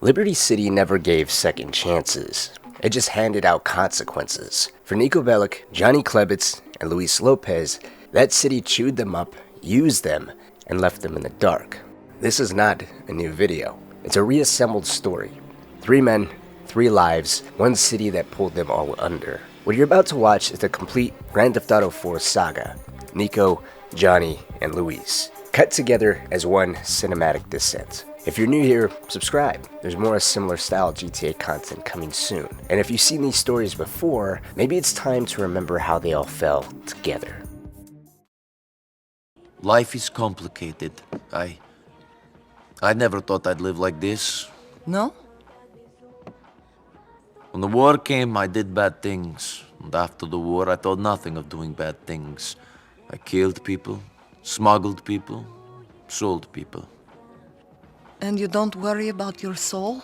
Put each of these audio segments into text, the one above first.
Liberty City never gave second chances. It just handed out consequences. For Niko Bellic, Johnny Klebitz, and Luis Lopez, that city chewed them up, used them, and left them in the dark. This is not a new video. It's a reassembled story. 3 men, 3 lives, 1 city that pulled them all under. What you're about to watch is the complete Grand Theft Auto 4 saga. Niko, Johnny, and Luis, cut together as one cinematic descent. If you're new here, subscribe. There's more similar style GTA content coming soon. And if you've seen these stories before, maybe it's time to remember how they all fell together. Life is complicated. I never thought I'd live like this. No? When the war came, I did bad things. And after the war, I thought nothing of doing bad things. I killed people, smuggled people, sold people. And you don't worry about your soul?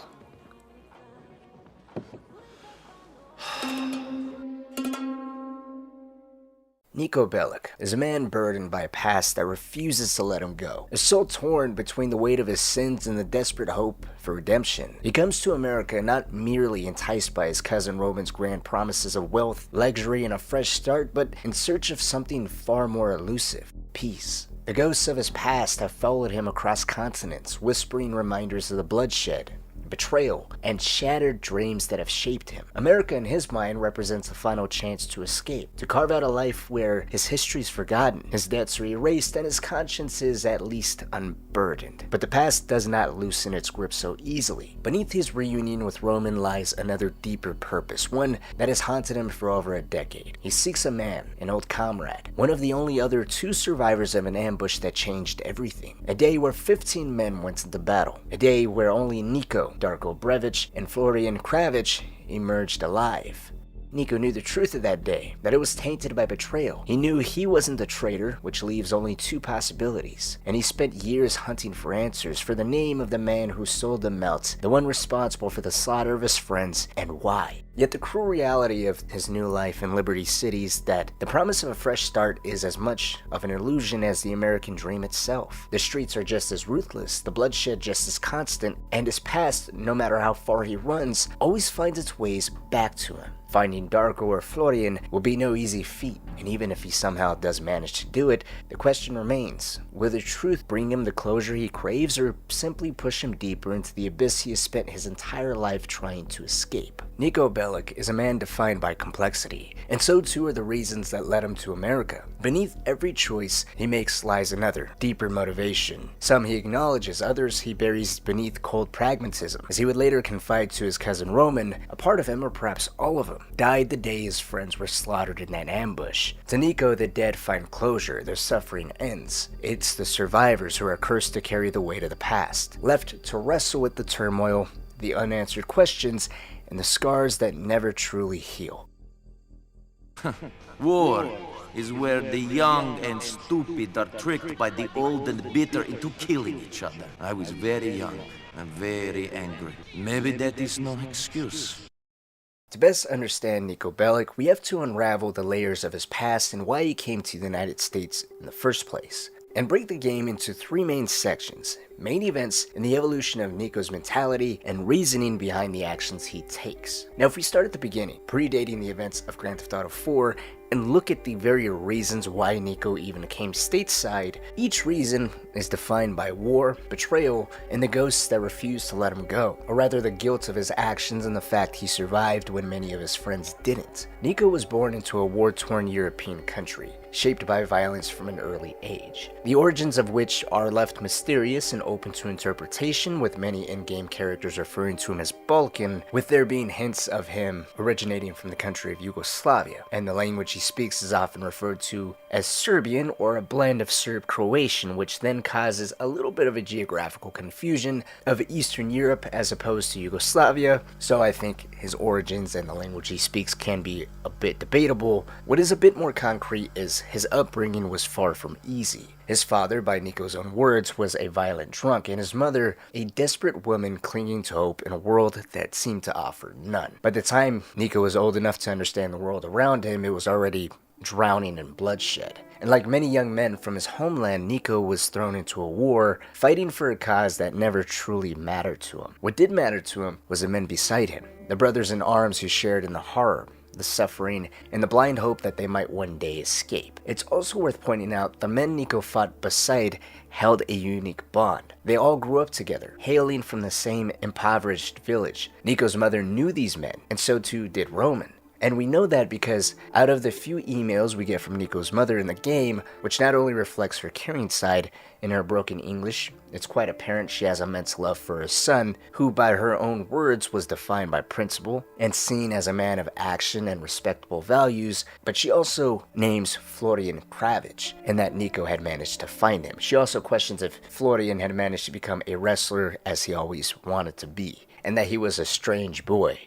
Niko Bellic is a man burdened by a past that refuses to let him go. A soul torn between the weight of his sins and the desperate hope for redemption. He comes to America not merely enticed by his cousin Roman's grand promises of wealth, luxury, and a fresh start, but in search of something far more elusive: peace. The ghosts of his past have followed him across continents, whispering reminders of the bloodshed, betrayal, and shattered dreams that have shaped him. America, in his mind, represents a final chance to escape, to carve out a life where his history is forgotten, his debts are erased, and his conscience is at least unburdened. But the past does not loosen its grip so easily. Beneath his reunion with Roman lies another deeper purpose, one that has haunted him for over a decade. He seeks a man, an old comrade, one of the only other 2 survivors of an ambush that changed everything. A day where 15 men went into battle. A day where only Niko, Darko Brevich, and Florian Kravich emerged alive. Niko knew the truth of that day, that it was tainted by betrayal. He knew he wasn't the traitor, which leaves only 2 possibilities. And he spent years hunting for answers, for the name of the man who sold them out, the one responsible for the slaughter of his friends, and why. Yet the cruel reality of his new life in Liberty City is that the promise of a fresh start is as much of an illusion as the American dream itself. The streets are just as ruthless, the bloodshed just as constant, and his past, no matter how far he runs, always finds its ways back to him. Finding Darko or Florian will be no easy feat, and even if he somehow does manage to do it, the question remains: will the truth bring him the closure he craves, or simply push him deeper into the abyss he has spent his entire life trying to escape? Niko Bellic is a man defined by complexity, and so too are the reasons that led him to America. Beneath every choice he makes lies another, deeper motivation. Some he acknowledges, others he buries beneath cold pragmatism. As he would later confide to his cousin Roman, a part of him, or perhaps all of him, died the day his friends were slaughtered in that ambush. To Niko, the dead find closure, their suffering ends. It's the survivors who are cursed to carry the weight of the past, left to wrestle with the turmoil, the unanswered questions, and the scars that never truly heal. War is where the young and stupid are tricked by the old and bitter into killing each other. I was very young and very angry. Maybe that is no excuse. To best understand Niko Bellic, we have to unravel the layers of his past and why he came to the United States in the first place, and break the game into 3 main sections: main events and the evolution of Niko's mentality, and reasoning behind the actions he takes. Now, if we start at the beginning, predating the events of Grand Theft Auto 4, and look at the very reasons why Niko even came stateside, each reason is defined by war, betrayal, and the ghosts that refuse to let him go, or rather the guilt of his actions and the fact he survived when many of his friends didn't. Niko was born into a war-torn European country, shaped by violence from an early age, the origins of which are left mysterious and open to interpretation, with many in-game characters referring to him as Balkan, with there being hints of him originating from the country of Yugoslavia, and the language he speaks is often referred to as Serbian, or a blend of Serb-Croatian, which then causes a little bit of a geographical confusion of Eastern Europe as opposed to Yugoslavia. So I think his origins and the language he speaks can be a bit debatable. What is a bit more concrete is his upbringing was far from easy. His father, by Niko's own words, was a violent drunk, and his mother, a desperate woman clinging to hope in a world that seemed to offer none. By the time Niko was old enough to understand the world around him, it was already drowning in bloodshed. And like many young men from his homeland, Niko was thrown into a war, fighting for a cause that never truly mattered to him. What did matter to him was the men beside him, the brothers in arms who shared in the horror, the suffering, and the blind hope that they might one day escape. It's also worth pointing out the men Niko fought beside held a unique bond. They all grew up together, hailing from the same impoverished village. Niko's mother knew these men, and so too did Roman. And we know that because out of the few emails we get from Niko's mother in the game, which not only reflects her caring side in her broken English, it's quite apparent she has immense love for her son, who by her own words was defined by principle and seen as a man of action and respectable values, but she also names Florian Kravich, and that Niko had managed to find him. She also questions if Florian had managed to become a wrestler as he always wanted to be, and that he was a strange boy.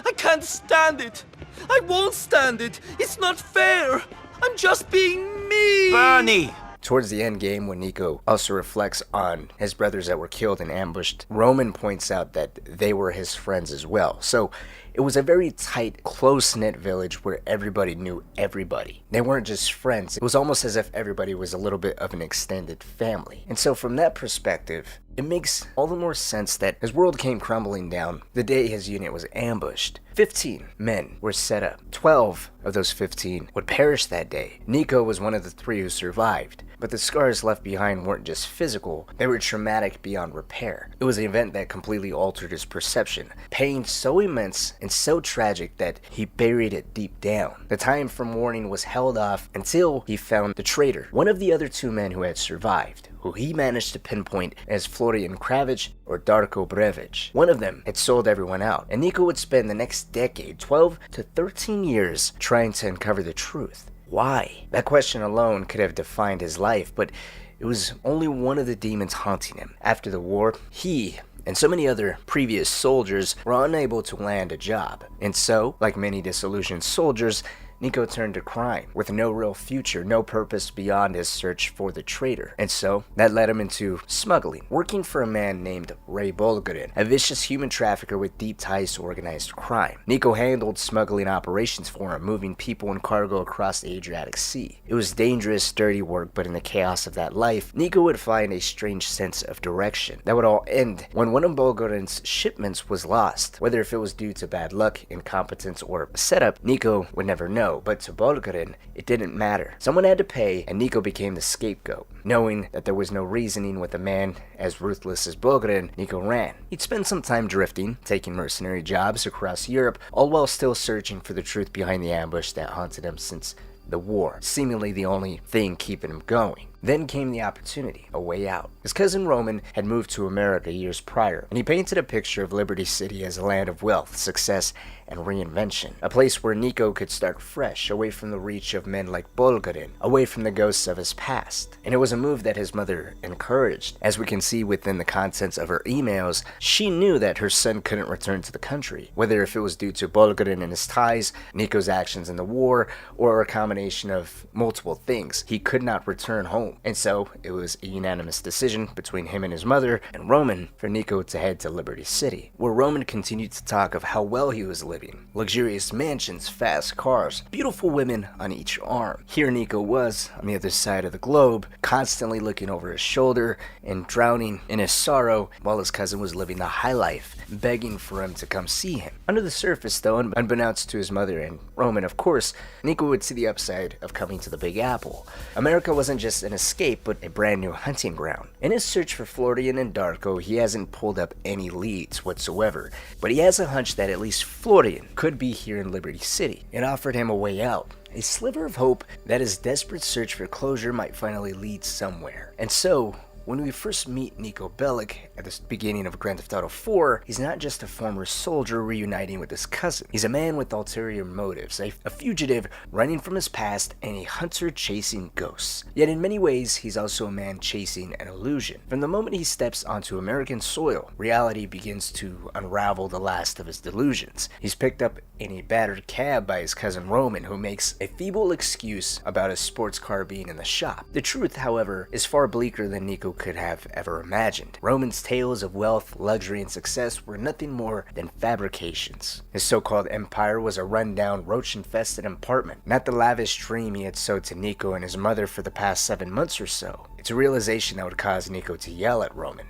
I can't stand it! I won't stand it! It's not fair! I'm just being me! Bernie! Towards the end game, when Niko also reflects on his brothers that were killed and ambushed, Roman points out that they were his friends as well. So it was a very tight, close-knit village where everybody knew everybody. They weren't just friends. It was almost as if everybody was a little bit of an extended family. And so from that perspective, it makes all the more sense that his world came crumbling down the day his unit was ambushed. 15 men were set up. 12 of those 15 would perish that day. Niko was one of the 3 who survived. But the scars left behind weren't just physical, they were traumatic beyond repair. It was an event that completely altered his perception. Pain so immense and so tragic that he buried it deep down. The time for mourning was held off until he found the traitor, one of the other 2 men who had survived, who he managed to pinpoint as Florian Kravich or Darko Brevic. One of them had sold everyone out, and Niko would spend the next decade, 12 to 13 years, trying to uncover the truth. Why? That question alone could have defined his life, but it was only one of the demons haunting him. After the war, he and so many other previous soldiers were unable to land a job. And so, like many disillusioned soldiers, Niko turned to crime, with no real future, no purpose beyond his search for the traitor. And so, that led him into smuggling, working for a man named Ray Bulgarin, a vicious human trafficker with deep ties to organized crime. Niko handled smuggling operations for him, moving people and cargo across the Adriatic Sea. It was dangerous, dirty work, but in the chaos of that life, Niko would find a strange sense of direction. That would all end when one of Bulgarin's shipments was lost. Whether if it was due to bad luck, incompetence, or setup, Niko would never know. But to Bulgarin, it didn't matter. Someone had to pay, and Niko became the scapegoat. Knowing that there was no reasoning with a man as ruthless as Bulgarin, Niko ran. He'd spend some time drifting, taking mercenary jobs across Europe, all while still searching for the truth behind the ambush that haunted him since the war, seemingly the only thing keeping him going. Then came the opportunity, a way out. His cousin Roman had moved to America years prior, and he painted a picture of Liberty City as a land of wealth, success, and reinvention. A place where Niko could start fresh, away from the reach of men like Bulgarin, away from the ghosts of his past. And it was a move that his mother encouraged. As we can see within the contents of her emails, she knew that her son couldn't return to the country, whether if it was due to Bulgarin and his ties, Niko's actions in the war, or a combination of multiple things. He could not return home. And so, it was a unanimous decision between him and his mother and Roman for Niko to head to Liberty City, where Roman continued to talk of how well he was living. Luxurious mansions, fast cars, beautiful women on each arm. Here Niko was, on the other side of the globe, constantly looking over his shoulder and drowning in his sorrow while his cousin was living the high life, begging for him to come see him. Under the surface, though, unbeknownst to his mother and Roman, of course, Niko would see the upside of coming to the Big Apple. America wasn't just an escape, but a brand new hunting ground. In his search for Florian and Darko, he hasn't pulled up any leads whatsoever, but he has a hunch that at least Florian could be here in Liberty City. It offered him a way out, a sliver of hope that his desperate search for closure might finally lead somewhere. And so, when we first meet Niko Bellic at the beginning of Grand Theft Auto 4, he's not just a former soldier reuniting with his cousin. He's a man with ulterior motives, a fugitive running from his past, and a hunter chasing ghosts. Yet in many ways, he's also a man chasing an illusion. From the moment he steps onto American soil, reality begins to unravel the last of his delusions. He's picked up in a battered cab by his cousin Roman, who makes a feeble excuse about his sports car being in the shop. The truth, however, is far bleaker than Niko could have ever imagined. Roman's tales of wealth, luxury, and success were nothing more than fabrications. His so-called empire was a run-down, roach-infested apartment, not the lavish dream he had sold to Niko and his mother for the past 7 months or so. It's a realization that would cause Niko to yell at Roman.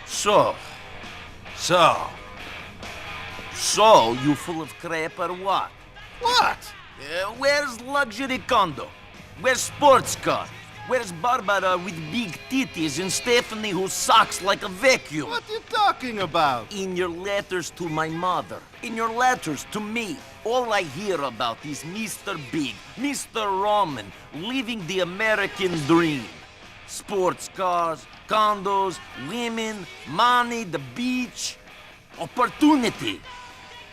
So, you full of crap or what? What? Where's luxury condo? Where's sports car? Where's Barbara with big titties and Stephanie who sucks like a vacuum? What are you talking about? In your letters to my mother, in your letters to me, all I hear about is Mr. Big, Mr. Roman, living the American dream. Sports cars, condos, women, money, the beach, opportunity.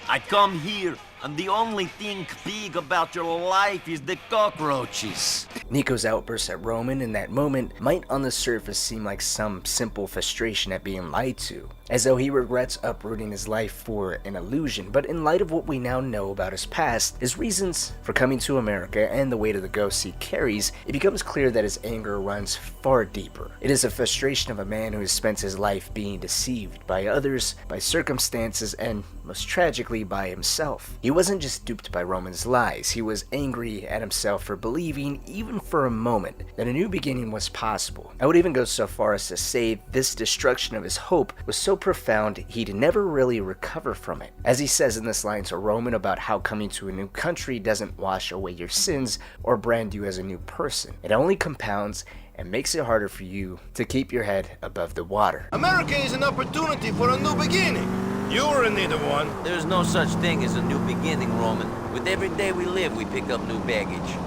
I come here, and the only thing big about your life is the cockroaches. Niko's outburst at Roman in that moment might on the surface seem like some simple frustration at being lied to, as though he regrets uprooting his life for an illusion, but in light of what we now know about his past, his reasons for coming to America, and the weight of the ghosts he carries, it becomes clear that his anger runs far deeper. It is a frustration of a man who has spent his life being deceived by others, by circumstances, and most tragically by himself. He wasn't just duped by Roman's lies, he was angry at himself for believing, even for a moment, that a new beginning was possible. I would even go so far as to say this destruction of his hope was so profound he'd never really recover from it. As he says in this line to Roman about how coming to a new country doesn't wash away your sins or brand you as a new person. It only compounds and makes it harder for you to keep your head above the water. America is an opportunity for a new beginning. You're in need of one. There's no such thing as a new beginning, Roman. With every day we live, we pick up new baggage.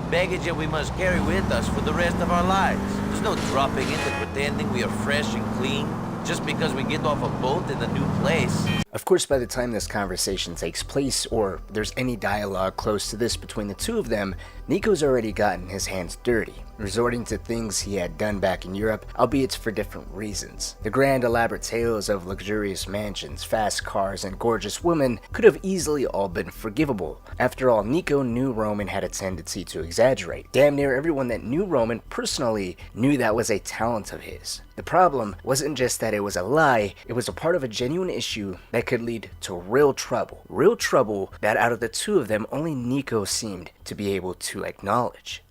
Baggage that we must carry with us for the rest of our lives. There's no dropping into pretending we are fresh and clean just because we get off a boat in a new place. Of course, by the time this conversation takes place, or there's any dialogue close to this between the two of them, Niko's already gotten his hands dirty, resorting to things he had done back in Europe, albeit for different reasons. The grand elaborate tales of luxurious mansions, fast cars, and gorgeous women could have easily all been forgivable. After all, Niko knew Roman had a tendency to exaggerate. Damn near everyone that knew Roman personally knew that was a talent of his. The problem wasn't just that it was a lie, it was a part of a genuine issue that could lead to real trouble. Real trouble that out of the two of them, only Niko seemed to be able to acknowledge.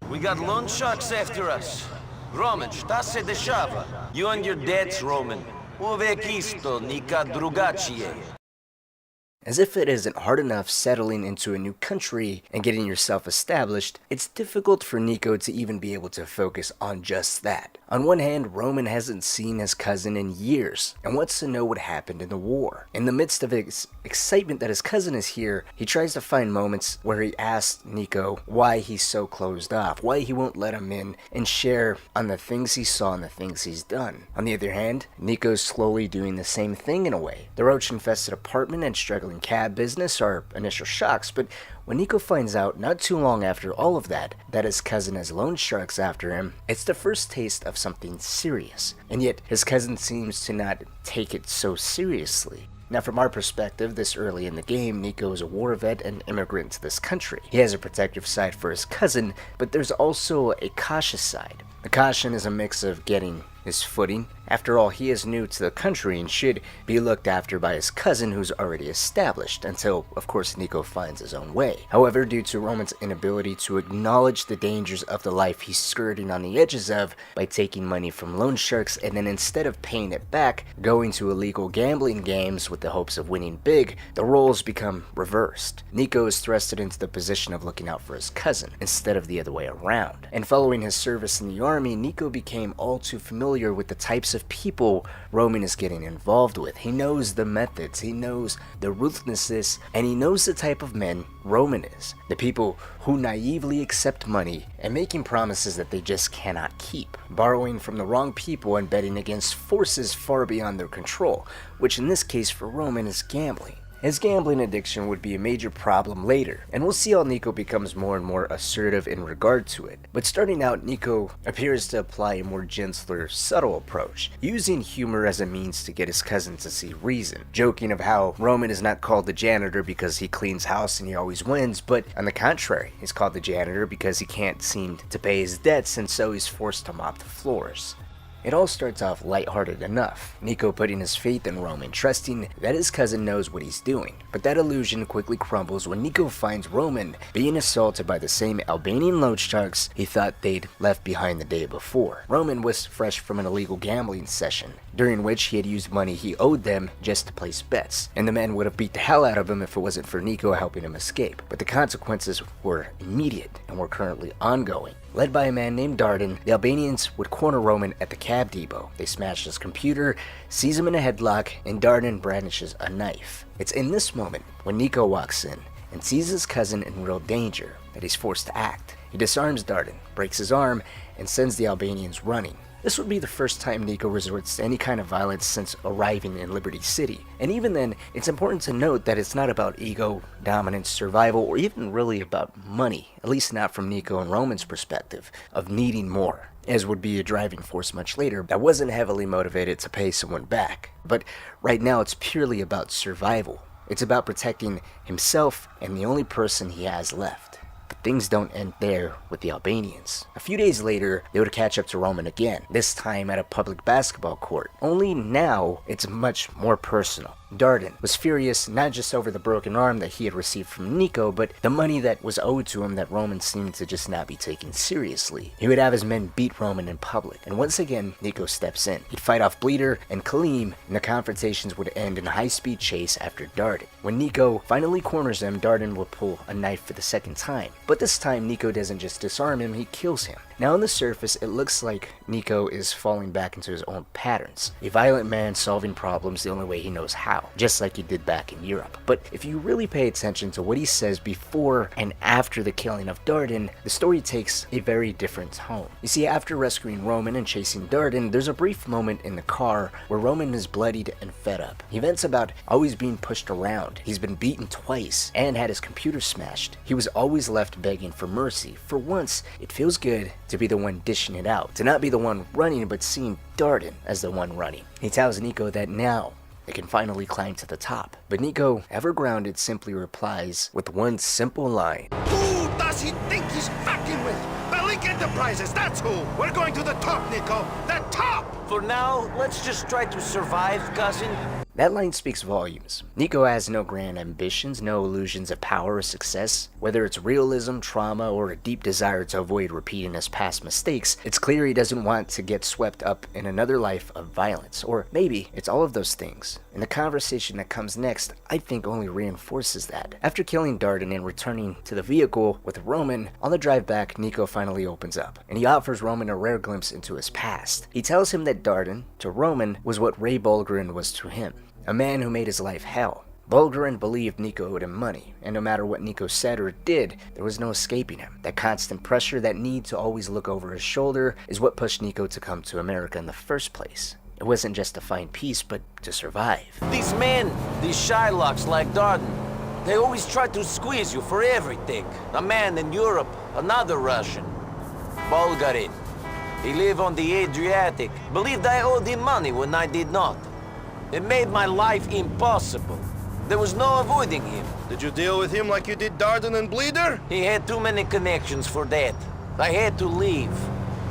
We got loan sharks after us. Roman, šta se dešava? You and your debts, Roman. Uvek isto, nikad drugačije. As if it isn't hard enough settling into a new country and getting yourself established, it's difficult for Niko to even be able to focus on just that. On one hand, Roman hasn't seen his cousin in years and wants to know what happened in the war. In the midst of his excitement that his cousin is here, he tries to find moments where he asks Niko why he's so closed off, why he won't let him in and share on the things he saw and the things he's done. On the other hand, Niko's slowly doing the same thing in a way. The roach-infested apartment and struggling cab business are initial shocks, but when Niko finds out, not too long after all of that his cousin has loan sharks after him, it's the first taste of something serious. And yet, his cousin seems to not take it so seriously. Now, from our perspective, this early in the game, Niko is a war vet and immigrant to this country. He has a protective side for his cousin, but there's also a cautious side. The caution is a mix of getting his footing. After all, he is new to the country and should be looked after by his cousin who's already established, until, of course, Niko finds his own way. However, due to Roman's inability to acknowledge the dangers of the life he's skirting on the edges of by taking money from loan sharks and then instead of paying it back, going to illegal gambling games with the hopes of winning big, the roles become reversed. Niko is thrusted into the position of looking out for his cousin, instead of the other way around. And following his service in the army, Niko became all too familiar with the types of people Roman is getting involved with. He knows the methods, he knows the ruthlessness, and he knows the type of men Roman is. The people who naively accept money and making promises that they just cannot keep, borrowing from the wrong people and betting against forces far beyond their control, which in this case for Roman is gambling. His gambling addiction would be a major problem later, and we'll see how Niko becomes more and more assertive in regard to it. But starting out, Niko appears to apply a more gentler, subtle approach, using humor as a means to get his cousin to see reason, joking of how Roman is not called the janitor because he cleans house and he always wins, but on the contrary, he's called the janitor because he can't seem to pay his debts and so he's forced to mop the floors. It all starts off lighthearted enough, Niko putting his faith in Roman, trusting that his cousin knows what he's doing. But that illusion quickly crumbles when Niko finds Roman being assaulted by the same Albanian loansharks he thought they'd left behind the day before. Roman was fresh from an illegal gambling session, during which he had used money he owed them just to place bets, and the men would have beat the hell out of him if it wasn't for Niko helping him escape. But the consequences were immediate and were currently ongoing. Led by a man named Darden, the Albanians would corner Roman at the cab depot. They smash his computer, seize him in a headlock, and Darden brandishes a knife. It's in this moment when Niko walks in and sees his cousin in real danger that he's forced to act. He disarms Darden, breaks his arm, and sends the Albanians running. This would be the first time Niko resorts to any kind of violence since arriving in Liberty City. And even then, it's important to note that it's not about ego, dominance, survival, or even really about money, at least not from Niko and Roman's perspective, of needing more, as would be a driving force much later that wasn't heavily motivated to pay someone back. But right now it's purely about survival. It's about protecting himself and the only person he has left. But things don't end there with the Albanians. A few days later, they would catch up to Roman again, this time at a public basketball court. Only now, it's much more personal. Darden was furious not just over the broken arm that he had received from Niko, but the money that was owed to him that Roman seemed to just not be taken seriously. He would have his men beat Roman in public, and once again, Niko steps in. He'd fight off Bleeder and Kaleem, and the confrontations would end in a high-speed chase after Darden. When Niko finally corners him, Darden will pull a knife for the second time. But this time, Niko doesn't just disarm him, he kills him. Now on the surface, it looks like Niko is falling back into his own patterns. A violent man solving problems the only way he knows how, just like he did back in Europe. But if you really pay attention to what he says before and after the killing of Darden, the story takes a very different tone. You see, after rescuing Roman and chasing Darden, there's a brief moment in the car where Roman is bloodied and fed up. He vents about always being pushed around. He's been beaten twice and had his computer smashed. He was always left begging for mercy. For once, it feels good to be the one dishing it out, to not be the one running but seeing Darden as the one running. He tells Niko that now they can finally climb to the top. But Niko, ever grounded, simply replies with one simple line. Who does he think he's fucking with? Bellic Enterprises, that's who! We're going to the top, Niko! The top! For now, let's just try to survive, cousin. That line speaks volumes. Niko has no grand ambitions, no illusions of power or success. Whether it's realism, trauma, or a deep desire to avoid repeating his past mistakes, it's clear he doesn't want to get swept up in another life of violence. Or maybe it's all of those things. And the conversation that comes next, I think, only reinforces that. After killing Darden and returning to the vehicle with Roman, on the drive back, Niko finally opens up, and he offers Roman a rare glimpse into his past. He tells him that Darden, to Roman, was what Ray Bulgarin was to him. A man who made his life hell. Bulgarin believed Niko owed him money, and no matter what Niko said or did, there was no escaping him. That constant pressure, that need to always look over his shoulder, is what pushed Niko to come to America in the first place. It wasn't just to find peace, but to survive. These men, these Shylocks like Darden, they always try to squeeze you for everything. A man in Europe, another Russian. Bulgarin. He lived on the Adriatic. Believed I owed him money when I did not. It made my life impossible. There was no avoiding him. Did you deal with him like you did Darden and Bleeder? He had too many connections for that. I had to leave.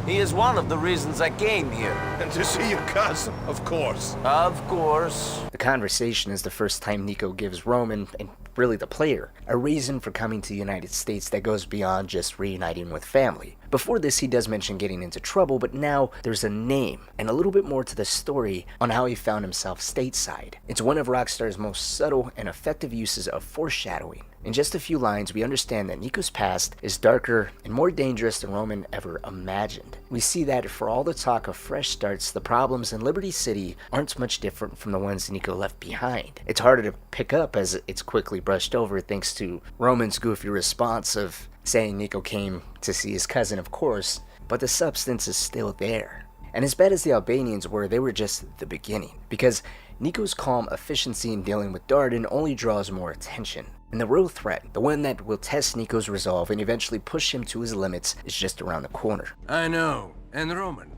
He is one of the reasons I came here. And to see your cousin, of course. Of course. The conversation is the first time Niko gives Roman, and really the player, a reason for coming to the United States that goes beyond just reuniting with family. Before this, he does mention getting into trouble, but now there's a name and a little bit more to the story on how he found himself stateside. It's one of Rockstar's most subtle and effective uses of foreshadowing. In just a few lines, we understand that Niko's past is darker and more dangerous than Roman ever imagined. We see that for all the talk of fresh starts, the problems in Liberty City aren't much different from the ones Niko left behind. It's harder to pick up as it's quickly brushed over thanks to Roman's goofy response of saying Niko came to see his cousin, of course, but the substance is still there. And as bad as the Albanians were, they were just the beginning, because Niko's calm efficiency in dealing with Darden only draws more attention. And the real threat, the one that will test Niko's resolve and eventually push him to his limits, is just around the corner. I know. And Roman,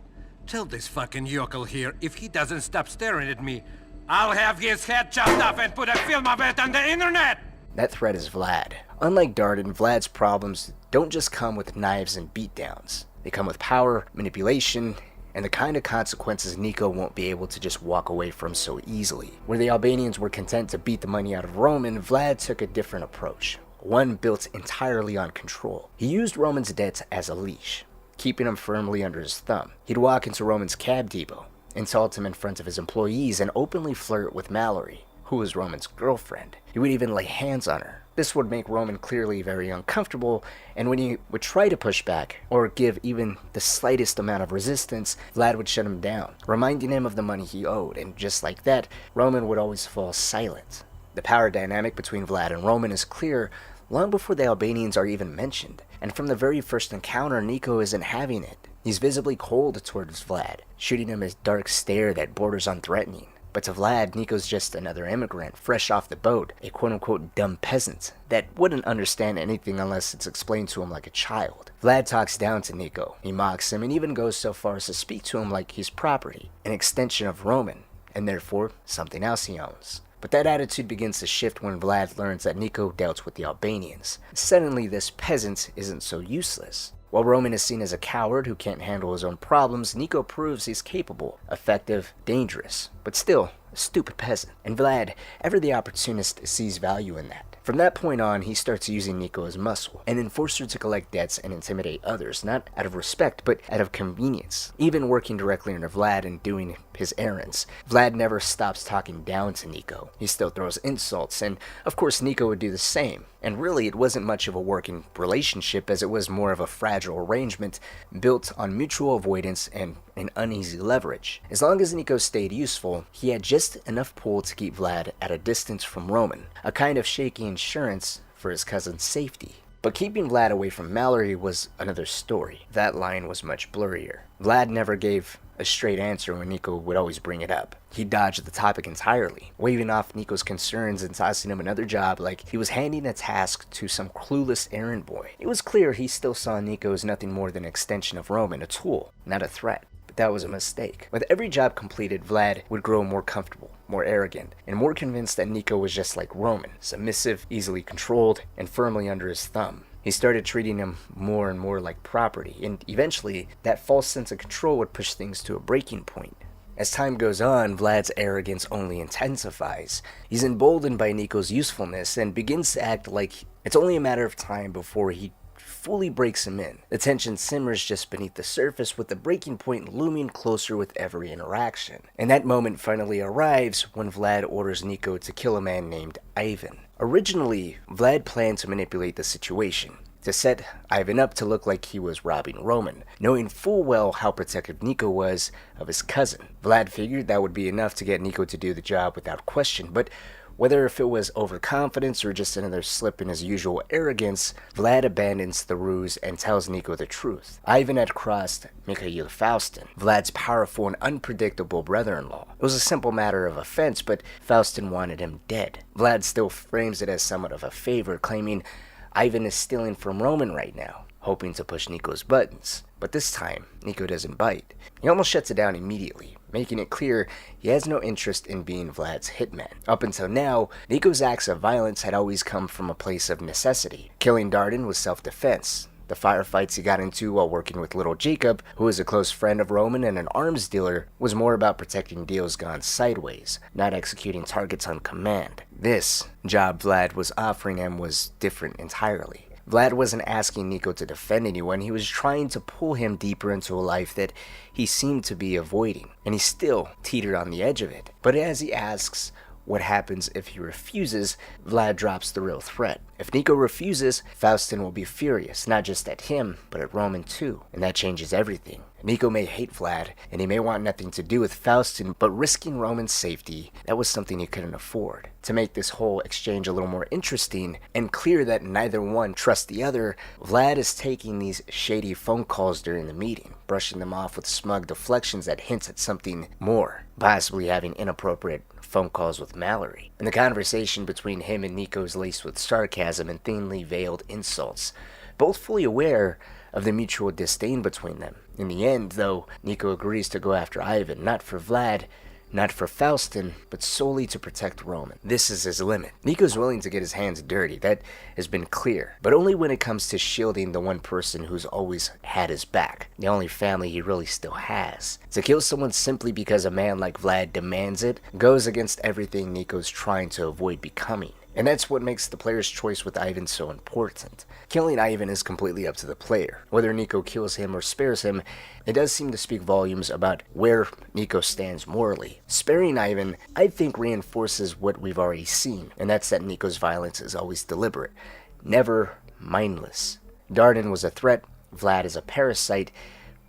tell this fucking yokel here, if he doesn't stop staring at me, I'll have his head chopped off and put a film of it on the internet! That threat is Vlad. Unlike Darden, Vlad's problems don't just come with knives and beatdowns. They come with power, manipulation, and the kind of consequences Niko won't be able to just walk away from so easily. Where the Albanians were content to beat the money out of Roman, Vlad took a different approach, one built entirely on control. He used Roman's debts as a leash, keeping him firmly under his thumb. He'd walk into Roman's cab depot, insult him in front of his employees, and openly flirt with Mallory, who was Roman's girlfriend. He would even lay hands on her. This would make Roman clearly very uncomfortable, and when he would try to push back, or give even the slightest amount of resistance, Vlad would shut him down, reminding him of the money he owed, and just like that, Roman would always fall silent. The power dynamic between Vlad and Roman is clear long before the Albanians are even mentioned, and from the very first encounter, Niko isn't having it. He's visibly cold towards Vlad, shooting him a dark stare that borders on threatening. But to Vlad, Niko's just another immigrant, fresh off the boat, a quote-unquote dumb peasant that wouldn't understand anything unless it's explained to him like a child. Vlad talks down to Niko, he mocks him, and even goes so far as to speak to him like he's property, an extension of Roman, and therefore something else he owns. But that attitude begins to shift when Vlad learns that Niko dealt with the Albanians. Suddenly, this peasant isn't so useless. While Roman is seen as a coward who can't handle his own problems, Niko proves he's capable, effective, dangerous, but still a stupid peasant. And Vlad, ever the opportunist, sees value in that. From that point on, he starts using Niko as muscle, an enforcer to collect debts and intimidate others, not out of respect, but out of convenience. Even working directly under Vlad and doing his errands, Vlad never stops talking down to Niko. He still throws insults, and of course Niko would do the same. And really, it wasn't much of a working relationship, as it was more of a fragile arrangement built on mutual avoidance and an uneasy leverage. As long as Niko stayed useful, he had just enough pull to keep Vlad at a distance from Roman, a kind of shaky insurance for his cousin's safety. But keeping Vlad away from Mallory was another story. That line was much blurrier. Vlad never gave a straight answer when Niko would always bring it up. He dodged the topic entirely, waving off Niko's concerns and tossing him another job like he was handing a task to some clueless errand boy. It was clear he still saw Niko as nothing more than an extension of Roman, a tool, not a threat. But that was a mistake. With every job completed, Vlad would grow more comfortable, more arrogant, and more convinced that Niko was just like Roman, submissive, easily controlled, and firmly under his thumb. He started treating him more and more like property, and eventually, that false sense of control would push things to a breaking point. As time goes on, Vlad's arrogance only intensifies. He's emboldened by Niko's usefulness and begins to act like it's only a matter of time before he fully breaks him in. The tension simmers just beneath the surface, with the breaking point looming closer with every interaction. And that moment finally arrives when Vlad orders Niko to kill a man named Ivan. Originally, Vlad planned to manipulate the situation, to set Ivan up to look like he was robbing Roman, knowing full well how protective Niko was of his cousin. Vlad figured that would be enough to get Niko to do the job without question, but whether if it was overconfidence or just another slip in his usual arrogance, Vlad abandons the ruse and tells Niko the truth. Ivan had crossed Mikhail Faustin, Vlad's powerful and unpredictable brother-in-law. It was a simple matter of offense, but Faustin wanted him dead. Vlad still frames it as somewhat of a favor, claiming Ivan is stealing from Roman right now, hoping to push Niko's buttons. But this time, Niko doesn't bite. He almost shuts it down immediately, making it clear he has no interest in being Vlad's hitman. Up until now, Niko's acts of violence had always come from a place of necessity. Killing Darden was self-defense. The firefights he got into while working with Little Jacob, who was a close friend of Roman and an arms dealer, was more about protecting deals gone sideways, not executing targets on command. This job Vlad was offering him was different entirely. Vlad wasn't asking Niko to defend anyone, he was trying to pull him deeper into a life that he seemed to be avoiding, and he still teetered on the edge of it. But as he asks, what happens if he refuses, Vlad drops the real threat. If Niko refuses, Faustin will be furious, not just at him, but at Roman too, and that changes everything. Niko may hate Vlad, and he may want nothing to do with Faustin, but risking Roman's safety, that was something he couldn't afford. To make this whole exchange a little more interesting, and clear that neither one trusts the other, Vlad is taking these shady phone calls during the meeting, brushing them off with smug deflections that hint at something more, possibly having inappropriate phone calls with Mallory. And the conversation between him and Niko is laced with sarcasm and thinly veiled insults, both fully aware of the mutual disdain between them. In the end, though, Niko agrees to go after Ivan, not for Vlad, not for Faustin, but solely to protect Roman. This is his limit. Niko's willing to get his hands dirty, that has been clear, but only when it comes to shielding the one person who's always had his back, the only family he really still has. To kill someone simply because a man like Vlad demands it goes against everything Niko's trying to avoid becoming. And that's what makes the player's choice with Ivan so important. Killing Ivan is completely up to the player. Whether Niko kills him or spares him, it does seem to speak volumes about where Niko stands morally. Sparing Ivan, I think, reinforces what we've already seen, and that's that Niko's violence is always deliberate, never mindless. Darden was a threat, Vlad is a parasite,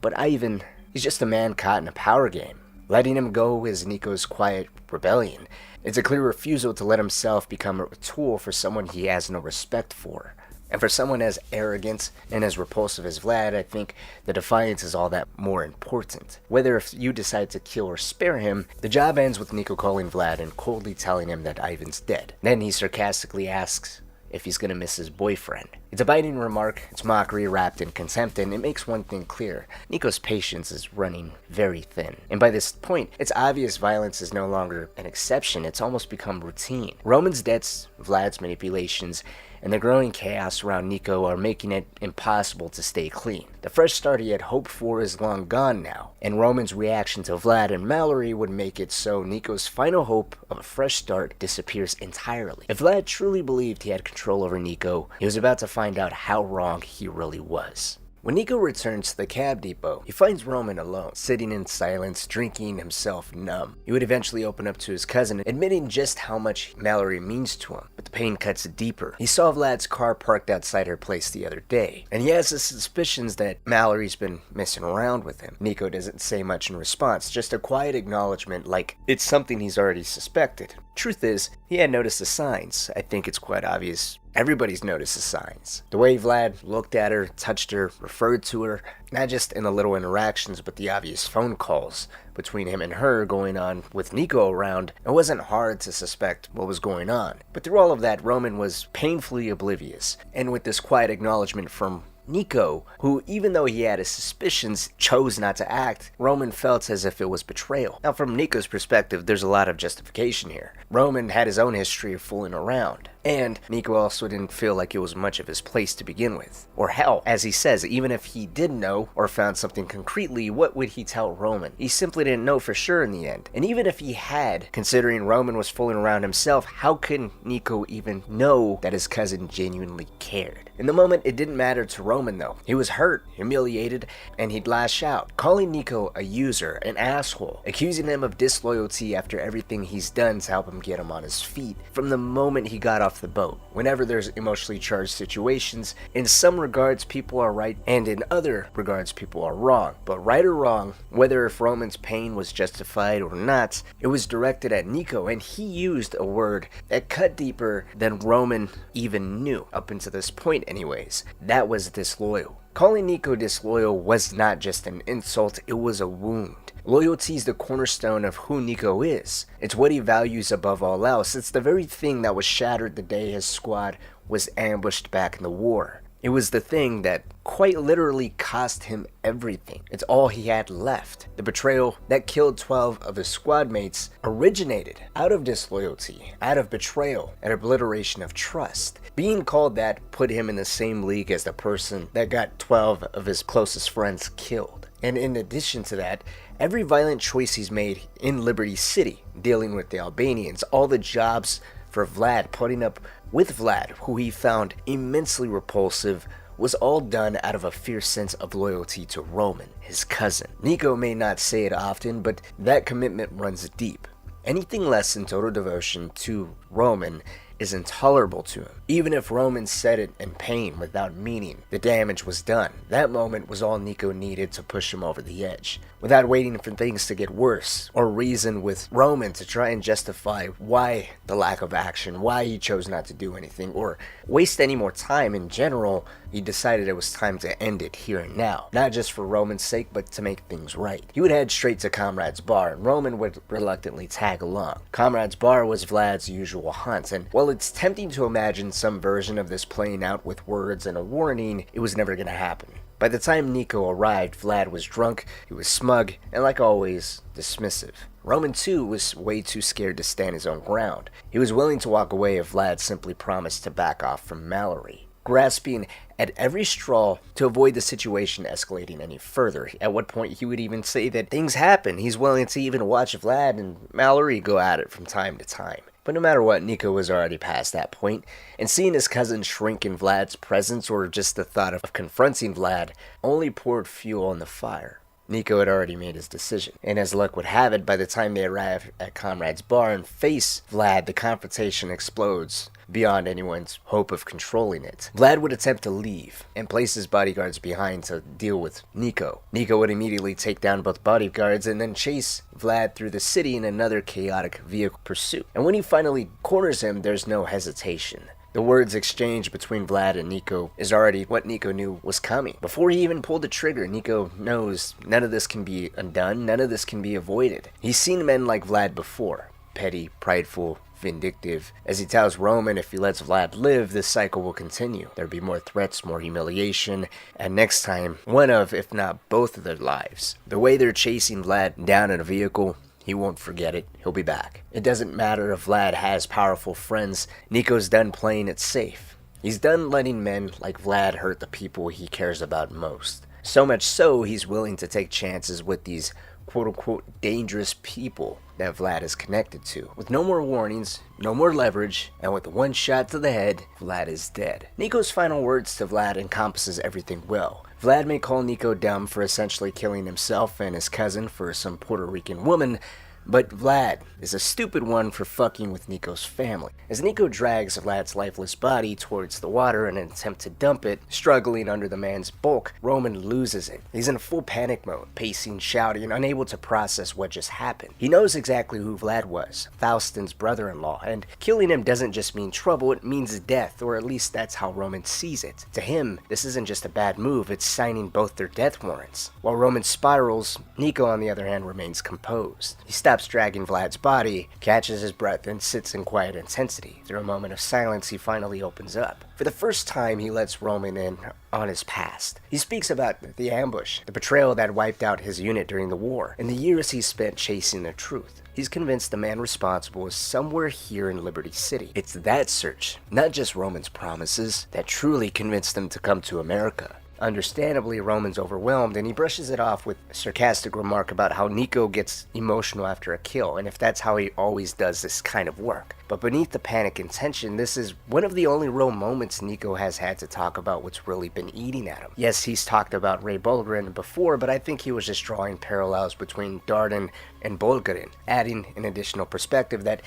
but Ivan is just a man caught in a power game. Letting him go is Niko's quiet rebellion. It's a clear refusal to let himself become a tool for someone he has no respect for. And for someone as arrogant and as repulsive as Vlad, I think the defiance is all that more important. Whether if you decide to kill or spare him, the job ends with Niko calling Vlad and coldly telling him that Ivan's dead. Then he sarcastically asks if he's gonna miss his boyfriend. It's a biting remark, it's mockery wrapped in contempt, and it makes one thing clear. Niko's patience is running very thin. And by this point, it's obvious violence is no longer an exception, it's almost become routine. Roman's debts, Vlad's manipulations, and the growing chaos around Niko are making it impossible to stay clean. The fresh start he had hoped for is long gone now, and Roman's reaction to Vlad and Mallory would make it so Niko's final hope of a fresh start disappears entirely. If Vlad truly believed he had control over Niko, he was about to find out how wrong he really was. When Niko returns to the cab depot, he finds Roman alone, sitting in silence, drinking himself numb. He would eventually open up to his cousin, admitting just how much Mallory means to him, but the pain cuts deeper. He saw Vlad's car parked outside her place the other day, and he has his suspicions that Mallory's been messing around with him. Niko doesn't say much in response, just a quiet acknowledgement like it's something he's already suspected. Truth is, he had noticed the signs. I think it's quite obvious. Everybody's noticed the signs. The way Vlad looked at her, touched her, referred to her, not just in the little interactions, but the obvious phone calls between him and her going on with Niko around, it wasn't hard to suspect what was going on. But through all of that, Roman was painfully oblivious. And with this quiet acknowledgement from Niko, who, even though he had his suspicions, chose not to act, Roman felt as if it was betrayal. Now, from Niko's perspective, there's a lot of justification here. Roman had his own history of fooling around, and Niko also didn't feel like it was much of his place to begin with. Or hell, as he says, even if he did know or found something concretely, what would he tell Roman? He simply didn't know for sure in the end. And even if he had, considering Roman was fooling around himself, how could Niko even know that his cousin genuinely cared? In the moment, it didn't matter to Roman though. He was hurt, humiliated, and he'd lash out, calling Niko a user, an asshole, accusing him of disloyalty after everything he's done to help him get him on his feet from the moment he got off the boat. Whenever there's emotionally charged situations, in some regards people are right, and in other regards people are wrong. But right or wrong, whether if Roman's pain was justified or not, it was directed at Niko, and he used a word that cut deeper than Roman even knew, up until this point anyways. That was disloyal. Calling Niko disloyal was not just an insult, it was a wound. Loyalty is the cornerstone of who Niko is. It's what he values above all else. It's the very thing that was shattered the day his squad was ambushed back in the war. It was the thing that quite literally cost him everything. It's all he had left. The betrayal that killed 12 of his squad mates originated out of disloyalty, out of betrayal, and obliteration of trust. Being called that put him in the same league as the person that got 12 of his closest friends killed. And in addition to that, every violent choice he's made in Liberty City, dealing with the Albanians, all the jobs for Vlad, putting up with Vlad, who he found immensely repulsive, was all done out of a fierce sense of loyalty to Roman, his cousin. Niko may not say it often, but that commitment runs deep. Anything less than total devotion to Roman is intolerable to him. Even if Roman said it in pain without meaning, the damage was done. That moment was all Niko needed to push him over the edge, without waiting for things to get worse, or reason with Roman to try and justify why the lack of action, why he chose not to do anything, or waste any more time in general. He decided it was time to end it here and now, not just for Roman's sake, but to make things right. He would head straight to Comrade's bar, and Roman would reluctantly tag along. Comrade's bar was Vlad's usual haunt, and while it's tempting to imagine some version of this playing out with words and a warning, it was never going to happen. By the time Niko arrived, Vlad was drunk, he was smug, and like always, dismissive. Roman too was way too scared to stand his own ground. He was willing to walk away if Vlad simply promised to back off from Mallory, grasping at every straw to avoid the situation escalating any further. At what point he would even say that things happen. He's willing to even watch Vlad and Mallory go at it from time to time. But no matter what, Niko was already past that point, and seeing his cousin shrink in Vlad's presence, or just the thought of confronting Vlad, only poured fuel on the fire. Niko had already made his decision, and as luck would have it, by the time they arrive at Comrade's bar and face Vlad, the confrontation explodes beyond anyone's hope of controlling it. Vlad would attempt to leave and place his bodyguards behind to deal with Niko. Niko would immediately take down both bodyguards and then chase Vlad through the city in another chaotic vehicle pursuit. And when he finally corners him, there's no hesitation. The words exchanged between Vlad and Niko is already what Niko knew was coming. Before he even pulled the trigger, Niko knows none of this can be undone, none of this can be avoided. He's seen men like Vlad before, petty, prideful, vindictive. As he tells Roman if he lets Vlad live, this cycle will continue. There'll be more threats, more humiliation, and next time, one of, if not both of their lives. The way they're chasing Vlad down in a vehicle, he won't forget it. He'll be back. It doesn't matter if Vlad has powerful friends. Niko's done playing it safe. He's done letting men like Vlad hurt the people he cares about most. So much so, he's willing to take chances with these quote-unquote dangerous people that Vlad is connected to. With no more warnings, no more leverage, and with one shot to the head, Vlad is dead. Niko's final words to Vlad encompasses everything well. Vlad may call Niko dumb for essentially killing himself and his cousin for some Puerto Rican woman, but Vlad is a stupid one for fucking with Niko's family. As Niko drags Vlad's lifeless body towards the water in an attempt to dump it, struggling under the man's bulk, Roman loses it. He's in full panic mode, pacing, shouting, unable to process what just happened. He knows exactly who Vlad was, Faustin's brother-in-law, and killing him doesn't just mean trouble, it means death, or at least that's how Roman sees it. To him, this isn't just a bad move, it's signing both their death warrants. While Roman spirals, Niko on the other hand remains composed. He stops dragging Vlad's body, catches his breath, and sits in quiet intensity. Through a moment of silence, he finally opens up. For the first time, he lets Roman in on his past. He speaks about the ambush, the betrayal that wiped out his unit during the war, and the years he spent chasing the truth. He's convinced the man responsible is somewhere here in Liberty City. It's that search, not just Roman's promises, that truly convinced him to come to America. Understandably, Roman's overwhelmed, and he brushes it off with a sarcastic remark about how Niko gets emotional after a kill, and if that's how he always does this kind of work. But beneath the panic and tension, this is one of the only real moments Niko has had to talk about what's really been eating at him. Yes, he's talked about Ray Bulgarin before, but I think he was just drawing parallels between Darden and Bulgarin, adding an additional perspective that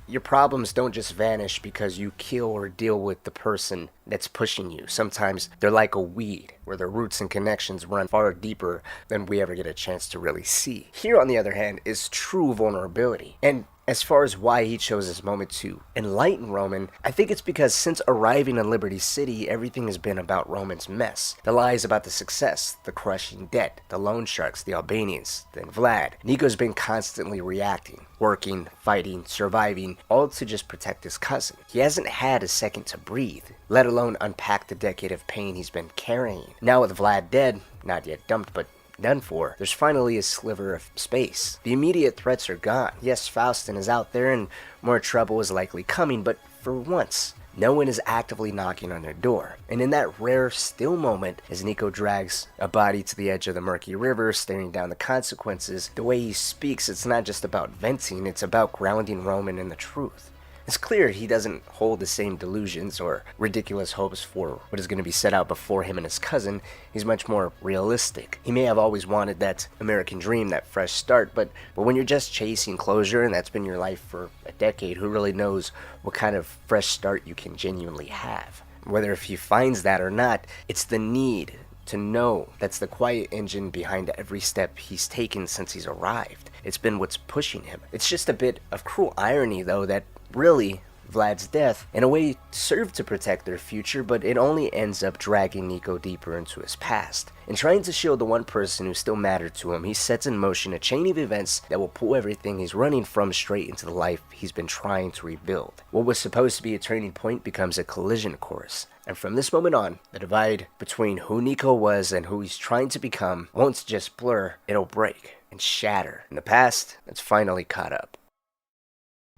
your problems don't just vanish because you kill or deal with the person that's pushing you. Sometimes they're like a weed, where their roots and connections run far deeper than we ever get a chance to really see. Here, on the other hand, is true vulnerability. And as far as why he chose this moment to enlighten Roman, I think it's because since arriving in Liberty City, everything has been about Roman's mess. The lies about the success, the crushing debt, the loan sharks, the Albanians, then Vlad. Niko's been constantly reacting, working, fighting, surviving, all to just protect his cousin. He hasn't had a second to breathe, let alone unpack the decade of pain he's been carrying. Now with Vlad dead, not yet dumped, but done for, there's finally a sliver of space. The immediate threats are gone. Yes, Faustin is out there and more trouble is likely coming, but for once, no one is actively knocking on their door. And in that rare, still moment, as Niko drags a body to the edge of the murky river, staring down the consequences, the way he speaks, it's not just about venting, it's about grounding Roman in the truth. It's clear he doesn't hold the same delusions or ridiculous hopes for what is going to be set out before him and his cousin. He's much more realistic. He may have always wanted that American dream, that fresh start, but when you're just chasing closure and that's been your life for a decade, who really knows what kind of fresh start you can genuinely have? Whether if he finds that or not, it's the need to know that's the quiet engine behind every step he's taken since he's arrived. It's been what's pushing him. It's just a bit of cruel irony, though, that really Vlad's death, in a way, served to protect their future, but it only ends up dragging Niko deeper into his past. In trying to shield the one person who still mattered to him, he sets in motion a chain of events that will pull everything he's running from straight into the life he's been trying to rebuild. What was supposed to be a turning point becomes a collision course. And from this moment on, the divide between who Niko was and who he's trying to become won't just blur, it'll break and shatter. In the past, it's finally caught up.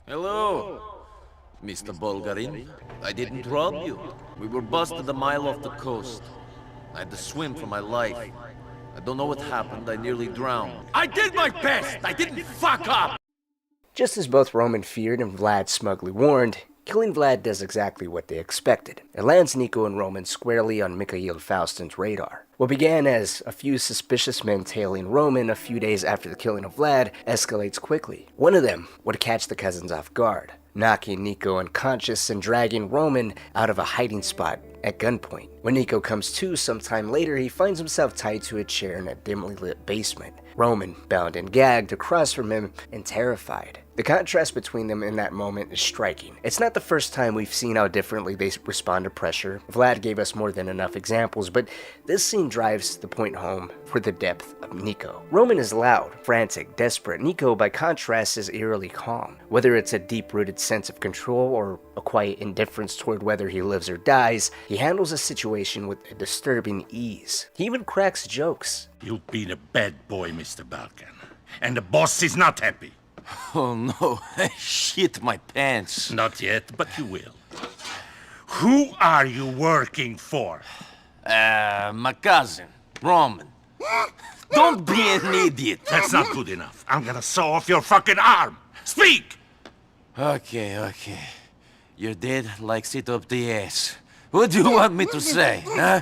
Hello, Mr. Bulgarin. I didn't rob you. We were busted a mile off the coast. I had to swim for my life. I don't know what happened. I nearly drowned. I did my best! I didn't fuck up! Just as both Roman feared and Vlad smugly warned, killing Vlad does exactly what they expected. It lands Niko and Roman squarely on Faustin's radar. What began as a few suspicious men tailing Roman a few days after the killing of Vlad escalates quickly. One of them would catch the cousins off guard, knocking Niko unconscious and dragging Roman out of a hiding spot at gunpoint. When Niko comes to sometime later, he finds himself tied to a chair in a dimly lit basement. Roman, bound and gagged, across from him and terrified. The contrast between them in that moment is striking. It's not the first time we've seen how differently they respond to pressure. Vlad gave us more than enough examples, but this scene drives the point home for the depth of Niko. Roman is loud, frantic, desperate. Niko, by contrast, is eerily calm. Whether it's a deep-rooted sense of control or a quiet indifference toward whether he lives or dies, he handles a situation with a disturbing ease. He even cracks jokes. You've been a bad boy, Mr. Balkan, and the boss is not happy. Oh no, I shit my pants. Not yet, but you will. Who are you working for? My cousin, Roman. Don't be an idiot. That's not good enough. I'm gonna saw off your fucking arm. Speak! Okay. Your dad likes it up the ass. What do you want me to say, huh?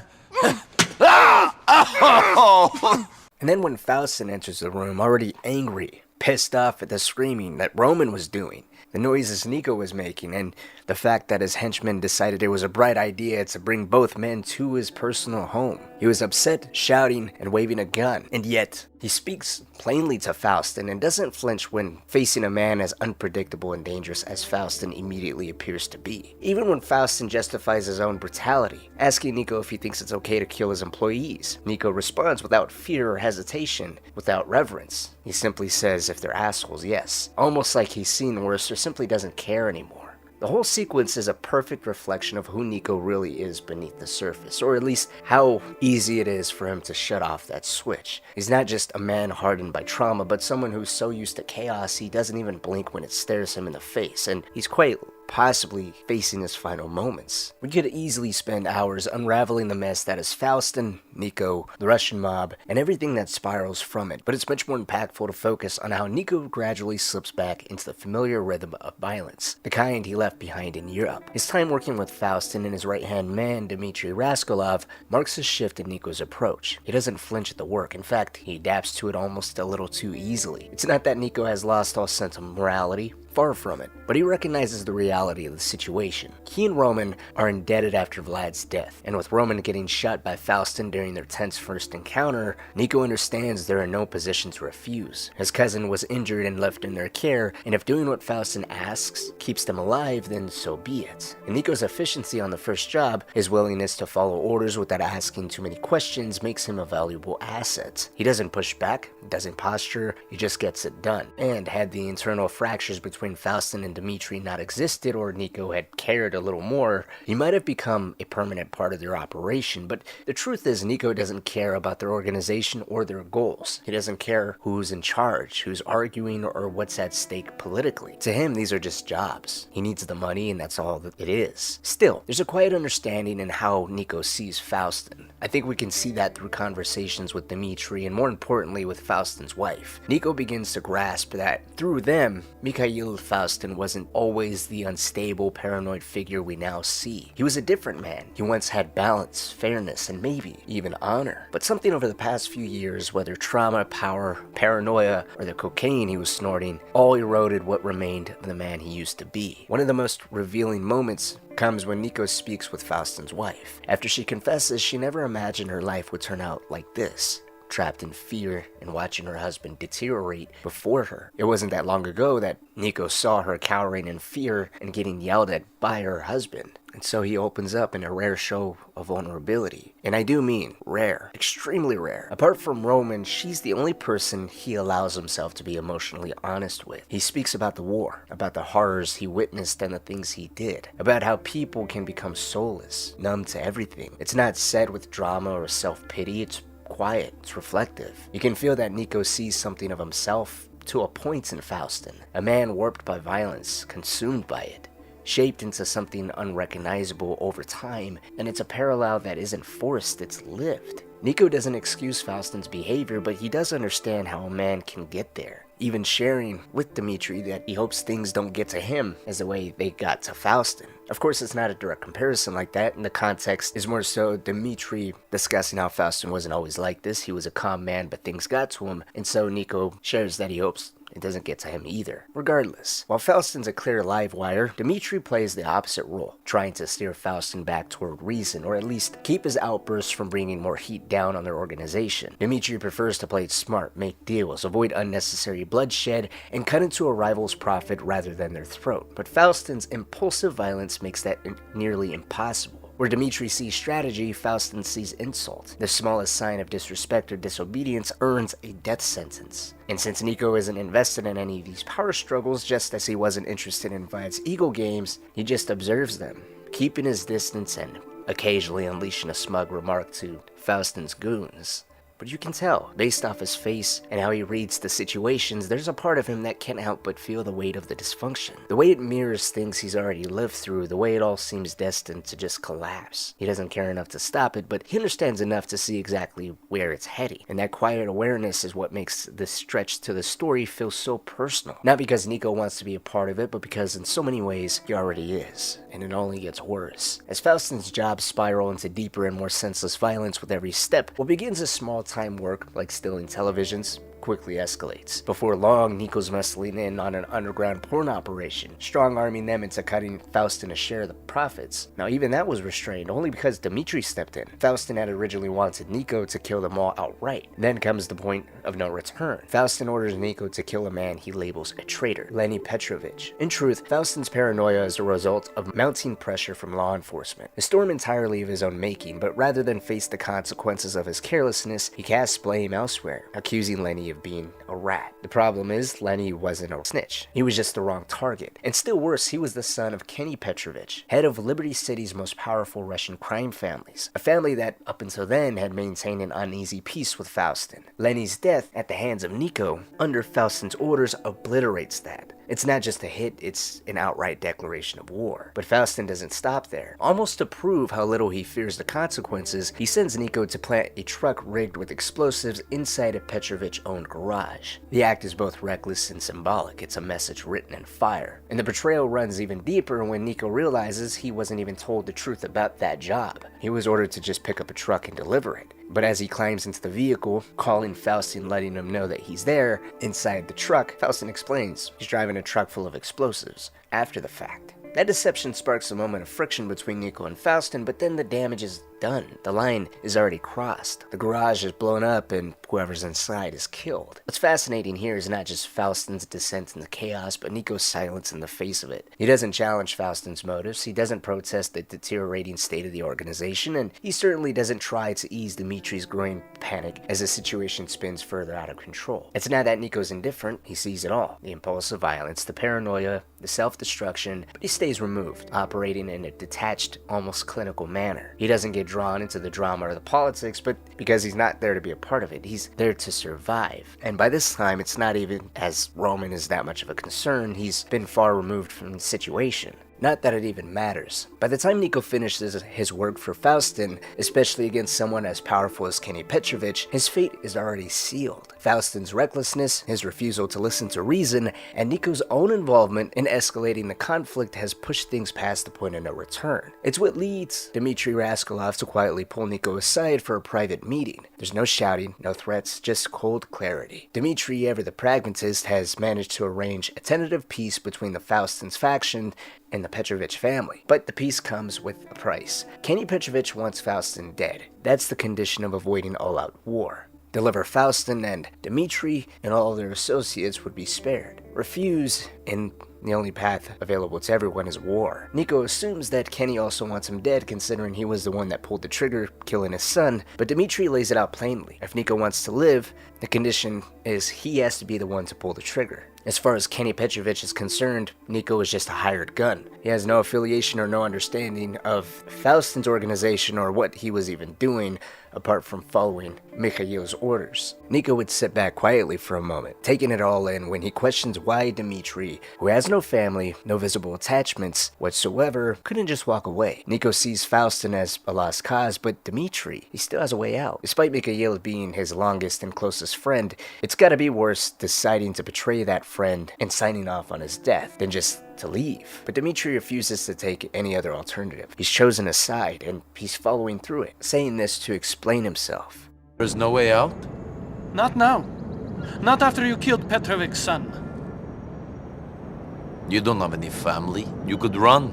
And then when Faustin enters the room, already angry, pissed off at the screaming that Roman was doing, the noises Niko was making, and the fact that his henchmen decided it was a bright idea to bring both men to his personal home. He was upset, shouting, and waving a gun, and yet he speaks plainly to Faustin and doesn't flinch when facing a man as unpredictable and dangerous as Faustin immediately appears to be. Even when Faustin justifies his own brutality, asking Niko if he thinks it's okay to kill his employees, Niko responds without fear or hesitation, without reverence. He simply says if they're assholes, yes. Almost like he's seen worse or simply doesn't care anymore. The whole sequence is a perfect reflection of who Niko really is beneath the surface, or at least how easy it is for him to shut off that switch. He's not just a man hardened by trauma, but someone who's so used to chaos he doesn't even blink when it stares him in the face, and he's quite possibly facing his final moments. We could easily spend hours unraveling the mess that is Faustin, Niko, the Russian mob, and everything that spirals from it, but it's much more impactful to focus on how Niko gradually slips back into the familiar rhythm of violence, the kind he left behind in Europe. His time working with Faustin and his right-hand man, Dmitri marks a shift in Niko's approach. He doesn't flinch at the work. In fact, he adapts to it almost a little too easily. It's not that Niko has lost all sense of morality. Far from it, but he recognizes the reality of the situation. He and Roman are indebted after Vlad's death, and with Roman getting shot by Faustin during their tense first encounter, Niko understands they're in no position to refuse. His cousin was injured and left in their care, and if doing what Faustin asks keeps them alive, then so be it. And Niko's efficiency on the first job, his willingness to follow orders without asking too many questions, makes him a valuable asset. He doesn't push back, doesn't posture, he just gets it done. And had the internal fractures between Faustin and Dmitri not existed, or Niko had cared a little more, he might have become a permanent part of their operation. But the truth is, Niko doesn't care about their organization or their goals. He doesn't care who's in charge, who's arguing, or what's at stake politically. To him, these are just jobs. He needs the money, and that's all that it is. Still, there's a quiet understanding in how Niko sees Faustin. I think we can see that through conversations with Dmitri, and more importantly, with Faustin's wife. Niko begins to grasp that, through them, Mikhail real Faustin wasn't always the unstable, paranoid figure we now see. He was a different man. He once had balance, fairness, and maybe even honor. But something over the past few years, whether trauma, power, paranoia, or the cocaine he was snorting, all eroded what remained of the man he used to be. One of the most revealing moments comes when Niko speaks with Faustin's wife. After she confesses she never imagined her life would turn out like this, trapped in fear and watching her husband deteriorate before her. It wasn't that long ago that Niko saw her cowering in fear and getting yelled at by her husband. And so he opens up in a rare show of vulnerability. And I do mean rare, extremely rare. Apart from Roman, she's the only person he allows himself to be emotionally honest with. He speaks about the war, about the horrors he witnessed and the things he did, about how people can become soulless, numb to everything. It's not said with drama or self-pity, it's quiet, it's reflective. You can feel that Niko sees something of himself to a point in Faustin, a man warped by violence, consumed by it, shaped into something unrecognizable over time, and it's a parallel that isn't forced, it's lived. Niko doesn't excuse Faustin's behavior, but he does understand how a man can get there, even sharing with Dmitri that he hopes things don't get to him as the way they got to Faustin. Of course, it's not a direct comparison like that, and the context is more so Dmitri discussing how Faustin wasn't always like this. He was a calm man, but things got to him, and so Niko shares that he hopes it doesn't get to him either. Regardless, while Faustin's a clear live wire, Dmitri plays the opposite role, trying to steer Faustin back toward reason, or at least keep his outbursts from bringing more heat down on their organization. Dmitri prefers to play it smart, make deals, avoid unnecessary bloodshed, and cut into a rival's profit rather than their throat. But Faustin's impulsive violence makes that nearly impossible. Where Dmitri sees strategy, Faustin sees insult. The smallest sign of disrespect or disobedience earns a death sentence. And since Niko isn't invested in any of these power struggles, just as he wasn't interested in Vlad's ego games, he just observes them, keeping his distance and occasionally unleashing a smug remark to Faustin's goons. But you can tell, based off his face and how he reads the situations, there's a part of him that can't help but feel the weight of the dysfunction. The way it mirrors things he's already lived through, the way it all seems destined to just collapse. He doesn't care enough to stop it, but he understands enough to see exactly where it's heading. And that quiet awareness is what makes this stretch to the story feel so personal. Not because Niko wants to be a part of it, but because in so many ways, he already is. And it only gets worse. As Faustin's jobs spiral into deeper and more senseless violence with every step, what begins as small-time work, like stealing televisions, quickly escalates. Before long, Niko's muscling in on an underground porn operation, strong-arming them into cutting Faustin a share of the profits. Now, even that was restrained only because Dmitri stepped in. Faustin had originally wanted Niko to kill them all outright. Then comes the point of no return. Faustin orders Niko to kill a man he labels a traitor, Lenny Petrovich. In truth, Faustin's paranoia is a result of mounting pressure from law enforcement, a storm entirely of his own making, but rather than face the consequences of his carelessness, he casts blame elsewhere, accusing Lenny of being a rat. The problem is, Lenny wasn't a snitch. He was just the wrong target. And still worse, he was the son of Kenny Petrovich, head of Liberty City's most powerful Russian crime families, a family that, up until then, had maintained an uneasy peace with Faustin. Lenny's death at the hands of Niko, under Faustin's orders, obliterates that. It's not just a hit, it's an outright declaration of war. But Faustin doesn't stop there. Almost to prove how little he fears the consequences, he sends Niko to plant a truck rigged with explosives inside a Petrovich-owned garage. The act is both reckless and symbolic. It's a message written in fire. And the betrayal runs even deeper when Niko realizes he wasn't even told the truth about that job. He was ordered to just pick up a truck and deliver it. But as he climbs into the vehicle, calling Faustin, letting him know that he's there, inside the truck, Faustin explains he's driving a truck full of explosives, after the fact. That deception sparks a moment of friction between Niko and Faustin, but then the damage is done. The line is already crossed. The garage is blown up and whoever's inside is killed. What's fascinating here is not just Faustin's descent into chaos, but Niko's silence in the face of it. He doesn't challenge Faustin's motives, he doesn't protest the deteriorating state of the organization, and he certainly doesn't try to ease Dmitri's growing panic as the situation spins further out of control. It's not that Niko's indifferent, he sees it all. The impulsive violence, the paranoia, the self-destruction, but he stays removed, operating in a detached, almost clinical manner. He doesn't get drawn into the drama or the politics, but because he's not there to be a part of it, he's there to survive. And by this time, it's not even as Roman is that much of a concern, he's been far removed from the situation. Not that it even matters. By the time Niko finishes his work for Faustin, especially against someone as powerful as Kenny Petrovich, his fate is already sealed. Faustin's recklessness, his refusal to listen to reason, and Niko's own involvement in escalating the conflict has pushed things past the point of no return. It's what leads Dmitri Raskolov to quietly pull Niko aside for a private meeting. There's no shouting, no threats, just cold clarity. Dmitri, ever the pragmatist, has managed to arrange a tentative peace between the Faustin's faction and the Petrovich family. But the peace comes with a price. Kenny Petrovich wants Faustin dead. That's the condition of avoiding all-out war. Deliver Faustin and Dmitri and all their associates would be spared. Refuse, and the only path available to everyone is war. Niko assumes that Kenny also wants him dead, considering he was the one that pulled the trigger, killing his son, but Dmitri lays it out plainly. If Niko wants to live, the condition is he has to be the one to pull the trigger. As far as Kenny Petrovich is concerned, Niko is just a hired gun. He has no affiliation or no understanding of Faustin's organization or what he was even doing, apart from following Mikhail's orders. Niko would sit back quietly for a moment, taking it all in when he questions why Dmitri, who has no family, no visible attachments whatsoever, couldn't just walk away. Niko sees Faustin as a lost cause, but Dmitri, he still has a way out. Despite Mikhail being his longest and closest friend, it's gotta be worse deciding to betray that friend and signing off on his death than just to leave. But Dmitri refuses to take any other alternative. He's chosen a side, and he's following through it, saying this to explain himself. There's no way out? Not now. Not after you killed Petrovich's son. You don't have any family. You could run.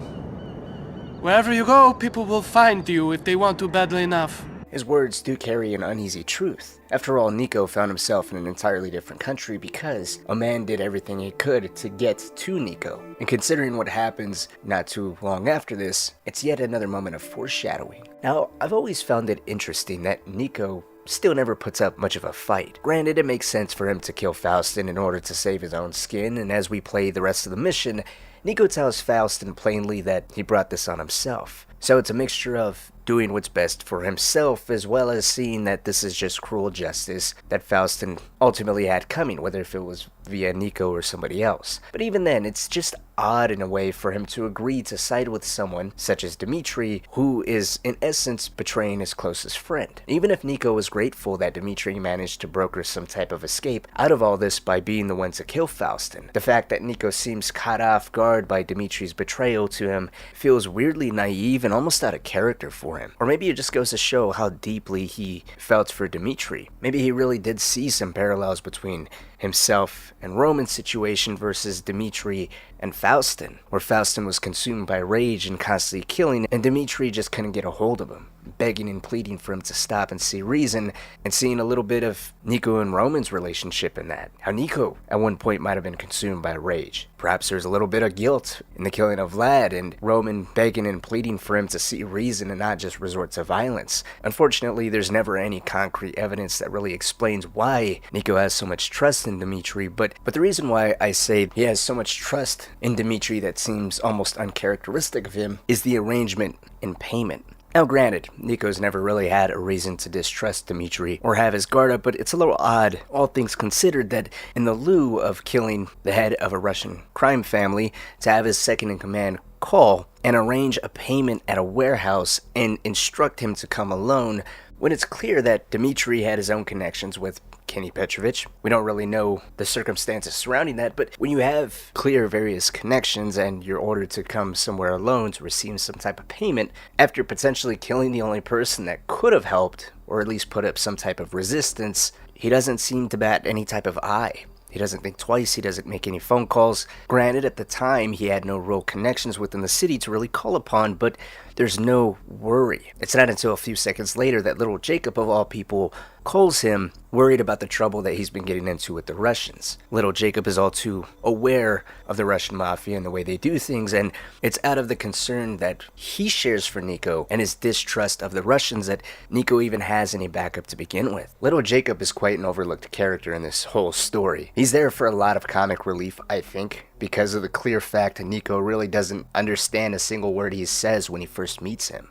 Wherever you go, people will find you if they want to badly enough. His words do carry an uneasy truth. After all, Niko found himself in an entirely different country because a man did everything he could to get to Niko. And considering what happens not too long after this, it's yet another moment of foreshadowing. Now, I've always found it interesting that Niko still never puts up much of a fight. Granted, it makes sense for him to kill Faustin in order to save his own skin, and as we play the rest of the mission, Niko tells Faustin plainly that he brought this on himself. So it's a mixture of doing what's best for himself, as well as seeing that this is just cruel justice that Faustin ultimately had coming, whether if it was via Niko or somebody else. But even then, it's just odd in a way for him to agree to side with someone such as Dmitri, who is in essence betraying his closest friend. Even if Niko was grateful that Dmitri managed to broker some type of escape out of all this by being the one to kill Faustin, the fact that Niko seems caught off guard by Dmitri's betrayal to him feels weirdly naive and almost out of character for him. Or maybe it just goes to show how deeply he felt for Dmitri. Maybe he really did see some parallels between himself and Roman's situation versus Dmitri and Faustin, where Faustin was consumed by rage and constantly killing, and Dmitri just couldn't get a hold of him, begging and pleading for him to stop and see reason, and seeing a little bit of Niko and Roman's relationship in that. How Niko at one point might have been consumed by rage. Perhaps there's a little bit of guilt in the killing of Vlad, and Roman begging and pleading for him to see reason and not just resort to violence. Unfortunately, there's never any concrete evidence that really explains why Niko has so much trust in Dmitri, but the reason why I say he has so much trust in Dmitri that seems almost uncharacteristic of him is the arrangement in payment. Now granted, Niko's never really had a reason to distrust Dmitri or have his guard up, but it's a little odd, all things considered, that in the lieu of killing the head of a Russian crime family, to have his second-in-command call and arrange a payment at a warehouse and instruct him to come alone, when it's clear that Dmitri had his own connections with Kenny Petrovich. We don't really know the circumstances surrounding that, but when you have clear various connections and you're ordered to come somewhere alone to receive some type of payment after potentially killing the only person that could have helped, or at least put up some type of resistance, he doesn't seem to bat any type of eye. He doesn't think twice, he doesn't make any phone calls. Granted, at the time, he had no real connections within the city to really call upon, but there's no worry. It's not until a few seconds later that little Jacob, of all people, calls him, worried about the trouble that he's been getting into with the Russians. Little Jacob is all too aware of the Russian mafia and the way they do things, and it's out of the concern that he shares for Niko and his distrust of the Russians that Niko even has any backup to begin with. Little Jacob is quite an overlooked character in this whole story. He's there for a lot of comic relief, I think, because of the clear fact that Niko really doesn't understand a single word he says when he first meets him.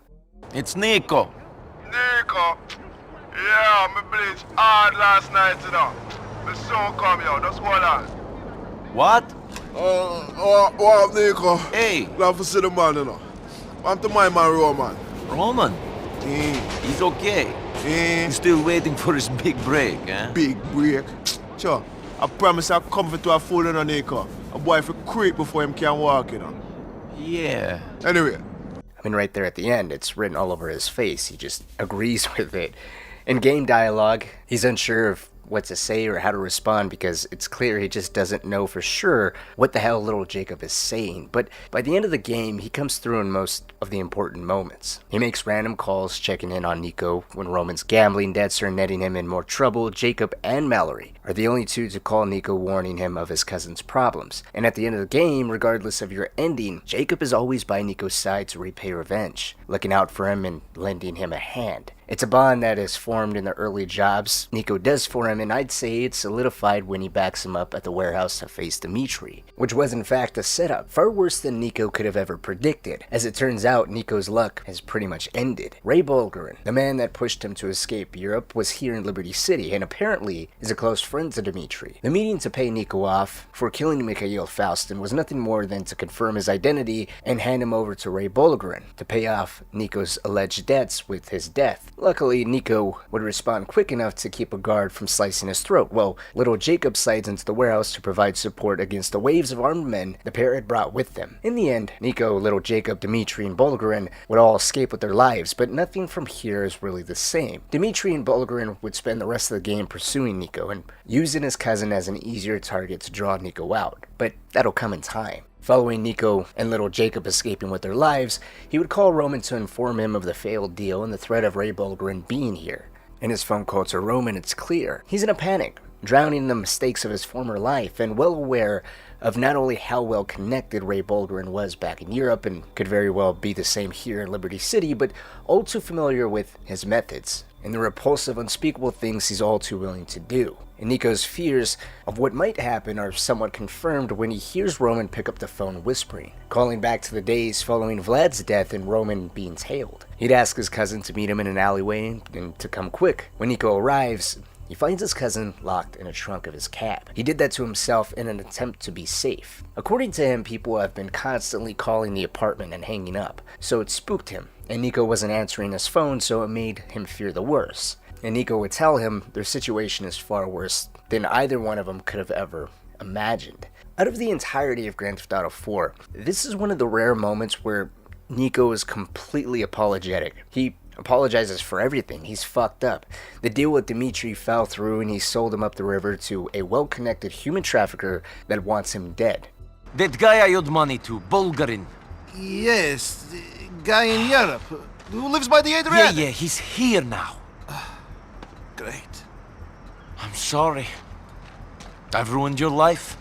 It's Niko. Niko. Yeah, me bleach hard last night, you know. Me soon come, yo. Just hold on. What? What up, Nico? Hey, Love to see the man, you know. Want to my man, Roman. Roman. Mm. He's okay. Mm. He's still waiting for his big break, eh? Big break. Sure. I promise I'll comfort to a fool, you know, Nico. A boy for creep before him can walk, you know. Yeah. Anyway. I mean, right there at the end, it's written all over his face. He just agrees with it. In game dialogue, he's unsure of what to say or how to respond because it's clear he just doesn't know for sure what the hell little Jacob is saying. But by the end of the game, he comes through in most of the important moments. He makes random calls checking in on Nico when Roman's gambling debts are netting him in more trouble. Jacob and Mallory are the only two to call Nico, warning him of his cousin's problems. And at the end of the game, regardless of your ending, Jacob is always by Nico's side to repay revenge, looking out for him and lending him a hand. It's a bond that is formed in the early jobs Nico does for him, and I'd say it's solidified when he backs him up at the warehouse to face Dmitri, which was in fact a setup far worse than Nico could have ever predicted. As it turns out, Nico's luck has pretty much ended. Ray Bulgarin, the man that pushed him to escape Europe, was here in Liberty City and apparently is a close friend to Dmitri. The meeting to pay Nico off for killing Mikhail Faustin was nothing more than to confirm his identity and hand him over to Ray Bulgarin to pay off Nico's alleged debts with his death. Luckily, Nico would respond quick enough to keep a guard from slicing his throat, while little Jacob slides into the warehouse to provide support against the waves of armed men the pair had brought with them. In the end, Nico, little Jacob, Dmitri, and Bulgarin would all escape with their lives, but nothing from here is really the same. Dmitri and Bulgarin would spend the rest of the game pursuing Nico and using his cousin as an easier target to draw Nico out, but that'll come in time. Following Nico and little Jacob escaping with their lives, he would call Roman to inform him of the failed deal and the threat of Ray Bulgarin being here. In his phone call to Roman, it's clear he's in a panic, drowning in the mistakes of his former life and well aware of not only how well connected Ray Bulgarin was back in Europe and could very well be the same here in Liberty City, but all too familiar with his methods and the repulsive, unspeakable things he's all too willing to do. And Nico's fears of what might happen are somewhat confirmed when he hears Roman pick up the phone whispering, calling back to the days following Vlad's death and Roman being tailed. He'd ask his cousin to meet him in an alleyway and to come quick. When Nico arrives, he finds his cousin locked in a trunk of his cab. He did that to himself in an attempt to be safe. According to him, people have been constantly calling the apartment and hanging up, so it spooked him, and Nico wasn't answering his phone, so it made him fear the worst. And Nico would tell him their situation is far worse than either one of them could have ever imagined. Out of the entirety of Grand Theft Auto 4, this is one of the rare moments where Nico is completely apologetic. He apologizes for everything. He's fucked up. The deal with Dmitri fell through and he sold him up the river to a well-connected human trafficker that wants him dead. That guy I owed money to, Bulgarin. Yes, the guy in Europe who lives by the Adriatic. Yeah, he's here now. Great. I'm sorry. I've ruined your life.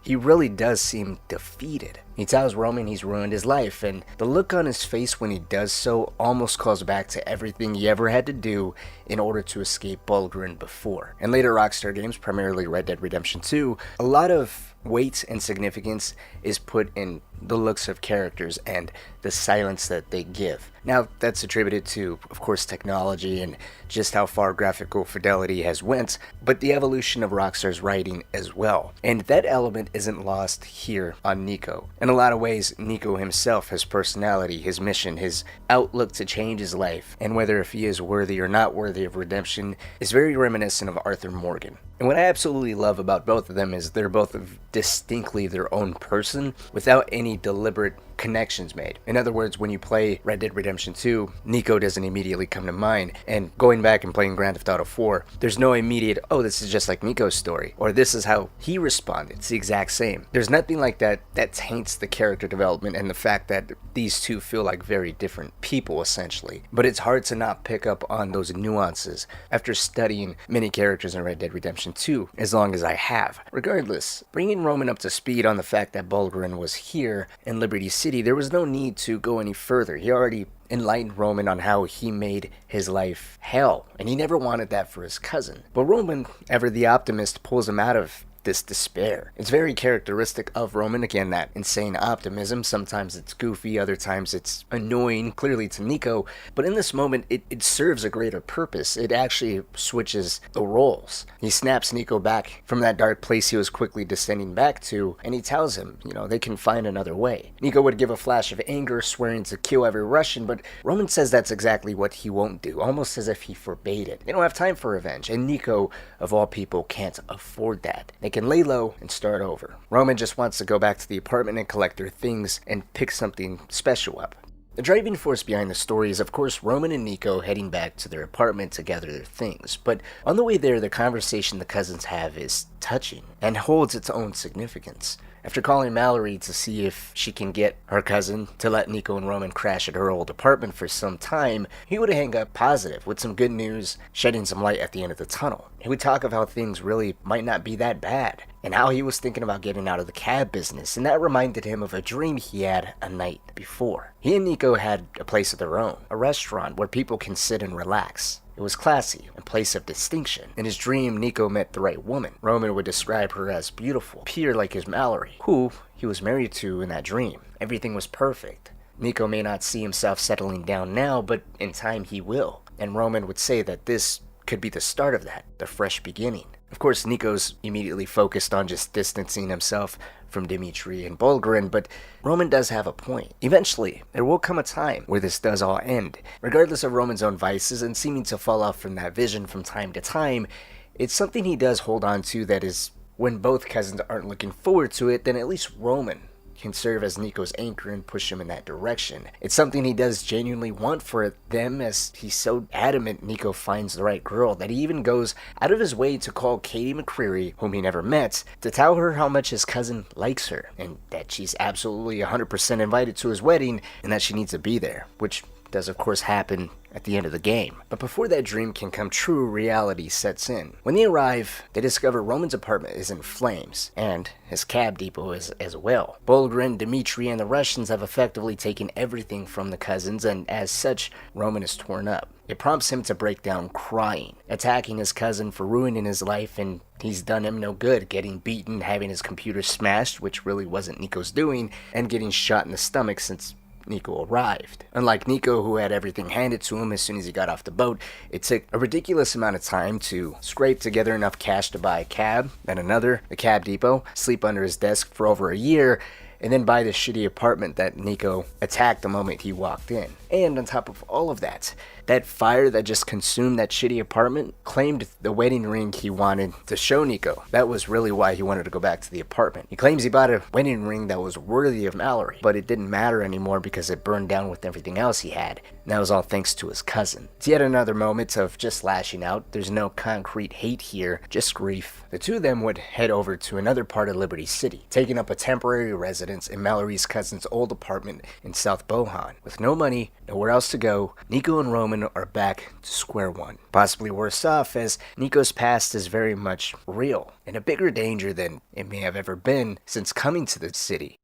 He really does seem defeated. He tells Roman he's ruined his life, and the look on his face when he does so almost calls back to everything he ever had to do in order to escape Bulgarin before. In later Rockstar games, primarily Red Dead Redemption 2, a lot of weight and significance is put in the looks of characters and the silence that they give. Now, that's attributed to, of course, technology and just how far graphical fidelity has went, but the evolution of Rockstar's writing as well. And that element isn't lost here on Nico. In a lot of ways, Nico himself, his personality, his mission, his outlook to change his life, and whether if he is worthy or not worthy of redemption, is very reminiscent of Arthur Morgan. And what I absolutely love about both of them is they're both distinctly their own person without any deliberate connections made. In other words, when you play Red Dead Redemption 2, Nico doesn't immediately come to mind, and going back and playing Grand Theft Auto 4, there's no immediate, oh, this is just like Nico's story, or this is how he responded. It's the exact same. There's nothing like that that taints the character development and the fact that these two feel like very different people, essentially. But it's hard to not pick up on those nuances after studying many characters in Red Dead Redemption 2, as long as I have. Regardless, bringing Roman up to speed on the fact that Bulgarin was here in Liberty City, there was no need to go any further. He already enlightened Roman on how he made his life hell, and he never wanted that for his cousin. But Roman, ever the optimist, pulls him out of this despair. It's very characteristic of Roman, again, that insane optimism. Sometimes it's goofy, other times it's annoying, clearly to Niko, but in this moment, it serves a greater purpose. It actually switches the roles. He snaps Niko back from that dark place he was quickly descending back to, and he tells him, they can find another way. Niko would give a flash of anger, swearing to kill every Russian, but Roman says that's exactly what he won't do, almost as if he forbade it. They don't have time for revenge, and Niko, of all people, can't afford that. They can lay low and start over. Roman just wants to go back to the apartment and collect their things and pick something special up. The driving force behind the story is, of course, Roman and Niko heading back to their apartment to gather their things, but on the way there, the conversation the cousins have is touching and holds its own significance. After calling Mallory to see if she can get her cousin to let Niko and Roman crash at her old apartment for some time, he would hang up positive with some good news, shedding some light at the end of the tunnel. He would talk of how things really might not be that bad, and how he was thinking about getting out of the cab business, and that reminded him of a dream he had a night before. He and Niko had a place of their own, a restaurant where people can sit and relax. It was classy, a place of distinction. In his dream, Niko met the right woman. Roman would describe her as beautiful, pure like his Mallory, who he was married to in that dream. Everything was perfect. Niko may not see himself settling down now, but in time he will. And Roman would say that this could be the start of that, the fresh beginning. Of course, Niko's immediately focused on just distancing himself from Dmitri and Bulgarin, but Roman does have a point. Eventually, there will come a time where this does all end. Regardless of Roman's own vices and seeming to fall off from that vision from time to time, it's something he does hold on to that is, when both cousins aren't looking forward to it, then at least Roman can serve as Niko's anchor and push him in that direction. It's something he does genuinely want for them, as he's so adamant Niko finds the right girl that he even goes out of his way to call Katie McCreary, whom he never met, to tell her how much his cousin likes her and that she's absolutely 100% invited to his wedding and that she needs to be there, which does of course happen at the end of the game. But before that dream can come true, reality sets in. When they arrive, they discover Roman's apartment is in flames, and his cab depot is as well. Bulgarin, Dmitri, and the Russians have effectively taken everything from the cousins, and as such, Roman is torn up. It prompts him to break down crying, attacking his cousin for ruining his life, and he's done him no good, getting beaten, having his computer smashed, which really wasn't Niko's doing, and getting shot in the stomach since Niko arrived. Unlike Niko, who had everything handed to him as soon as he got off the boat, it took a ridiculous amount of time to scrape together enough cash to buy a cab, then another, the cab depot, sleep under his desk for over a year, and then buy the shitty apartment that Niko attacked the moment he walked in. And on top of all of that, that fire that just consumed that shitty apartment claimed the wedding ring he wanted to show Niko. That was really why he wanted to go back to the apartment. He claims he bought a wedding ring that was worthy of Mallory, but it didn't matter anymore because it burned down with everything else he had. And that was all thanks to his cousin. It's yet another moment of just lashing out. There's no concrete hate here, just grief. The two of them would head over to another part of Liberty City, taking up a temporary residence in Mallory's cousin's old apartment in South Bohan. With no money, nowhere else to go, Niko and Roman are back to square one. Possibly worse off, as Niko's past is very much real, and a bigger danger than it may have ever been since coming to the city.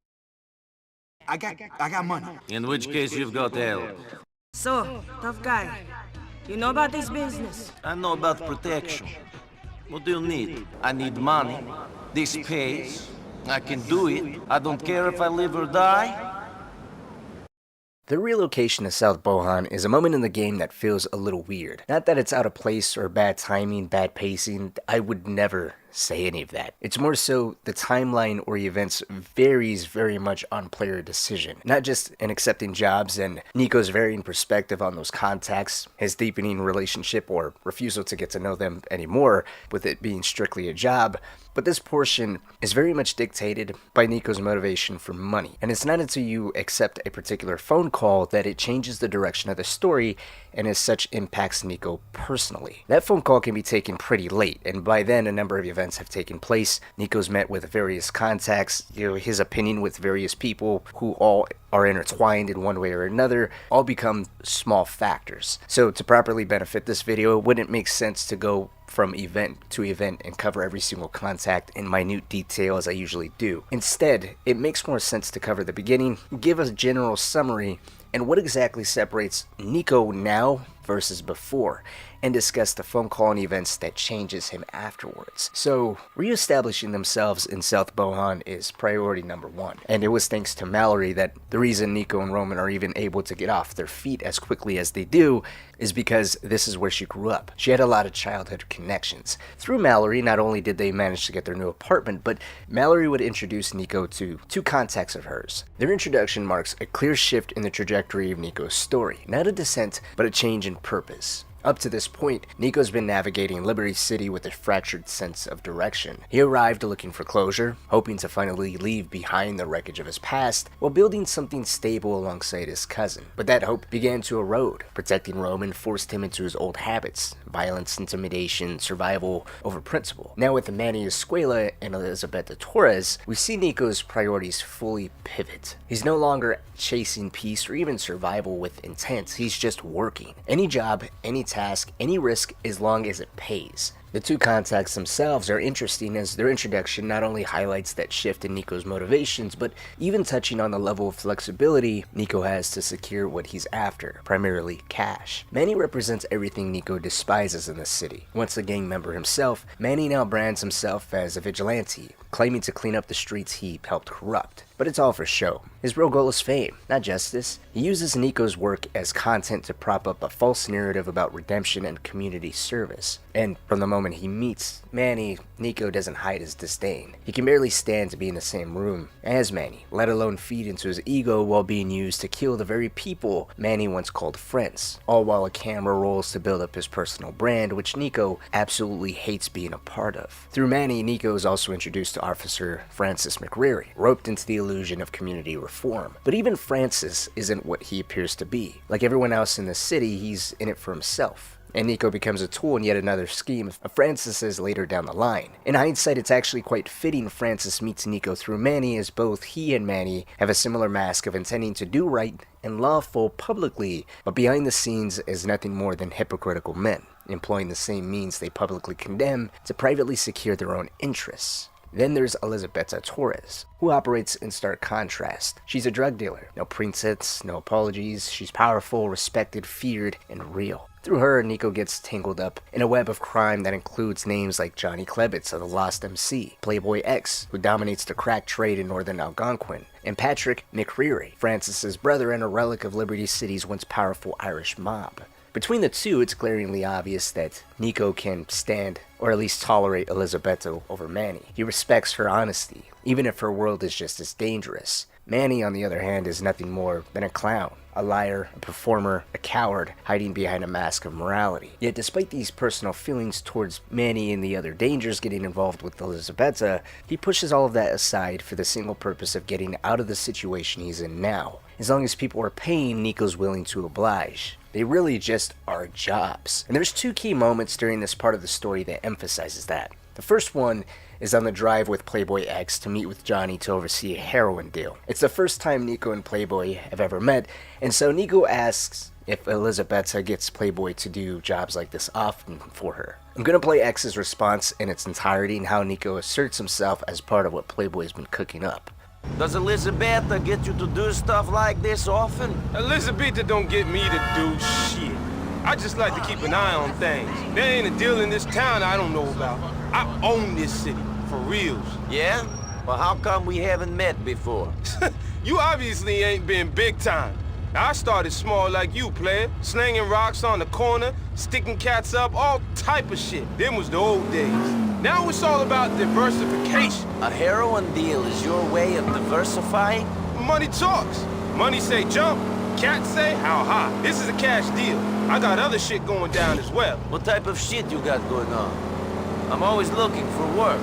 I got money. In which case you've got help. So, tough guy, you know about this business? I know about protection. What do you need? I need money. This pays. I can do it. I don't care if I live or die. The relocation to South Bohan is a moment in the game that feels a little weird. Not that it's out of place or bad timing, bad pacing, I would never say any of that. It's more so the timeline or events varies very much on player decision. Not just in accepting jobs and Niko's varying perspective on those contacts, his deepening relationship or refusal to get to know them anymore with it being strictly a job, but this portion is very much dictated by Niko's motivation for money. And it's not until you accept a particular phone call that it changes the direction of the story and as such impacts Niko personally. That phone call can be taken pretty late, and by then a number of events have taken place. Niko's met with various contacts, his opinion with various people who all are intertwined in one way or another, all become small factors. So to properly benefit this video, it wouldn't make sense to go from event to event and cover every single contact in minute detail as I usually do. Instead, it makes more sense to cover the beginning, give a general summary, and what exactly separates Niko now versus before. and discuss the phone call and events that changes him afterwards. So, re-establishing themselves in South Bohan is priority number one, and it was thanks to Mallory that the reason Niko and Roman are even able to get off their feet as quickly as they do is because this is where she grew up. She had a lot of childhood connections. Through Mallory, not only did they manage to get their new apartment, but Mallory would introduce Niko to two contacts of hers. Their introduction marks a clear shift in the trajectory of Niko's story. Not a descent, but a change in purpose. Up to this point, Niko's been navigating Liberty City with a fractured sense of direction. He arrived looking for closure, hoping to finally leave behind the wreckage of his past, while building something stable alongside his cousin. But that hope began to erode. Protecting Roman forced him into his old habits: violence, intimidation, survival over principle. Now with Manny Escuela and Elizabeta Torres, we see Niko's priorities fully pivot. He's no longer chasing peace or even survival with intent, he's just working. Any job, any task, any risk, as long as it pays. The two contacts themselves are interesting as their introduction not only highlights that shift in Niko's motivations, but even touching on the level of flexibility Niko has to secure what he's after, primarily cash. Manny represents everything Niko despises in the city. Once a gang member himself, Manny now brands himself as a vigilante, claiming to clean up the streets he helped corrupt. But it's all for show. His real goal is fame, not justice. He uses Niko's work as content to prop up a false narrative about redemption and community service. And from the moment he meets Manny, Niko doesn't hide his disdain. He can barely stand to be in the same room as Manny, let alone feed into his ego while being used to kill the very people Manny once called friends, all while a camera rolls to build up his personal brand, which Niko absolutely hates being a part of. Through Manny, Niko is also introduced to Officer Francis McCreary, roped into the illusion of community reform. But even Francis isn't what he appears to be. Like everyone else in the city, he's in it for himself. And Niko becomes a tool in yet another scheme of Francis's later down the line. In hindsight, it's actually quite fitting Francis meets Niko through Manny, as both he and Manny have a similar mask of intending to do right and lawful publicly, but behind the scenes is nothing more than hypocritical men, employing the same means they publicly condemn to privately secure their own interests. Then there's Elizabeta Torres, who operates in stark contrast. She's a drug dealer. No pretense, no apologies. She's powerful, respected, feared, and real. Through her, Niko gets tangled up in a web of crime that includes names like Johnny Klebitz of the Lost MC, Playboy X, who dominates the crack trade in northern Algonquin, and Patrick McCreary, Francis's brother and a relic of Liberty City's once powerful Irish mob. Between the two, it's glaringly obvious that Niko can stand, or at least tolerate, Elizabeta over Manny. He respects her honesty, even if her world is just as dangerous. Manny, on the other hand, is nothing more than a clown, a liar, a performer, a coward, hiding behind a mask of morality. Yet despite these personal feelings towards Manny and the other dangers getting involved with Elizabeta, he pushes all of that aside for the single purpose of getting out of the situation he's in now. As long as people are paying, Niko's willing to oblige. They really just are jobs. And there's two key moments during this part of the story that emphasizes that. The first one is on the drive with Playboy X to meet with Johnny to oversee a heroin deal. It's the first time Niko and Playboy have ever met, and so Niko asks if Elizabeta gets Playboy to do jobs like this often for her. I'm gonna play X's response in its entirety and how Niko asserts himself as part of what Playboy's been cooking up. Does Elizabeta get you to do stuff like this often? Elizabeta don't get me to do shit. I just like to keep an eye on things. There ain't a deal in this town I don't know about. I own this city, for reals. Yeah? Well, how come we haven't met before? You obviously ain't been big time. I started small like you, player. Slinging rocks on the corner, sticking cats up, all type of shit. Them was the old days. Now it's all about diversification. A heroin deal is your way of diversifying? Money talks. Money say jump, cats say how high. This is a cash deal. I got other shit going down as well. What type of shit you got going on? I'm always looking for work.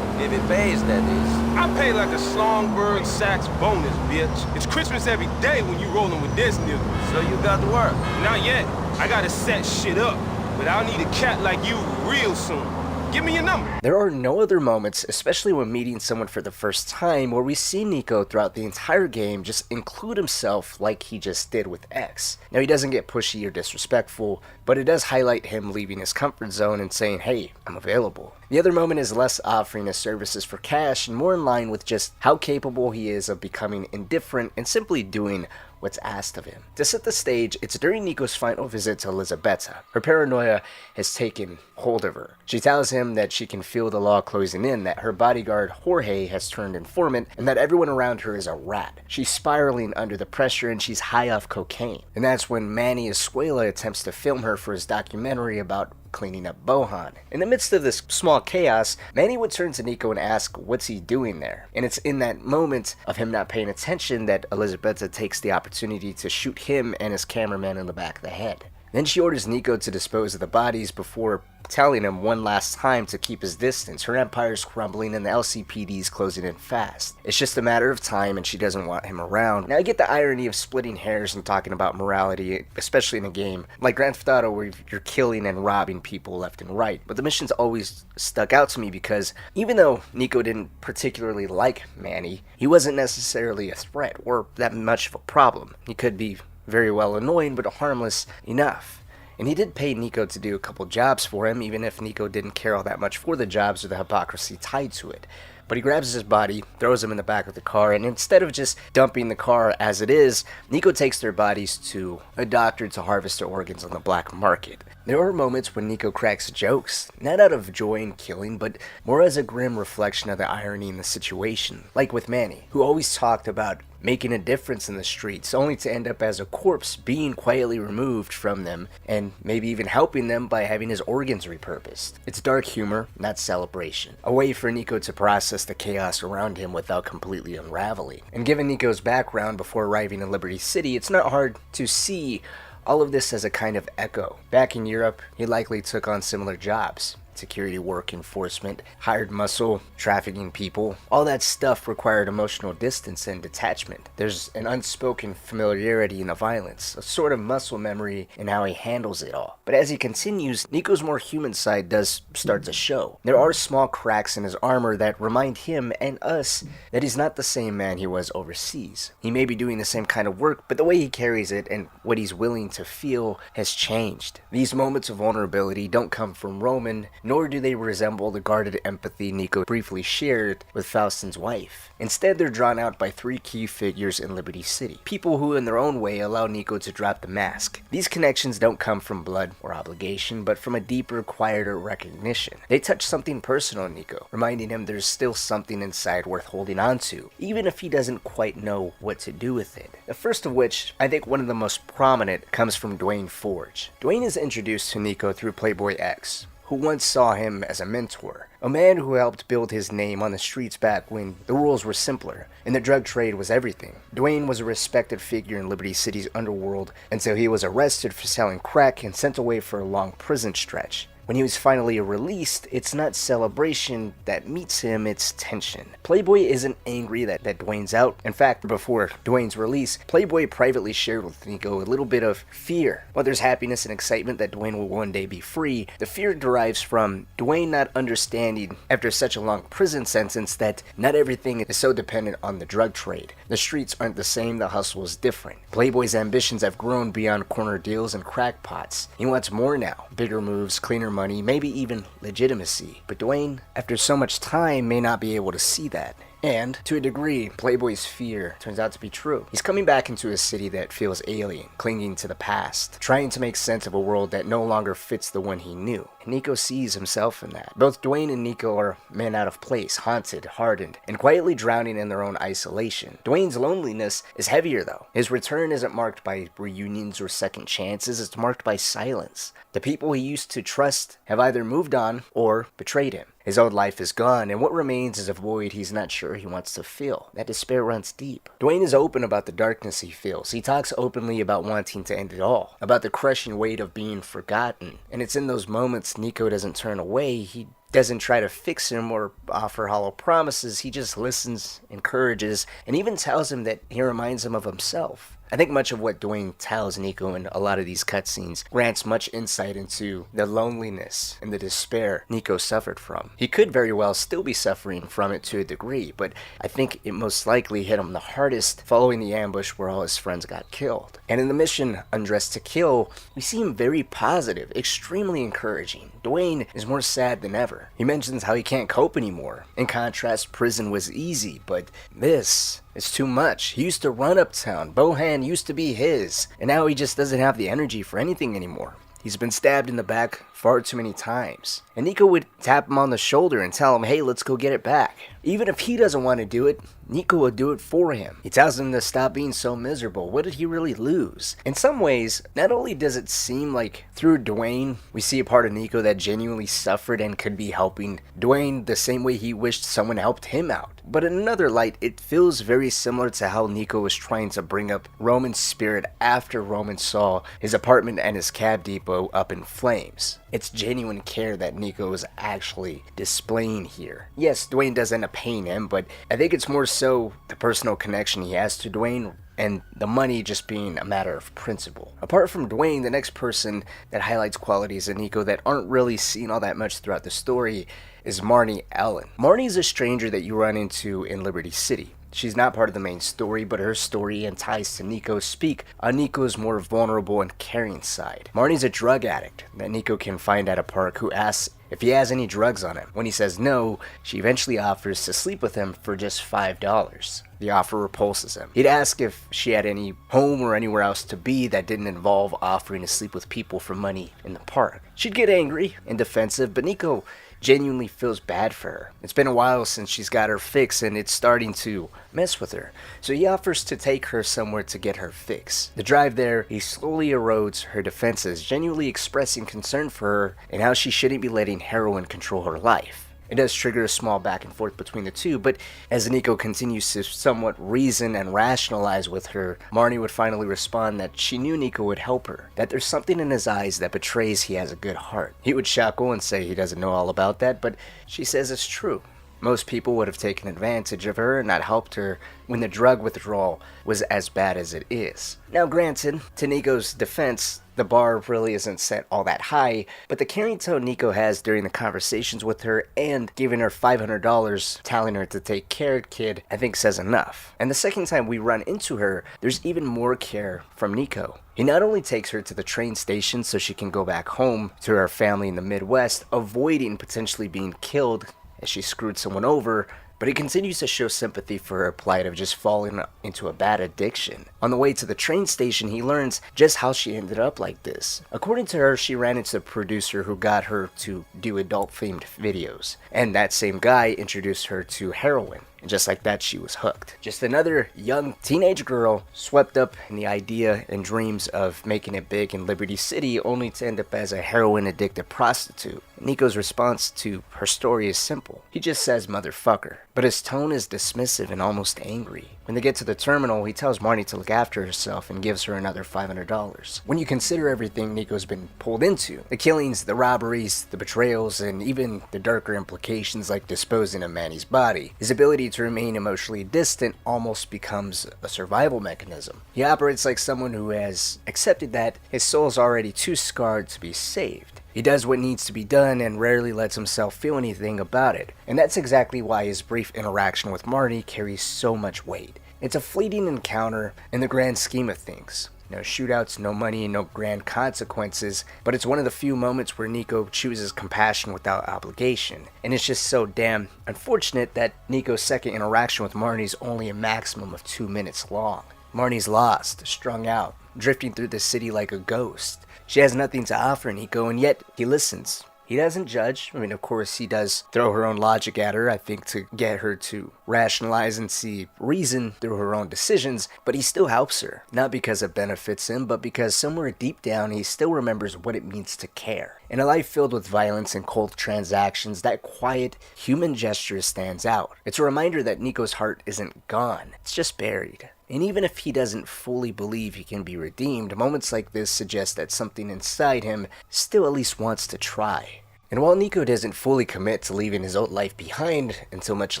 If it pays, that is. I pay like a Slongberg Sachs bonus, bitch. It's Christmas every day when you rolling with this nigga. So you got work? Not yet. I gotta set shit up. But I'll need a cat like you real soon. Give me your number. There are no other moments, especially when meeting someone for the first time, where we see Niko throughout the entire game just include himself like he just did with X. Now, he doesn't get pushy or disrespectful, but it does highlight him leaving his comfort zone and saying, hey, I'm available. The other moment is less offering his services for cash and more in line with just how capable he is of becoming indifferent and simply doing what's asked of him. To set the stage, it's during Niko's final visit to Elizabeta. Her paranoia has taken hold of her. She tells him that she can feel the law closing in, that her bodyguard Jorge has turned informant, and that everyone around her is a rat. She's spiraling under the pressure and she's high off cocaine. And that's when Manny Escuela attempts to film her for his documentary about cleaning up Bohan. In the midst of this small chaos, Manny would turn to Niko and ask what's he doing there. And it's in that moment of him not paying attention that Elizabeta takes the opportunity to shoot him and his cameraman in the back of the head. Then she orders Niko to dispose of the bodies before telling him one last time to keep his distance. Her empire's crumbling and the LCPD's closing in fast. It's just a matter of time and she doesn't want him around. Now I get the irony of splitting hairs and talking about morality, especially in a game like Grand Theft Auto where you're killing and robbing people left and right. But the missions always stuck out to me because even though Niko didn't particularly like Manny, he wasn't necessarily a threat or that much of a problem. He could be very well annoying but harmless enough. And he did pay Niko to do a couple jobs for him, even if Niko didn't care all that much for the jobs or the hypocrisy tied to it. But he grabs his body, throws him in the back of the car, and instead of just dumping the car as it is, Niko takes their bodies to a doctor to harvest their organs on the black market. There are moments when Niko cracks jokes, not out of joy in killing, but more as a grim reflection of the irony in the situation. Like with Manny, who always talked about making a difference in the streets, only to end up as a corpse being quietly removed from them, and maybe even helping them by having his organs repurposed. It's dark humor, not celebration. A way for Niko to process the chaos around him without completely unraveling. And given Niko's background before arriving in Liberty City, it's not hard to see all of this as a kind of echo. Back in Europe, he likely took on similar jobs. Security work, enforcement, hired muscle, trafficking people. All that stuff required emotional distance and detachment. There's an unspoken familiarity in the violence, a sort of muscle memory in how he handles it all. But as he continues, Niko's more human side does start to show. There are small cracks in his armor that remind him and us that he's not the same man he was overseas. He may be doing the same kind of work, but the way he carries it and what he's willing to feel has changed. These moments of vulnerability don't come from Roman, nor do they resemble the guarded empathy Niko briefly shared with Faustin's wife. Instead, they're drawn out by three key figures in Liberty City, people who in their own way allow Niko to drop the mask. These connections don't come from blood or obligation, but from a deeper, quieter recognition. They touch something personal in Niko, reminding him there's still something inside worth holding on to, even if he doesn't quite know what to do with it. The first of which, I think one of the most prominent, comes from Dwayne Forge. Dwayne is introduced to Niko through Playboy X, who once saw him as a mentor, a man who helped build his name on the streets back when the rules were simpler and the drug trade was everything. Dwayne was a respected figure in Liberty City's underworld until he was arrested for selling crack and sent away for a long prison stretch. When he was finally released, it's not celebration that meets him, it's tension. Playboy isn't angry that Dwayne's out. In fact, before Dwayne's release, Playboy privately shared with Niko a little bit of fear. While there's happiness and excitement that Dwayne will one day be free, the fear derives from Dwayne not understanding, after such a long prison sentence, that not everything is so dependent on the drug trade. The streets aren't the same, the hustle is different. Playboy's ambitions have grown beyond corner deals and crackpots. He wants more now, bigger moves, cleaner money, maybe even legitimacy. But Dwayne, after so much time, may not be able to see that. And, to a degree, Playboy's fear turns out to be true. He's coming back into a city that feels alien, clinging to the past, trying to make sense of a world that no longer fits the one he knew. And Niko sees himself in that. Both Dwayne and Niko are men out of place, haunted, hardened, and quietly drowning in their own isolation. Dwayne's loneliness is heavier though. His return isn't marked by reunions or second chances, it's marked by silence. The people he used to trust have either moved on or betrayed him. His old life is gone, and what remains is a void he's not sure he wants to fill. That despair runs deep. Dwayne is open about the darkness he feels. He talks openly about wanting to end it all, about the crushing weight of being forgotten. And it's in those moments Niko doesn't turn away. He doesn't try to fix him or offer hollow promises. He just listens, encourages, and even tells him that he reminds him of himself. I think much of what Dwayne tells Niko in a lot of these cutscenes grants much insight into the loneliness and the despair Niko suffered from. He could very well still be suffering from it to a degree, but I think it most likely hit him the hardest following the ambush where all his friends got killed. And in the mission Undressed to Kill, we see him very positive, extremely encouraging. Dwayne is more sad than ever. anymore. He mentions how he can't cope anymore. In contrast, prison was easy, but this is too much. He used to run uptown. Bohan used to be his, and now he just doesn't have the energy for anything anymore. He's been stabbed in the back far too many times. And Niko would tap him on the shoulder and tell him, hey, let's go get it back. Even if he doesn't want to do it, Niko would do it for him. He tells him to stop being so miserable. What did he really lose? In some ways, not only does it seem like through Dwayne, we see a part of Niko that genuinely suffered and could be helping Dwayne the same way he wished someone helped him out. But in another light, it feels very similar to how Niko was trying to bring up Roman's spirit after Roman saw his apartment and his cab depot up in flames. It's genuine care that Niko is actually displaying here. Yes, Dwayne does end up paying him, but I think it's more so the personal connection he has to Dwayne and the money just being a matter of principle. Apart from Dwayne, the next person that highlights qualities in Niko that aren't really seen all that much throughout the story is Marnie Ellen. Marnie is a stranger that you run into in Liberty City. She's not part of the main story, but her story and ties to Niko speak on Niko's more vulnerable and caring side. Marnie's a drug addict that Niko can find at a park who asks if he has any drugs on him. When he says no, she eventually offers to sleep with him for just $5. The offer repulses him. He'd ask if she had any home or anywhere else to be that didn't involve offering to sleep with people for money in the park. She'd get angry and defensive, but Niko genuinely feels bad for her. It's been a while since she's got her fix and it's starting to mess with her. So he offers to take her somewhere to get her fix. The drive there, he slowly erodes her defenses, genuinely expressing concern for her and how she shouldn't be letting heroin control her life. It does trigger a small back and forth between the two, but as Niko continues to somewhat reason and rationalize with her, Marnie would finally respond that she knew Niko would help her, that there's something in his eyes that betrays he has a good heart. He would chuckle and say he doesn't know all about that, but she says it's true. Most people would have taken advantage of her and not helped her when the drug withdrawal was as bad as it is. Now granted, to Niko's defense, the bar really isn't set all that high, but the caring tone Niko has during the conversations with her and giving her $500 telling her to take care, kid, I think says enough. And the second time we run into her, there's even more care from Niko. He not only takes her to the train station so she can go back home to her family in the Midwest, avoiding potentially being killed as she screwed someone over, but he continues to show sympathy for her plight of just falling into a bad addiction. On the way to the train station, he learns just how she ended up like this. According to her, she ran into the producer who got her to do adult-themed videos, and that same guy introduced her to heroin. And just like that, she was hooked. Just another young teenage girl swept up in the idea and dreams of making it big in Liberty City, only to end up as a heroin-addicted prostitute. Niko's response to her story is simple. He just says motherfucker, but his tone is dismissive and almost angry. When they get to the terminal, he tells Marnie to look after herself and gives her another $500. When you consider everything Niko's been pulled into, the killings, the robberies, the betrayals, and even the darker implications like disposing of Manny's body, his ability to remain emotionally distant almost becomes a survival mechanism. He operates like someone who has accepted that his soul is already too scarred to be saved. He does what needs to be done and rarely lets himself feel anything about it. And that's exactly why his brief interaction with Marnie carries so much weight. It's a fleeting encounter in the grand scheme of things. No shootouts, no money, no grand consequences, but it's one of the few moments where Niko chooses compassion without obligation. And it's just so damn unfortunate that Niko's second interaction with Marnie is only a maximum of 2 minutes long. Marnie's lost, strung out, drifting through the city like a ghost. She has nothing to offer Niko, and yet he listens. He doesn't judge. I mean, of course, he does throw her own logic at her, I think, to get her to rationalize and see reason through her own decisions, but he still helps her. Not because it benefits him, but because somewhere deep down, he still remembers what it means to care. In a life filled with violence and cold transactions, that quiet, human gesture stands out. It's a reminder that Niko's heart isn't gone. It's just buried. And even if he doesn't fully believe he can be redeemed, moments like this suggest that something inside him still at least wants to try. And while Niko doesn't fully commit to leaving his old life behind until much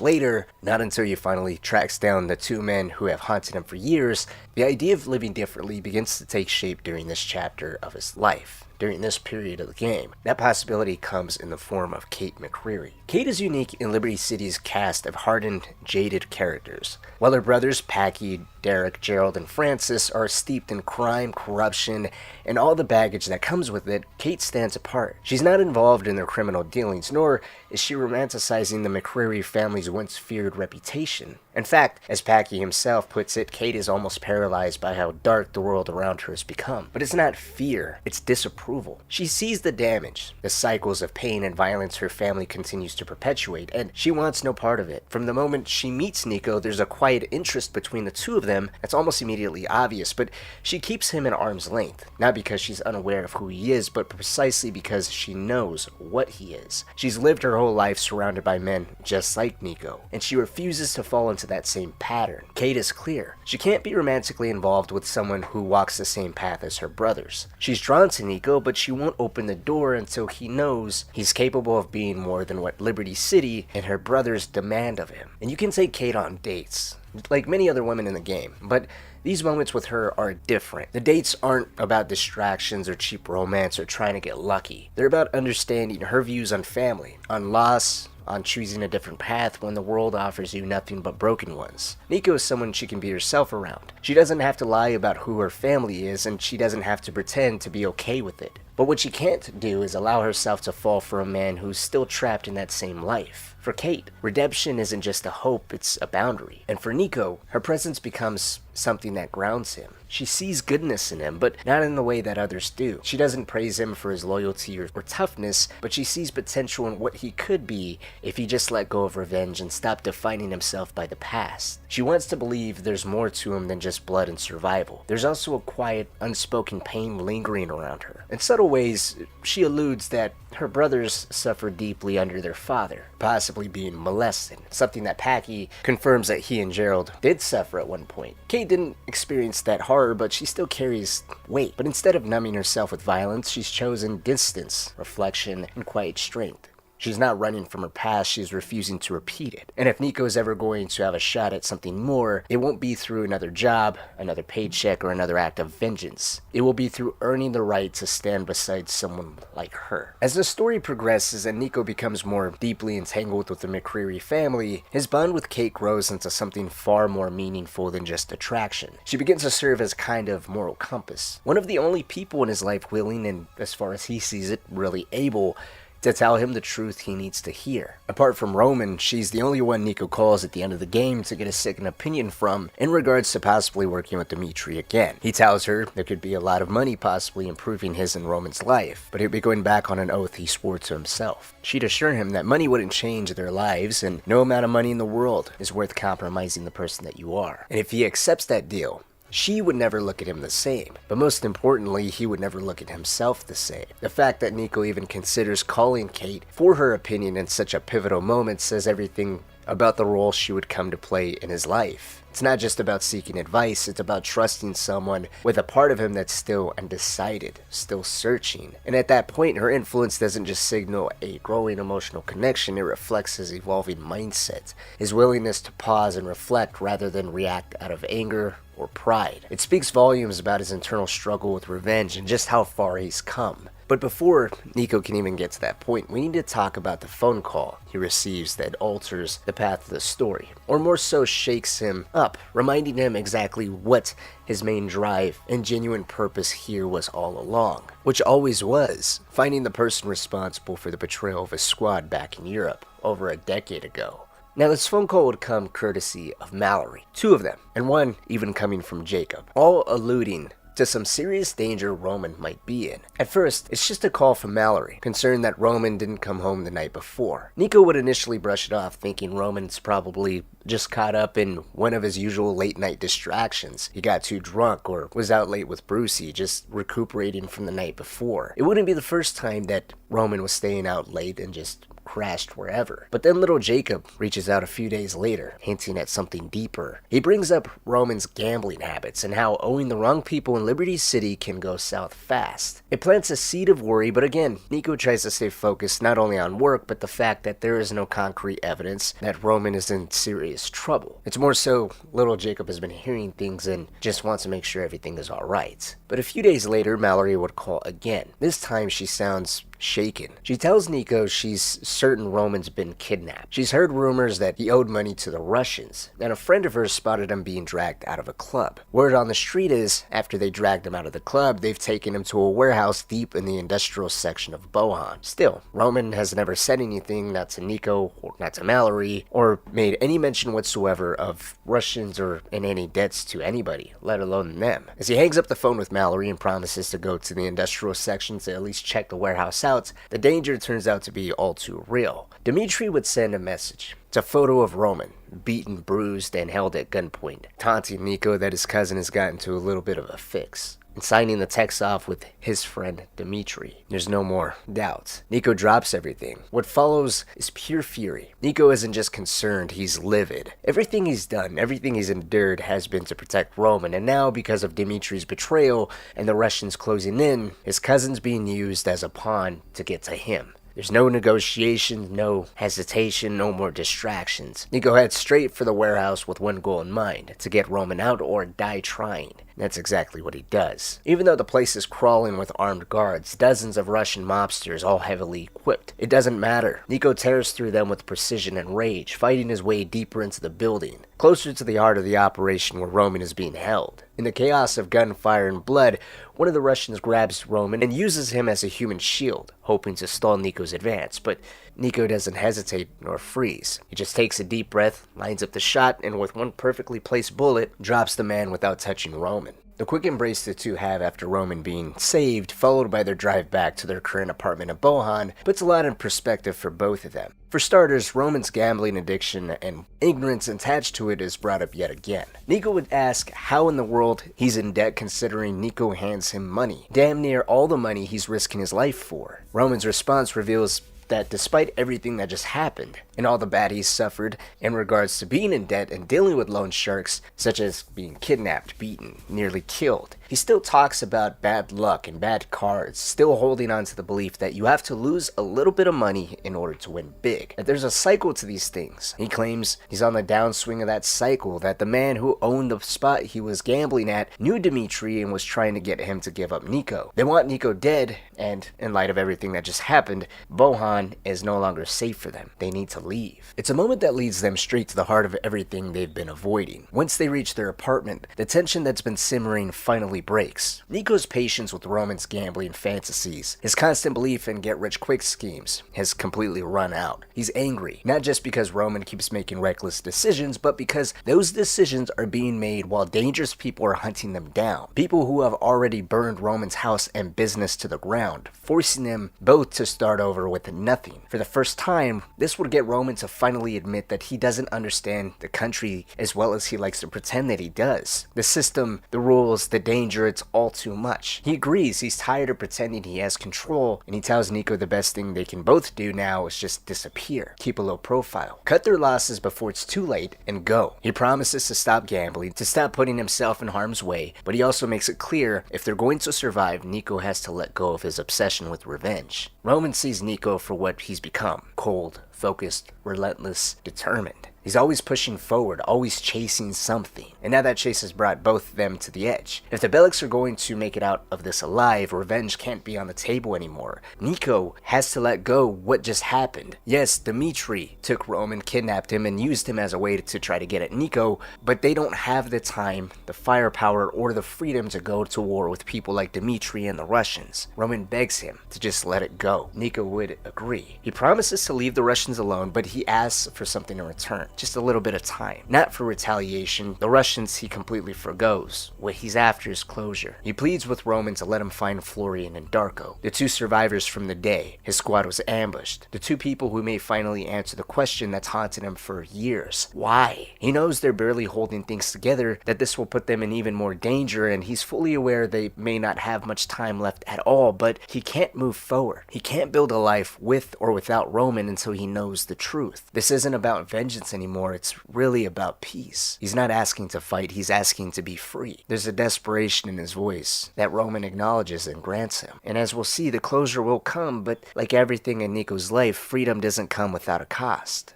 later, not until he finally tracks down the two men who have haunted him for years, the idea of living differently begins to take shape during this chapter of his life. during this period of the game. That possibility comes in the form of Kate McCreary. Kate is unique in Liberty City's cast of hardened, jaded characters. While her brothers Packy, Derek, Gerald, and Francis are steeped in crime, corruption, and all the baggage that comes with it, Kate stands apart. She's not involved in their criminal dealings, nor is she romanticizing the McCreary family's once feared reputation. In fact, as Packy himself puts it, Kate is almost paralyzed by how dark the world around her has become. But it's not fear, it's disapproval. She sees the damage, the cycles of pain and violence her family continues to perpetuate, and she wants no part of it. From the moment she meets Niko, there's a quiet interest between the two of them that's almost immediately obvious, but she keeps him at arm's length, not because she's unaware of who he is, but precisely because she knows what he is. She's lived her whole life surrounded by men just like Niko, and she refuses to fall into that same pattern. Kate is clear. She can't be romantically involved with someone who walks the same path as her brothers. She's drawn to Niko, but she won't open the door until he knows he's capable of being more than what Liberty City and her brothers demand of him. And you can take Kate on dates, like many other women in the game, but these moments with her are different. The dates aren't about distractions or cheap romance or trying to get lucky. They're about understanding her views on family, on loss, on choosing a different path when the world offers you nothing but broken ones. Niko is someone she can be herself around. She doesn't have to lie about who her family is, and she doesn't have to pretend to be okay with it. But what she can't do is allow herself to fall for a man who's still trapped in that same life. For Kate, redemption isn't just a hope, it's a boundary. And for Niko, her presence becomes something that grounds him. She sees goodness in him, but not in the way that others do. She doesn't praise him for his loyalty or toughness, but she sees potential in what he could be if he just let go of revenge and stopped defining himself by the past. She wants to believe there's more to him than just blood and survival. There's also a quiet, unspoken pain lingering around her. In subtle ways, she alludes that her brothers suffered deeply under their father, possibly being molested, something that Packy confirms that he and Gerald did suffer at one point. Kate didn't experience that horror, but she still carries weight. But instead of numbing herself with violence, she's chosen distance, reflection, and quiet strength. She's not running from her past, she's refusing to repeat it. And if Niko is ever going to have a shot at something more, it won't be through another job, another paycheck, or another act of vengeance. It will be through earning the right to stand beside someone like her. As the story progresses and Niko becomes more deeply entangled with the McCreary family, his bond with Kate grows into something far more meaningful than just attraction. She begins to serve as kind of moral compass. One of the only people in his life willing, and as far as he sees it, really able to tell him the truth he needs to hear. Apart from Roman, she's the only one Niko calls at the end of the game to get a second opinion from in regards to possibly working with Dmitri again. He tells her there could be a lot of money possibly improving his and Roman's life, but he'll be going back on an oath he swore to himself. She'd assure him that money wouldn't change their lives, and no amount of money in the world is worth compromising the person that you are. And if he accepts that deal, she would never look at him the same, but most importantly, he would never look at himself the same. The fact that Niko even considers calling Kate for her opinion in such a pivotal moment says everything about the role she would come to play in his life. It's not just about seeking advice, it's about trusting someone with a part of him that's still undecided, still searching. And at that point, her influence doesn't just signal a growing emotional connection, it reflects his evolving mindset, his willingness to pause and reflect rather than react out of anger or pride. It speaks volumes about his internal struggle with revenge and just how far he's come. But before Niko can even get to that point, we need to talk about the phone call he receives that alters the path of the story, or more so shakes him up, reminding him exactly what his main drive and genuine purpose here was all along, which always was finding the person responsible for the betrayal of his squad back in Europe over a decade ago. Now, this phone call would come courtesy of Mallory, 2 of them, and one even coming from Jacob, all alluding to some serious danger Roman might be in. At first, it's just a call from Mallory, concerned that Roman didn't come home the night before. Niko would initially brush it off, thinking Roman's probably just caught up in one of his usual late-night distractions. He got too drunk or was out late with Brucey, just recuperating from the night before. It wouldn't be the first time that Roman was staying out late and just crashed wherever. But then little Jacob reaches out a few days later, hinting at something deeper. He brings up Roman's gambling habits and how owing the wrong people in Liberty City can go south fast. It plants a seed of worry, but again, Niko tries to stay focused not only on work, but the fact that there is no concrete evidence that Roman is in serious trouble. It's more so little Jacob has been hearing things and just wants to make sure everything is alright. But a few days later, Mallory would call again. This time she sounds shaken. She tells Niko she's certain Roman's been kidnapped. She's heard rumors that he owed money to the Russians, and a friend of hers spotted him being dragged out of a club. Word on the street is, after they dragged him out of the club, they've taken him to a warehouse deep in the industrial section of Bohan. Still, Roman has never said anything, not to Niko or not to Mallory, or made any mention whatsoever of Russians or in any debts to anybody, let alone them. As he hangs up the phone with Mallory and promises to go to the industrial section to at least check the warehouse out, the danger turns out to be all too real. Dmitri would send a message. It's a photo of Roman, beaten, bruised, and held at gunpoint, taunting Niko that his cousin has gotten into a little bit of a fix, and signing the text off with his friend Dmitri. There's no more doubt. Niko drops everything. What follows is pure fury. Niko isn't just concerned, he's livid. Everything he's done, everything he's endured has been to protect Roman, and now because of Dmitri's betrayal and the Russians closing in, his cousin's being used as a pawn to get to him. There's no negotiation, no hesitation, no more distractions. Niko heads straight for the warehouse with one goal in mind, to get Roman out or die trying. That's exactly what he does. Even though the place is crawling with armed guards, dozens of Russian mobsters all heavily equipped, it doesn't matter. Niko tears through them with precision and rage, fighting his way deeper into the building, closer to the heart of the operation where Roman is being held. In the chaos of gunfire and blood, one of the Russians grabs Roman and uses him as a human shield, hoping to stall Niko's advance, but Niko doesn't hesitate nor freeze. He just takes a deep breath, lines up the shot, and with one perfectly placed bullet, drops the man without touching Roman. The quick embrace the two have after Roman being saved, followed by their drive back to their current apartment in Bohan, puts a lot in perspective for both of them. For starters, Roman's gambling addiction and ignorance attached to it is brought up yet again. Niko would ask how in the world he's in debt considering Niko hands him money, damn near all the money he's risking his life for. Roman's response reveals that despite everything that just happened and all the bad he's suffered in regards to being in debt and dealing with loan sharks, such as being kidnapped, beaten, nearly killed, he still talks about bad luck and bad cards, still holding on to the belief that you have to lose a little bit of money in order to win big, that there's a cycle to these things. He claims he's on the downswing of that cycle, that the man who owned the spot he was gambling at knew Dmitri and was trying to get him to give up Niko. They want Niko dead, and in light of everything that just happened, Bohan is no longer safe for them. They need to leave. It's a moment that leads them straight to the heart of everything they've been avoiding. Once they reach their apartment, the tension that's been simmering finally breaks. Niko's patience with Roman's gambling fantasies, his constant belief in get-rich-quick schemes, has completely run out. He's angry, not just because Roman keeps making reckless decisions, but because those decisions are being made while dangerous people are hunting them down. People who have already burned Roman's house and business to the ground, forcing them both to start over with nothing. For the first time, this would get Roman to finally admit that he doesn't understand the country as well as he likes to pretend that he does. The system, the rules, the danger, it's all too much. He agrees he's tired of pretending he has control, and he tells Niko the best thing they can both do now is just disappear, keep a low profile, cut their losses before it's too late, and go. He promises to stop gambling, to stop putting himself in harm's way, but he also makes it clear if they're going to survive, Niko has to let go of his obsession with revenge. Roman sees Niko for what he's become: cold, focused, relentless, determined. He's always pushing forward, always chasing something. And now that chase has brought both of them to the edge. If the Bellics are going to make it out of this alive, revenge can't be on the table anymore. Niko has to let go what just happened. Yes, Dmitri took Roman, kidnapped him, and used him as a way to try to get at Niko, but they don't have the time, the firepower, or the freedom to go to war with people like Dmitri and the Russians. Roman begs him to just let it go. Niko would agree. He promises to leave the Russians alone, but he asks for something in return. Just a little bit of time. Not for retaliation. The Russians questions he completely forgoes. What he's after is closure. He pleads with Roman to let him find Florian and Darko, the two survivors from the day his squad was ambushed, the two people who may finally answer the question that's haunted him for years. Why? He knows they're barely holding things together, that this will put them in even more danger, and he's fully aware they may not have much time left at all, but he can't move forward. He can't build a life with or without Roman until he knows the truth. This isn't about vengeance anymore, it's really about peace. He's not asking to fight, he's asking to be free. There's a desperation in his voice that Roman acknowledges and grants him. And as we'll see, the closure will come, but like everything in Niko's life, freedom doesn't come without a cost.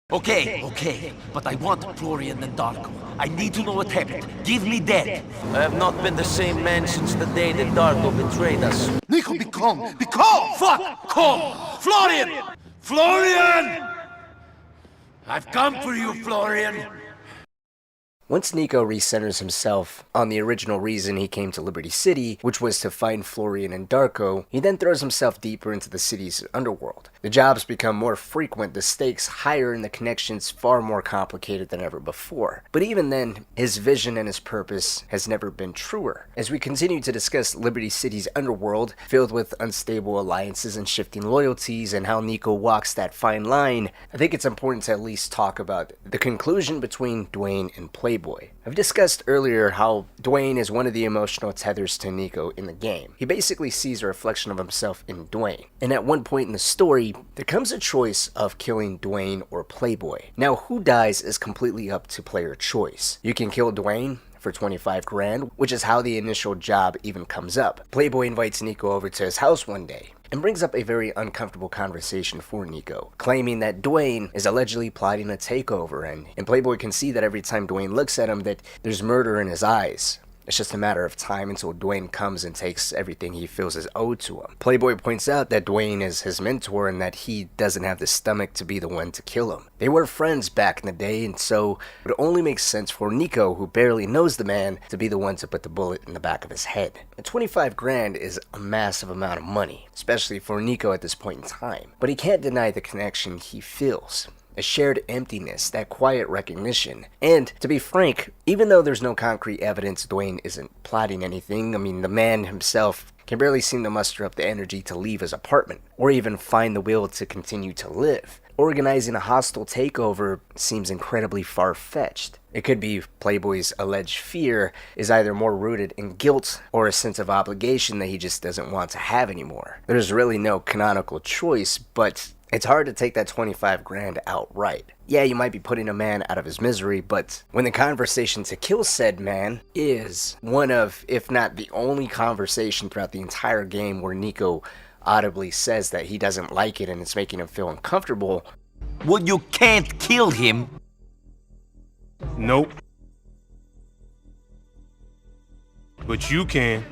Okay, but I want Florian and Darko. I need to know what happened. Give me that. I have not been the same man since the day that Darko betrayed us. Niko, be calm! Be calm! Fuck! Calm! Florian! Florian! I've come for you, Florian! Once Niko recenters himself on the original reason he came to Liberty City, which was to find Florian and Darko, he then throws himself deeper into the city's underworld. The jobs become more frequent, the stakes higher, and the connections far more complicated than ever before. But even then, his vision and his purpose has never been truer. As we continue to discuss Liberty City's underworld, filled with unstable alliances and shifting loyalties, and how Niko walks that fine line, I think it's important to at least talk about the conclusion between Dwayne and Playboy. I've discussed earlier how Dwayne is one of the emotional tethers to Niko in the game. He basically sees a reflection of himself in Dwayne. And at one point in the story, there comes a choice of killing Dwayne or Playboy. Now, who dies is completely up to player choice. You can kill Dwayne for 25 grand, which is how the initial job even comes up. Playboy invites Niko over to his house one day and brings up a very uncomfortable conversation for Niko, claiming that Dwayne is allegedly plotting a takeover, and Playboy can see that every time Dwayne looks at him that there's murder in his eyes. It's just a matter of time until Dwayne comes and takes everything he feels is owed to him. Playboy points out that Dwayne is his mentor and that he doesn't have the stomach to be the one to kill him. They were friends back in the day, and so it only makes sense for Niko, who barely knows the man, to be the one to put the bullet in the back of his head. And 25 grand is a massive amount of money, especially for Niko at this point in time. But he can't deny the connection he feels. A shared emptiness, that quiet recognition. And, to be frank, even though there's no concrete evidence Dwayne isn't plotting anything, I mean, the man himself can barely seem to muster up the energy to leave his apartment, or even find the will to continue to live. Organizing a hostile takeover seems incredibly far-fetched. It could be Playboy's alleged fear is either more rooted in guilt or a sense of obligation that he just doesn't want to have anymore. There's really no canonical choice, but it's hard to take that 25 grand outright. Yeah, you might be putting a man out of his misery, but when the conversation to kill said man is one of, if not the only conversation throughout the entire game where Niko audibly says that he doesn't like it and it's making him feel uncomfortable. Well, you can't kill him. Nope. But you can.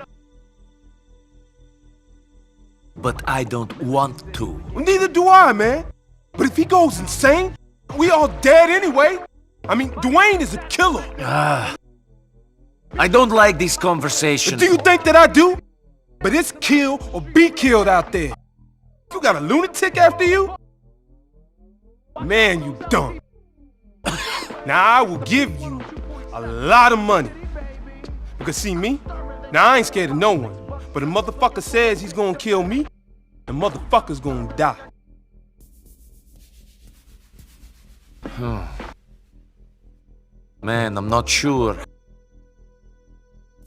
But I don't want to. Well, neither do I, man. But if he goes insane, we all dead anyway. I mean, Dwayne is a killer. I don't like these conversations. But do you think that I do? But it's kill or be killed out there. You got a lunatic after you? Man, you dumb. Now I will give you a lot of money. Because see me? Now I ain't scared of no one. But a motherfucker says he's gonna kill me, the motherfucker's gonna die. Man, I'm not sure.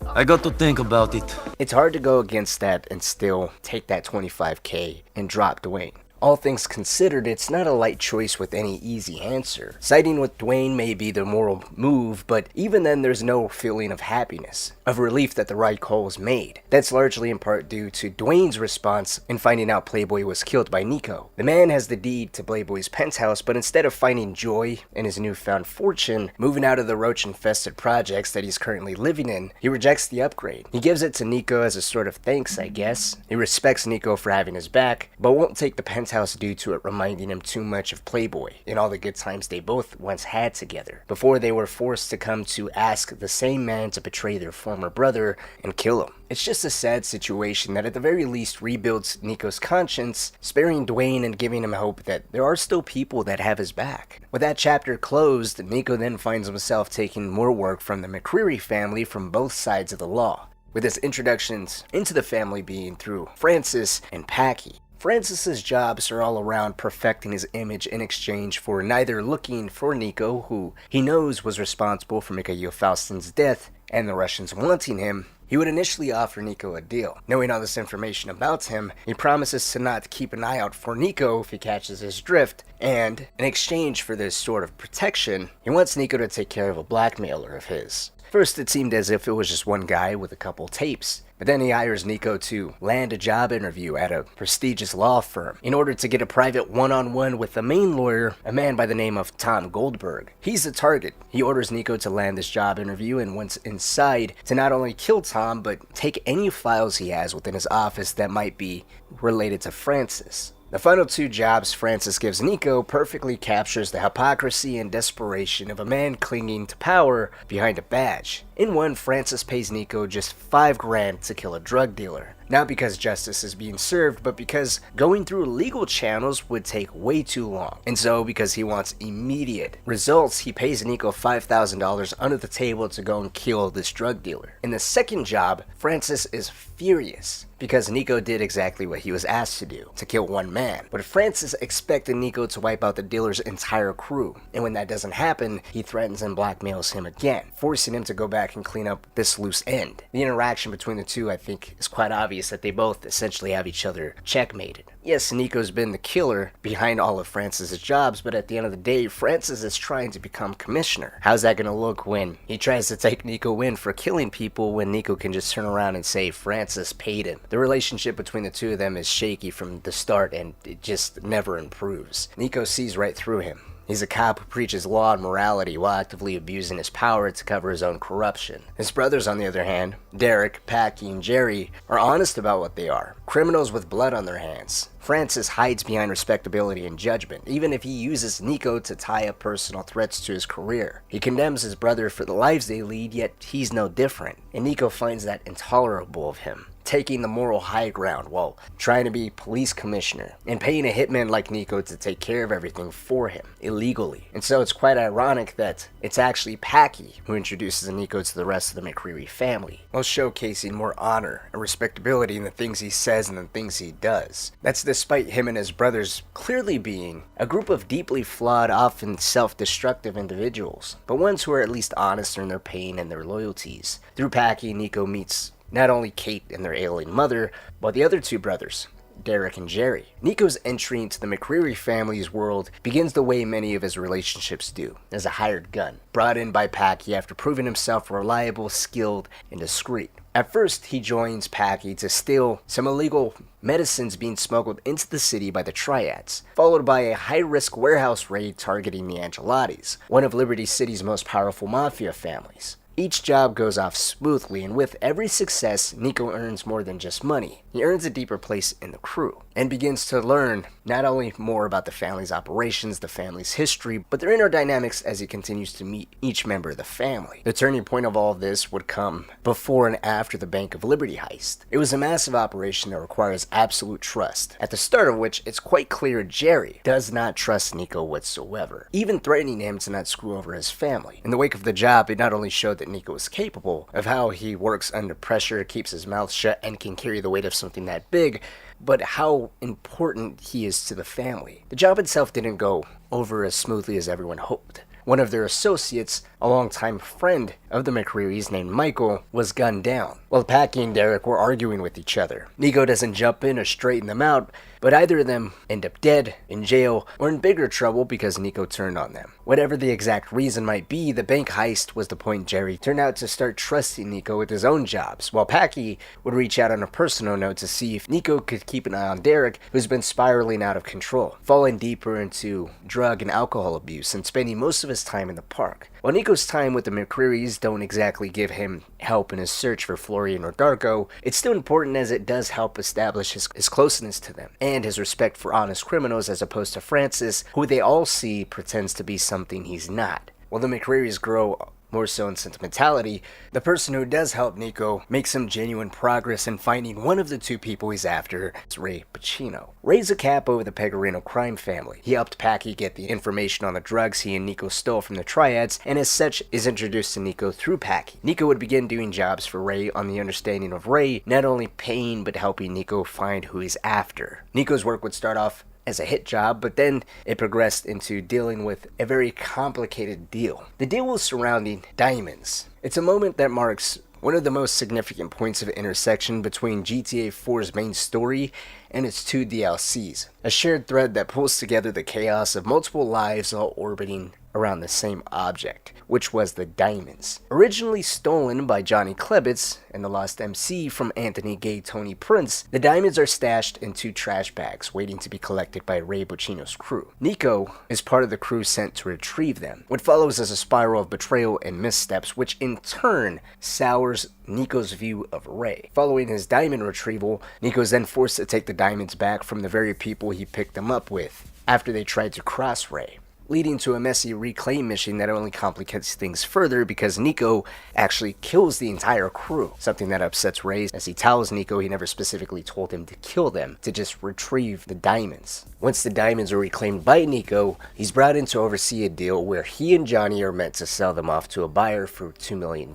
I got to think about it. It's hard to go against that and still take that 25k and drop Dwayne. All things considered, it's not a light choice with any easy answer. Siding with Dwayne may be the moral move, but even then there's no feeling of happiness, of relief that the right call was made. That's largely in part due to Dwayne's response in finding out Playboy was killed by Niko. The man has the deed to Playboy's penthouse, but instead of finding joy in his newfound fortune, moving out of the roach-infested projects that he's currently living in, he rejects the upgrade. He gives it to Niko as a sort of thanks, I guess. He respects Niko for having his back, but won't take the penthouse penthouse due to it reminding him too much of Playboy and all the good times they both once had together, before they were forced to come to ask the same man to betray their former brother and kill him. It's just a sad situation that at the very least rebuilds Niko's conscience, sparing Dwayne and giving him hope that there are still people that have his back. With that chapter closed, Niko then finds himself taking more work from the McCreary family from both sides of the law, with his introductions into the family being through Francis and Packy. Francis's jobs are all around perfecting his image in exchange for neither looking for Niko, who he knows was responsible for Mikhail Faustin's death, and the Russians wanting him. He would initially offer Niko a deal. Knowing all this information about him, he promises to not keep an eye out for Niko if he catches his drift, and in exchange for this sort of protection, he wants Niko to take care of a blackmailer of his. First, it seemed as if it was just one guy with a couple tapes, but then he hires Niko to land a job interview at a prestigious law firm in order to get a private one-on-one with the main lawyer, a man by the name of Tom Goldberg. He's the target. He orders Niko to land this job interview, and once inside, to not only kill Tom, but take any files he has within his office that might be related to Francis. The final two jobs Francis gives Niko perfectly captures the hypocrisy and desperation of a man clinging to power behind a badge. In one, Francis pays Niko just $5,000 to kill a drug dealer. Not because justice is being served, but because going through legal channels would take way too long. And so, because he wants immediate results, he pays Niko $5,000 under the table to go and kill this drug dealer. In the second job, Francis is furious because Niko did exactly what he was asked to do, to kill one man. But Francis expected Niko to wipe out the dealer's entire crew, and when that doesn't happen, he threatens and blackmails him again, forcing him to go back and clean up this loose end. The interaction between the two, I think, is quite obvious that they both essentially have each other checkmated. Yes, Niko's been the killer behind all of Francis's jobs, but at the end of the day, Francis is trying to become commissioner. How's that gonna look when he tries to take Niko in for killing people when Niko can just turn around and say Francis paid him? The relationship between the two of them is shaky from the start, and it just never improves. Niko sees right through him. He's a cop who preaches law and morality while actively abusing his power to cover his own corruption. His brothers, on the other hand, Derek, Packy, and Jerry, are honest about what they are. Criminals with blood on their hands. Francis hides behind respectability and judgment, even if he uses Niko to tie up personal threats to his career. He condemns his brother for the lives they lead, yet he's no different, and Niko finds that intolerable of him, taking the moral high ground while trying to be police commissioner and paying a hitman like Niko to take care of everything for him illegally. And so it's quite ironic that it's actually Packy who introduces Niko to the rest of the McCreary family, while showcasing more honor and respectability in the things he says and the things he does. That's despite him and his brothers clearly being a group of deeply flawed, often self-destructive individuals, but ones who are at least honest in their pain and their loyalties. Through Packy, Niko meets not only Kate and their ailing mother, but the other two brothers, Derek and Jerry. Niko's entry into the McCreary family's world begins the way many of his relationships do, as a hired gun, brought in by Packy after proving himself reliable, skilled, and discreet. At first, he joins Packy to steal some illegal medicines being smuggled into the city by the Triads, followed by a high-risk warehouse raid targeting the Angelatis, one of Liberty City's most powerful mafia families. Each job goes off smoothly, and with every success, Niko earns more than just money. He earns a deeper place in the crew, and begins to learn not only more about the family's operations, the family's history, but their inner dynamics as he continues to meet each member of the family. The turning point of all of this would come before and after the Bank of Liberty heist. It was a massive operation that requires absolute trust, at the start of which it's quite clear Jerry does not trust Niko whatsoever, even threatening him to not screw over his family. In the wake of the job, it not only showed that Niko is capable of how he works under pressure, keeps his mouth shut, and can carry the weight of something that big, but how important he is to the family. The job itself didn't go over as smoothly as everyone hoped. One of their associates, a longtime friend of the McCrearys named Michael, was gunned down, while Packy and Derek were arguing with each other. Niko doesn't jump in or straighten them out, but either of them end up dead, in jail, or in bigger trouble because Niko turned on them. Whatever the exact reason might be, the bank heist was the point Jerry turned out to start trusting Niko with his own jobs, while Packy would reach out on a personal note to see if Niko could keep an eye on Derek, who's been spiraling out of control, falling deeper into drug and alcohol abuse and spending most of his time in the park. While Niko Niko's time with the McCrearys don't exactly give him help in his search for Florian or Darko. It's still important as it does help establish his closeness to them and his respect for honest criminals as opposed to Francis, who they all see pretends to be something he's not. While the McCrearys grow more so in sentimentality, the person who does help Niko makes some genuine progress in finding one of the two people he's after. It's Ray Pacino. Ray's a cap over the Pegorino crime family. He helped Packy get the information on the drugs he and Niko stole from the triads, and as such is introduced to Niko through Packy. Niko would begin doing jobs for Ray on the understanding of Ray not only paying but helping Niko find who he's after. Niko's work would start off as a hit job, but then it progressed into dealing with a very complicated deal. The deal was surrounding diamonds. It's a moment that marks one of the most significant points of intersection between GTA 4's main story and its two DLCs, a shared thread that pulls together the chaos of multiple lives all orbiting around the same object, which was the diamonds. Originally stolen by Johnny Klebitz and the Lost MC from Anthony Gay Tony Prince, the diamonds are stashed in two trash bags waiting to be collected by Ray Bocino's crew. Niko is part of the crew sent to retrieve them. What follows is a spiral of betrayal and missteps, which in turn sours Niko's view of Ray. Following his diamond retrieval, Niko is then forced to take the diamonds back from the very people he picked them up with after they tried to cross Ray, leading to a messy reclaim mission that only complicates things further because Niko actually kills the entire crew, something that upsets Ray as he tells Niko he never specifically told him to kill them, to just retrieve the diamonds. Once the diamonds are reclaimed by Niko, he's brought in to oversee a deal where he and Johnny are meant to sell them off to a buyer for $2 million.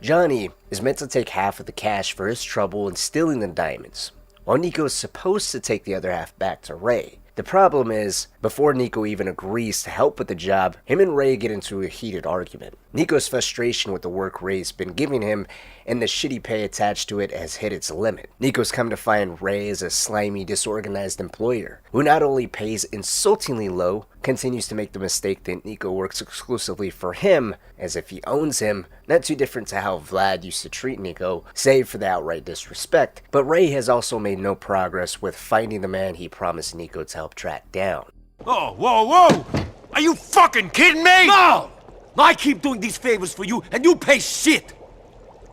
Johnny is meant to take half of the cash for his trouble in stealing the diamonds, while Niko is supposed to take the other half back to Ray. The problem is, before Niko even agrees to help with the job, him and Ray get into a heated argument. Niko's frustration with the work Ray's been giving him and the shitty pay attached to it has hit its limit. Niko's come to find Ray as a slimy, disorganized employer, who not only pays insultingly low, continues to make the mistake that Niko works exclusively for him, as if he owns him, not too different to how Vlad used to treat Niko, save for the outright disrespect. But Ray has also made no progress with finding the man he promised Niko to help track down. Oh, whoa, whoa! Are you fucking kidding me? No! I keep doing these favors for you, and you pay shit!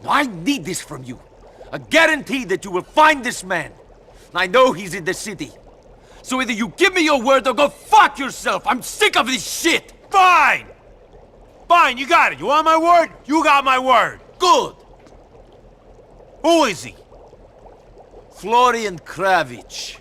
I need this from you. A guarantee that you will find this man. I know he's in the city. So either you give me your word or go fuck yourself! I'm sick of this shit! Fine! Fine, you got it. You want my word? You got my word. Good! Who is he? Florian Kravich.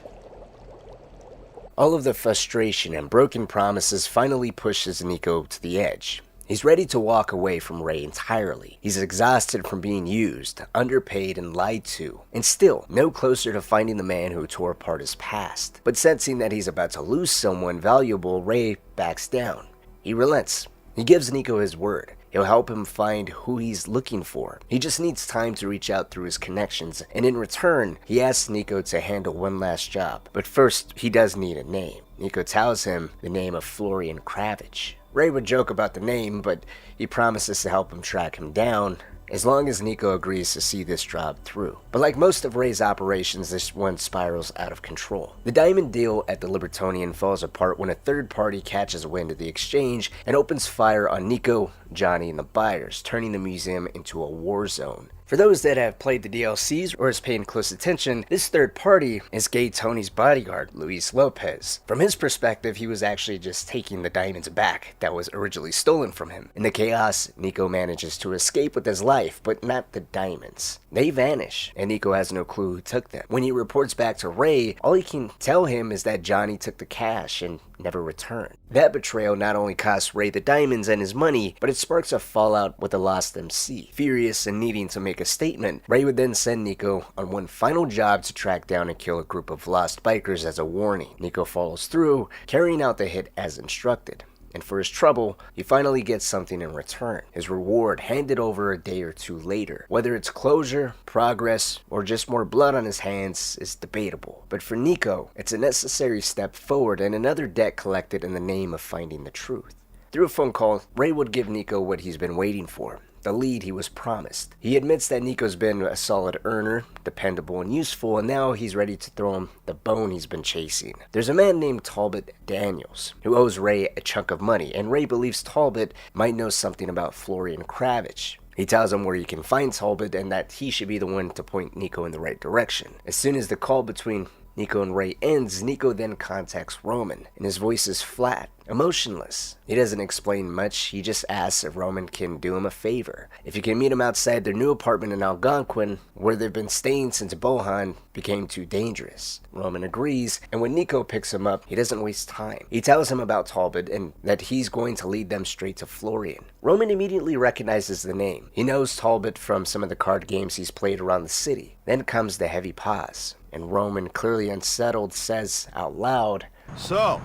All of the frustration and broken promises finally pushes Niko to the edge. He's ready to walk away from Ray entirely. He's exhausted from being used, underpaid, and lied to, and still no closer to finding the man who tore apart his past. But sensing that he's about to lose someone valuable, Ray backs down. He relents. He gives Niko his word. He'll help him find who he's looking for. He just needs time to reach out through his connections, and in return, he asks Niko to handle one last job. But first, he does need a name. Niko tells him the name of Florian Kravich. Ray would joke about the name, but he promises to help him track him down, as long as Niko agrees to see this job through. But like most of Ray's operations, this one spirals out of control. The diamond deal at the Libertonian falls apart when a third party catches wind of the exchange and opens fire on Niko, Johnny, and the buyers, turning the museum into a war zone. For those that have played the DLCs or has paid close attention, this third party is Gay Tony's bodyguard, Luis Lopez. From his perspective, he was actually just taking the diamonds back that was originally stolen from him. In the chaos, Niko manages to escape with his life, but not the diamonds. They vanish, and Niko has no clue who took them. When he reports back to Ray, all he can tell him is that Johnny took the cash and never returned. That betrayal not only costs Ray the diamonds and his money, but it sparks a fallout with the Lost MC. Furious and needing to make a statement, Ray would then send Niko on one final job to track down and kill a group of lost bikers as a warning. Niko follows through, carrying out the hit as instructed. And for his trouble, he finally gets something in return. His reward handed over a day or two later. Whether it's closure, progress, or just more blood on his hands is debatable. But for Niko, it's a necessary step forward and another debt collected in the name of finding the truth. Through a phone call, Ray would give Niko what he's been waiting for. the lead he was promised. He admits that Niko's been a solid earner, dependable and useful, and now he's ready to throw him the bone he's been chasing. There's a man named Talbot Daniels who owes Ray a chunk of money, and Ray believes Talbot might know something about Florian Kravich. He tells him where he can find Talbot and that he should be the one to point Niko in the right direction. As soon as the call between Niko and Ray ends, Niko then contacts Roman, and his voice is flat, emotionless. He doesn't explain much, he just asks if Roman can do him a favor. If he can meet him outside their new apartment in Algonquin, where they've been staying since Bohan became too dangerous. Roman agrees, and when Niko picks him up, he doesn't waste time. He tells him about Talbot and that he's going to lead them straight to Florian. Roman immediately recognizes the name. He knows Talbot from some of the card games he's played around the city. Then comes the heavy pause, and Roman, clearly unsettled, says out loud, So,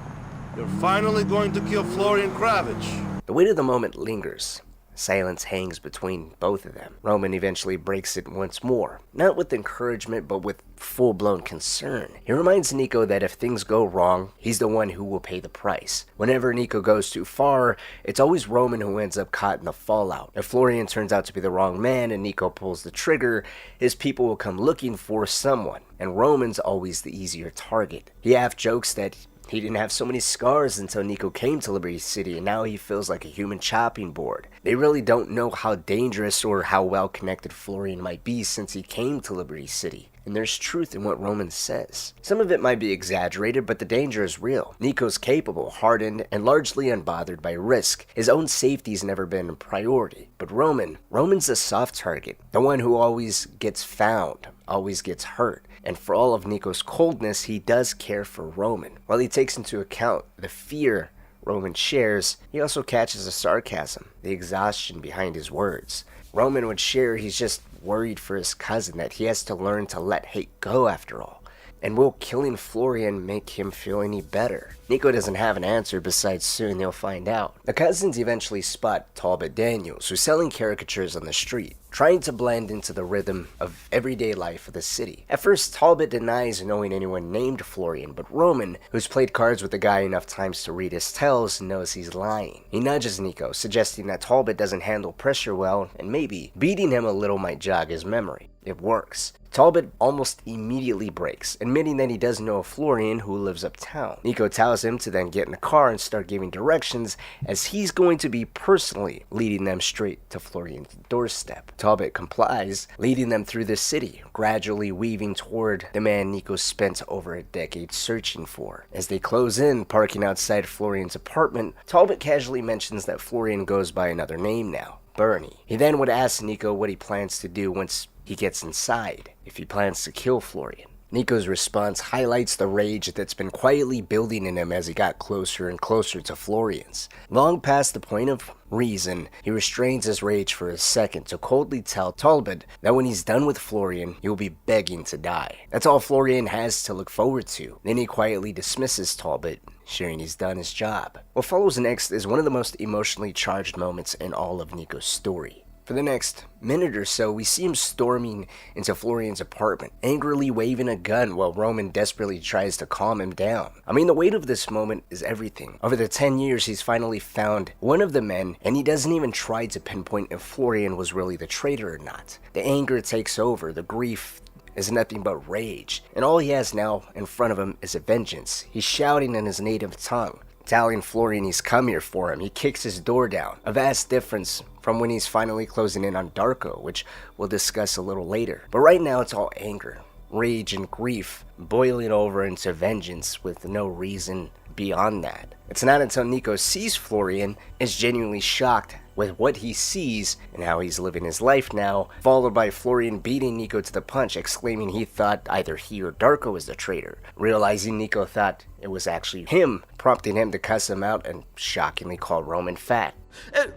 you're finally going to kill Florian Kravich. The weight of the moment lingers. Silence hangs between both of them. Roman eventually breaks it once more, not with encouragement, but with full-blown concern. He reminds Niko that if things go wrong, he's the one who will pay the price. Whenever Niko goes too far, it's always Roman who ends up caught in the fallout. If Florian turns out to be the wrong man and Niko pulls the trigger, his people will come looking for someone, and Roman's always the easier target. He half jokes that he didn't have so many scars until Niko came to Liberty City, and now he feels like a human chopping board. They really don't know how dangerous or how well connected Florian might be since he came to Liberty City. And there's truth in what Roman says. Some of it might be exaggerated, but the danger is real. Niko's capable, hardened, and largely unbothered by risk. His own safety's never been a priority. But Roman's a soft target, the one who always gets found, always gets hurt. And for all of Niko's coldness, he does care for Roman. While he takes into account the fear Roman shares, he also catches the sarcasm, the exhaustion behind his words. Roman would share he's just worried for his cousin, that he has to learn to let hate go after all. And will killing Florian make him feel any better? Niko doesn't have an answer, besides soon they'll find out. The cousins eventually spot Talbot Daniels, who's selling caricatures on the street, trying to blend into the rhythm of everyday life of the city. At first, Talbot denies knowing anyone named Florian, but Roman, who's played cards with the guy enough times to read his tells, knows he's lying. He nudges Niko, suggesting that Talbot doesn't handle pressure well, and maybe beating him a little might jog his memory. It works. Talbot almost immediately breaks, admitting that he does know a Florian who lives uptown. Niko tells him to then get in the car and start giving directions, as he's going to be personally leading them straight to Florian's doorstep. Talbot complies, leading them through the city, gradually weaving toward the man Niko spent over a decade searching for. As they close in, parking outside Florian's apartment, Talbot casually mentions that Florian goes by another name now, Bernie. He then would ask Niko what he plans to do once he gets inside, if he plans to kill Florian. Niko's response highlights the rage that's been quietly building in him as he got closer and closer to Florian's. Long past the point of reason, he restrains his rage for a second to coldly tell Talbot that when he's done with Florian, he'll be begging to die. That's all Florian has to look forward to. Then he quietly dismisses Talbot, sharing he's done his job. What follows next is one of the most emotionally charged moments in all of Niko's story. For the next minute or so, we see him storming into Florian's apartment, angrily waving a gun while Roman desperately tries to calm him down. I mean, the weight of this moment is everything. Over the 10 years, he's finally found one of the men, and he doesn't even try to pinpoint if Florian was really the traitor or not. The anger takes over, the grief is nothing but rage, and all he has now in front of him is a vengeance. He's shouting in his native tongue, telling Florian he's come here for him. He kicks his door down, a vast difference from when he's finally closing in on Darko, which we'll discuss a little later. But right now it's all anger, rage, and grief boiling over into vengeance with no reason beyond that. It's not until Niko sees Florian, is genuinely shocked with what he sees and how he's living his life now, followed by Florian beating Niko to the punch, exclaiming he thought either he or Darko was the traitor, realizing Niko thought it was actually him, prompting him to cuss him out and shockingly call Roman fat.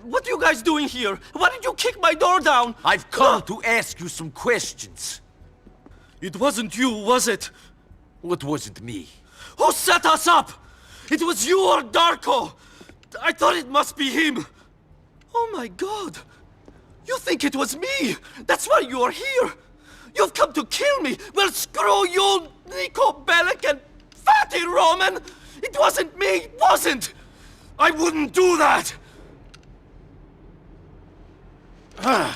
What are you guys doing here? Why did you kick my door down? I've come to ask you some questions. It wasn't you, was it? What wasn't me? Who set us up? It was you or Darko! I thought it must be him! Oh my god! You think it was me? That's why you are here! You've come to kill me! Well, screw you, Niko Bellic and fatty Roman! It wasn't me, it wasn't! I wouldn't do that! Can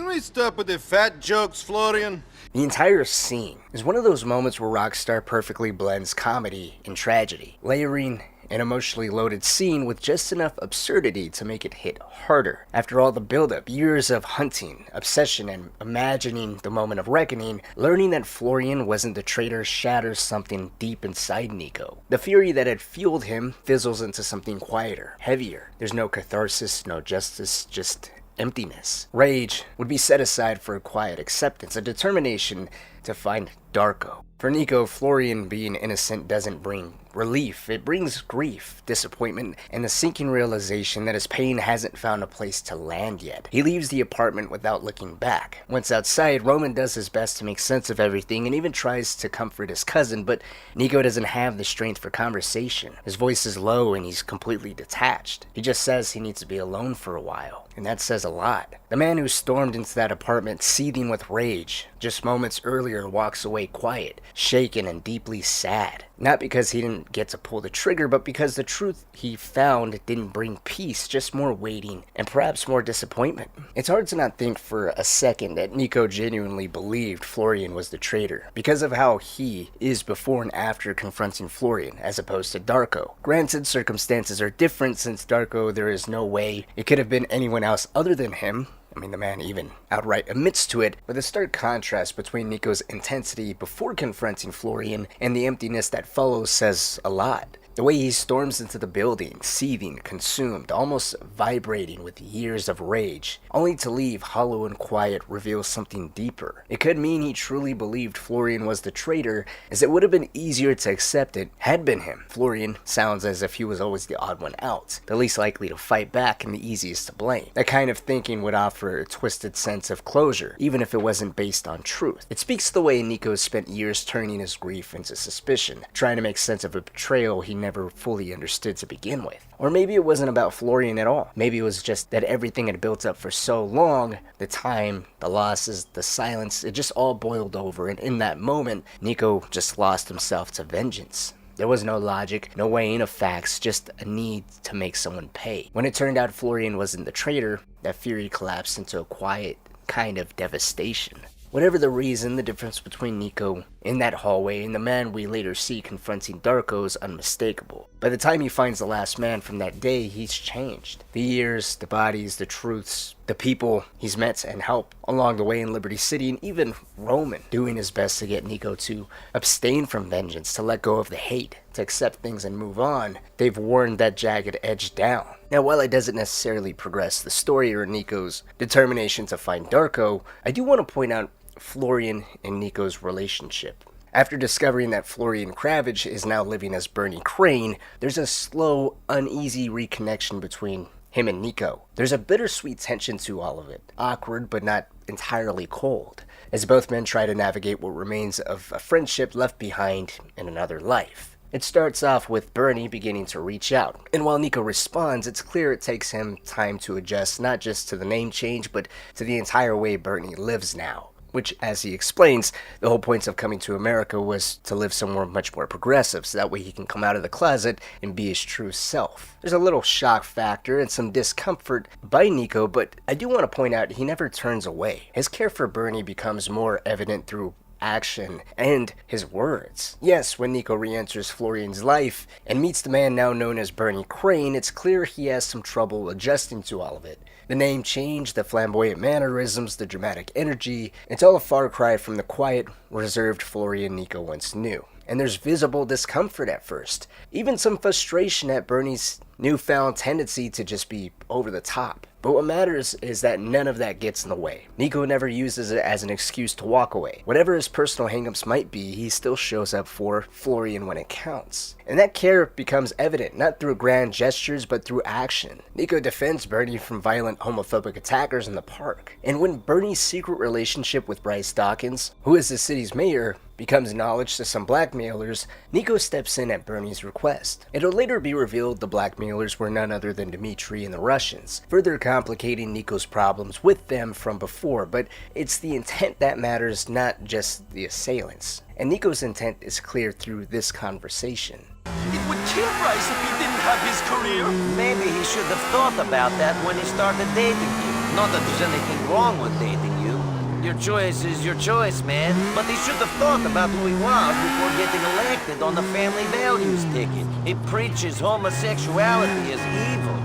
we stop with the fat jokes, Florian? The entire scene is one of those moments where Rockstar perfectly blends comedy and tragedy, layering an emotionally loaded scene with just enough absurdity to make it hit harder. After all the buildup, years of hunting, obsession, and imagining the moment of reckoning, learning that Florian wasn't the traitor shatters something deep inside Niko. The fury that had fueled him fizzles into something quieter, heavier. There's no catharsis, no justice, just emptiness. Rage would be set aside for a quiet acceptance, a determination to find Darko. For Niko, Florian being innocent doesn't bring relief. It brings grief, disappointment, and the sinking realization that his pain hasn't found a place to land yet. He leaves the apartment without looking back. Once outside, Roman does his best to make sense of everything and even tries to comfort his cousin, but Niko doesn't have the strength for conversation. His voice is low and he's completely detached. He just says he needs to be alone for a while, and that says a lot. The man who stormed into that apartment seething with rage just moments earlier walks away quiet, shaken, and deeply sad. Not because he didn't get to pull the trigger, but because the truth he found didn't bring peace, just more waiting and perhaps more disappointment. It's hard to not think for a second that Niko genuinely believed Florian was the traitor, because of how he is before and after confronting Florian, as opposed to Darko. Granted, circumstances are different, since Darko there is no way it could have been anyone else other than him. I mean, the man even outright admits to it, but the stark contrast between Niko's intensity before confronting Florian and the emptiness that follows says a lot. The way he storms into the building, seething, consumed, almost vibrating with years of rage, only to leave hollow and quiet, reveals something deeper. It could mean he truly believed Florian was the traitor, as it would have been easier to accept it had been him. Florian sounds as if he was always the odd one out, the least likely to fight back and the easiest to blame. That kind of thinking would offer a twisted sense of closure, even if it wasn't based on truth. It speaks to the way Niko spent years turning his grief into suspicion, trying to make sense of a betrayal he never fully understood to begin with. Or maybe it wasn't about Florian at all. Maybe it was just that everything had built up for so long, the time, the losses, the silence, it just all boiled over, and in that moment, Niko just lost himself to vengeance. There was no logic, no weighing of facts, just a need to make someone pay. When it turned out Florian wasn't the traitor, that fury collapsed into a quiet kind of devastation. Whatever the reason, the difference between Niko in that hallway and the man we later see confronting Darko is unmistakable. By the time he finds the last man from that day, he's changed. The years, the bodies, the truths, the people he's met and helped along the way in Liberty City, and even Roman doing his best to get Niko to abstain from vengeance, to let go of the hate, to accept things and move on. They've worn that jagged edge down. Now, while it doesn't necessarily progress the story or Niko's determination to find Darko, I do want to point out Florian and Niko's relationship. After discovering that Florian Kravitz is now living as Bernie Crane, there's a slow, uneasy reconnection between him and Niko. There's a bittersweet tension to all of it, awkward but not entirely cold, as both men try to navigate what remains of a friendship left behind in another life. It starts off with Bernie beginning to reach out, and while Niko responds, it's clear it takes him time to adjust not just to the name change, but to the entire way Bernie lives now. Which, as he explains, the whole point of coming to America was to live somewhere much more progressive, so that way he can come out of the closet and be his true self. There's a little shock factor and some discomfort by Niko, but I do want to point out he never turns away. His care for Bernie becomes more evident through action and his words. Yes, when Niko re-enters Florian's life and meets the man now known as Bernie Crane, it's clear he has some trouble adjusting to all of it. The name change, the flamboyant mannerisms, the dramatic energy, it's all a far cry from the quiet, reserved Florian Niko once knew. And there's visible discomfort at first, even some frustration at Bernie's newfound tendency to just be over the top. But what matters is that none of that gets in the way. Niko never uses it as an excuse to walk away. Whatever his personal hangups might be, he still shows up for Florian when it counts. And that care becomes evident, not through grand gestures, but through action. Niko defends Bernie from violent homophobic attackers in the park. And when Bernie's secret relationship with Bryce Dawkins, who is the city's mayor, becomes knowledge to some blackmailers, Niko steps in at Bernie's request. It'll later be revealed the blackmailers were none other than Dmitri and the Russians, further complicating Niko's problems with them from before, but it's the intent that matters, not just the assailants. And Niko's intent is clear through this conversation. It would kill Bryce if he didn't have his career. Maybe he should have thought about that when he started dating you. Not that there's anything wrong with dating you. Your choice is your choice, man. But he should have thought about who he was before getting elected on the family values ticket. He preaches homosexuality as evil.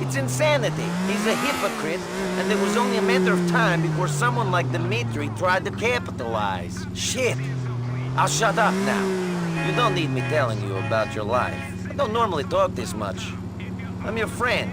It's insanity. He's a hypocrite, and it was only a matter of time before someone like Dmitri tried to capitalize. Shit. I'll shut up now. You don't need me telling you about your life. I don't normally talk this much. I'm your friend,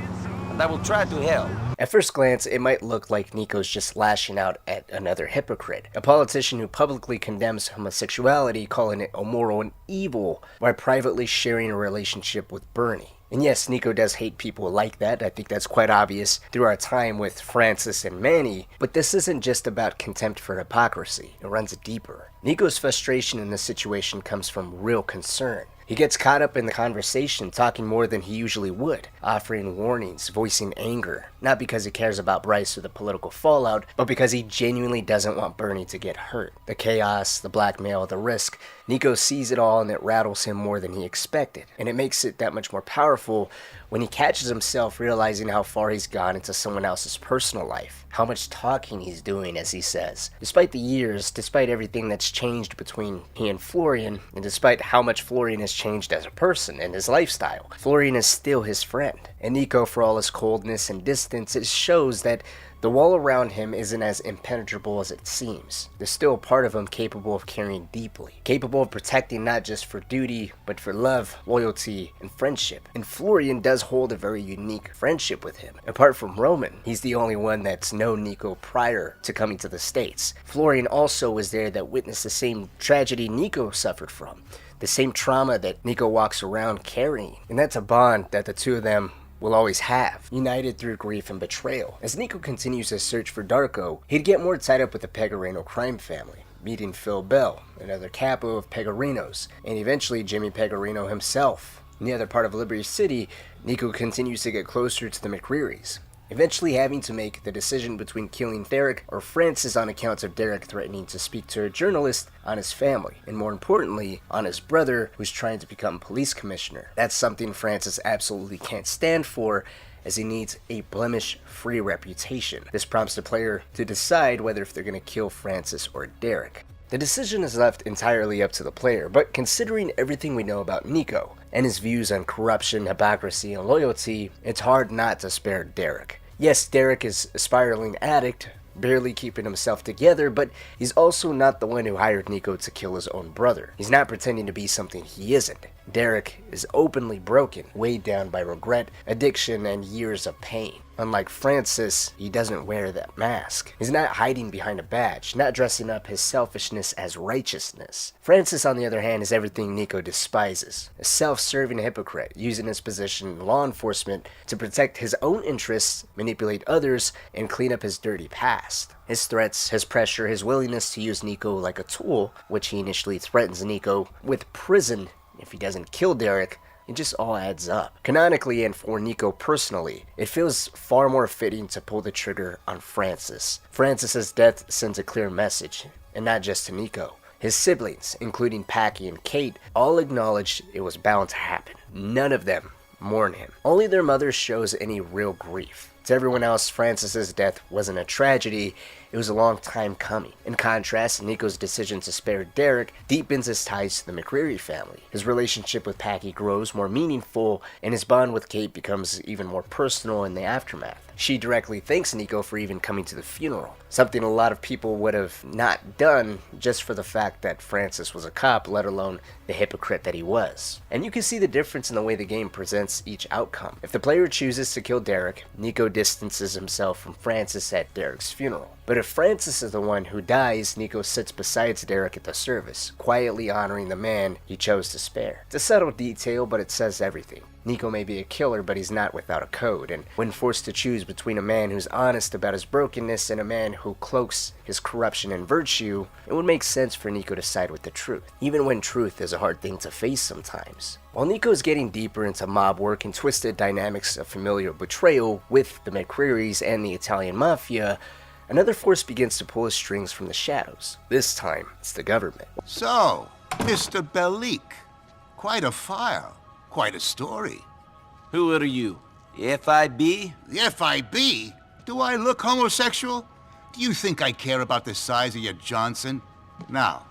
and I will try to help. At first glance, it might look like Niko's just lashing out at another hypocrite, a politician who publicly condemns homosexuality, calling it immoral and evil, while privately sharing a relationship with Bernie. And yes, Niko does hate people like that. I think that's quite obvious through our time with Francis and Manny. But this isn't just about contempt for hypocrisy. It runs deeper. Niko's frustration in this situation comes from real concern. He gets caught up in the conversation, talking more than he usually would, offering warnings, voicing anger, not because he cares about Bryce or the political fallout, but because he genuinely doesn't want Bernie to get hurt. The chaos, the blackmail, the risk, Niko sees it all and it rattles him more than he expected, and it makes it that much more powerful when he catches himself realizing how far he's gone into someone else's personal life, how much talking he's doing, as he says. Despite the years, despite everything that's changed between he and Florian, and despite how much Florian has changed as a person and his lifestyle, Florian is still his friend. And Niko, for all his coldness and distance, it shows that the wall around him isn't as impenetrable as it seems. There's still a part of him capable of caring deeply, capable of protecting not just for duty, but for love, loyalty, and friendship. And Florian does hold a very unique friendship with him. Apart from Roman, he's the only one that's known Niko prior to coming to the States. Florian also was there that witnessed the same tragedy Niko suffered from, the same trauma that Niko walks around carrying. And that's a bond that the two of them will always have, united through grief and betrayal. As Niko continues his search for Darko, he'd get more tied up with the Pellegrino crime family, meeting Phil Bell, another capo of Pellegrinos, and eventually Jimmy Pellegrino himself. In the other part of Liberty City, Niko continues to get closer to the McCrearys, eventually having to make the decision between killing Derek or Francis on account of Derek threatening to speak to a journalist on his family, and more importantly, on his brother who's trying to become police commissioner. That's something Francis absolutely can't stand for, as he needs a blemish-free reputation. This prompts the player to decide whether if they're going to kill Francis or Derek. The decision is left entirely up to the player, but considering everything we know about Niko and his views on corruption, hypocrisy, and loyalty, it's hard not to spare Derek. Yes, Derek is a spiraling addict, barely keeping himself together, but he's also not the one who hired Niko to kill his own brother. He's not pretending to be something he isn't. Derek is openly broken, weighed down by regret, addiction, and years of pain. Unlike Francis, he doesn't wear that mask. He's not hiding behind a badge, not dressing up his selfishness as righteousness. Francis, on the other hand, is everything Niko despises. A self-serving hypocrite, using his position in law enforcement to protect his own interests, manipulate others, and clean up his dirty past. His threats, his pressure, his willingness to use Niko like a tool, which he initially threatens Niko with prison if he doesn't kill Derek, it just all adds up. Canonically, and for Niko personally, it feels far more fitting to pull the trigger on Francis. Francis's death sends a clear message, and not just to Niko. His siblings, including Packy and Kate, all acknowledged it was bound to happen. None of them mourn him. Only their mother shows any real grief. To everyone else, Francis's death wasn't a tragedy, it was a long time coming. In contrast, Niko's decision to spare Derek deepens his ties to the McCreary family. His relationship with Packy grows more meaningful, and his bond with Kate becomes even more personal in the aftermath. She directly thanks Niko for even coming to the funeral, something a lot of people would have not done just for the fact that Francis was a cop, let alone the hypocrite that he was. And you can see the difference in the way the game presents each outcome. If the player chooses to kill Derek, Niko distances himself from Francis at Derek's funeral. But if Francis is the one who dies, Niko sits beside Derek at the service, quietly honoring the man he chose to spare. It's a subtle detail, but it says everything. Niko may be a killer, but he's not without a code, and when forced to choose between a man who's honest about his brokenness and a man who cloaks his corruption and virtue, it would make sense for Niko to side with the truth, even when truth is a hard thing to face sometimes. While Niko is getting deeper into mob work and twisted dynamics of familial betrayal with the McCrearys and the Italian Mafia, another force begins to pull his strings from the shadows. This time, it's the government. So, Mr. Bellic, Quite a file. Quite a story. Who are you? FIB? The FIB? Do I look homosexual? Do you think I care about the size of your Johnson? Now,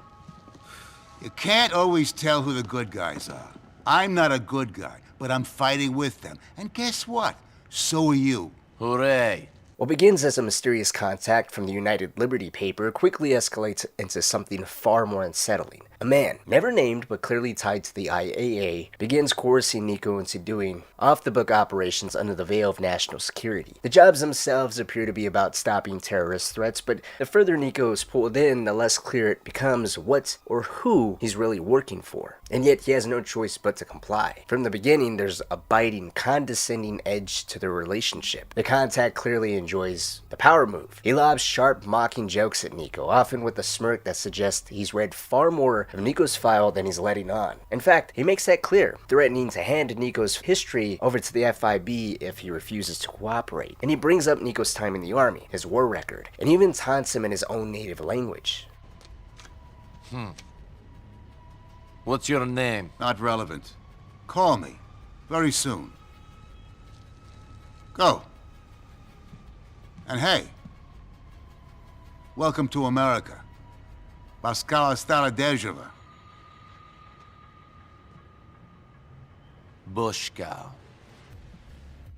you can't always tell who the good guys are. I'm not a good guy, but I'm fighting with them. And guess what? So are you. Hooray. What begins as a mysterious contact from the United Liberty paper quickly escalates into something far more unsettling. A man, never named but clearly tied to the IAA, begins coercing Niko into doing off-the-book operations under the veil of national security. The jobs themselves appear to be about stopping terrorist threats, but the further Niko is pulled in, the less clear it becomes what or who he's really working for. And yet he has no choice but to comply. From the beginning, there's a biting, condescending edge to their relationship. The contact clearly enjoys the power move. He lobs sharp, mocking jokes at Niko, often with a smirk that suggests he's read far more of Niko's file than he's letting on. In fact, he makes that clear, threatening to hand Niko's history over to the FIB if he refuses to cooperate. And he brings up Niko's time in the army, his war record, and even taunts him in his own native language. What's your name? Not relevant. Call me. Very soon. Go. And hey, welcome to America. Pascal Stara Dejava. Bushka.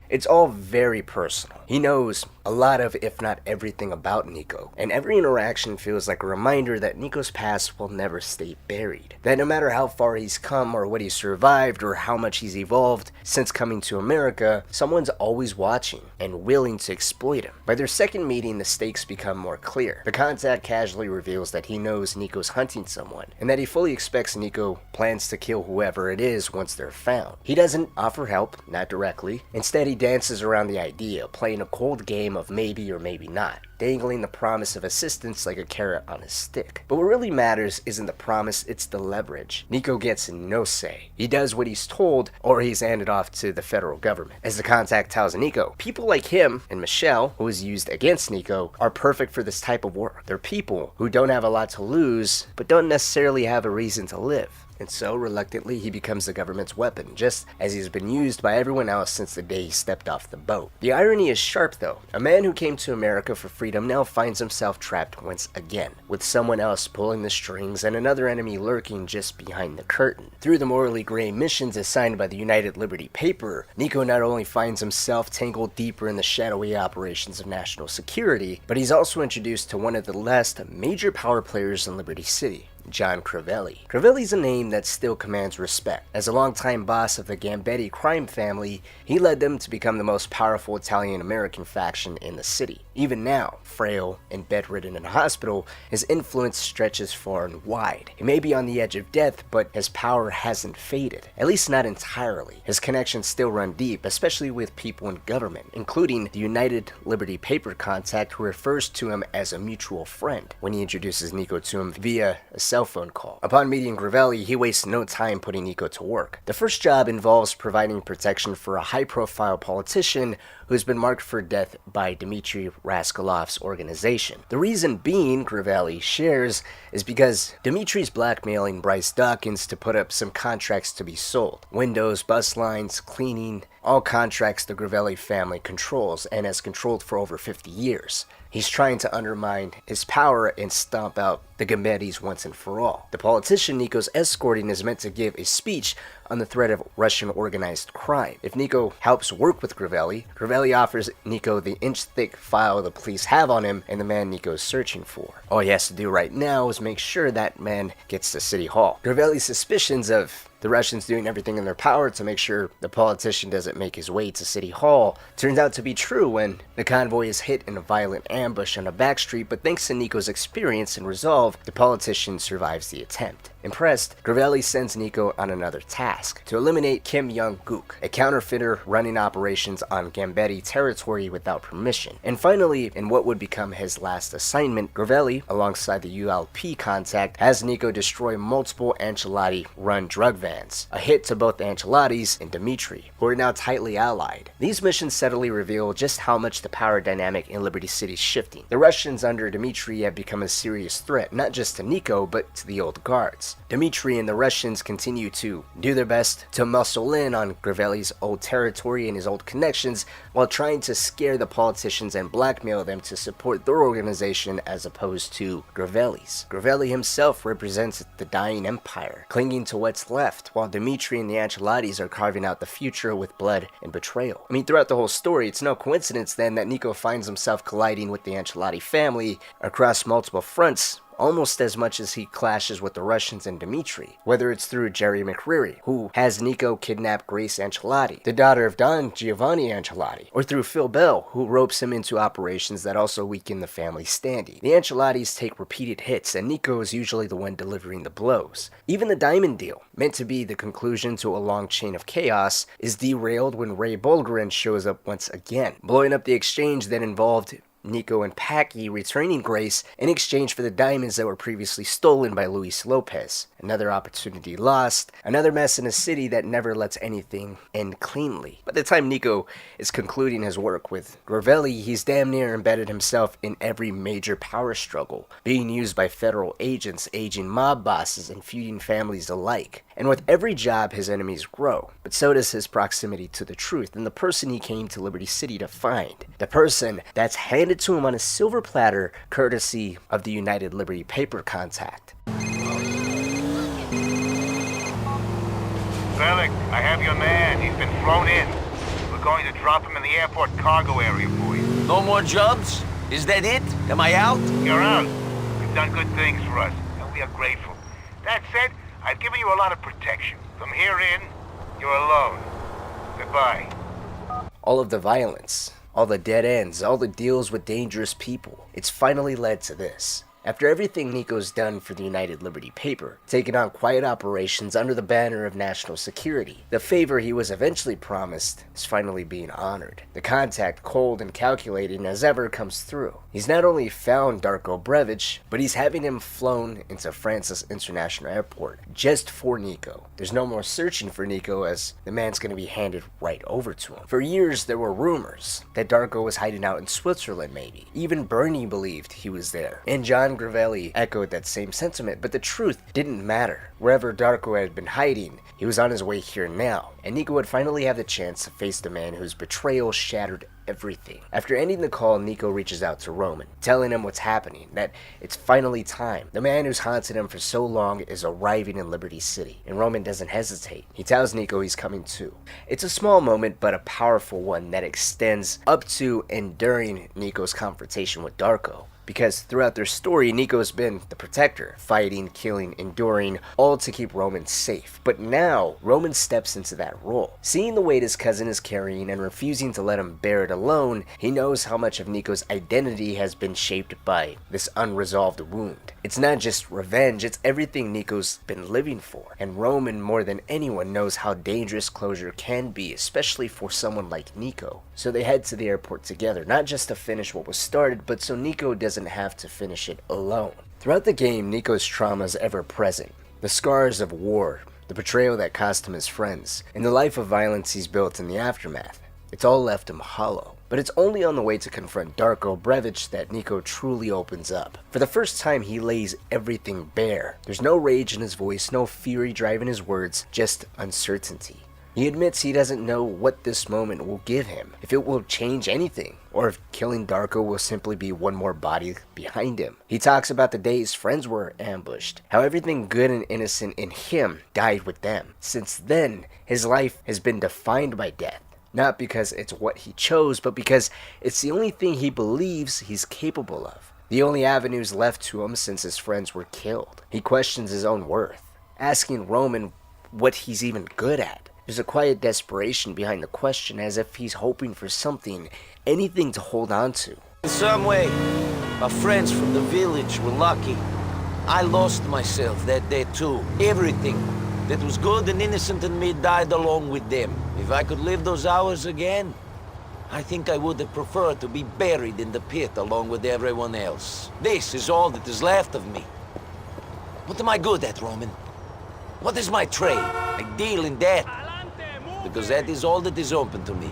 It's all very personal. He knows a lot of, if not everything, about Niko, and every interaction feels like a reminder that Niko's past will never stay buried. That no matter how far he's come, or what he's survived, or how much he's evolved since coming to America, someone's always watching and willing to exploit him. By their second meeting, the stakes become more clear. The contact casually reveals that he knows Niko's hunting someone, and that he fully expects Niko plans to kill whoever it is once they're found. He doesn't offer help, not directly. Instead, he dances around the idea, playing a cold game of maybe or maybe not, dangling the promise of assistance like a carrot on a stick. But what really matters isn't the promise, it's the leverage. Niko gets no say. He does what he's told, or he's handed off to the federal government. As the contact tells Niko, people like him and Michelle, who is used against Niko, are perfect for this type of work. They're people who don't have a lot to lose, but don't necessarily have a reason to live. And so, reluctantly, he becomes the government's weapon, just as he's been used by everyone else since the day he stepped off the boat. The irony is sharp, though. A man who came to America for freedom now finds himself trapped once again, with someone else pulling the strings and another enemy lurking just behind the curtain. Through the morally gray missions assigned by the United Liberty paper, Niko not only finds himself tangled deeper in the shadowy operations of national security, but he's also introduced to one of the last major power players in Liberty City, John Crivelli. Crivelli's a name that still commands respect. As a longtime boss of the Gambetti crime family, he led them to become the most powerful Italian-American faction in the city. Even now, frail and bedridden in a hospital, his influence stretches far and wide. He may be on the edge of death, but his power hasn't faded, at least not entirely. His connections still run deep, especially with people in government, including the United Liberty paper contact who refers to him as a mutual friend when he introduces Niko to him via a cell phone call. Upon meeting Crivelli, he wastes no time putting Niko to work. The first job involves providing protection for a high-profile politician who's been marked for death by Dmitri Raskolov's organization. The reason being, Crivelli shares, is because Dmitri's blackmailing Bryce Dawkins to put up some contracts to be sold. Windows, bus lines, cleaning, all contracts the Crivelli family controls and has controlled for over 50 years. He's trying to undermine his power and stomp out the Gambettis once and for all. The politician Niko's escorting is meant to give a speech on the threat of Russian organized crime. If Niko helps work with Crivelli, Crivelli offers Niko the inch-thick file the police have on him and the man Niko's searching for. All he has to do right now is make sure that man gets to City Hall. Crivelli's suspicions of the Russians doing everything in their power to make sure the politician doesn't make his way to City Hall turns out to be true when the convoy is hit in a violent ambush on a back street, but thanks to Niko's experience and resolve, the politician survives the attempt. Impressed, Crivelli sends Niko on another task, to eliminate Kim Young-guk, a counterfeiter running operations on Gambetti territory without permission. And finally, in what would become his last assignment, Crivelli, alongside the ULP contact, has Niko destroy multiple Ancelotti-run drug vans, a hit to both Ancelotti's and Dmitri, who are now tightly allied. These missions subtly reveal just how much the power dynamic in Liberty City is shifting. The Russians under Dmitri have become a serious threat, not just to Niko, but to the old guards. Dmitri and the Russians continue to do their best to muscle in on Gravelli's old territory and his old connections while trying to scare the politicians and blackmail them to support their organization as opposed to Gravelli's. Gravelli himself represents the dying empire, clinging to what's left, while Dmitri and the Ancelottis are carving out the future with blood and betrayal. I mean, throughout the whole story, it's no coincidence then that Niko finds himself colliding with the Ancelotti family across multiple fronts, almost as much as he clashes with the Russians and Dmitri, whether it's through Jerry McCreary, who has Niko kidnap Grace Ancelotti, the daughter of Don Giovanni Ancelotti, or through Phil Bell, who ropes him into operations that also weaken the family's standing. The Ancelottis take repeated hits, and Niko is usually the one delivering the blows. Even the diamond deal, meant to be the conclusion to a long chain of chaos, is derailed when Ray Bulgarin shows up once again, blowing up the exchange that involved Niko and Packy returning Grace in exchange for the diamonds that were previously stolen by Luis Lopez. Another opportunity lost, another mess in a city that never lets anything end cleanly. By the time Niko is concluding his work with Gravelli, he's damn near embedded himself in every major power struggle, being used by federal agents, aging mob bosses, and feuding families alike. And with every job, his enemies grow, but so does his proximity to the truth and the person he came to Liberty City to find. The person that's handed to him on a silver platter, courtesy of the United Liberty paper contact. Bellic, I have your man. He's been flown in. We're going to drop him in the airport cargo area for you. No more jobs? Is that it? Am I out? You're out. You've done good things for us, and we are grateful. That said, I've given you a lot of protection. From here in, you're alone. Goodbye. All of the violence, all the dead ends, all the deals with dangerous people, it's finally led to this. After everything Niko's done for the United Liberty paper, taking on quiet operations under the banner of national security, the favor he was eventually promised is finally being honored. The contact, cold and calculating as ever, comes through. He's not only found Darko Brevic, but he's having him flown into Francis International Airport just for Niko. There's no more searching for Niko, as the man's going to be handed right over to him. For years there were rumors that Darko was hiding out in Switzerland maybe. Even Bernie believed he was there. And John Gravelli echoed that same sentiment, but the truth didn't matter. Wherever Darko had been hiding, he was on his way here now, and Niko would finally have the chance to face the man whose betrayal shattered everything. After ending the call, Niko reaches out to Roman, telling him what's happening, that it's finally time. The man who's haunted him for so long is arriving in Liberty City, and Roman doesn't hesitate. He tells Niko he's coming too. It's a small moment, but a powerful one that extends up to and during Niko's confrontation with Darko. Because throughout their story, Niko's been the protector, fighting, killing, enduring, all to keep Roman safe. But now, Roman steps into that role. Seeing the weight his cousin is carrying and refusing to let him bear it alone, he knows how much of Niko's identity has been shaped by this unresolved wound. It's not just revenge, it's everything Niko's been living for. And Roman, more than anyone, knows how dangerous closure can be, especially for someone like Niko. So they head to the airport together, not just to finish what was started, but so Niko doesn't have to finish it alone. Throughout the game, Niko's trauma is ever present. The scars of war, the betrayal that cost him his friends, and the life of violence he's built in the aftermath. It's all left him hollow. But it's only on the way to confront Darko Brevic that Niko truly opens up. For the first time, he lays everything bare. There's no rage in his voice, no fury driving his words, just uncertainty. He admits he doesn't know what this moment will give him, if it will change anything, or if killing Darko will simply be one more body behind him. He talks about the day his friends were ambushed, how everything good and innocent in him died with them. Since then, his life has been defined by death. Not because it's what he chose, but because it's the only thing he believes he's capable of. The only avenues left to him since his friends were killed. He questions his own worth, asking Roman what he's even good at. There's a quiet desperation behind the question, as if he's hoping for something, anything to hold on to. In some way, my friends from the village were lucky. I lost myself that day too. Everything that was good and innocent in me died along with them. If I could live those hours again, I think I would have preferred to be buried in the pit along with everyone else. This is all that is left of me. What am I good at, Roman? What is my trade? I deal in debt. Because that is all that is open to me.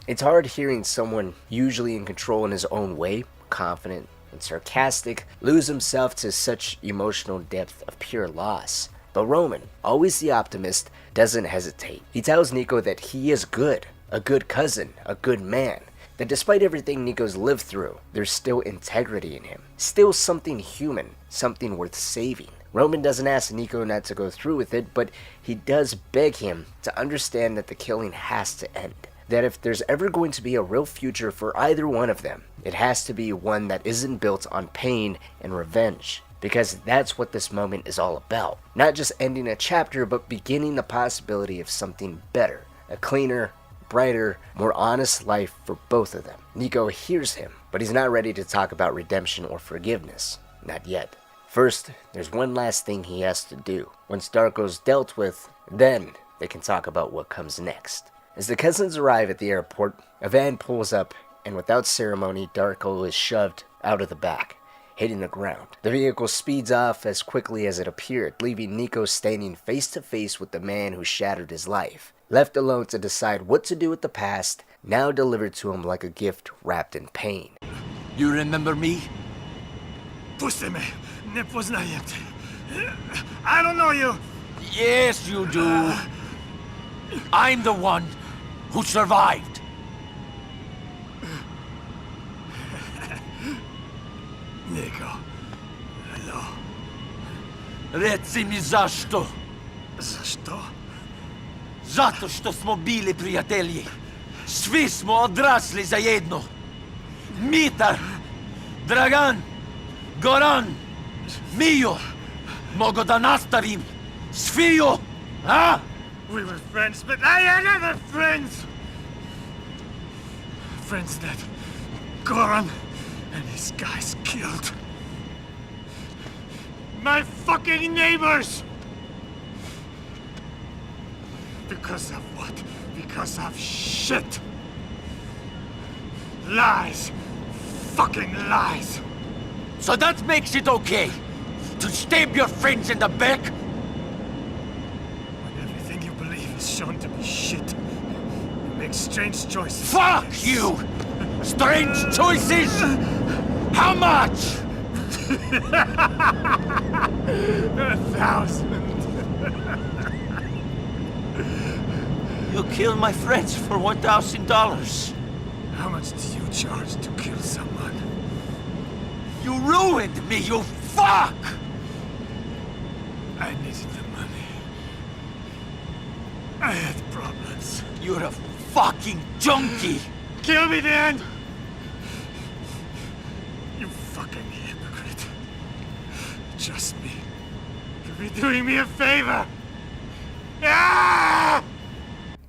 It's hard hearing someone, usually in control in his own way, confident and sarcastic, lose himself to such emotional depth of pure loss. But Roman, always the optimist, doesn't hesitate. He tells Niko that he is good, a good cousin, a good man. That despite everything Niko's lived through, there's still integrity in him. Still something human, something worth saving. Roman doesn't ask Niko not to go through with it, but he does beg him to understand that the killing has to end. That if there's ever going to be a real future for either one of them, it has to be one that isn't built on pain and revenge. Because that's what this moment is all about. Not just ending a chapter, but beginning the possibility of something better. A cleaner, brighter, more honest life for both of them. Niko hears him, but he's not ready to talk about redemption or forgiveness. Not yet. First, there's one last thing he has to do. Once Darko's dealt with, then they can talk about what comes next. As the cousins arrive at the airport, a van pulls up, and without ceremony, Darko is shoved out of the back, hitting the ground. The vehicle speeds off as quickly as it appeared, leaving Niko standing face to face with the man who shattered his life. Left alone to decide what to do with the past, now delivered to him like a gift wrapped in pain. You remember me? Pusti me, ne poznajem te. I don't know you. Yes, you do. I'm the one who survived. Niko, hello. Reci mi zašto? Zašto? Zato što smo bili prijatelji. Svi smo odrasli zajedno. Mitar, Dragan, Goran, Mio. Mogu da nastavim. Sviju, a? We were friends, but I had other friends. Friends that Goran and his guys killed. My fucking neighbors! Because of what? Because of shit! Lies! Fucking lies! So that makes it okay to stab your friends in the back? When everything you believe is shown to be shit, you make strange choices. Fuck you! Strange choices? How much? 1,000. You killed my friends for $1,000. How much do you charge to kill someone? You ruined me, you fuck! I needed the money. I had problems. You're a fucking junkie! Kill me then! You fucking hypocrite. Trust me. You'll be doing me a favor. Ah!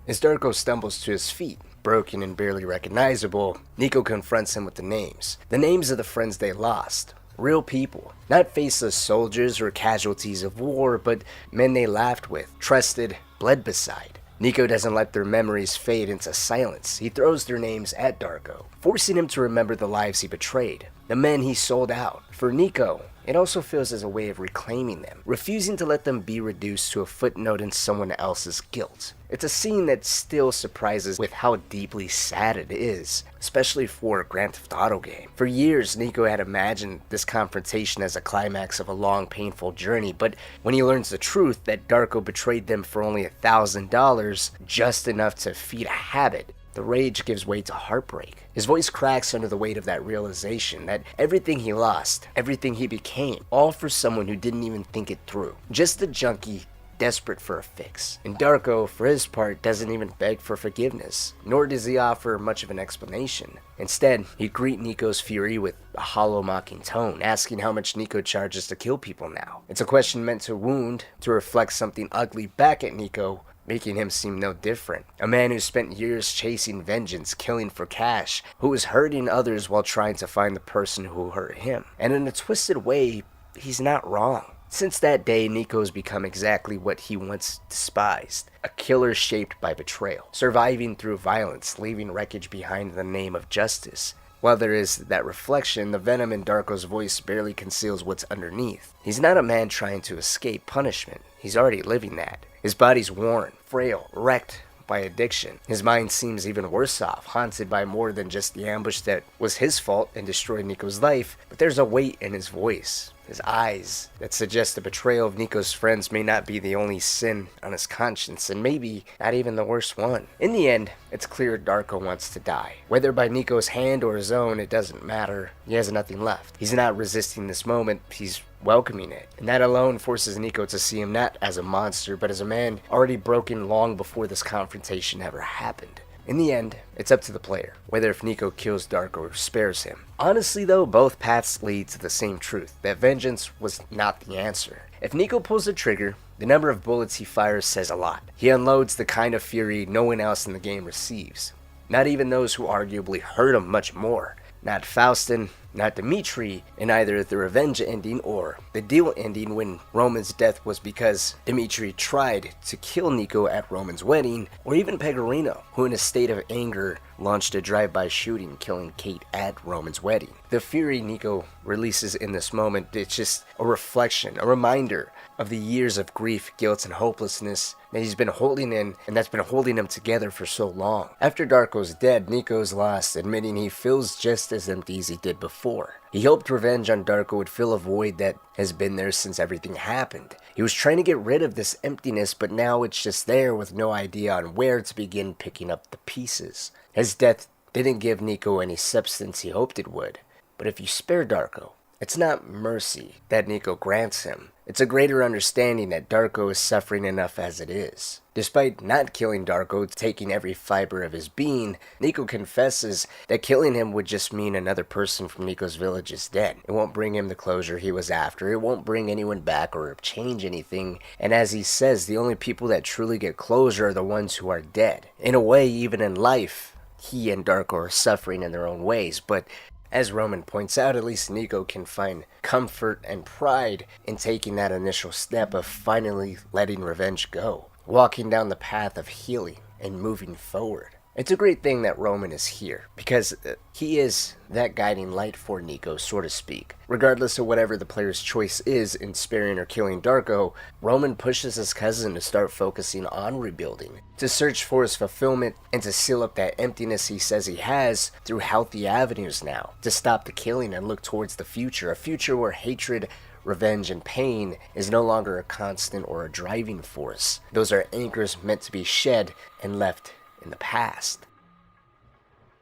As Darko stumbles to his feet, broken and barely recognizable, Niko confronts him with the names. The names of the friends they lost. Real people. Not faceless soldiers or casualties of war, but men they laughed with, trusted, bled beside. Niko doesn't let their memories fade into silence. He throws their names at Darko, forcing him to remember the lives he betrayed, the men he sold out. For Niko, it also feels as a way of reclaiming them, refusing to let them be reduced to a footnote in someone else's guilt. It's a scene that still surprises with how deeply sad it is, especially for a Grand Theft Auto game. For years, Niko had imagined this confrontation as a climax of a long, painful journey, but when he learns the truth that Darko betrayed them for only $1,000, just enough to feed a habit, the rage gives way to heartbreak. His voice cracks under the weight of that realization that everything he lost, everything he became, all for someone who didn't even think it through. Just a junkie desperate for a fix. And Darko, for his part, doesn't even beg for forgiveness, nor does he offer much of an explanation. Instead, he'd greet Niko's fury with a hollow, mocking tone, asking how much Niko charges to kill people now. It's a question meant to wound, to reflect something ugly back at Niko, making him seem no different. A man who spent years chasing vengeance, killing for cash, who was hurting others while trying to find the person who hurt him. And in a twisted way, he's not wrong. Since that day, Niko's become exactly what he once despised. A killer shaped by betrayal, surviving through violence, leaving wreckage behind in the name of justice. While there is that reflection, the venom in Darko's voice barely conceals what's underneath. He's not a man trying to escape punishment. He's already living that. His body's worn, frail, wrecked, by addiction. His mind seems even worse off, haunted by more than just the ambush that was his fault and destroyed Niko's life, but there's a weight in his voice, his eyes, that suggest the betrayal of Niko's friends may not be the only sin on his conscience, and maybe not even the worst one. In the end, it's clear Darko wants to die. Whether by Niko's hand or his own, it doesn't matter. He has nothing left. He's not resisting this moment, he's welcoming it. And that alone forces Niko to see him not as a monster, but as a man already broken long before this confrontation ever happened. In the end, it's up to the player, whether if Niko kills Darko or spares him. Honestly though, both paths lead to the same truth, that vengeance was not the answer. If Niko pulls the trigger, the number of bullets he fires says a lot. He unloads the kind of fury no one else in the game receives. Not even those who arguably hurt him much more. Not Faustin, not Dmitri, in either the revenge ending or the deal ending when Roman's death was because Dmitri tried to kill Niko at Roman's wedding, or even Pellegrino, who in a state of anger launched a drive-by shooting killing Kate at Roman's wedding. The fury Niko releases in this moment, it's just a reflection, a reminder of the years of grief, guilt, and hopelessness that he's been holding in and that's been holding him together for so long. After Darko's dead, Niko's lost, admitting he feels just as empty as he did before. He hoped revenge on Darko would fill a void that has been there since everything happened. He was trying to get rid of this emptiness, but now it's just there with no idea on where to begin picking up the pieces. His death didn't give Niko any substance he hoped it would. But if you spare Darko, it's not mercy that Niko grants him. It's a greater understanding that Darko is suffering enough as it is. Despite not killing Darko, taking every fiber of his being, Niko confesses that killing him would just mean another person from Niko's village is dead. It won't bring him the closure he was after, it won't bring anyone back or change anything, and as he says, the only people that truly get closure are the ones who are dead. In a way, even in life, he and Darko are suffering in their own ways, but as Roman points out, at least Niko can find comfort and pride in taking that initial step of finally letting revenge go, walking down the path of healing and moving forward. It's a great thing that Roman is here, because he is that guiding light for Niko, so to speak. Regardless of whatever the player's choice is in sparing or killing Darko, Roman pushes his cousin to start focusing on rebuilding, to search for his fulfillment, and to seal up that emptiness he says he has through healthy avenues now, to stop the killing and look towards the future, a future where hatred, revenge, and pain is no longer a constant or a driving force. Those are anchors meant to be shed and left in the past.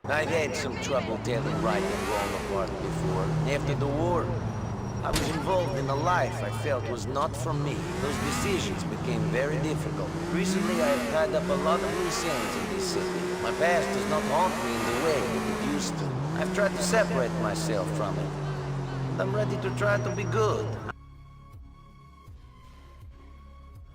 I've had some trouble telling right and wrong apart before. After the war, I was involved in a life I felt was not for me. Those decisions became very difficult. Recently, I have tied up a lot of loose ends in this city. My past does not haunt me in the way that it used to. I've tried to separate myself from it. And I'm ready to try to be good.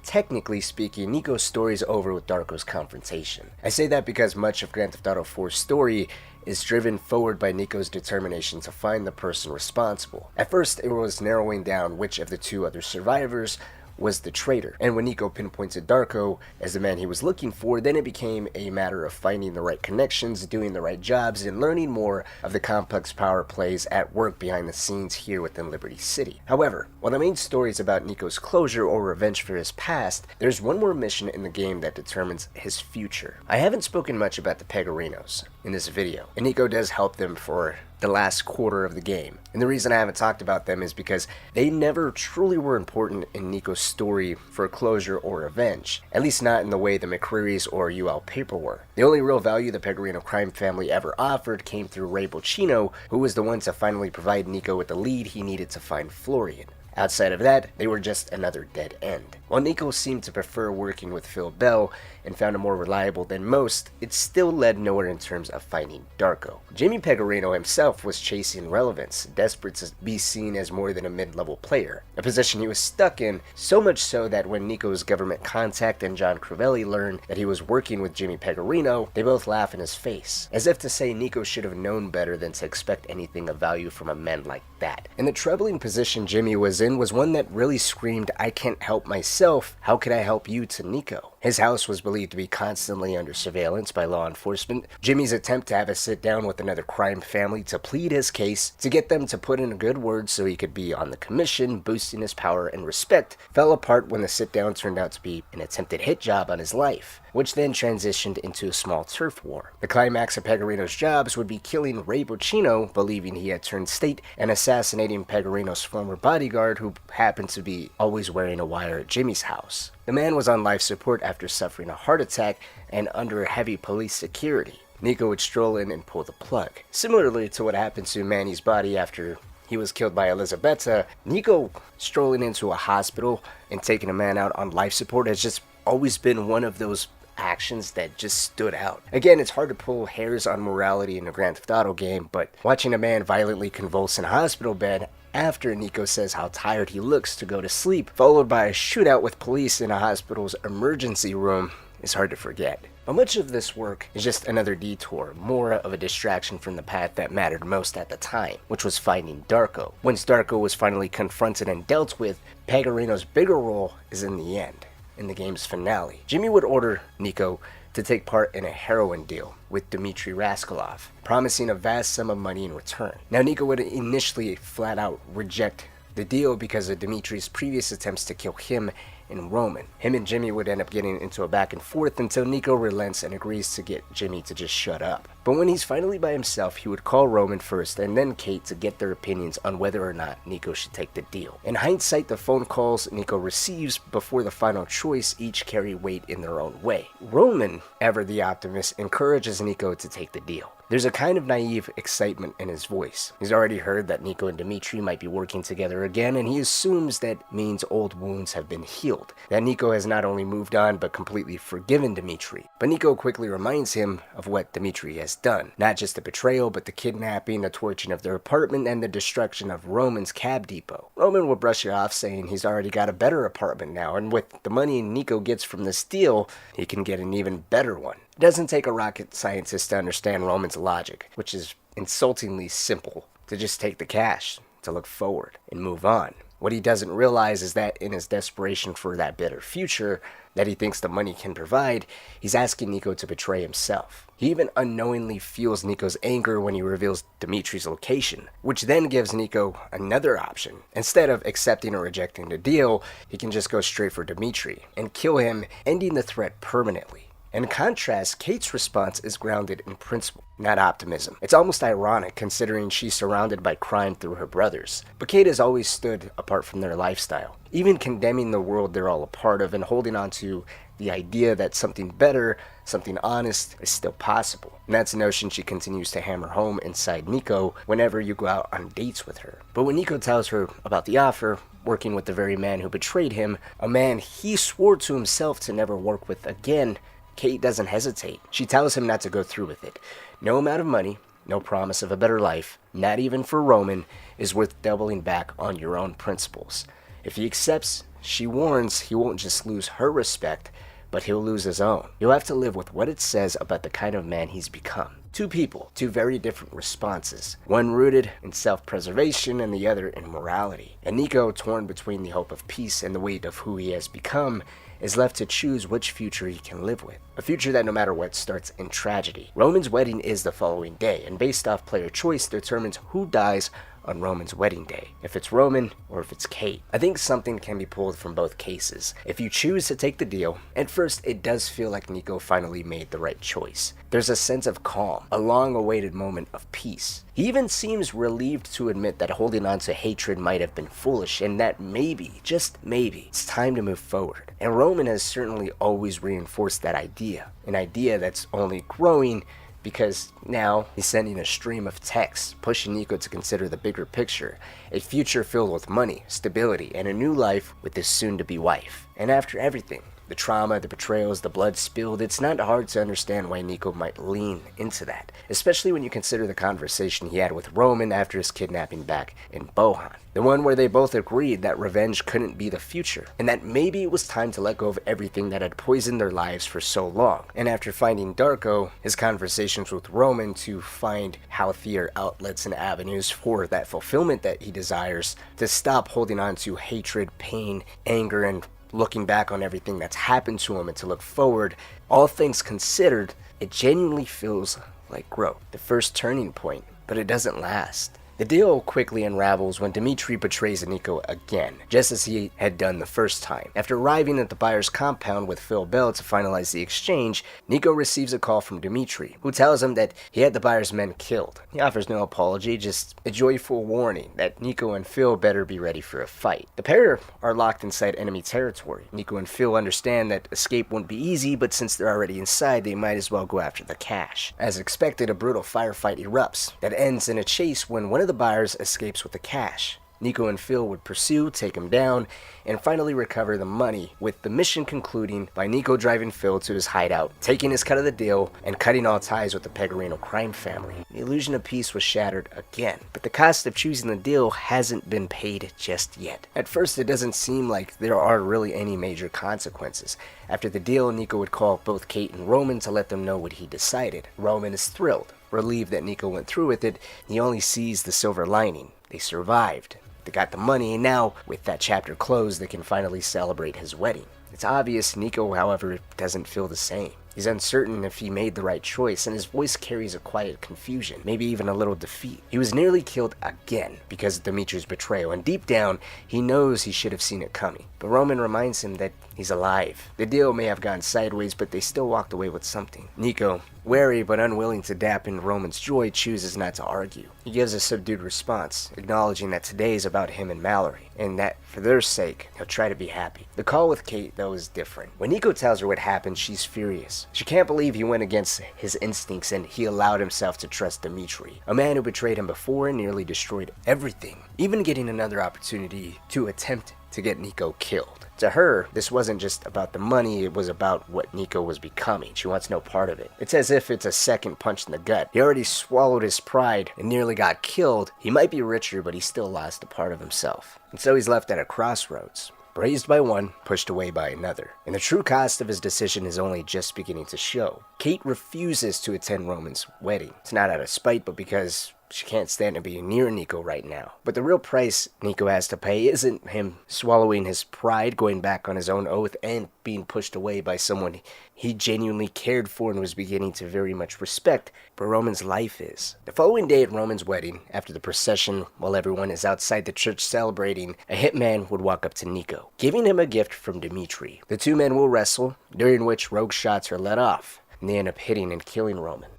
Technically speaking, Niko's story is over with Darko's confrontation. I say that because much of Grand Theft Auto 4's story is driven forward by Niko's determination to find the person responsible. At first, it was narrowing down which of the two other survivors was the traitor, and when Niko pinpointed Darko as the man he was looking for, then it became a matter of finding the right connections, doing the right jobs, and learning more of the complex power plays at work behind the scenes here within Liberty City. However, while the main story is about Niko's closure or revenge for his past, there's one more mission in the game that determines his future. I haven't spoken much about the Peggerinos in this video, and Niko does help them for the last quarter of the game. And the reason I haven't talked about them is because they never truly were important in Niko's story for closure or revenge, at least not in the way the McCrearys or UL Paper were. The only real value the Pellegrino crime family ever offered came through Ray Bocchino, who was the one to finally provide Niko with the lead he needed to find Florian. Outside of that, they were just another dead end. While Niko seemed to prefer working with Phil Bell and found him more reliable than most, it still led nowhere in terms of finding Darko. Jimmy Pellegrino himself was chasing relevance, desperate to be seen as more than a mid-level player, a position he was stuck in, so much so that when Niko's government contact and John Crivelli learned that he was working with Jimmy Pellegrino, they both laugh in his face, as if to say Niko should have known better than to expect anything of value from a man like that. And the troubling position Jimmy was in was one that really screamed, "I can't help myself," himself, "How could I help you?" to Niko. His house was believed to be constantly under surveillance by law enforcement. Jimmy's attempt to have a sit down with another crime family to plead his case, to get them to put in a good word so he could be on the commission, boosting his power and respect, fell apart when the sit down turned out to be an attempted hit job on his life, which then transitioned into a small turf war. The climax of Pegorino's jobs would be killing Ray Boccino, believing he had turned state, and assassinating Pegorino's former bodyguard, who happened to be always wearing a wire at Jimmy's house. The man was on life support after suffering a heart attack and under heavy police security. Niko would stroll in and pull the plug. Similarly to what happened to Manny's body after he was killed by Elizabetta, Niko strolling into a hospital and taking a man out on life support has just always been one of those actions that just stood out. Again, it's hard to pull hairs on morality in a Grand Theft Auto game, but watching a man violently convulse in a hospital bed after Niko says how tired he looks to go to sleep, followed by a shootout with police in a hospital's emergency room, is hard to forget. But much of this work is just another detour, more of a distraction from the path that mattered most at the time, which was finding Darko. Once Darko was finally confronted and dealt with, Pegorino's bigger role is in the end, in the game's finale. Jimmy would order Niko to take part in a heroin deal with Dmitri Raskolov, promising a vast sum of money in return. Now, Niko would initially flat out reject the deal because of Dmitri's previous attempts to kill him and Roman. Him and Jimmy would end up getting into a back and forth until Niko relents and agrees to get Jimmy to just shut up. But when he's finally by himself, he would call Roman first and then Kate to get their opinions on whether or not Niko should take the deal. In hindsight, the phone calls Niko receives before the final choice each carry weight in their own way. Roman, ever the optimist, encourages Niko to take the deal. There's a kind of naive excitement in his voice. He's already heard that Niko and Dmitri might be working together again, and he assumes that means old wounds have been healed, that Niko has not only moved on but completely forgiven Dmitri. But Niko quickly reminds him of what Dmitri has done. Not just the betrayal, but the kidnapping, the torching of their apartment, and the destruction of Roman's cab depot. Roman will brush it off, saying he's already got a better apartment now, and with the money Niko gets from this deal, he can get an even better one. It doesn't take a rocket scientist to understand Roman's logic, which is insultingly simple: to just take the cash, to look forward, and move on. What he doesn't realize is that in his desperation for that better future that he thinks the money can provide, he's asking Niko to betray himself. He even unknowingly fuels Niko's anger when he reveals Dmitri's location, which then gives Niko another option. Instead of accepting or rejecting the deal, he can just go straight for Dmitri and kill him, ending the threat permanently. In contrast, Kate's response is grounded in principle, not optimism. It's almost ironic considering she's surrounded by crime through her brothers. But Kate has always stood apart from their lifestyle, even condemning the world they're all a part of and holding on to the idea that something better, something honest, is still possible. And that's a notion she continues to hammer home inside Niko whenever you go out on dates with her. But when Niko tells her about the offer, working with the very man who betrayed him, a man he swore to himself to never work with again, Kate doesn't hesitate. She tells him not to go through with it. No amount of money, no promise of a better life, not even for Roman, is worth doubling back on your own principles. If he accepts, she warns he won't just lose her respect, but he'll lose his own. You'll have to live with what it says about the kind of man he's become. Two people, two very different responses. One rooted in self-preservation and the other in morality. And Niko, torn between the hope of peace and the weight of who he has become, is left to choose which future he can live with. A future that no matter what starts in tragedy. Roman's wedding is the following day, and based off player choice determines who dies on Roman's wedding day, if it's Roman or if it's Kate. I think something can be pulled from both cases. If you choose to take the deal, at first it does feel like Niko finally made the right choice. There's a sense of calm, a long-awaited moment of peace. He even seems relieved to admit that holding on to hatred might have been foolish and that maybe, just maybe, it's time to move forward. And Roman has certainly always reinforced that idea, an idea that's only growing because now he's sending a stream of texts, pushing Niko to consider the bigger picture, a future filled with money, stability, and a new life with his soon-to-be wife. And after everything, the trauma, the betrayals, the blood spilled, it's not hard to understand why Niko might lean into that, especially when you consider the conversation he had with Roman after his kidnapping back in Bohan. The one where they both agreed that revenge couldn't be the future, and that maybe it was time to let go of everything that had poisoned their lives for so long. And after finding Darko, his conversations with Roman to find healthier outlets and avenues for that fulfillment that he desires, to stop holding on to hatred, pain, anger, and looking back on everything that's happened to him and to look forward, all things considered, it genuinely feels like growth. The first turning point, but it doesn't last. The deal quickly unravels when Dmitri betrays Niko again, just as he had done the first time. After arriving at the buyer's compound with Phil Bell to finalize the exchange, Niko receives a call from Dmitri, who tells him that he had the buyer's men killed. He offers no apology, just a joyful warning that Niko and Phil better be ready for a fight. The pair are locked inside enemy territory. Niko and Phil understand that escape won't be easy, but since they're already inside, they might as well go after the cash. As expected, a brutal firefight erupts that ends in a chase when one of the buyers escapes with the cash. Niko and Phil would pursue, take him down, and finally recover the money, with the mission concluding by Niko driving Phil to his hideout, taking his cut of the deal, and cutting all ties with the Pellegrino crime family. The illusion of peace was shattered again, but the cost of choosing the deal hasn't been paid just yet. At first, it doesn't seem like there are really any major consequences. After the deal, Niko would call both Kate and Roman to let them know what he decided. Roman is thrilled, relieved that Niko went through with it. He only sees the silver lining. They survived. They got the money, and now, with that chapter closed, they can finally celebrate his wedding. It's obvious Niko, however, doesn't feel the same. He's uncertain if he made the right choice, and his voice carries a quiet confusion, maybe even a little defeat. He was nearly killed again because of Dmitri's betrayal, and deep down, he knows he should have seen it coming. But Roman reminds him that he's alive. The deal may have gone sideways, but they still walked away with something. Niko, wary but unwilling to dampen Roman's joy, chooses not to argue. He gives a subdued response, acknowledging that today is about him and Mallory, and that, for their sake, he'll try to be happy. The call with Kate, though, is different. When Niko tells her what happened, she's furious. She can't believe he went against his instincts and he allowed himself to trust Dmitri, a man who betrayed him before and nearly destroyed everything, even getting another opportunity to attempt to get Niko killed. To her, this wasn't just about the money, it was about what Niko was becoming. She wants no part of it. It's as if it's a second punch in the gut. He already swallowed his pride and nearly got killed. He might be richer, but he still lost a part of himself. And so he's left at a crossroads. Praised by one, pushed away by another. And the true cost of his decision is only just beginning to show. Kate refuses to attend Roman's wedding. It's not out of spite, but because she can't stand to be near Niko right now. But the real price Niko has to pay isn't him swallowing his pride, going back on his own oath, and being pushed away by someone he genuinely cared for and was beginning to very much respect, but Roman's life is. The following day at Roman's wedding, after the procession, while everyone is outside the church celebrating, a hitman would walk up to Niko, giving him a gift from Dmitri. The two men will wrestle, during which rogue shots are let off, and they end up hitting and killing Roman.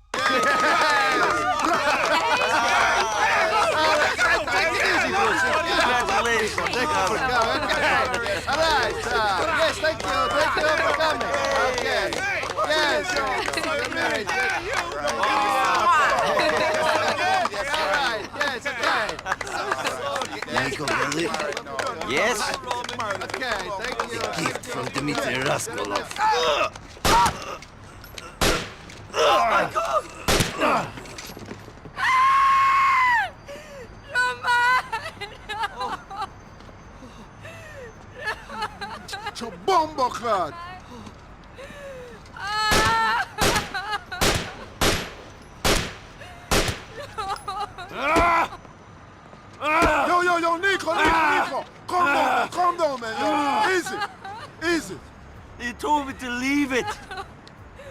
Yes, thank you for coming. Okay. Yes. Yes, okay. Nico Bellic? Yes? Okay, thank you. The gift from Dmitri Raskolov. Oh my God! Bombo clad. Yo, Niko. Calm down, man. Yo. Easy. They told me to leave it.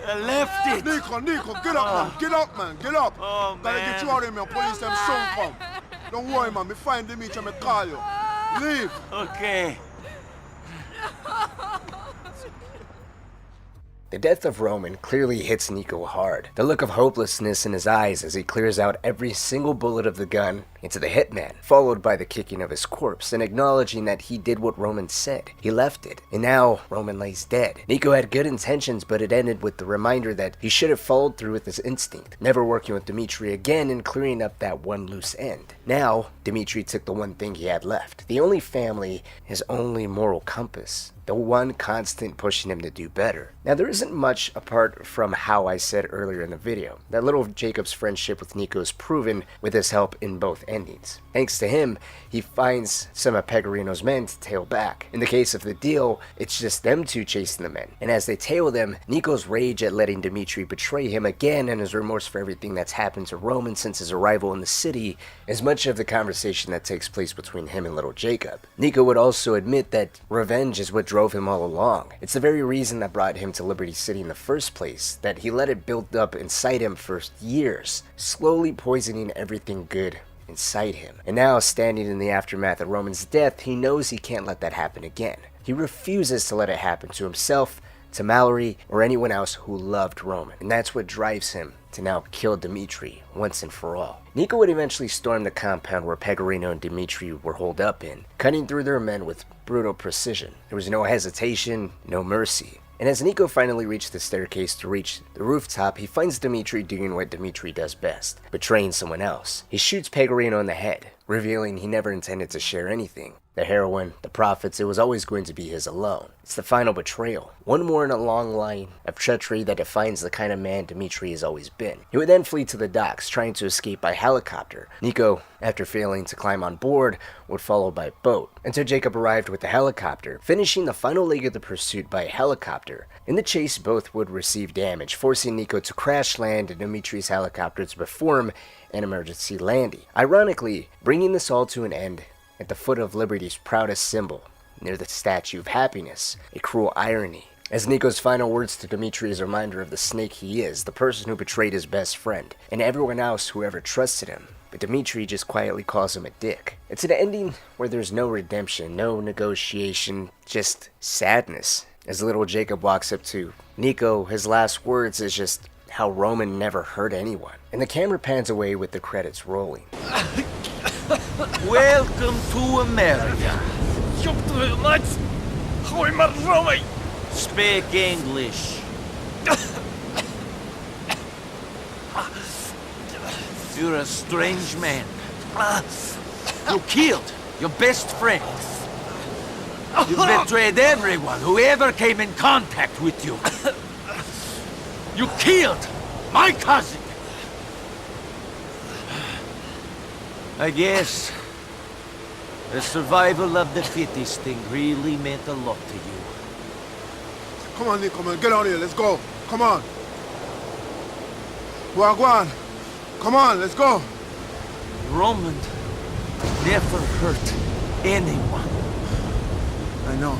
I left it. Niko, get up, man. Get up. Oh, man. Gotta get you out of here, police them soon come. Don't worry, man. Me find Dmitri, me call you. Leave. Okay. The death of Roman clearly hits Niko hard. The look of hopelessness in his eyes as he clears out every single bullet of the gun into the hitman, followed by the kicking of his corpse and acknowledging that he did what Roman said. He left it, and now Roman lays dead. Niko had good intentions, but it ended with the reminder that he should have followed through with his instinct, never working with Dmitri again and clearing up that one loose end. Now, Dmitri took the one thing he had left, the only family, his only moral compass, the one constant pushing him to do better. Now, there isn't much apart from how I said earlier in the video. That little of Jacob's friendship with Niko is proven with his help in both endings. Thanks to him, he finds some of Pellegrino's men to tail back. In the case of the deal, it's just them two chasing the men. And as they tail them, Niko's rage at letting Dmitri betray him again and his remorse for everything that's happened to Roman since his arrival in the city is much of the conversation that takes place between him and little Jacob. Niko would also admit that revenge is what drove him all along. It's the very reason that brought him to Liberty City in the first place, that he let it build up inside him for years, slowly poisoning everything good inside him. And now, standing in the aftermath of Roman's death, he knows he can't let that happen again. He refuses to let it happen to himself, to Mallory, or anyone else who loved Roman. And that's what drives him to now kill Dmitri once and for all. Niko would eventually storm the compound where Pellegrino and Dmitri were holed up in, cutting through their men with brutal precision. There was no hesitation, no mercy. And as Niko finally reached the staircase to reach the rooftop, he finds Dmitri doing what Dmitri does best, betraying someone else. He shoots Pellegrino in the head, revealing he never intended to share anything. The heroin, the profits, it was always going to be his alone. It's the final betrayal. One more in a long line of treachery that defines the kind of man Dmitri has always been. He would then flee to the docks, trying to escape by helicopter. Niko, after failing to climb on board, would follow by boat, until Jacob arrived with the helicopter, finishing the final leg of the pursuit by helicopter. In the chase, both would receive damage, forcing Niko to crash land in Dmitri's helicopter to perform an emergency landing. Ironically, bringing this all to an end at the foot of Liberty's proudest symbol, near the Statue of Happiness. A cruel irony, as Niko's final words to Dmitri is a reminder of the snake he is, the person who betrayed his best friend, and everyone else who ever trusted him. But Dmitri just quietly calls him a dick. It's an ending where there's no redemption, no negotiation, just sadness. As little Jacob walks up to Niko, his last words is just how Roman never hurt anyone. And the camera pans away with the credits rolling. Welcome to America. Speak English. You're a strange man. You killed your best friend. You betrayed everyone who ever came in contact with you. You killed my cousin. I guess the survival of the fittest thing really meant a lot to you. Come on, Niko, man. Get on here. Let's go. Come on. Wagwan. Come on, let's go. Roman never hurt anyone. I know.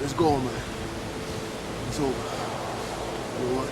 Let's go, man. It's over. You won.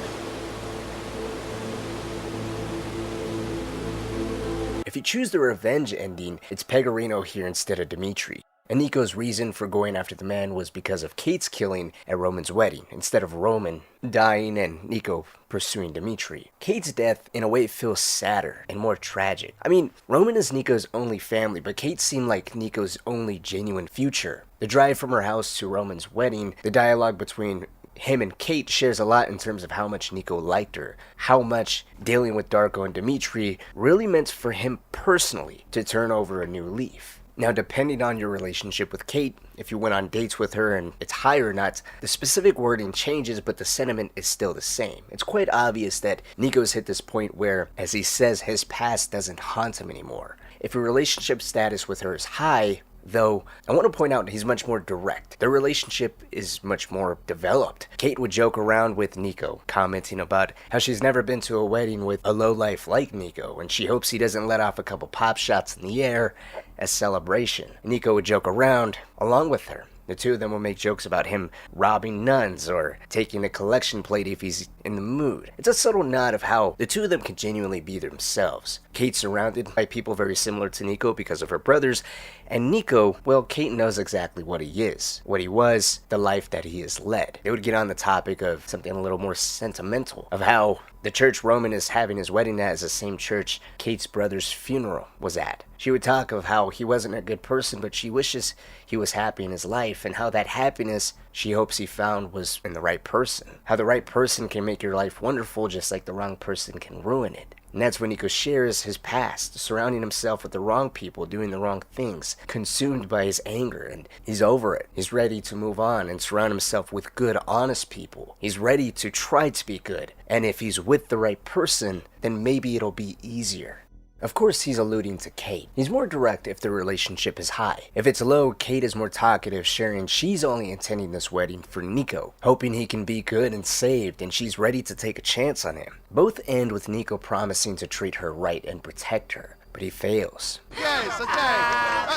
If you choose the revenge ending, it's Pellegrino here instead of Dmitri. And Niko's reason for going after the man was because of Kate's killing at Roman's wedding, instead of Roman dying and Niko pursuing Dmitri. Kate's death, in a way, feels sadder and more tragic. I mean, Roman is Niko's only family, but Kate seemed like Niko's only genuine future. The drive from her house to Roman's wedding, the dialogue between him and Kate shares a lot in terms of how much Niko liked her, how much dealing with Darko and Dmitri really meant for him personally to turn over a new leaf. Now, depending on your relationship with Kate, if you went on dates with her and it's high or not, the specific wording changes, but the sentiment is still the same. It's quite obvious that Niko's hit this point where, as he says, his past doesn't haunt him anymore. If your relationship status with her is high, though, I want to point out he's much more direct. Their relationship is much more developed. Kate would joke around with Niko, commenting about how she's never been to a wedding with a lowlife like Niko, and she hopes he doesn't let off a couple pop shots in the air as celebration. Niko would joke around along with her. The two of them will make jokes about him robbing nuns or taking a collection plate if he's in the mood. It's a subtle nod of how the two of them can genuinely be themselves. Kate's surrounded by people very similar to Niko because of her brothers, and Niko, well, Kate knows exactly what he is, what he was, the life that he has led. They would get on the topic of something a little more sentimental, of how the church Roman is having his wedding at is the same church Kate's brother's funeral was at. She would talk of how he wasn't a good person, but she wishes he was happy in his life, and how that happiness she hopes he found was in the right person. How the right person can make your life wonderful just like the wrong person can ruin it. And that's when Niko shares his past, surrounding himself with the wrong people, doing the wrong things, consumed by his anger, and he's over it. He's ready to move on and surround himself with good, honest people. He's ready to try to be good, and if he's with the right person, then maybe it'll be easier. Of course he's alluding to Kate. He's more direct if the relationship is high. If it's low, Kate is more talkative, sharing she's only intending this wedding for Niko, hoping he can be good and saved, and she's ready to take a chance on him. Both end with Niko promising to treat her right and protect her, but he fails. Yes, okay.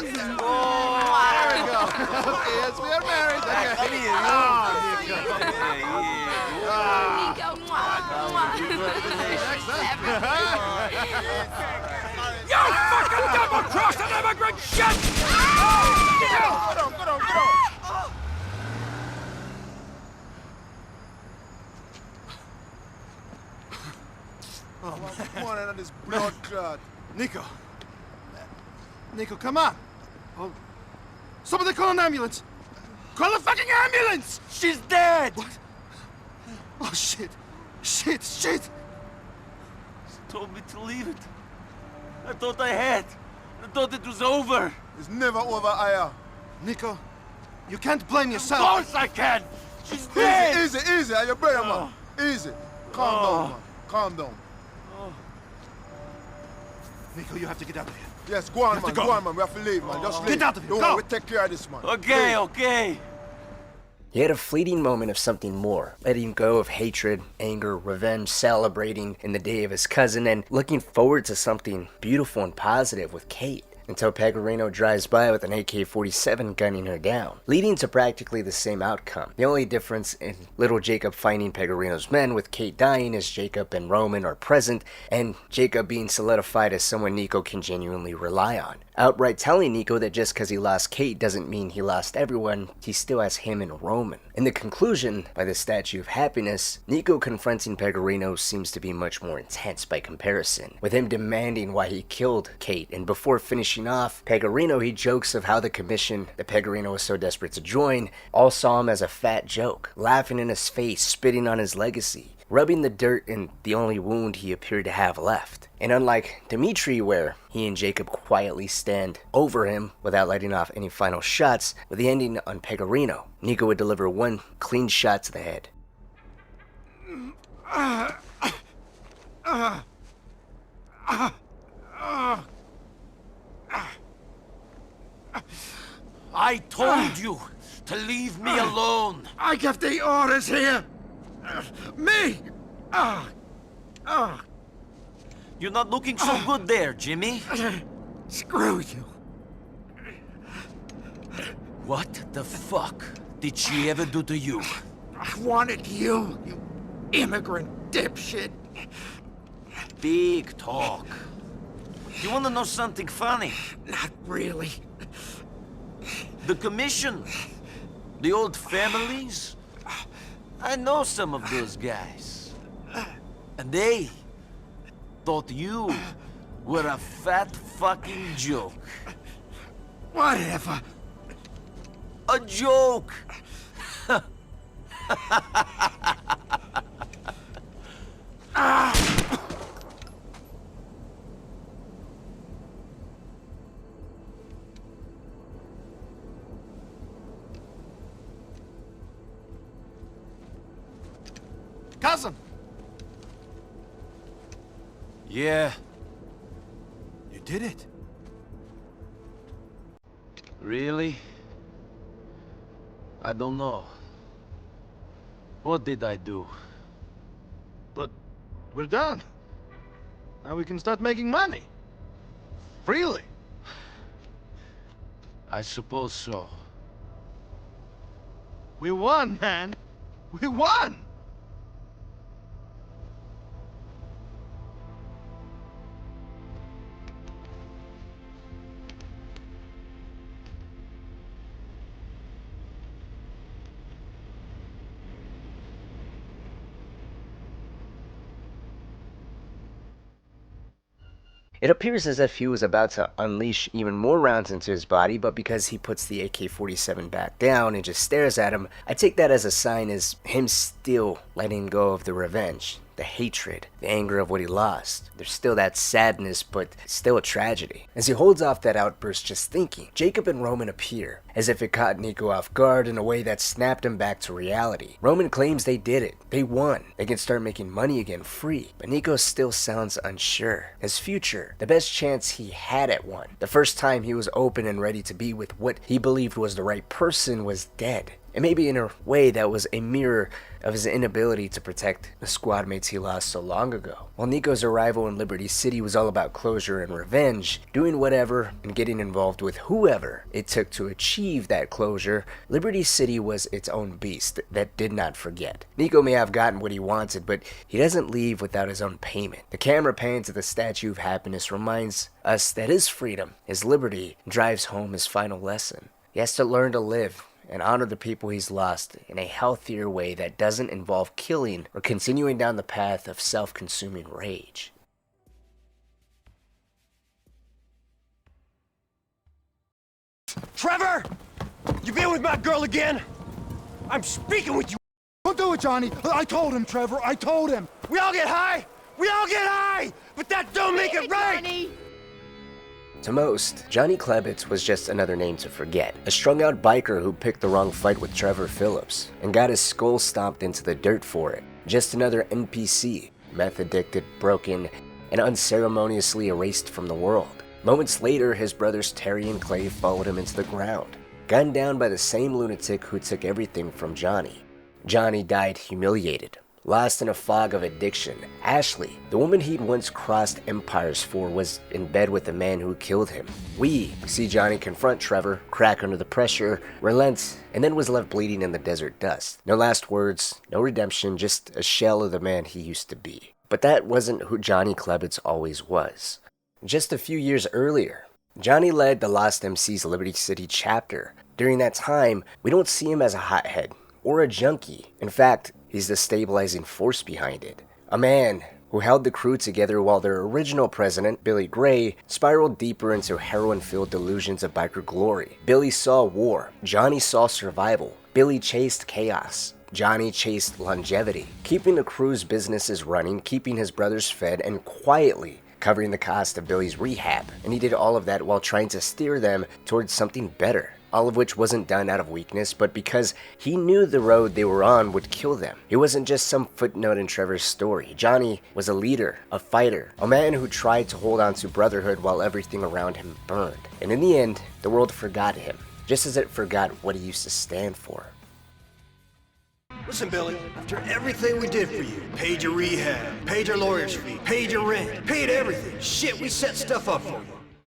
There we go. Okay, yes, we are married. Okay. Come here, You fucking double-crossing immigrant shit! Go down, go down, go down. Oh, my morning on this blood clot. Niko. Niko, come on. Oh. Somebody call an ambulance. Call the fucking ambulance! She's dead! What? Oh, shit. Shit, shit. She told me to leave it. I thought I had. I thought it was over. It's never over, Aya. Niko, you can't blame yourself. Of course I can! She's dead! Easy, easy, easy. Are you better, man? Easy. Calm down, man. Calm down. Niko, you have to get out of here. Yes, go on, man. Go on, man. We have to leave, man. Just leave. Get out of here. Don't Go. worry, we take care of this, man. Okay, Leave. okay. He had a fleeting moment of something more, letting go of hatred, anger, revenge, celebrating in the day of his cousin, and looking forward to something beautiful and positive with Kate, until Pecorino drives by with an AK-47 gunning her down, leading to practically the same outcome. The only difference in little Jacob finding Pecorino's men with Kate dying is Jacob and Roman are present, and Jacob being solidified as someone Niko can genuinely rely on. Outright telling Niko that just because he lost Kate doesn't mean he lost everyone, he still has him and Roman. In the conclusion, by the Statue of Happiness, Niko confronting Pecorino seems to be much more intense by comparison, with him demanding why he killed Kate, and before finishing off Pecorino, he jokes of how the commission that Pecorino was so desperate to join all saw him as a fat joke, laughing in his face, spitting on his legacy, rubbing the dirt in the only wound he appeared to have left. And unlike Dmitri, where he and Jacob quietly stand over him without letting off any final shots, with the ending on Pecorino, Niko would deliver one clean shot to the head. I told you to leave me alone. I give the orders here. Me. You're not looking so good there, Jimmy. Screw you. What the fuck did she ever do to you? I wanted you, you immigrant dipshit. Big talk. You want to know something funny? Not really. The commission, the old families. I know some of those guys. And they thought you were a fat fucking joke. Whatever. A joke! Cousin. Yeah. You did it. Really? I don't know. What did I do? But we're done. Now we can start making money. Freely. I suppose so. We won, man. We won! It appears as if he was about to unleash even more rounds into his body, but because he puts the AK-47 back down and just stares at him, I take that as a sign as him still letting go of the revenge the hatred, the anger of what he lost. There's still that sadness, but still a tragedy. As he holds off that outburst just thinking, Jacob and Roman appear, as if it caught Niko off guard in a way that snapped him back to reality. Roman claims they did it. They won. They can start making money again free. But Niko still sounds unsure. His future, the best chance he had at one, the first time he was open and ready to be with what he believed was the right person, was dead. And maybe in a way that was a mirror of his inability to protect the squad mates he lost so long ago. While Niko's arrival in Liberty City was all about closure and revenge, doing whatever and getting involved with whoever it took to achieve that closure, Liberty City was its own beast that did not forget. Niko may have gotten what he wanted, but he doesn't leave without his own payment. The camera pan to the Statue of Happiness reminds us that his freedom, his liberty, drives home his final lesson. He has to learn to live and honor the people he's lost in a healthier way that doesn't involve killing or continuing down the path of self-consuming rage. Trevor! You been with my girl again? I'm speaking with you! Don't do it, Johnny! I told him, Trevor, I told him! We all get high! We all get high! But that don't make it right! Johnny. To most, Johnny Klebitz was just another name to forget. A strung-out biker who picked the wrong fight with Trevor Phillips and got his skull stomped into the dirt for it. Just another NPC, meth-addicted, broken, and unceremoniously erased from the world. Moments later, his brothers Terry and Clay followed him into the ground, gunned down by the same lunatic who took everything from Johnny. Johnny died humiliated, lost in a fog of addiction. Ashley, the woman he'd once crossed empires for, was in bed with the man who killed him. We see Johnny confront Trevor, crack under the pressure, relent, and then was left bleeding in the desert dust. No last words, no redemption, just a shell of the man he used to be. But that wasn't who Johnny Klebitz always was. Just a few years earlier, Johnny led the Lost MC's Liberty City chapter. During that time, we don't see him as a hothead or a junkie. In fact, he's the stabilizing force behind it. A man who held the crew together while their original president, Billy Gray, spiraled deeper into heroin-filled delusions of biker glory. Billy saw war. Johnny saw survival. Billy chased chaos. Johnny chased longevity, keeping the crew's businesses running, keeping his brothers fed, and quietly covering the cost of Billy's rehab. And he did all of that while trying to steer them towards something better. All of which wasn't done out of weakness, but because he knew the road they were on would kill them. He wasn't just some footnote in Trevor's story. Johnny was a leader, a fighter, a man who tried to hold on to brotherhood while everything around him burned. And in the end, the world forgot him, just as it forgot what he used to stand for. Listen, Billy, after everything we did for you, paid your rehab, paid your lawyer's fee, paid your rent, paid everything. Shit, we set stuff up for you.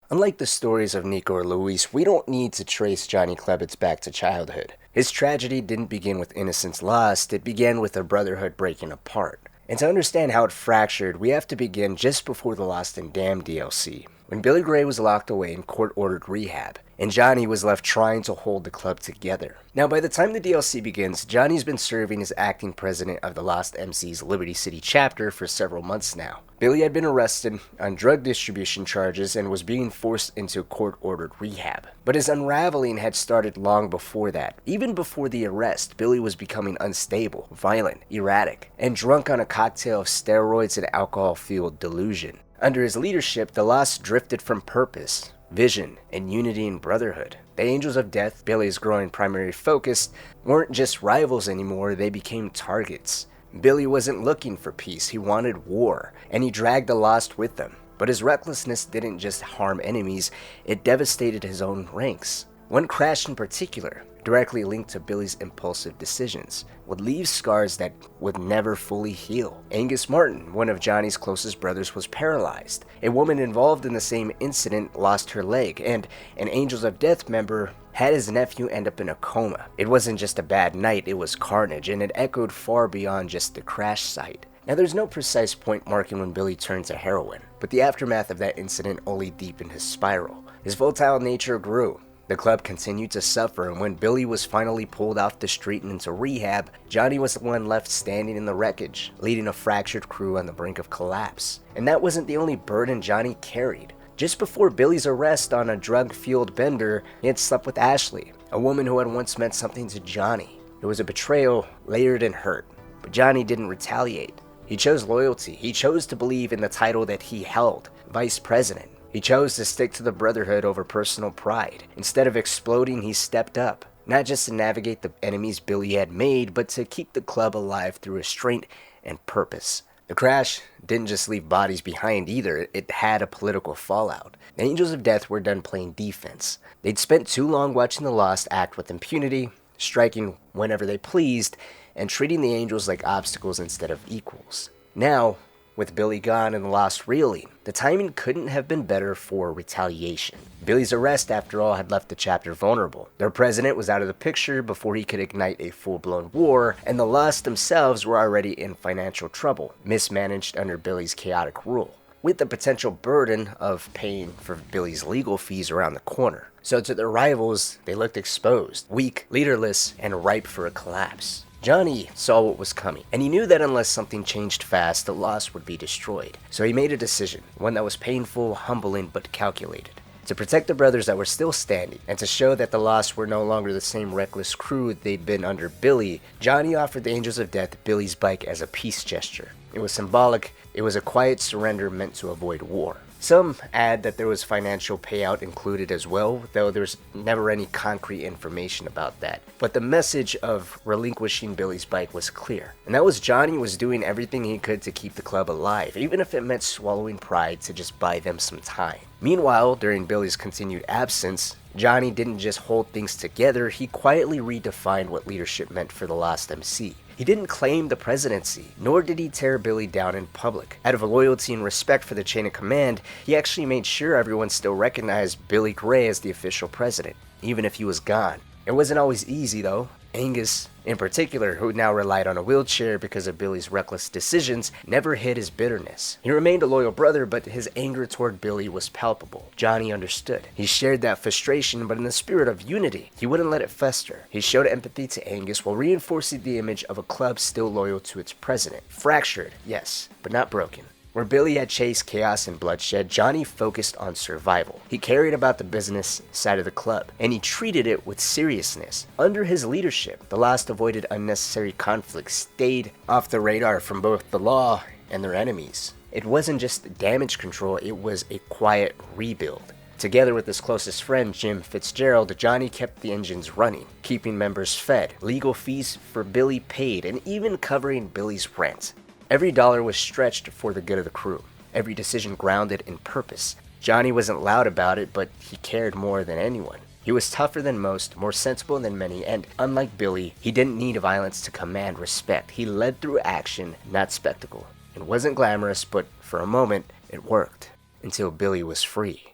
Unlike the stories of Niko or Luis, we don't need to trace Johnny Klebitz back to childhood. His tragedy didn't begin with innocence lost, it began with a brotherhood breaking apart. And to understand how it fractured, we have to begin just before the Lost and Damned DLC, when Billy Gray was locked away in court-ordered rehab, and Johnny was left trying to hold the club together. Now, by the time the DLC begins, Johnny's been serving as acting president of the Lost MC's Liberty City chapter for several months now. Billy had been arrested on drug distribution charges and was being forced into court-ordered rehab. But his unraveling had started long before that. Even before the arrest, Billy was becoming unstable, violent, erratic, and drunk on a cocktail of steroids and alcohol-fueled delusion. Under his leadership, the Lost drifted from purpose, vision, and unity and brotherhood. The Angels of Death, Billy's growing primary focus, weren't just rivals anymore, they became targets. Billy wasn't looking for peace, he wanted war, and he dragged the Lost with him. But his recklessness didn't just harm enemies, it devastated his own ranks. One crash in particular, directly linked to Billy's impulsive decisions, would leave scars that would never fully heal. Angus Martin, one of Johnny's closest brothers, was paralyzed. A woman involved in the same incident lost her leg, and an Angels of Death member had his nephew end up in a coma. It wasn't just a bad night, it was carnage, and it echoed far beyond just the crash site. Now, there's no precise point marking when Billy turned to heroin, but the aftermath of that incident only deepened his spiral. His volatile nature grew. The club continued to suffer, and when Billy was finally pulled off the street and into rehab, Johnny was the one left standing in the wreckage, leading a fractured crew on the brink of collapse. And that wasn't the only burden Johnny carried. Just before Billy's arrest on a drug-fueled bender, he had slept with Ashley, a woman who had once meant something to Johnny. It was a betrayal layered in hurt, but Johnny didn't retaliate. He chose loyalty. He chose to believe in the title that he held, vice president. He chose to stick to the brotherhood over personal pride. Instead of exploding, he stepped up. Not just to navigate the enemies Billy had made, but to keep the club alive through restraint and purpose. The crash didn't just leave bodies behind either, it had a political fallout. The Angels of Death were done playing defense. They'd spent too long watching the Lost act with impunity, striking whenever they pleased, and treating the Angels like obstacles instead of equals. Now, with Billy gone and the Lost reeling, the timing couldn't have been better for retaliation. Billy's arrest, after all, had left the chapter vulnerable. Their president was out of the picture before he could ignite a full-blown war, and the Lost themselves were already in financial trouble, mismanaged under Billy's chaotic rule, with the potential burden of paying for Billy's legal fees around the corner. So to their rivals, they looked exposed, weak, leaderless, and ripe for a collapse. Johnny saw what was coming, and he knew that unless something changed fast, the Lost would be destroyed. So he made a decision, one that was painful, humbling, but calculated. To protect the brothers that were still standing, and to show that the Lost were no longer the same reckless crew they'd been under Billy, Johnny offered the Angels of Death Billy's bike as a peace gesture. It was symbolic, it was a quiet surrender meant to avoid war. Some add that there was financial payout included as well, though there's never any concrete information about that. But the message of relinquishing Billy's bike was clear, and that was Johnny was doing everything he could to keep the club alive, even if it meant swallowing pride to just buy them some time. Meanwhile, during Billy's continued absence, Johnny didn't just hold things together, he quietly redefined what leadership meant for the Lost MC. He didn't claim the presidency, nor did he tear Billy down in public. Out of loyalty and respect for the chain of command, he actually made sure everyone still recognized Billy Gray as the official president, even if he was gone. It wasn't always easy though. Angus, in particular, who now relied on a wheelchair because of Billy's reckless decisions, never hid his bitterness. He remained a loyal brother, but his anger toward Billy was palpable. Johnny understood. He shared that frustration, but in the spirit of unity, he wouldn't let it fester. He showed empathy to Angus while reinforcing the image of a club still loyal to its president. Fractured, yes, but not broken. Where Billy had chased chaos and bloodshed, Johnny focused on survival. He cared about the business side of the club, and he treated it with seriousness. Under his leadership, the Lost avoided unnecessary conflicts, stayed off the radar from both the law and their enemies. It wasn't just damage control, it was a quiet rebuild. Together with his closest friend, Jim Fitzgerald, Johnny kept the engines running, keeping members fed, legal fees for Billy paid, and even covering Billy's rent. Every dollar was stretched for the good of the crew, every decision grounded in purpose. Johnny wasn't loud about it, but he cared more than anyone. He was tougher than most, more sensible than many, and unlike Billy, he didn't need violence to command respect. He led through action, not spectacle. It wasn't glamorous, but for a moment, it worked. Until Billy was free.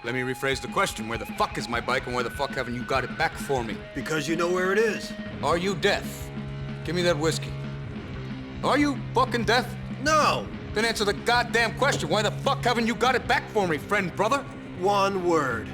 Let me rephrase the question. Where the fuck is my bike and where the fuck haven't you got it back for me? Because you know where it is. Are you deaf? Give me that whiskey. Are you fucking deaf? No! Then answer the goddamn question. Why the fuck haven't you got it back for me, friend, brother? One word.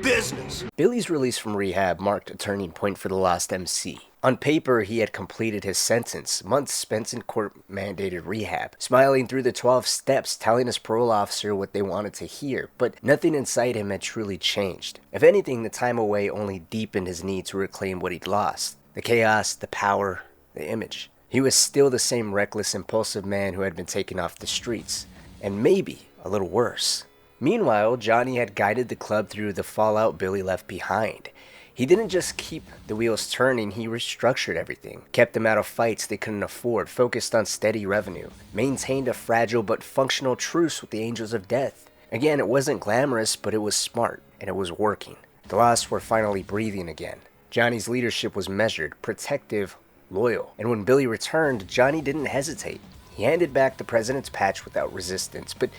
Business. Billy's release from rehab marked a turning point for the Lost MC. On paper, he had completed his sentence, months spent in court-mandated rehab, smiling through the 12 steps, telling his parole officer what they wanted to hear, but nothing inside him had truly changed. If anything, the time away only deepened his need to reclaim what he'd lost. The chaos, the power, the image. He was still the same reckless, impulsive man who had been taken off the streets, and maybe a little worse. Meanwhile, Johnny had guided the club through the fallout Billy left behind. He didn't just keep the wheels turning, he restructured everything, kept them out of fights they couldn't afford, focused on steady revenue, maintained a fragile but functional truce with the Angels of Death. Again, it wasn't glamorous, but it was smart, and it was working. The Lost were finally breathing again. Johnny's leadership was measured, protective, loyal. And when Billy returned, Johnny didn't hesitate. He handed back the president's patch without resistance, but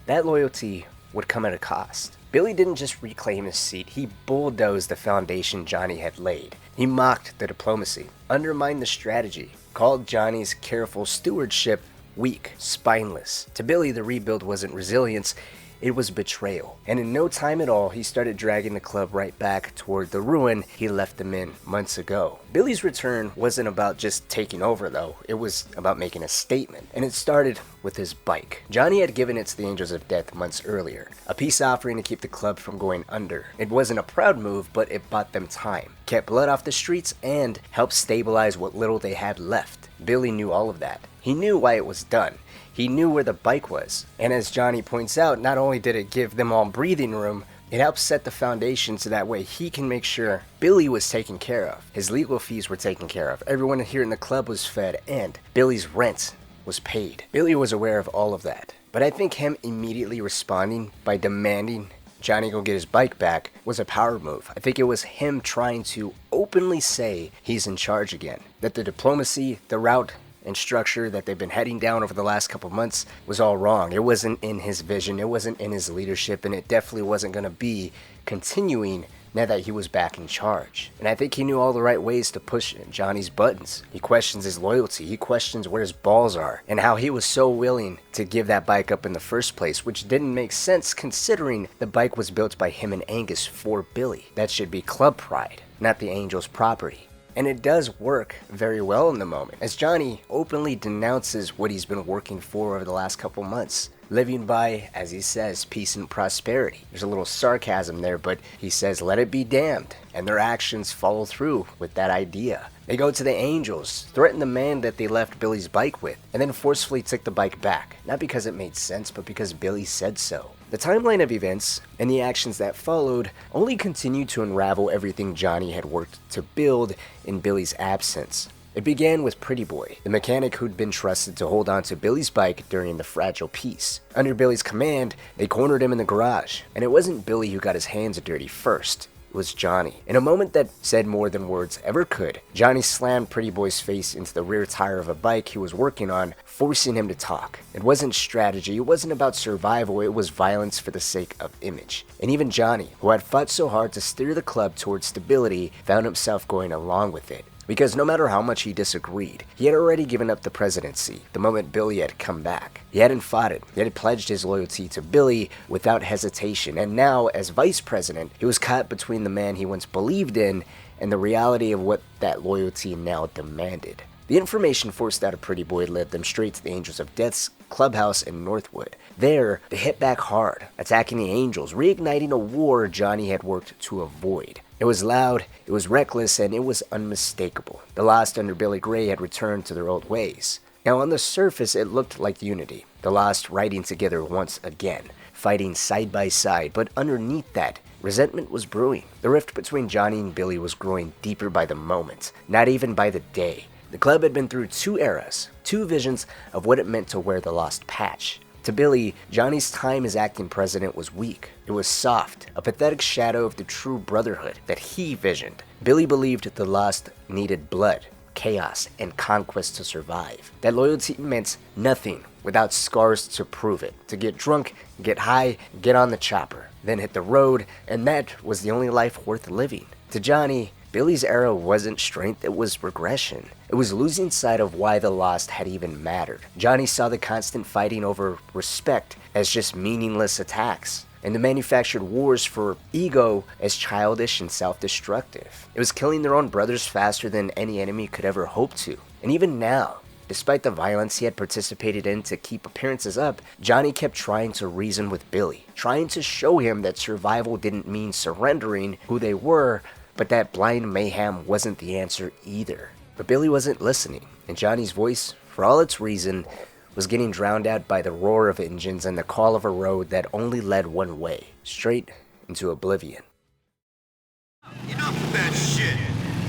that loyalty would come at a cost. Billy didn't just reclaim his seat, he bulldozed the foundation Johnny had laid. He mocked the diplomacy, undermined the strategy, called Johnny's careful stewardship weak, spineless. To Billy, the rebuild wasn't resilience, it was betrayal. And in no time at all, he started dragging the club right back toward the ruin he left them in months ago. Billy's return wasn't about just taking over though, it was about making a statement. And it started with his bike. Johnny had given it to the Angels of Death months earlier, a peace offering to keep the club from going under. It wasn't a proud move, but it bought them time, kept blood off the streets, and helped stabilize what little they had left. Billy knew all of that. He knew why it was done. He knew where the bike was. And as Johnny points out, not only did it give them all breathing room, it helped set the foundation so that way he can make sure Billy was taken care of. His legal fees were taken care of. Everyone here in the club was fed, and Billy's rent was paid. Billy was aware of all of that. But I think him immediately responding by demanding Johnny go get his bike back was a power move. I think it was him trying to openly say he's in charge again. That the diplomacy, the route, and structure that they've been heading down over the last couple months was all wrong. It wasn't in his vision, it wasn't in his leadership, and it definitely wasn't going to be continuing now that he was back in charge. And I think he knew all the right ways to push Johnny's buttons. He questions his loyalty, he questions where his balls are, and how he was so willing to give that bike up in the first place, which didn't make sense considering the bike was built by him and Angus for Billy. That should be club pride, not the Angels' property. And it does work very well in the moment, as Johnny openly denounces what he's been working for over the last couple months. Living by, as he says, peace and prosperity. There's a little sarcasm there, but he says, let it be damned. And their actions follow through with that idea. They go to the Angels, threaten the man that they left Billy's bike with, and then forcefully took the bike back. Not because it made sense, but because Billy said so. The timeline of events and the actions that followed only continued to unravel everything Johnny had worked to build in Billy's absence. It began with Pretty Boy, the mechanic who'd been trusted to hold on to Billy's bike during the fragile piece. Under Billy's command, they cornered him in the garage, and it wasn't Billy who got his hands dirty first. It was Johnny. In a moment that said more than words ever could, Johnny slammed Pretty Boy's face into the rear tire of a bike he was working on, forcing him to talk. It wasn't strategy, it wasn't about survival, it was violence for the sake of image. And even Johnny, who had fought so hard to steer the club towards stability, found himself going along with it. Because no matter how much he disagreed, he had already given up the presidency the moment Billy had come back. He hadn't fought it, he had pledged his loyalty to Billy without hesitation, and now, as vice president, he was caught between the man he once believed in and the reality of what that loyalty now demanded. The information forced out of Pretty Boy led them straight to the Angels of Death's clubhouse in Northwood. There, they hit back hard, attacking the Angels, reigniting a war Johnny had worked to avoid. It was loud, it was reckless, and it was unmistakable. The Lost under Billy Gray had returned to their old ways. Now on the surface it looked like unity, the Lost riding together once again, fighting side by side, but underneath that, resentment was brewing. The rift between Johnny and Billy was growing deeper by the moment, not even by the day. The club had been through two eras, two visions of what it meant to wear the Lost patch. To Billy, Johnny's time as acting president was weak. It was soft, a pathetic shadow of the true brotherhood that he visioned. Billy believed the Lost needed blood, chaos, and conquest to survive. That loyalty meant nothing without scars to prove it. To get drunk, get high, get on the chopper, then hit the road, and that was the only life worth living. To Johnny, Billy's era wasn't strength, it was regression. It was losing sight of why the Lost had even mattered. Johnny saw the constant fighting over respect as just meaningless attacks, and the manufactured wars for ego as childish and self-destructive. It was killing their own brothers faster than any enemy could ever hope to. And even now, despite the violence he had participated in to keep appearances up, Johnny kept trying to reason with Billy, trying to show him that survival didn't mean surrendering who they were, but that blind mayhem wasn't the answer either. But Billy wasn't listening, and Johnny's voice, for all its reason, was getting drowned out by the roar of engines and the call of a road that only led one way, straight into oblivion. Enough of that shit.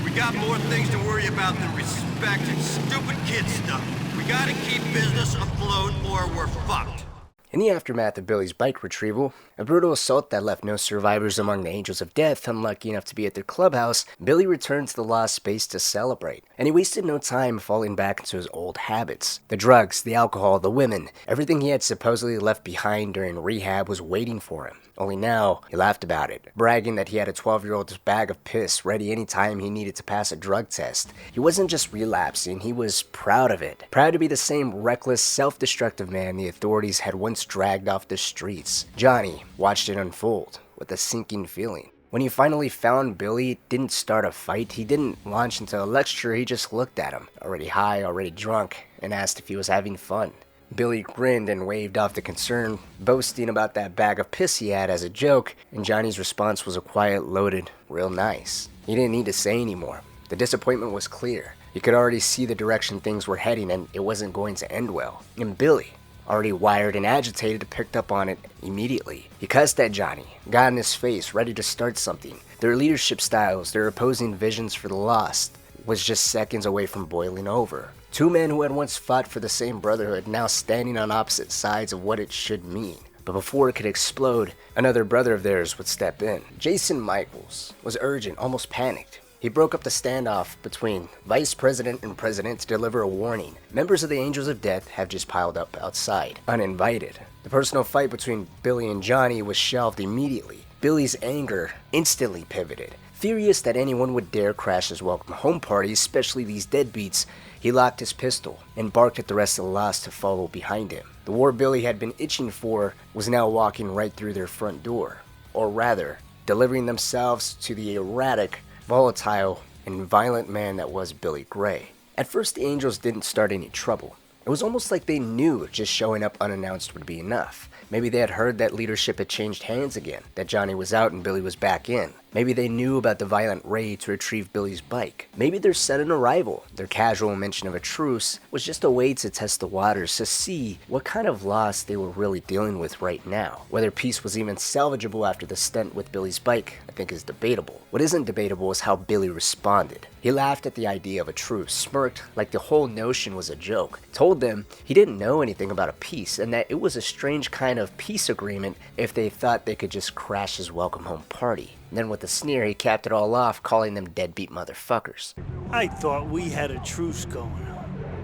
We got more things to worry about than respect and stupid kid stuff. We gotta keep business afloat or we're fucked. In the aftermath of Billy's bike retrieval, a brutal assault that left no survivors among the Angels of Death unlucky enough to be at their clubhouse, Billy returned to the Lost space to celebrate, and he wasted no time falling back into his old habits. The drugs, the alcohol, the women, everything he had supposedly left behind during rehab was waiting for him. Only now, he laughed about it, bragging that he had a 12-year-old's bag of piss ready anytime he needed to pass a drug test. He wasn't just relapsing, he was proud of it. Proud to be the same reckless, self-destructive man the authorities had once dragged off the streets. Johnny watched it unfold with a sinking feeling. When he finally found Billy, it didn't start a fight, he didn't launch into a lecture, he just looked at him, already high, already drunk, and asked if he was having fun. Billy grinned and waved off the concern, boasting about that bag of piss he had as a joke, and Johnny's response was a quiet, loaded, real nice. He didn't need to say anymore. The disappointment was clear. He could already see the direction things were heading, and it wasn't going to end well. And Billy, already wired and agitated, picked up on it immediately. He cussed at Johnny, got in his face, ready to start something. Their leadership styles, their opposing visions for the lost, was just seconds away from boiling over. Two men who had once fought for the same brotherhood, now standing on opposite sides of what it should mean. But before it could explode, another brother of theirs would step in. Jason Michaels was urgent, almost panicked. He broke up the standoff between Vice President and President to deliver a warning. Members of the Angels of Death have just piled up outside, uninvited. The personal fight between Billy and Johnny was shelved immediately. Billy's anger instantly pivoted. Furious that anyone would dare crash his welcome home party, especially these deadbeats, he locked his pistol and barked at the rest of the lost to follow behind him. The war Billy had been itching for was now walking right through their front door. Or rather, delivering themselves to the erratic, volatile, and violent man that was Billy Gray. At first, the Angels didn't start any trouble. It was almost like they knew just showing up unannounced would be enough. Maybe they had heard that leadership had changed hands again, that Johnny was out and Billy was back in. Maybe they knew about the violent raid to retrieve Billy's bike. Maybe their sudden arrival, their casual mention of a truce, was just a way to test the waters to see what kind of loss they were really dealing with right now. Whether peace was even salvageable after the stunt with Billy's bike, I think is debatable. What isn't debatable is how Billy responded. He laughed at the idea of a truce, smirked like the whole notion was a joke, told them he didn't know anything about a peace and that it was a strange kind of peace agreement if they thought they could just crash his welcome home party. And then with a sneer, he capped it all off, calling them deadbeat motherfuckers. I thought we had a truce going.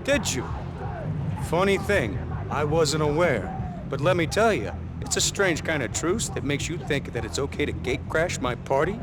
Did you? Funny thing, I wasn't aware. But let me tell you, it's a strange kind of truce that makes you think that it's okay to gate crash my party.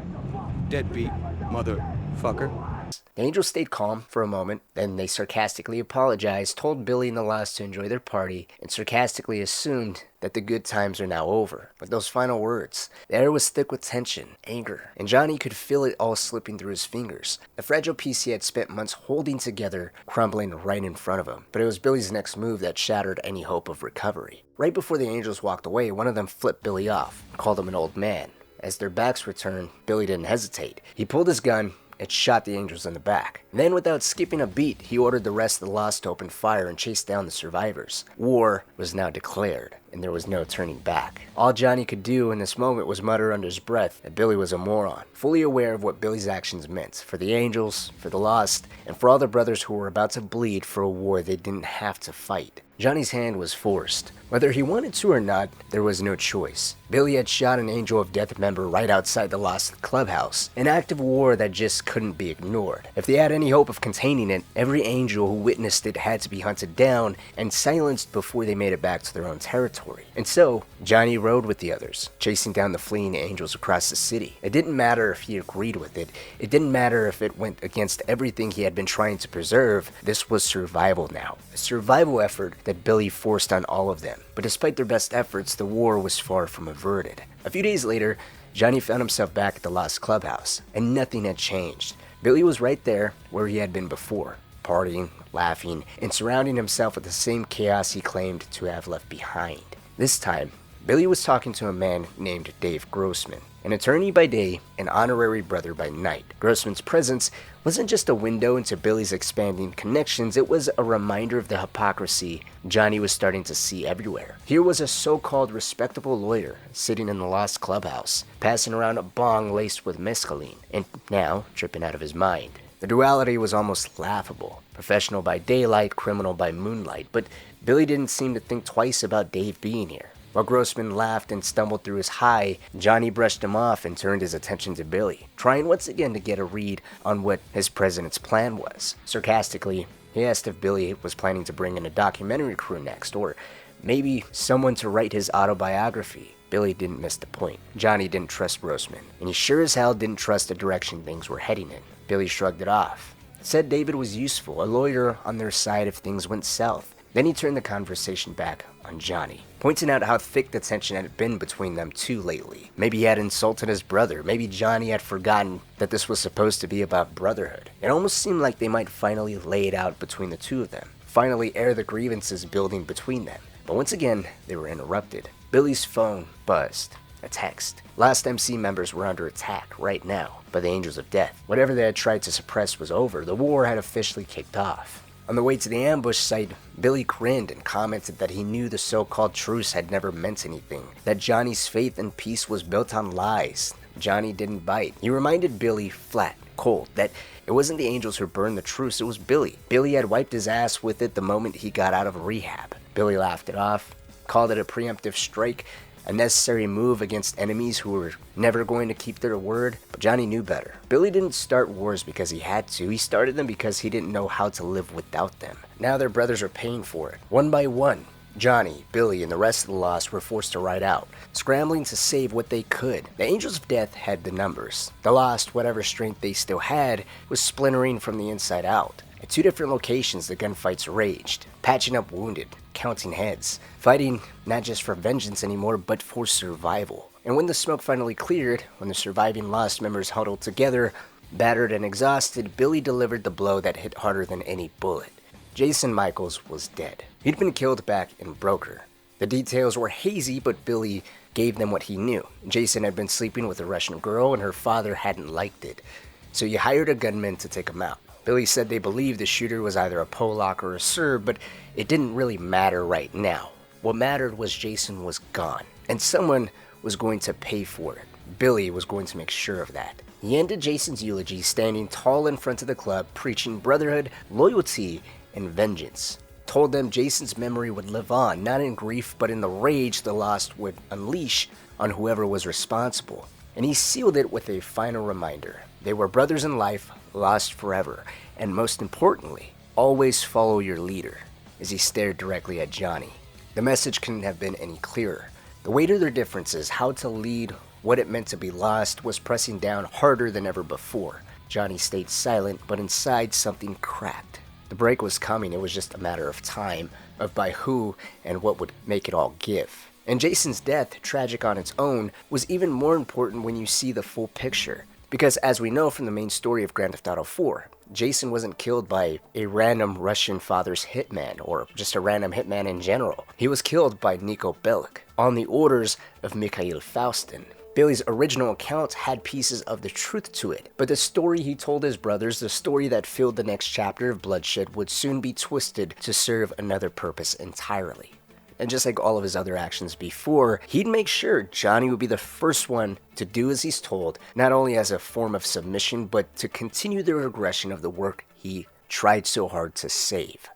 Deadbeat motherfucker. The Angels stayed calm for a moment, then they sarcastically apologized, told Billy and the Lost to enjoy their party, and sarcastically assumed that the good times are now over. With those final words, the air was thick with tension, anger, and Johnny could feel it all slipping through his fingers. The fragile piece he had spent months holding together, crumbling right in front of him. But it was Billy's next move that shattered any hope of recovery. Right before the Angels walked away, one of them flipped Billy off, called him an old man. As their backs were turned, Billy didn't hesitate. He pulled his gun, it shot the Angels in the back. Then, without skipping a beat, he ordered the rest of the Lost to open fire and chase down the survivors. War was now declared, and there was no turning back. All Johnny could do in this moment was mutter under his breath that Billy was a moron, fully aware of what Billy's actions meant for the Angels, for the Lost, and for all the brothers who were about to bleed for a war they didn't have to fight. Johnny's hand was forced. Whether he wanted to or not, there was no choice. Billy had shot an Angel of Death member right outside the Lost clubhouse, an act of war that just couldn't be ignored. If they had any hope of containing it, every Angel who witnessed it had to be hunted down and silenced before they made it back to their own territory. And so, Johnny rode with the others, chasing down the fleeing Angels across the city. It didn't matter if he agreed with it. It didn't matter if it went against everything he had been trying to preserve. This was survival now. A survival effort that Billy forced on all of them. But despite their best efforts, the war was far from averted. A few days later, Johnny found himself back at the Lost clubhouse, and nothing had changed. Billy was right there where he had been before, partying, laughing, and surrounding himself with the same chaos he claimed to have left behind. This time, Billy was talking to a man named Dave Grossman, an attorney by day, an honorary brother by night. Grossman's presence wasn't just a window into Billy's expanding connections, it was a reminder of the hypocrisy Johnny was starting to see everywhere. Here was a so-called respectable lawyer sitting in the Lost clubhouse, passing around a bong laced with mescaline, and now tripping out of his mind. The duality was almost laughable. Professional by daylight, criminal by moonlight, but Billy didn't seem to think twice about Dave being here. While Grossman laughed and stumbled through his high, Johnny brushed him off and turned his attention to Billy, trying once again to get a read on what his president's plan was. Sarcastically, he asked if Billy was planning to bring in a documentary crew next, or maybe someone to write his autobiography. Billy didn't miss the point. Johnny didn't trust Grossman, and he sure as hell didn't trust the direction things were heading in. Billy shrugged it off. Said David was useful, a lawyer on their side if things went south. Then he turned the conversation back on Johnny, pointing out how thick the tension had been between them two lately. Maybe he had insulted his brother. Maybe Johnny had forgotten that this was supposed to be about brotherhood. It almost seemed like they might finally lay it out between the two of them, finally air the grievances building between them. But once again, they were interrupted. Billy's phone buzzed. a text. Lost MC members were under attack right now by the Angels of Death. Whatever they had tried to suppress was over. The war had officially kicked off. On the way to the ambush site, Billy grinned and commented that he knew the so-called truce had never meant anything, that Johnny's faith in peace was built on lies. Johnny didn't bite. He reminded Billy, flat, cold, that it wasn't the Angels who burned the truce, it was Billy. Billy had wiped his ass with it the moment he got out of rehab. Billy laughed it off, called it a preemptive strike, a necessary move against enemies who were never going to keep their word, but Johnny knew better. Billy didn't start wars because he had to, he started them because he didn't know how to live without them. Now their brothers are paying for it. One by one, Johnny, Billy, and the rest of the Lost were forced to ride out, scrambling to save what they could. The Angels of Death had the numbers. The Lost, whatever strength they still had, was splintering from the inside out. At 2 different locations, the gunfights raged, patching up wounded, counting heads, fighting not just for vengeance anymore, but for survival. And when the smoke finally cleared, when the surviving Lost members huddled together, battered and exhausted, Billy delivered the blow that hit harder than any bullet. Jason Michaels was dead. He'd been killed back in Broker. The details were hazy, but Billy gave them what he knew. Jason had been sleeping with a Russian girl, and her father hadn't liked it. So he hired a gunman to take him out. Billy said they believed the shooter was either a Polak or a Serb, but it didn't really matter right now. What mattered was Jason was gone, and someone was going to pay for it. Billy was going to make sure of that. He ended Jason's eulogy standing tall in front of the club, preaching brotherhood, loyalty, and vengeance. Told them Jason's memory would live on, not in grief, but in the rage the Lost would unleash on whoever was responsible. And he sealed it with a final reminder. They were brothers in life, lost forever, and most importantly, always follow your leader, as he stared directly at Johnny. The message couldn't have been any clearer. The weight of their differences, how to lead, what it meant to be lost, was pressing down harder than ever before. Johnny stayed silent, but inside something cracked. The break was coming, it was just a matter of time, of by who and what would make it all give. And Jason's death, tragic on its own, was even more important when you see the full picture. Because as we know from the main story of Grand Theft Auto 4, Jason wasn't killed by a random Russian father's hitman, or just a random hitman in general. He was killed by Niko Bellic, on the orders of Mikhail Faustin. Billy's original account had pieces of the truth to it, but the story he told his brothers, the story that filled the next chapter of bloodshed, would soon be twisted to serve another purpose entirely. And just like all of his other actions before, he'd make sure Johnny would be the first one to do as he's told, not only as a form of submission, but to continue the regression of the work he tried so hard to save.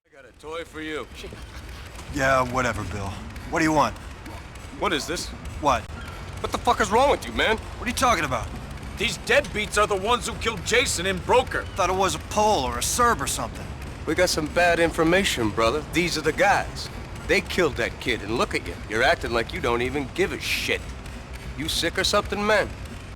I got a toy for you. Yeah, whatever, Bill. What do you want? What is this? What? What the fuck is wrong with you, man? What are you talking about? These deadbeats are the ones who killed Jason in Broker. Thought it was a Pole or a Serb or something. We got some bad information, brother. These are the guys. They killed that kid, and look at you. You're acting like you don't even give a shit. You sick or something, man?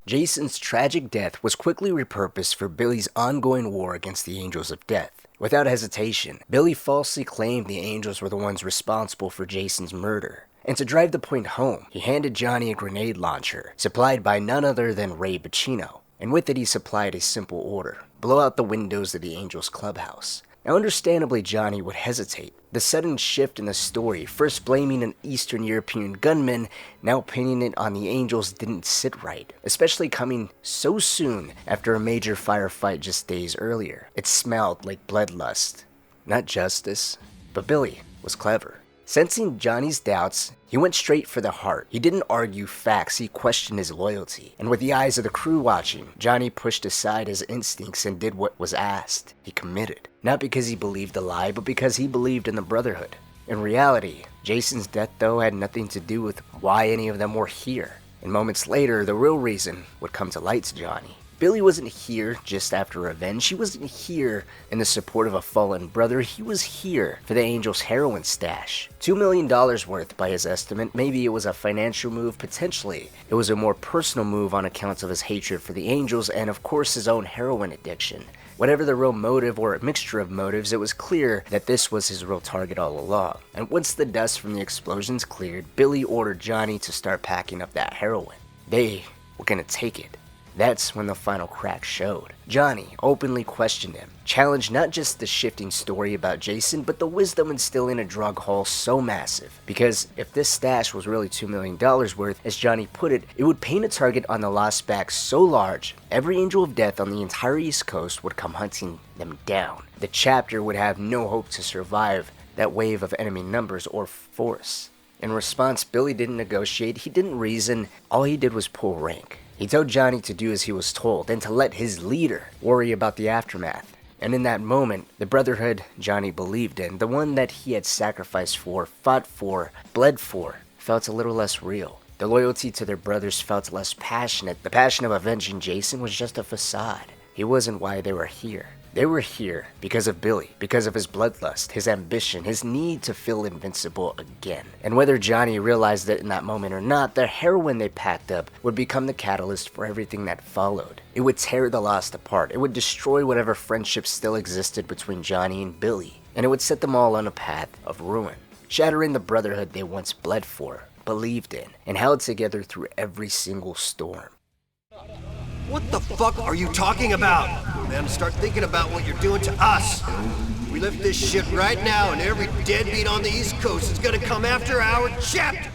Jason's tragic death was quickly repurposed for Billy's ongoing war against the Angels of Death. Without hesitation, Billy falsely claimed the Angels were the ones responsible for Jason's murder. And to drive the point home, he handed Johnny a grenade launcher, supplied by none other than Ray Bacino. And with it he supplied a simple order: blow out the windows of the Angels clubhouse. Now understandably, Johnny would hesitate. The sudden shift in the story, first blaming an Eastern European gunman, now pinning it on the Angels, didn't sit right, especially coming so soon after a major firefight just days earlier. It smelled like bloodlust. Not justice, but Billy was clever. Sensing Johnny's doubts, he went straight for the heart. He didn't argue facts, he questioned his loyalty. And with the eyes of the crew watching, Johnny pushed aside his instincts and did what was asked. He committed. Not because he believed the lie, but because he believed in the Brotherhood. In reality, Jason's death, though, had nothing to do with why any of them were here. And moments later, the real reason would come to light to Johnny. Billy wasn't here just after revenge. He wasn't here in the support of a fallen brother. He was here for the Angels' heroin stash. $2 million worth by his estimate. Maybe it was a financial move, potentially. It was a more personal move on account of his hatred for the Angels and, of course, his own heroin addiction. Whatever the real motive or a mixture of motives, it was clear that this was his real target all along. And once the dust from the explosions cleared, Billy ordered Johnny to start packing up that heroin. They were gonna take it. That's when the final crack showed. Johnny openly questioned him, challenged not just the shifting story about Jason, but the wisdom instilled in a drug haul so massive. Because if this stash was really $2 million worth, as Johnny put it, it would paint a target on the lost back so large, every angel of death on the entire East Coast would come hunting them down. The chapter would have no hope to survive that wave of enemy numbers or force. In response, Billy didn't negotiate, he didn't reason, all he did was pull rank. He told Johnny to do as he was told and to let his leader worry about the aftermath. And in that moment, the brotherhood Johnny believed in, the one that he had sacrificed for, fought for, bled for, felt a little less real. The loyalty to their brothers felt less passionate. The passion of avenging Jason was just a facade. He wasn't why they were here. They were here because of Billy, because of his bloodlust, his ambition, his need to feel invincible again. And whether Johnny realized it in that moment or not, the heroin they packed up would become the catalyst for everything that followed. It would tear the Lost apart. It would destroy whatever friendship still existed between Johnny and Billy. And it would set them all on a path of ruin, shattering the brotherhood they once bled for, believed in, and held together through every single storm. What the fuck are you talking about? Man, start thinking about what you're doing to us. We lift this shit right now, and every deadbeat on the East Coast is gonna come after our chapter.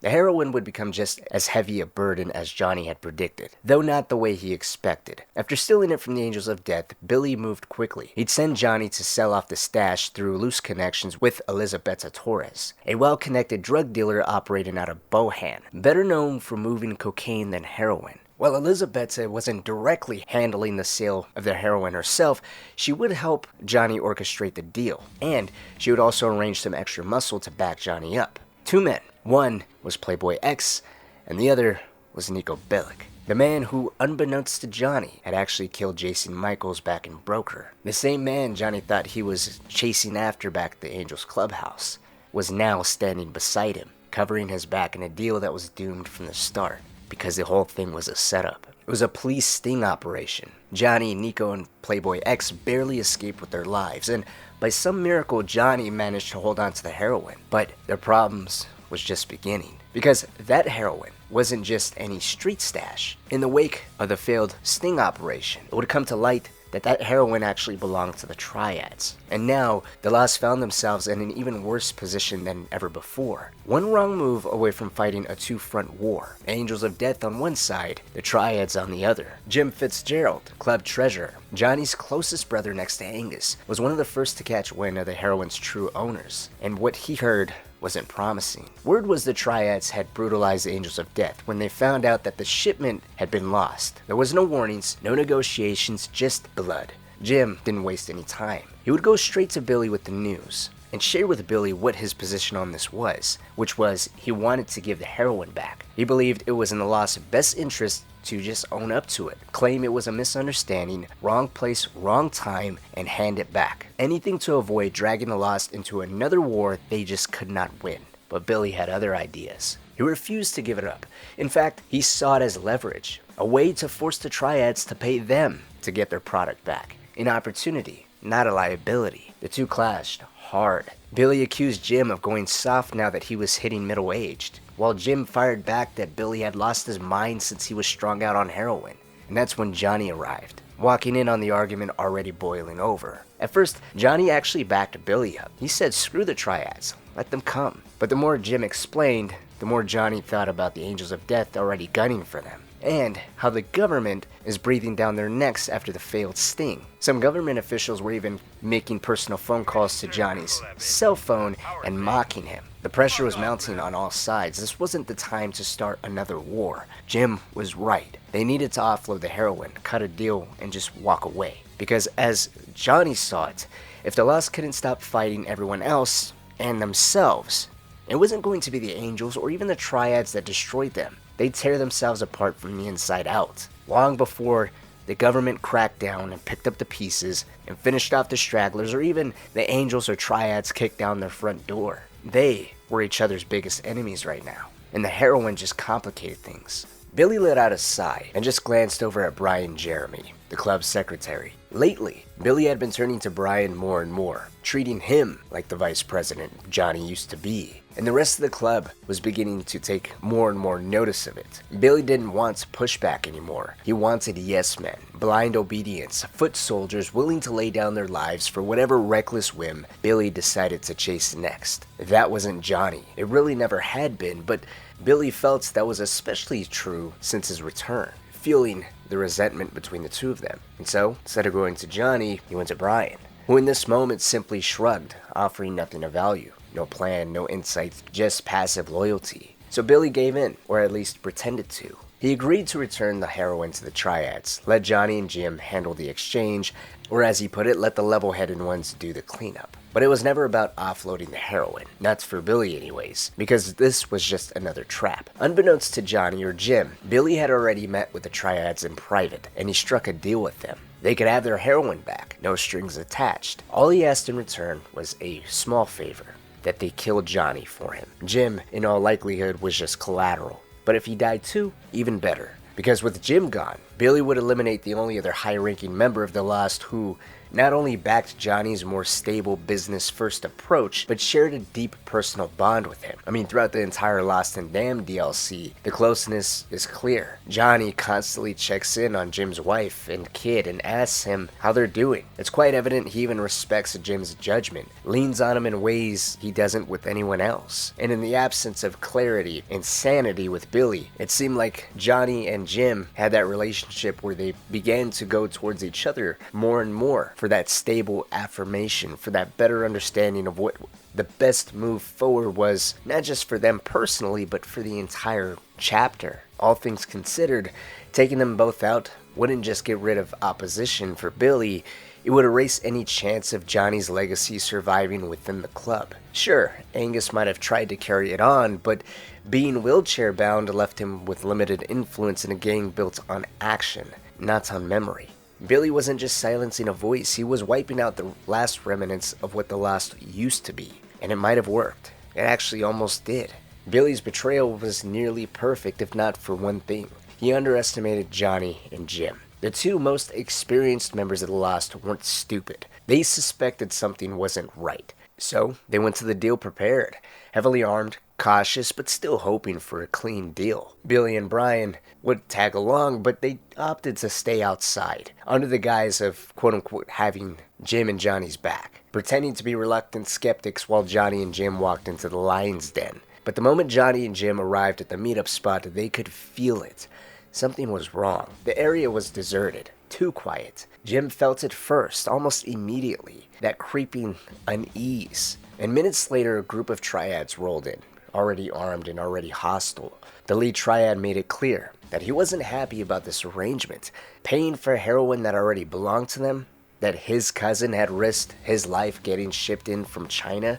The heroin would become just as heavy a burden as Johnny had predicted, though not the way he expected. After stealing it from the Angels of Death, Billy moved quickly. He'd send Johnny to sell off the stash through loose connections with Elizabeta Torres, a well-connected drug dealer operating out of Bohan, better known for moving cocaine than heroin. While Elizabeta wasn't directly handling the sale of the heroin herself, she would help Johnny orchestrate the deal, and she would also arrange some extra muscle to back Johnny up. Two men. One was Playboy X, and the other was Niko Bellic, the man who, unbeknownst to Johnny, had actually killed Jason Michaels back in Broker. The same man Johnny thought he was chasing after back at the Angels clubhouse was now standing beside him, covering his back in a deal that was doomed from the start, because the whole thing was a setup. It was a police sting operation. Johnny, Niko, and Playboy X barely escaped with their lives, and by some miracle, Johnny managed to hold on to the heroin. But their problems was just beginning, because that heroin wasn't just any street stash. In the wake of the failed sting operation, it would come to light that heroin actually belonged to the Triads. And now, the Lost found themselves in an even worse position than ever before. One wrong move away from fighting a two-front war. Angels of Death on one side, the Triads on the other. Jim Fitzgerald, club treasurer, Johnny's closest brother next to Angus, was one of the first to catch wind of the heroin's true owners. And what he heard wasn't promising. Word was the Triads had brutalized the Angels of Death when they found out that the shipment had been lost. There was no warnings, no negotiations, just blood. Jim didn't waste any time. He would go straight to Billy with the news and share with Billy what his position on this was, which was he wanted to give the heroin back. He believed it was in the Lost's best interest to just own up to it, claim it was a misunderstanding, wrong place, wrong time, and hand it back. Anything to avoid dragging the Lost into another war they just could not win. But Billy had other ideas. He refused to give it up. In fact, he saw it as leverage, a way to force the Triads to pay them to get their product back. An opportunity, not a liability. The two clashed hard. Billy accused Jim of going soft now that he was hitting middle-aged, while Jim fired back that Billy had lost his mind since he was strung out on heroin. And that's when Johnny arrived, walking in on the argument already boiling over. At first, Johnny actually backed Billy up. He said, screw the Triads, let them come. But the more Jim explained, the more Johnny thought about the Angels of Death already gunning for them, and how the government is breathing down their necks after the failed sting. Some government officials were even making personal phone calls to Johnny's cell phone and mocking him. The pressure was mounting on all sides. This wasn't the time to start another war. Jim was right. They needed to offload the heroin, cut a deal, and just walk away. Because as Johnny saw it, if the Lost couldn't stop fighting everyone else and themselves, it wasn't going to be the Angels or even the Triads that destroyed them. They'd tear themselves apart from the inside out. Long before the government cracked down and picked up the pieces and finished off the stragglers, or even the Angels or Triads kicked down their front door. They were each other's biggest enemies right now, and the heroin just complicated things. Billy let out a sigh and just glanced over at Brian Jeremy, the club's secretary. Lately, Billy had been turning to Brian more and more, treating him like the vice president Johnny used to be. And the rest of the club was beginning to take more and more notice of it. Billy didn't want pushback anymore. He wanted yes men, blind obedience, foot soldiers willing to lay down their lives for whatever reckless whim Billy decided to chase next. That wasn't Johnny. It really never had been, but Billy felt that was especially true since his return, feeling the resentment between the two of them. And so, instead of going to Johnny, he went to Brian, who in this moment simply shrugged, offering nothing of value. No plan, no insights, just passive loyalty. So Billy gave in, or at least pretended to. He agreed to return the heroin to the Triads, let Johnny and Jim handle the exchange, or as he put it, let the level-headed ones do the cleanup. But it was never about offloading the heroin, not for Billy anyways, because this was just another trap. Unbeknownst to Johnny or Jim, Billy had already met with the Triads in private, and he struck a deal with them. They could have their heroin back, no strings attached. All he asked in return was a small favor, that they killed Johnny for him. Jim, in all likelihood, was just collateral. But if he died too, even better. Because with Jim gone, Billy would eliminate the only other high-ranking member of the Lost who not only backed Johnny's more stable business-first approach, but shared a deep personal bond with him. I mean, throughout the entire Lost and Damned DLC, the closeness is clear. Johnny constantly checks in on Jim's wife and kid and asks him how they're doing. It's quite evident he even respects Jim's judgment, leans on him in ways he doesn't with anyone else. And in the absence of clarity and sanity with Billy, it seemed like Johnny and Jim had that relationship where they began to go towards each other more and more, for that stable affirmation, for that better understanding of what the best move forward was, not just for them personally, but for the entire chapter. All things considered, taking them both out wouldn't just get rid of opposition for Billy, it would erase any chance of Johnny's legacy surviving within the club. Sure, Angus might have tried to carry it on, but being wheelchair bound left him with limited influence in a gang built on action, not on memory. Billy wasn't just silencing a voice, he was wiping out the last remnants of what the Lost used to be. And it might have worked. It actually almost did. Billy's betrayal was nearly perfect, if not for one thing. He underestimated Johnny and Jim. The two most experienced members of the Lost weren't stupid. They suspected something wasn't right. So, they went to the deal prepared, heavily armed, cautious, but still hoping for a clean deal. Billy and Brian would tag along, but they opted to stay outside, under the guise of quote-unquote having Jim and Johnny's back, pretending to be reluctant skeptics while Johnny and Jim walked into the lion's den. But the moment Johnny and Jim arrived at the meetup spot, they could feel it. Something was wrong. The area was deserted, too quiet. Jim felt it first, almost immediately, that creeping unease. And minutes later, a group of Triads rolled in, already armed and already hostile. The lead Triad made it clear that he wasn't happy about this arrangement, paying for heroin that already belonged to them, that his cousin had risked his life getting shipped in from China.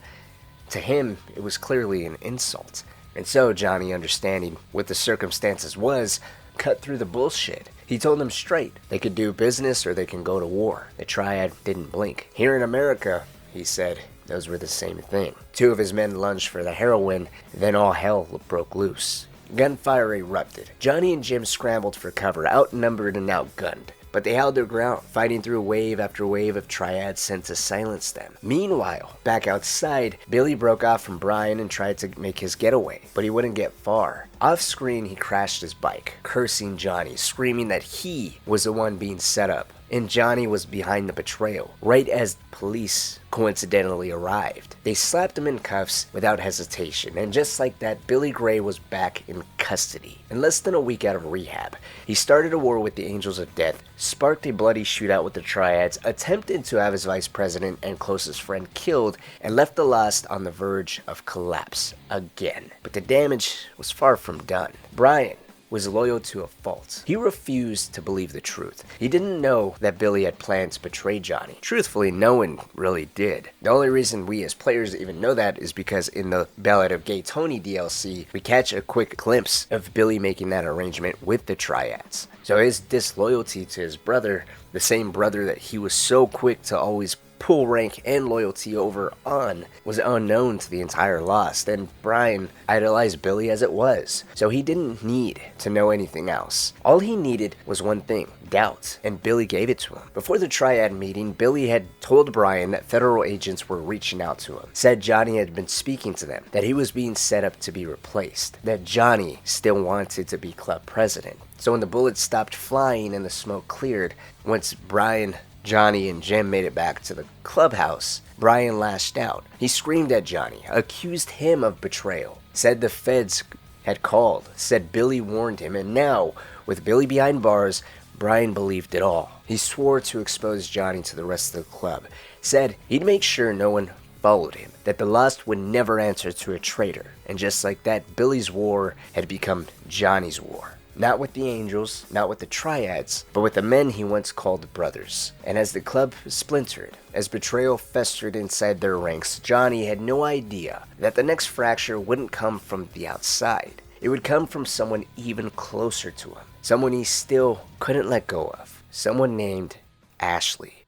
To him, it was clearly an insult. And so Johnny, understanding what the circumstances was, cut through the bullshit. He told them straight, they could do business or they can go to war. The Triad didn't blink. Here in America, he said, those were the same thing. Two of his men lunged for the heroin, then all hell broke loose. Gunfire erupted. Johnny and Jim scrambled for cover, outnumbered and outgunned. But they held their ground, fighting through wave after wave of Triads sent to silence them. Meanwhile, back outside, Billy broke off from Brian and tried to make his getaway, but he wouldn't get far. Off-screen, he crashed his bike, cursing Johnny, screaming that he was the one being set up, and Johnny was behind the betrayal, right as police coincidentally arrived. They slapped him in cuffs without hesitation, and just like that, Billy Gray was back in custody. In less than a week out of rehab, he started a war with the Angels of Death, sparked a bloody shootout with the Triads, attempted to have his vice president and closest friend killed, and left the Lost on the verge of collapse again. But the damage was far from done. Brian was loyal to a fault. He refused to believe the truth. He didn't know that Billy had planned to betray Johnny. Truthfully, no one really did. The only reason we as players even know that is because in the Ballad of Gay Tony DLC, we catch a quick glimpse of Billy making that arrangement with the Triads. So his disloyalty to his brother, the same brother that he was so quick to always pull rank and loyalty over on was unknown to the entire Lost, and Brian idolized Billy as it was, so he didn't need to know anything else. All he needed was one thing, doubt, and Billy gave it to him. Before the Triad meeting, Billy had told Brian that federal agents were reaching out to him, said Johnny had been speaking to them, that he was being set up to be replaced, that Johnny still wanted to be club president. So when the bullets stopped flying and the smoke cleared, once Brian, Johnny, and Jim made it back to the clubhouse, Brian lashed out. He screamed at Johnny, accused him of betrayal, said the feds had called, said Billy warned him, and now, with Billy behind bars, Brian believed it all. He swore to expose Johnny to the rest of the club, said he'd make sure no one followed him, that the Lost would never answer to a traitor, and just like that, Billy's war had become Johnny's war. Not with the Angels, not with the Triads, but with the men he once called brothers. And as the club splintered, as betrayal festered inside their ranks, Johnny had no idea that the next fracture wouldn't come from the outside. It would come from someone even closer to him, someone he still couldn't let go of, someone named Ashley.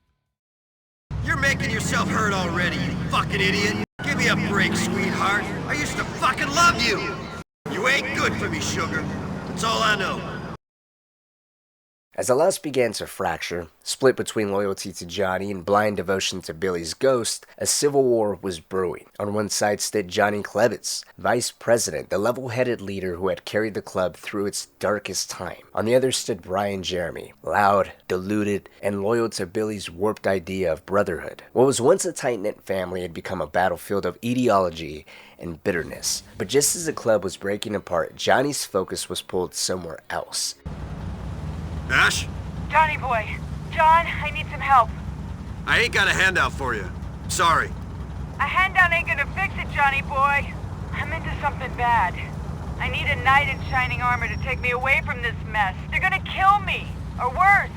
You're making yourself heard already, you fucking idiot. Give me a break, sweetheart. I used to fucking love you. You ain't good for me, sugar. That's all I know. As the Lost began to fracture, split between loyalty to Johnny and blind devotion to Billy's ghost, a civil war was brewing. On one side stood Johnny Klebitz, vice president, the level-headed leader who had carried the club through its darkest time. On the other stood Brian Jeremy, loud, deluded, and loyal to Billy's warped idea of brotherhood. What was once a tight-knit family had become a battlefield of ideology and bitterness. But just as the club was breaking apart, Johnny's focus was pulled somewhere else. Ash? Johnny boy. John, I need some help. I ain't got a handout for you. Sorry. A handout ain't gonna fix it, Johnny boy. I'm into something bad. I need a knight in shining armor to take me away from this mess. They're gonna kill me, or worse.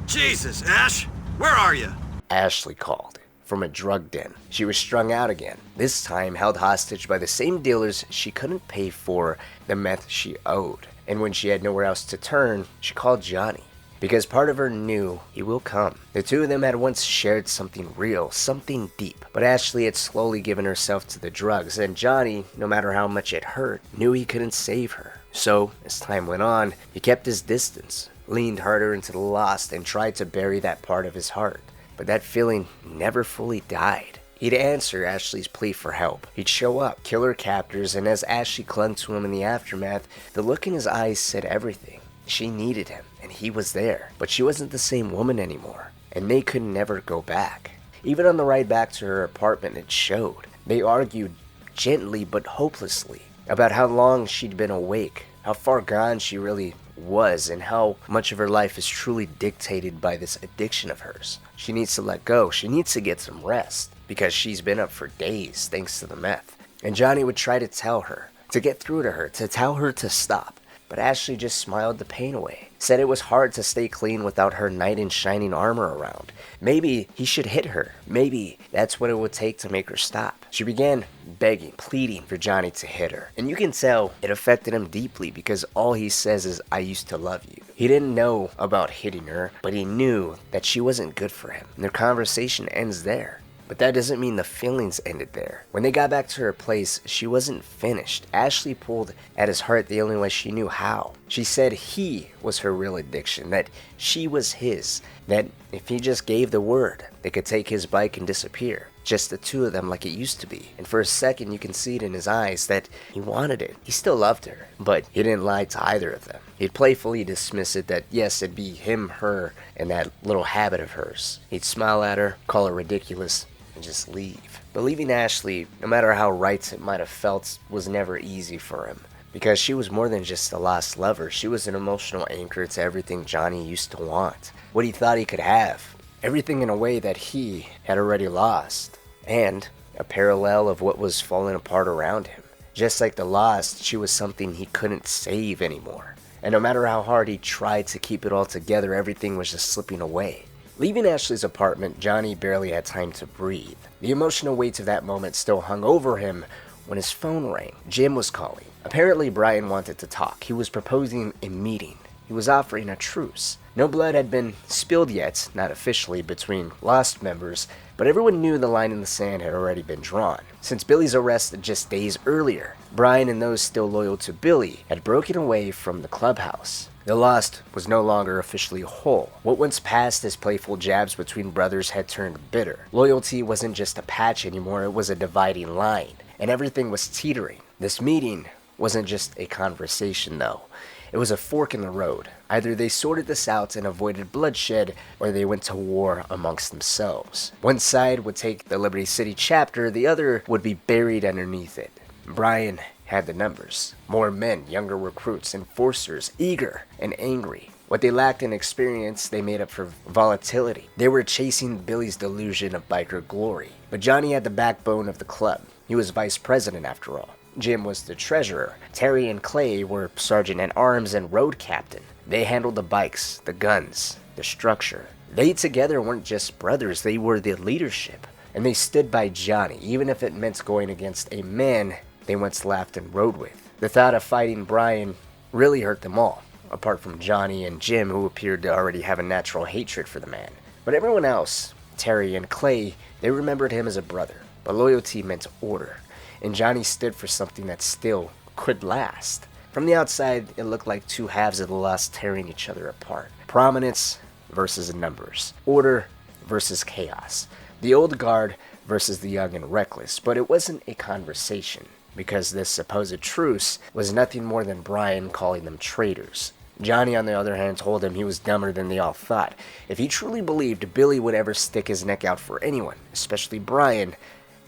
Jesus, Ash! Where are you? Ashley called from a drug den. She was strung out again, this time held hostage by the same dealers she couldn't pay for the meth she owed. And when she had nowhere else to turn, she called Johnny. Because part of her knew he will come. The two of them had once shared something real, something deep. But Ashley had slowly given herself to the drugs, and Johnny, no matter how much it hurt, knew he couldn't save her. So, as time went on, he kept his distance, leaned harder into the Lost, and tried to bury that part of his heart. But that feeling never fully died. He'd answer Ashley's plea for help. He'd show up, kill her captors, and as Ashley clung to him in the aftermath, the look in his eyes said everything. She needed him, and he was there. But she wasn't the same woman anymore, and they could never go back. Even on the ride back to her apartment, it showed. They argued gently but hopelessly about how long she'd been awake, how far gone she really was, and how much of her life is truly dictated by this addiction of hers. She needs to let go. She needs to get some rest, because she's been up for days thanks to the meth. And Johnny would try to tell her, to get through to her, to tell her to stop. But Ashley just smiled the pain away, said it was hard to stay clean without her knight in shining armor around. Maybe he should hit her. Maybe that's what it would take to make her stop. She began begging, pleading for Johnny to hit her. And you can tell it affected him deeply because all he says is, "I used to love you." He didn't know about hitting her, but he knew that she wasn't good for him. And their conversation ends there. But that doesn't mean the feelings ended there. When they got back to her place, she wasn't finished. Ashley pulled at his heart the only way she knew how. She said he was her real addiction, that she was his, that if he just gave the word, they could take his bike and disappear. Just the two of them like it used to be. And for a second you can see it in his eyes that he wanted it. He still loved her, but he didn't lie to either of them. He'd playfully dismiss it that yes, it'd be him, her, and that little habit of hers. He'd smile at her, call her ridiculous, and just leave. But leaving Ashley, no matter how right it might have felt, was never easy for him. Because she was more than just a lost lover. She was an emotional anchor to everything Johnny used to want. What he thought he could have. Everything in a way that he had already lost. And a parallel of what was falling apart around him. Just like the Lost, she was something he couldn't save anymore. And no matter how hard he tried to keep it all together, everything was just slipping away. Leaving Ashley's apartment, Johnny barely had time to breathe. The emotional weight of that moment still hung over him when his phone rang. Jim was calling. Apparently Brian wanted to talk. He was proposing a meeting. he was offering a truce. No blood had been spilled yet, not officially, between Lost members, but everyone knew the line in the sand had already been drawn. Since Billy's arrest just days earlier, Brian and those still loyal to Billy had broken away from the clubhouse. The Lost was no longer officially whole. What once passed as playful jabs between brothers had turned bitter. Loyalty wasn't just a patch anymore, it was a dividing line, and everything was teetering. This meeting wasn't just a conversation, though. It was a fork in the road. Either they sorted this out and avoided bloodshed, or they went to war amongst themselves. One side would take the Liberty City chapter, the other would be buried underneath it. Brian had the numbers. More men, younger recruits, enforcers, eager and angry. What they lacked in experience, they made up for volatility. They were chasing Billy's delusion of biker glory. But Johnny had the backbone of the club. He was vice president after all. Jim was the treasurer. Terry and Clay were sergeant-at-arms and road captain. They handled the bikes, the guns, the structure. They together weren't just brothers, they were the leadership. And they stood by Johnny, even if it meant going against a man they once laughed and rode with. The thought of fighting Brian really hurt them all, apart from Johnny and Jim, who appeared to already have a natural hatred for the man. But everyone else, Terry and Clay, they remembered him as a brother. But loyalty meant order. And Johnny stood for something that still could last. From the outside, it looked like two halves of the Lost tearing each other apart. Prominence versus numbers. Order versus chaos. The old guard versus the young and reckless. But it wasn't a conversation, because this supposed truce was nothing more than Brian calling them traitors. Johnny, on the other hand, told him he was dumber than they all thought. If he truly believed Billy would ever stick his neck out for anyone, especially Brian,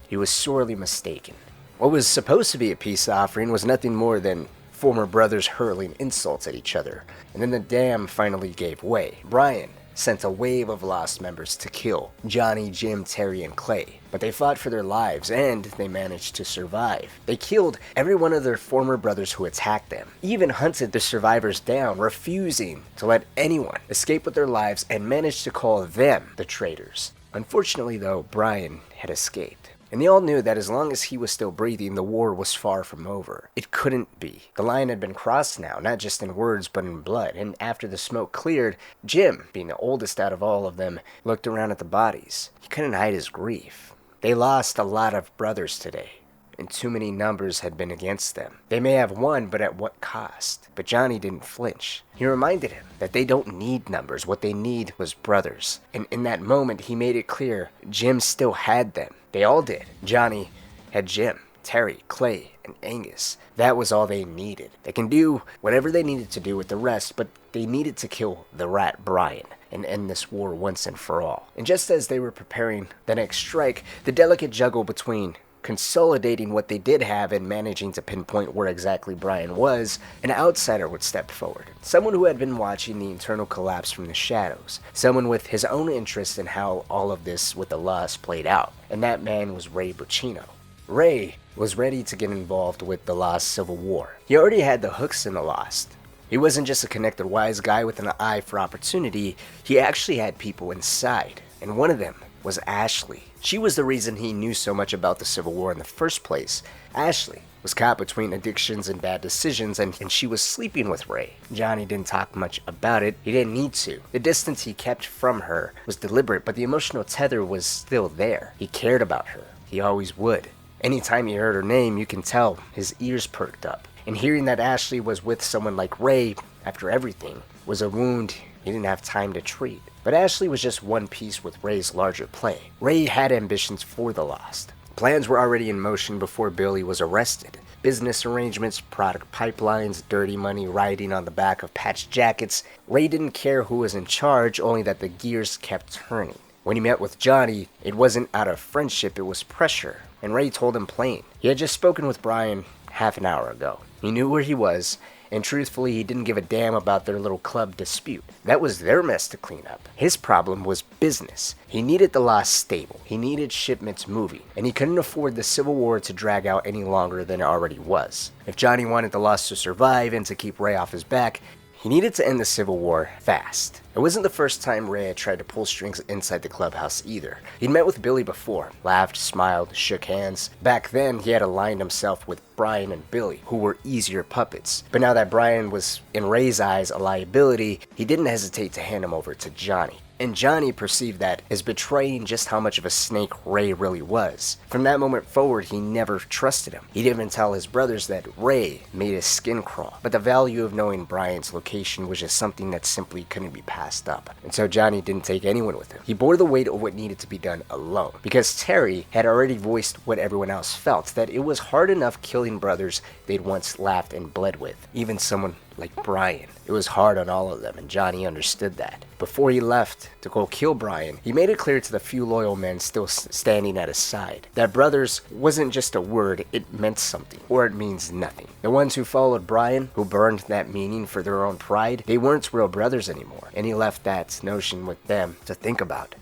he was sorely mistaken. What was supposed to be a peace offering was nothing more than former brothers hurling insults at each other. And then the dam finally gave way. Brian sent a wave of Lost members to kill Johnny, Jim, Terry, and Clay. But they fought for their lives, and they managed to survive. They killed every one of their former brothers who attacked them, even hunted the survivors down, refusing to let anyone escape with their lives, and managed to call them the traitors. Unfortunately, though, Brian had escaped. And they all knew that as long as he was still breathing, the war was far from over. It couldn't be. The line had been crossed now, not just in words, but in blood. And after the smoke cleared, Jim, being the oldest out of all of them, looked around at the bodies. He couldn't hide his grief. They lost a lot of brothers today, and too many numbers had been against them. They may have won, but at what cost? But Johnny didn't flinch. He reminded him that they don't need numbers. What they need was brothers. And in that moment, he made it clear Jim still had them. They all did. Johnny had Jim, Terry, Clay, and Angus. That was all they needed. They can do whatever they needed to do with the rest, but they needed to kill the rat Brian and end this war once and for all. And just as they were preparing the next strike, the delicate juggle between consolidating what they did have and managing to pinpoint where exactly Brian was, an outsider would step forward. Someone who had been watching the internal collapse from the shadows. Someone with his own interest in how all of this with the Lost played out. And that man was Ray Buccino. Ray was ready to get involved with the Lost Civil War. He already had the hooks in the Lost. He wasn't just a connected wise guy with an eye for opportunity, he actually had people inside. And one of them was Ashley. She was the reason he knew so much about the Civil War in the first place. Ashley was caught between addictions and bad decisions, and she was sleeping with Ray. Johnny didn't talk much about it. He didn't need to. The distance he kept from her was deliberate, but the emotional tether was still there. He cared about her. He always would. Anytime he heard her name, you can tell his ears perked up. And hearing that Ashley was with someone like Ray, after everything, was a wound he didn't have time to treat. But Ashley was just one piece with Ray's larger play. Ray had ambitions for the Lost. Plans were already in motion before Billy was arrested. Business arrangements, product pipelines, dirty money riding on the back of patched jackets. Ray didn't care who was in charge, only that the gears kept turning. When he met with Johnny, it wasn't out of friendship, it was pressure. And Ray told him plain. He had just spoken with Brian half an hour ago. He knew where he was, and truthfully, he didn't give a damn about their little club dispute. That was their mess to clean up. His problem was business. He needed the Lost stable. He needed shipments moving, and he couldn't afford the Civil War to drag out any longer than it already was. If Johnny wanted the Lost to survive and to keep Ray off his back, He needed to end the Civil War fast. It wasn't the first time Ray had tried to pull strings inside the clubhouse either. He'd met with Billy before, laughed, smiled, shook hands. Back then, he had aligned himself with Brian and Billy, who were easier puppets. But now that Brian was, in Ray's eyes, a liability, he didn't hesitate to hand him over to Johnny. And Johnny perceived that as betraying just how much of a snake Ray really was. From that moment forward, he never trusted him. He'd even tell his brothers that Ray made his skin crawl. But the value of knowing Brian's location was just something that simply couldn't be passed up. And so Johnny didn't take anyone with him. He bore the weight of what needed to be done alone. Because Terry had already voiced what everyone else felt, that it was hard enough killing brothers they'd once laughed and bled with. Even someone like Brian. It was hard on all of them, and Johnny understood that. Before he left to go kill Brian, he made it clear to the few loyal men still standing at his side that brothers wasn't just a word, it meant something, or it means nothing. The ones who followed Brian, who burned that meaning for their own pride, they weren't real brothers anymore, and he left that notion with them to think about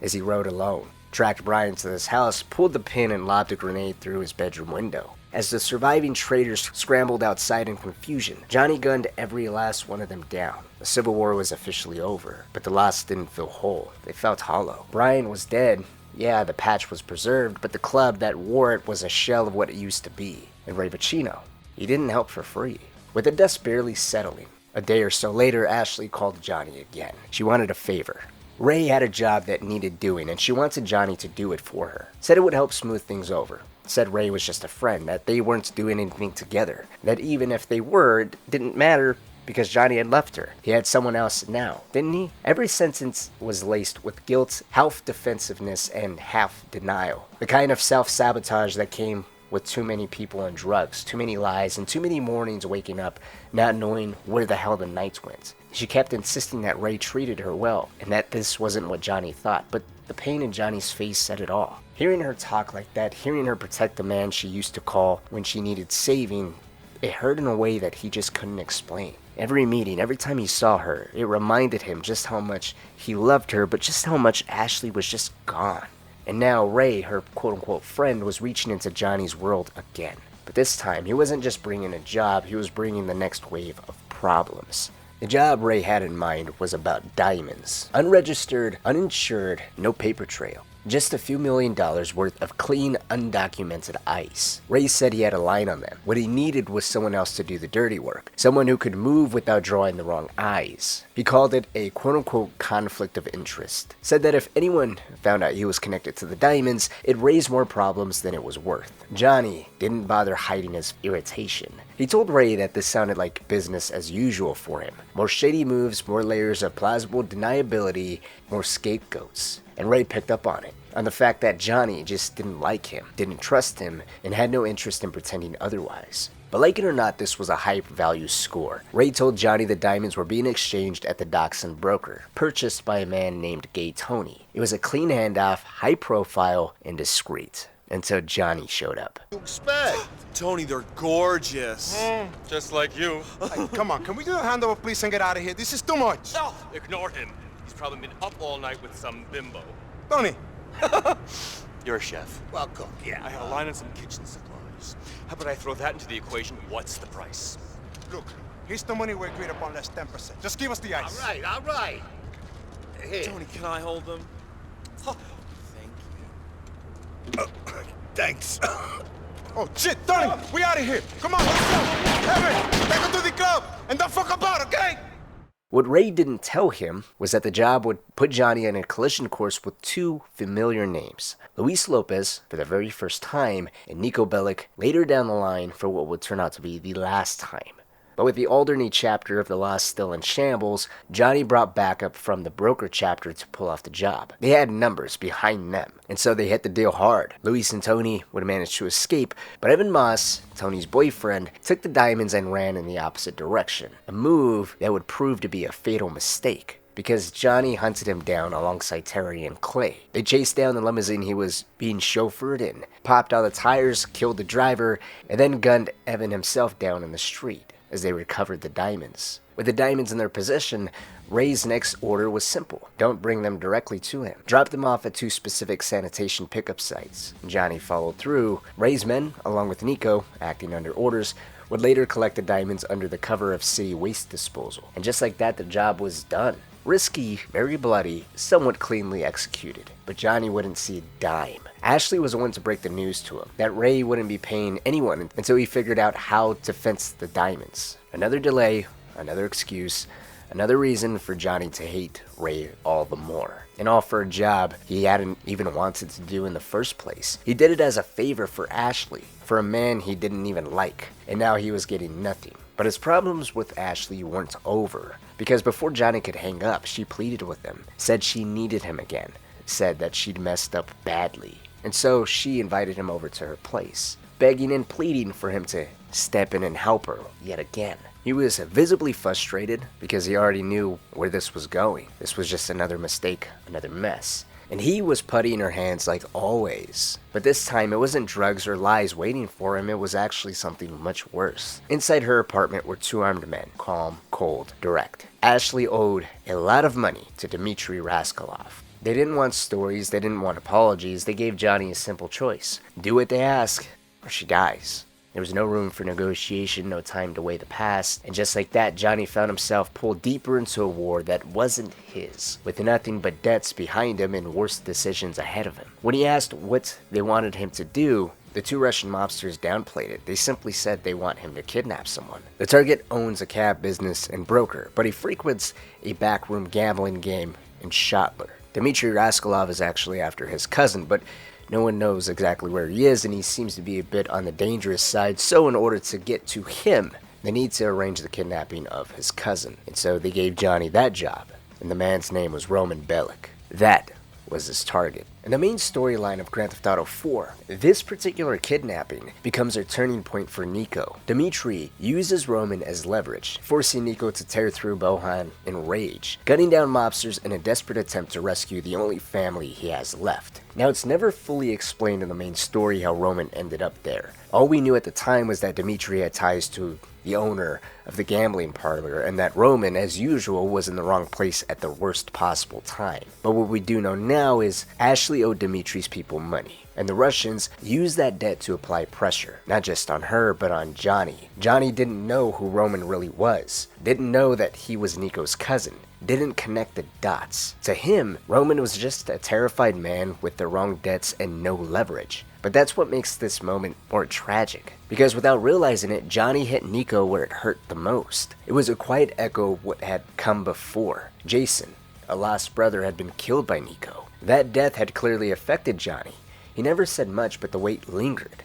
as he rode alone. Tracked Brian to his house, pulled the pin, and lobbed a grenade through his bedroom window. As the surviving traitors scrambled outside in confusion, Johnny gunned every last one of them down. The Civil War was officially over, but the loss didn't feel whole. They felt hollow. Brian was dead. Yeah, the patch was preserved, but the club that wore it was a shell of what it used to be. And Ray Pacino, he didn't help for free. With the dust barely settling, a day or so later, Ashley called Johnny again. She wanted a favor. Ray had a job that needed doing, and she wanted Johnny to do it for her. Said it would help smooth things over. Said Ray was just a friend, that they weren't doing anything together. That even if they were, it didn't matter because Johnny had left her. He had someone else now, didn't he? Every sentence was laced with guilt, half defensiveness, and half denial. The kind of self-sabotage that came with too many people and drugs, too many lies, and too many mornings waking up not knowing where the hell the nights went. She kept insisting that Ray treated her well, and that this wasn't what Johnny thought, but the pain in Johnny's face said it all. Hearing her talk like that, hearing her protect the man she used to call when she needed saving, it hurt in a way that he just couldn't explain. Every meeting, every time he saw her, it reminded him just how much he loved her, but just how much Ashley was just gone. And now Ray, her quote-unquote friend, was reaching into Johnny's world again. But this time, he wasn't just bringing a job, he was bringing the next wave of problems. The job Ray had in mind was about diamonds. Unregistered, uninsured, no paper trail. Just a few $1 million worth of clean, undocumented ice. Ray said he had a line on them. What he needed was someone else to do the dirty work. Someone who could move without drawing the wrong eyes. He called it a quote-unquote conflict of interest. Said that if anyone found out he was connected to the diamonds, it raised more problems than it was worth. Johnny didn't bother hiding his irritation. He told Ray that this sounded like business as usual for him. More shady moves, more layers of plausible deniability, more scapegoats. And Ray picked up on it. On the fact that Johnny just didn't like him, didn't trust him, and had no interest in pretending otherwise. But like it or not, this was a high-value score. Ray told Johnny the diamonds were being exchanged at the Dachshund broker, purchased by a man named Gay Tony. It was a clean handoff, high-profile, and discreet. Until Johnny showed up. You expect? Tony, they're gorgeous. Just like you. Hey, come on, can we do a handover, please, and get out of here? This is too much. No, ignore him. He's probably been up all night with some bimbo. Tony. You're a chef. Welcome. Yeah, I have a line on some kitchen supplies. How about I throw that into the equation? What's the price? Look, here's the money we agreed upon, less 10%. Just give us the ice. All right. Here. Tony, can I hold them? Oh, thank you. Thanks. Oh, shit, Tony, we out of here. Come on, let's go. Evan, take him to the club, and don't fuck about, okay? What Ray didn't tell him was that the job would put Johnny on a collision course with two familiar names. Luis Lopez, for the very first time, and Niko Bellic later down the line for what would turn out to be the last time. But with the Alderney chapter of the law still in shambles, Johnny brought backup from the broker chapter to pull off the job. They had numbers behind them, and so they hit the deal hard. Luis and Tony would manage to escape, but Evan Moss, Tony's boyfriend, took the diamonds and ran in the opposite direction. A move that would prove to be a fatal mistake, because Johnny hunted him down alongside Terry and Clay. They chased down the limousine he was being chauffeured in, popped all the tires, killed the driver, and then gunned Evan himself down in the street as they recovered the diamonds. With the diamonds in their possession, Ray's next order was simple. Don't bring them directly to him. Drop them off at two specific sanitation pickup sites. Johnny followed through. Ray's men, along with Nico, acting under orders, would later collect the diamonds under the cover of city waste disposal. And just like that, the job was done. Risky, very bloody, somewhat cleanly executed. But Johnny wouldn't see a dime. Ashley was the one to break the news to him that Ray wouldn't be paying anyone until he figured out how to fence the diamonds. Another delay, another excuse, another reason for Johnny to hate Ray all the more. And all for a job he hadn't even wanted to do in the first place. He did it as a favor for Ashley, for a man he didn't even like, and now he was getting nothing. But his problems with Ashley weren't over, because before Johnny could hang up, she pleaded with him, said she needed him again, said that she'd messed up badly. And so she invited him over to her place, begging and pleading for him to step in and help her yet again. He was visibly frustrated because he already knew where this was going. This was just another mistake, another mess. And he was puttying her hands like always. But this time it wasn't drugs or lies waiting for him, it was actually something much worse. Inside her apartment were two armed men, calm, cold, direct. Ashley owed a lot of money to Dmitri Raskolov. They didn't want stories, they didn't want apologies, they gave Johnny a simple choice. Do what they ask, or she dies. There was no room for negotiation, no time to weigh the past, and just like that, Johnny found himself pulled deeper into a war that wasn't his, with nothing but debts behind him and worse decisions ahead of him. When he asked what they wanted him to do, the two Russian mobsters downplayed it. They simply said they want him to kidnap someone. The target owns a cab business and broker, but he frequents a backroom gambling game in Schottler. Dmitri Raskolov is actually after his cousin, but no one knows exactly where he is, and he seems to be a bit on the dangerous side, so in order to get to him, they need to arrange the kidnapping of his cousin. And so they gave Johnny that job, and the man's name was Roman Bellic. That was his target. In the main storyline of Grand Theft Auto 4, this particular kidnapping becomes a turning point for Niko. Dmitri uses Roman as leverage, forcing Niko to tear through Bohan in rage, gunning down mobsters in a desperate attempt to rescue the only family he has left. Now, it's never fully explained in the main story how Roman ended up there. All we knew at the time was that Dmitri had ties to the owner of the gambling parlor, and that Roman, as usual, was in the wrong place at the worst possible time. But what we do know now is Ashley owed Dmitri's people money, and the Russians used that debt to apply pressure, not just on her, but on Johnny. Johnny didn't know who Roman really was, didn't know that he was Niko's cousin, didn't connect the dots. To him, Roman was just a terrified man with the wrong debts and no leverage. But that's what makes this moment more tragic, because without realizing it, Johnny hit Niko where it hurt the most. It was a quiet echo of what had come before. Jason, a lost brother, had been killed by Niko. That death had clearly affected Johnny. He never said much, but the weight lingered.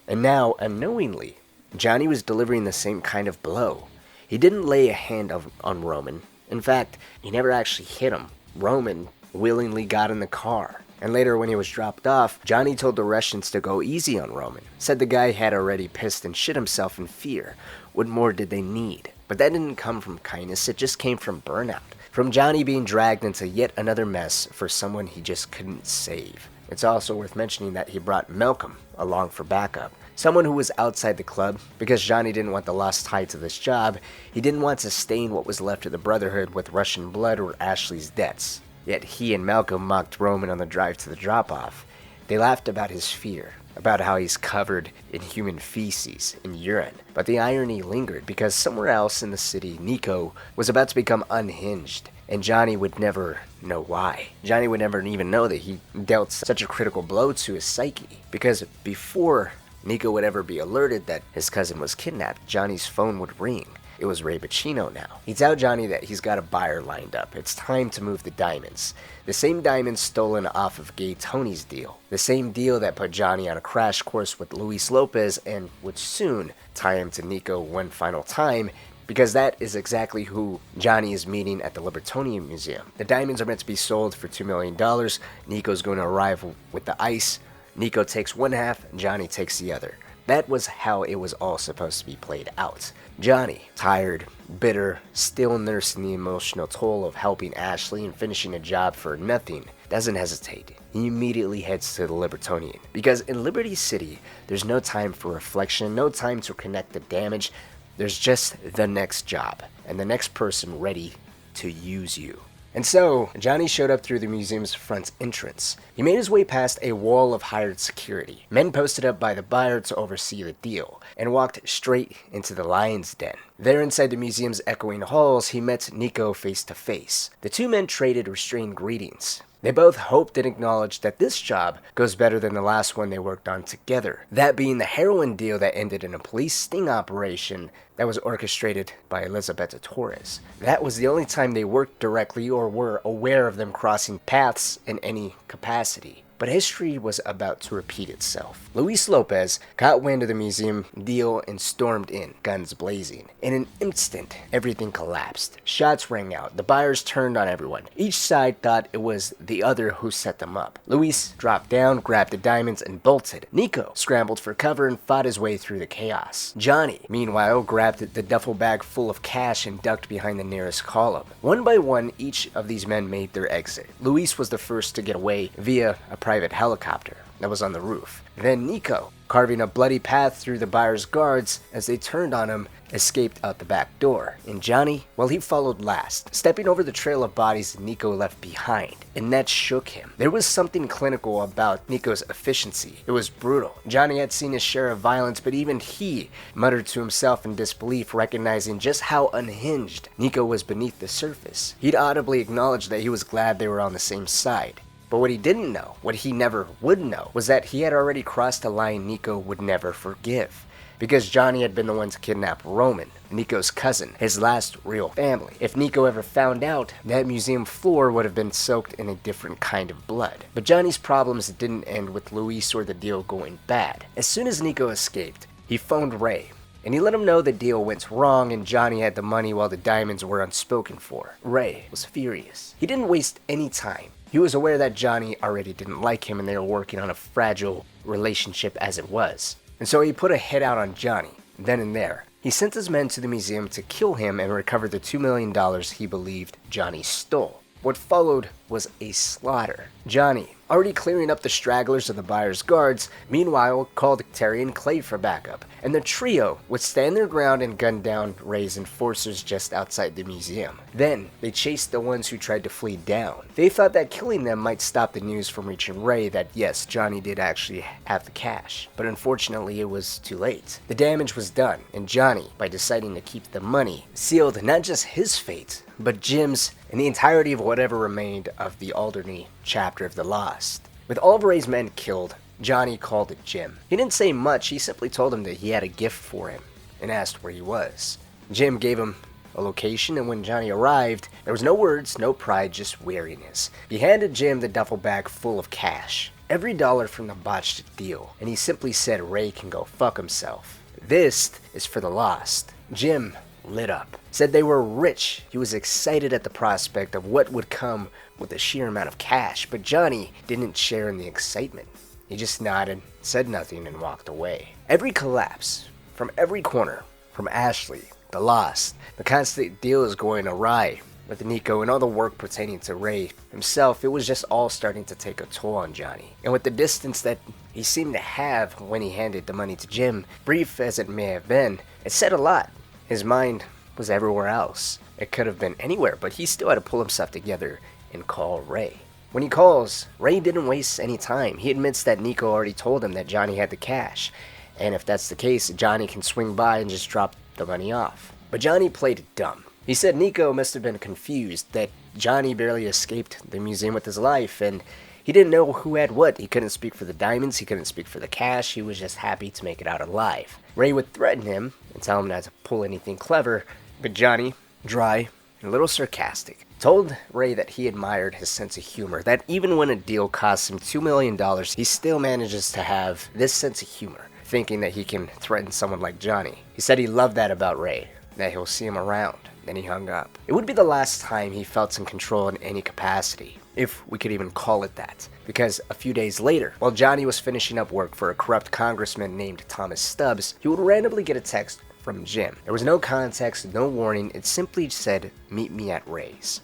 And now, unknowingly, Johnny was delivering the same kind of blow. He didn't lay a hand on Roman. In fact, he never actually hit him. Roman willingly got in the car. And later, when he was dropped off, Johnny told the Russians to go easy on Roman. Said the guy had already pissed and shit himself in fear. What more did they need? But that didn't come from kindness, it just came from burnout. From Johnny being dragged into yet another mess for someone he just couldn't save. It's also worth mentioning that he brought Malcolm along for backup. Someone who was outside the club, because Johnny didn't want the lost tie to this job. He didn't want to stain what was left of the Brotherhood with Russian blood or Ashley's debts. Yet he and Malcolm mocked Roman on the drive to the drop-off. They laughed about his fear, about how he's covered in human feces and urine. But the irony lingered because somewhere else in the city, Niko was about to become unhinged, and Johnny would never know why. Johnny would never even know that he dealt such a critical blow to his psyche, because before Niko would ever be alerted that his cousin was kidnapped, Johnny's phone would ring. It was Ray Pacino now. He'd tell Johnny that he's got a buyer lined up. It's time to move the diamonds. The same diamonds stolen off of Gay Tony's deal. The same deal that put Johnny on a crash course with Luis Lopez and would soon tie him to Niko one final time, because that is exactly who Johnny is meeting at the Libertonian Museum. The diamonds are meant to be sold for $2 million. Niko's going to arrive with the ice. Niko takes one half, Johnny takes the other. That was how it was all supposed to be played out. Johnny, tired, bitter, still nursing the emotional toll of helping Ashley and finishing a job for nothing, doesn't hesitate. He immediately heads to the Libertonian. Because in Liberty City, there's no time for reflection, no time to connect the damage. There's just the next job, and the next person ready to use you. And so, Johnny showed up through the museum's front entrance. He made his way past a wall of hired security, men posted up by the buyer to oversee the deal, and walked straight into the lion's den. There inside the museum's echoing halls, he met Niko face to face. The two men traded restrained greetings. They both hoped and acknowledged that this job goes better than the last one they worked on together, that being the heroin deal that ended in a police sting operation that was orchestrated by Elizabeth Torres. That was the only time they worked directly or were aware of them crossing paths in any capacity. But history was about to repeat itself. Luis Lopez got wind of the museum deal and stormed in, guns blazing. In an instant, everything collapsed. Shots rang out. The buyers turned on everyone. Each side thought it was the other who set them up. Luis dropped down, grabbed the diamonds, and bolted. Niko scrambled for cover and fought his way through the chaos. Johnny, meanwhile, grabbed the duffel bag full of cash and ducked behind the nearest column. One by one, each of these men made their exit. Luis was the first to get away via a private helicopter that was on the roof. Then Niko, carving a bloody path through the buyer's guards as they turned on him, escaped out the back door. And Johnny, well, he followed last, stepping over the trail of bodies Niko left behind, and that shook him. There was something clinical about Niko's efficiency. It was brutal. Johnny had seen his share of violence, but even he muttered to himself in disbelief, recognizing just how unhinged Niko was beneath the surface. He'd audibly acknowledged that he was glad they were on the same side. But what he didn't know, what he never would know, was that he had already crossed a line Niko would never forgive. Because Johnny had been the one to kidnap Roman, Niko's cousin, his last real family. If Niko ever found out, that museum floor would have been soaked in a different kind of blood. But Johnny's problems didn't end with Luis or the deal going bad. As soon as Niko escaped, he phoned Ray, and he let him know the deal went wrong and Johnny had the money while the diamonds were unspoken for. Ray was furious. He didn't waste any time. He was aware that Johnny already didn't like him and they were working on a fragile relationship as it was. And so he put a hit out on Johnny, then and there. He sent his men to the museum to kill him and recover the $2 million he believed Johnny stole. What followed was a slaughter. Johnny, already clearing up the stragglers of the buyer's guards, meanwhile called Terry and Clay for backup, and the trio would stand their ground and gun down Ray's enforcers just outside the museum. Then, they chased the ones who tried to flee down. They thought that killing them might stop the news from reaching Ray that yes, Johnny did actually have the cash, but unfortunately it was too late. The damage was done, and Johnny, by deciding to keep the money, sealed not just his fate, but Jim's and the entirety of whatever remained of the Alderney chapter of the Lost. With all of Ray's men killed, Johnny called it Jim. He didn't say much, he simply told him that he had a gift for him and asked where he was. Jim gave him a location, and when Johnny arrived, there was no words, no pride, just weariness. He handed Jim the duffel bag full of cash, every dollar from the botched deal, and he simply said Ray can go fuck himself. This is for the Lost. Jim lit up, said they were rich. He was excited at the prospect of what would come with the sheer amount of cash, but Johnny didn't share in the excitement. He just nodded, said nothing, and walked away. Every collapse, from every corner, from Ashley, the Lost, the constant deal is going awry with Niko and all the work pertaining to Ray himself, it was just all starting to take a toll on Johnny. And with the distance that he seemed to have when he handed the money to Jim, brief as it may have been, it said a lot. His mind was everywhere else. It could have been anywhere, but he still had to pull himself together and call Ray. When he calls, Ray didn't waste any time. He admits that Niko already told him that Johnny had the cash, and if that's the case, Johnny can swing by and just drop the money off. But Johnny played it dumb. He said Niko must have been confused, that Johnny barely escaped the museum with his life, and he didn't know who had what. He couldn't speak for the diamonds, he couldn't speak for the cash, he was just happy to make it out alive. Ray would threaten him and tell him not to pull anything clever, but Johnny, dry and a little sarcastic, told Ray that he admired his sense of humor, that even when a deal costs him $2 million, he still manages to have this sense of humor, thinking that he can threaten someone like Johnny. He said he loved that about Ray, that he'll see him around. Then he hung up. It would be the last time he felt some control in any capacity, if we could even call it that, because a few days later, while Johnny was finishing up work for a corrupt congressman named Thomas Stubbs, he would randomly get a text from Jim. There was no context, no warning, it simply said, "Meet me at Ray's."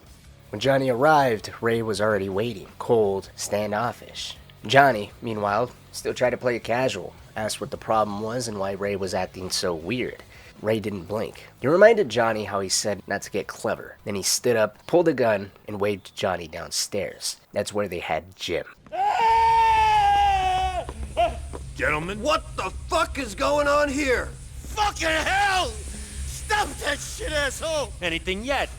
When Johnny arrived, Ray was already waiting, cold, standoffish. Johnny, meanwhile, still tried to play it casual, asked what the problem was and why Ray was acting so weird. Ray didn't blink. He reminded Johnny how he said not to get clever. Then he stood up, pulled a gun, and waved Johnny downstairs. That's where they had Jim. Gentlemen? What the fuck is going on here? Fucking hell! Stop that shit, asshole! Anything yet?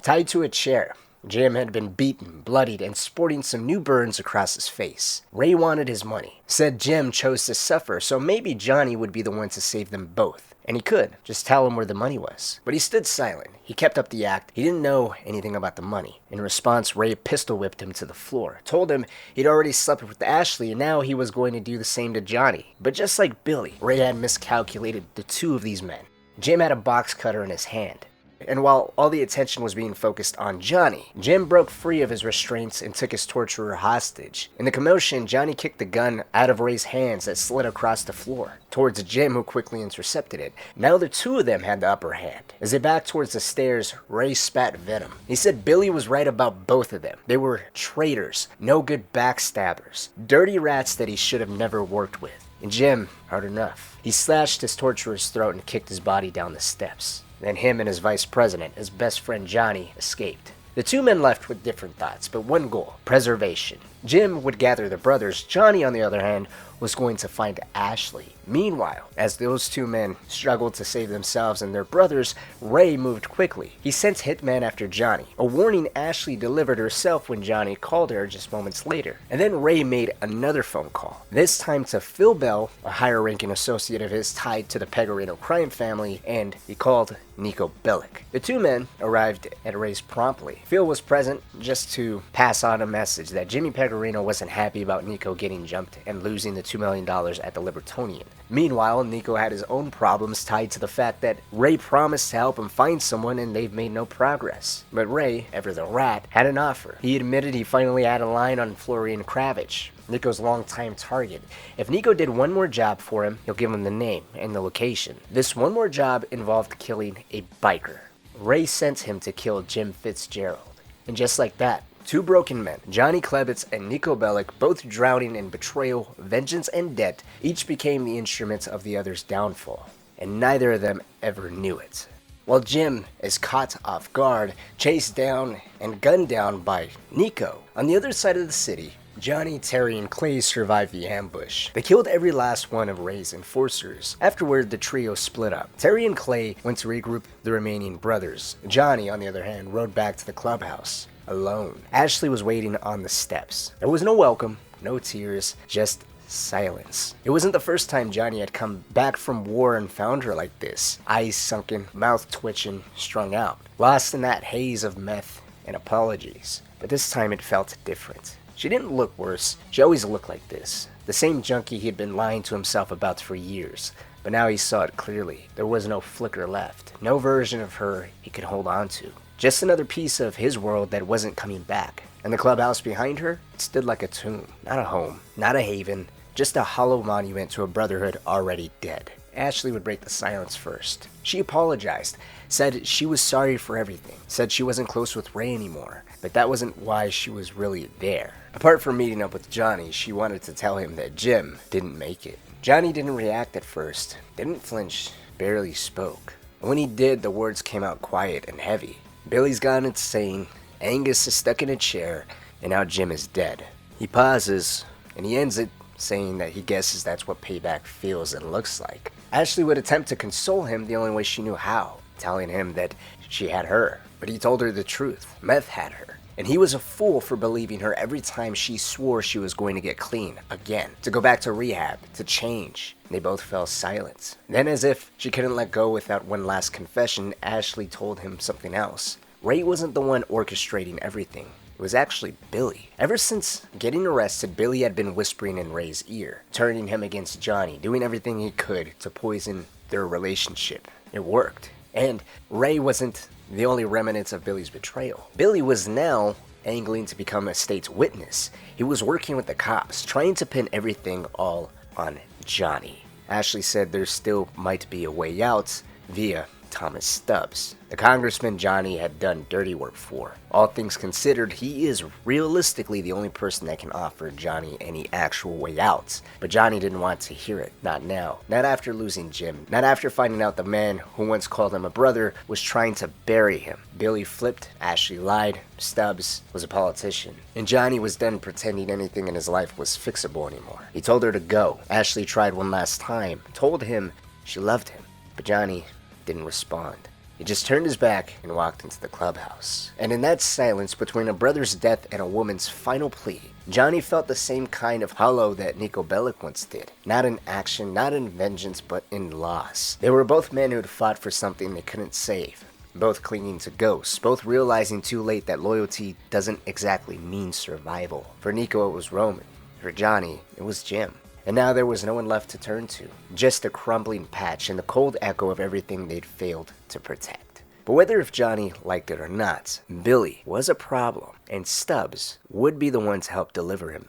Tied to a chair, Jim had been beaten, bloodied, and sporting some new burns across his face. Ray wanted his money. Said Jim chose to suffer, so maybe Johnny would be the one to save them both. And he could, just tell him where the money was. But he stood silent. He kept up the act. He didn't know anything about the money. In response, Ray pistol whipped him to the floor. Told him he'd already slept with Ashley and now he was going to do the same to Johnny. But just like Billy, Ray had miscalculated the two of these men. Jim had a box cutter in his hand. And while all the attention was being focused on Johnny, Jim broke free of his restraints and took his torturer hostage. In the commotion, Johnny kicked the gun out of Ray's hands that slid across the floor, towards Jim, who quickly intercepted it. Now the two of them had the upper hand. As they backed towards the stairs, Ray spat venom. He said Billy was right about both of them. They were traitors, no good backstabbers, dirty rats that he should have never worked with. And Jim, hard enough. He slashed his torturer's throat and kicked his body down the steps. Then him and his vice president, his best friend Johnny, escaped. The two men left with different thoughts, but one goal: preservation. Jim would gather the brothers. Johnny, on the other hand, was going to find Ashley. Meanwhile, as those two men struggled to save themselves and their brothers, Ray moved quickly. He sent hitmen after Johnny, a warning Ashley delivered herself when Johnny called her just moments later. And then Ray made another phone call, this time to Phil Bell, a higher-ranking associate of his tied to the Pellegrino crime family, and he called Niko Bellic. The two men arrived at Ray's promptly. Phil was present just to pass on a message that Jimmy Pellegrino wasn't happy about Niko getting jumped and losing the $2 million at the Libertonian. Meanwhile, Niko had his own problems tied to the fact that Ray promised to help him find someone and they've made no progress. But Ray, ever the rat, had an offer. He admitted he finally had a line on Florian Kravitz, Niko's longtime target. If Niko did one more job for him, he'll give him the name and the location. This one more job involved killing a biker. Ray sent him to kill Jim Fitzgerald. And just like that, two broken men, Johnny Klebitz and Niko Bellic, both drowning in betrayal, vengeance, and debt, each became the instruments of the other's downfall. And neither of them ever knew it. While Jim is caught off guard, chased down, and gunned down by Niko, on the other side of the city, Johnny, Terry, and Clay survived the ambush. They killed every last one of Ray's enforcers. Afterward, the trio split up. Terry and Clay went to regroup the remaining brothers. Johnny, on the other hand, rode back to the clubhouse, alone. Ashley was waiting on the steps. There was no welcome, no tears, just silence. It wasn't the first time Johnny had come back from war and found her like this, eyes sunken, mouth twitching, strung out, lost in that haze of meth and apologies. But this time it felt different. She didn't look worse. She always looked like this. The same junkie he had been lying to himself about for years. But now he saw it clearly. There was no flicker left. No version of her he could hold on to. Just another piece of his world that wasn't coming back. And the clubhouse behind her, it stood like a tomb. Not a home, not a haven, just a hollow monument to a brotherhood already dead. Ashley would break the silence first. She apologized, said she was sorry for everything, said she wasn't close with Ray anymore, but that wasn't why she was really there. Apart from meeting up with Johnny, she wanted to tell him that Jim didn't make it. Johnny didn't react at first, didn't flinch, barely spoke. And when he did, the words came out quiet and heavy. Billy's gone insane, Angus is stuck in a chair, and now Jim is dead. He pauses, and he ends it saying that he guesses that's what payback feels and looks like. Ashley would attempt to console him the only way she knew how, telling him that she had her. But he told her the truth. Meth had her. And he was a fool for believing her every time she swore she was going to get clean again, to go back to rehab, to change. They both fell silent. Then, as if she couldn't let go without one last confession, Ashley told him something else. Ray wasn't the one orchestrating everything. It was actually Billy. Ever since getting arrested, Billy had been whispering in Ray's ear, turning him against Johnny, doing everything he could to poison their relationship. It worked. And Ray wasn't the only remnants of Billy's betrayal. Billy was now angling to become a state's witness. He was working with the cops, trying to pin everything all on Johnny. Ashley said there still might be a way out via Thomas Stubbs, the congressman Johnny had done dirty work for. All things considered, he is realistically the only person that can offer Johnny any actual way out. But Johnny didn't want to hear it. Not now. Not after losing Jim. Not after finding out the man who once called him a brother was trying to bury him. Billy flipped, Ashley lied, Stubbs was a politician, and Johnny was done pretending anything in his life was fixable anymore. He told her to go. Ashley tried one last time, told him she loved him, but Johnny didn't respond. He just turned his back and walked into the clubhouse. And in that silence between a brother's death and a woman's final plea, Johnny felt the same kind of hollow that Niko Bellic once did. Not in action, not in vengeance, but in loss. They were both men who had fought for something they couldn't save. Both clinging to ghosts, both realizing too late that loyalty doesn't exactly mean survival. For Niko it was Roman. For Johnny, it was Jim. And now there was no one left to turn to. Just a crumbling patch and the cold echo of everything they'd failed to protect. But whether if Johnny liked it or not, Billy was a problem, and Stubbs would be the one to help deliver him.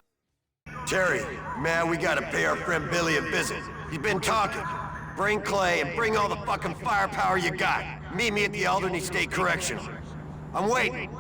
Terry, man, we gotta pay our friend Billy a visit. He's been talking. Bring Clay and bring all the fucking firepower you got. Meet me at the Alderney State Correctional. I'm waiting.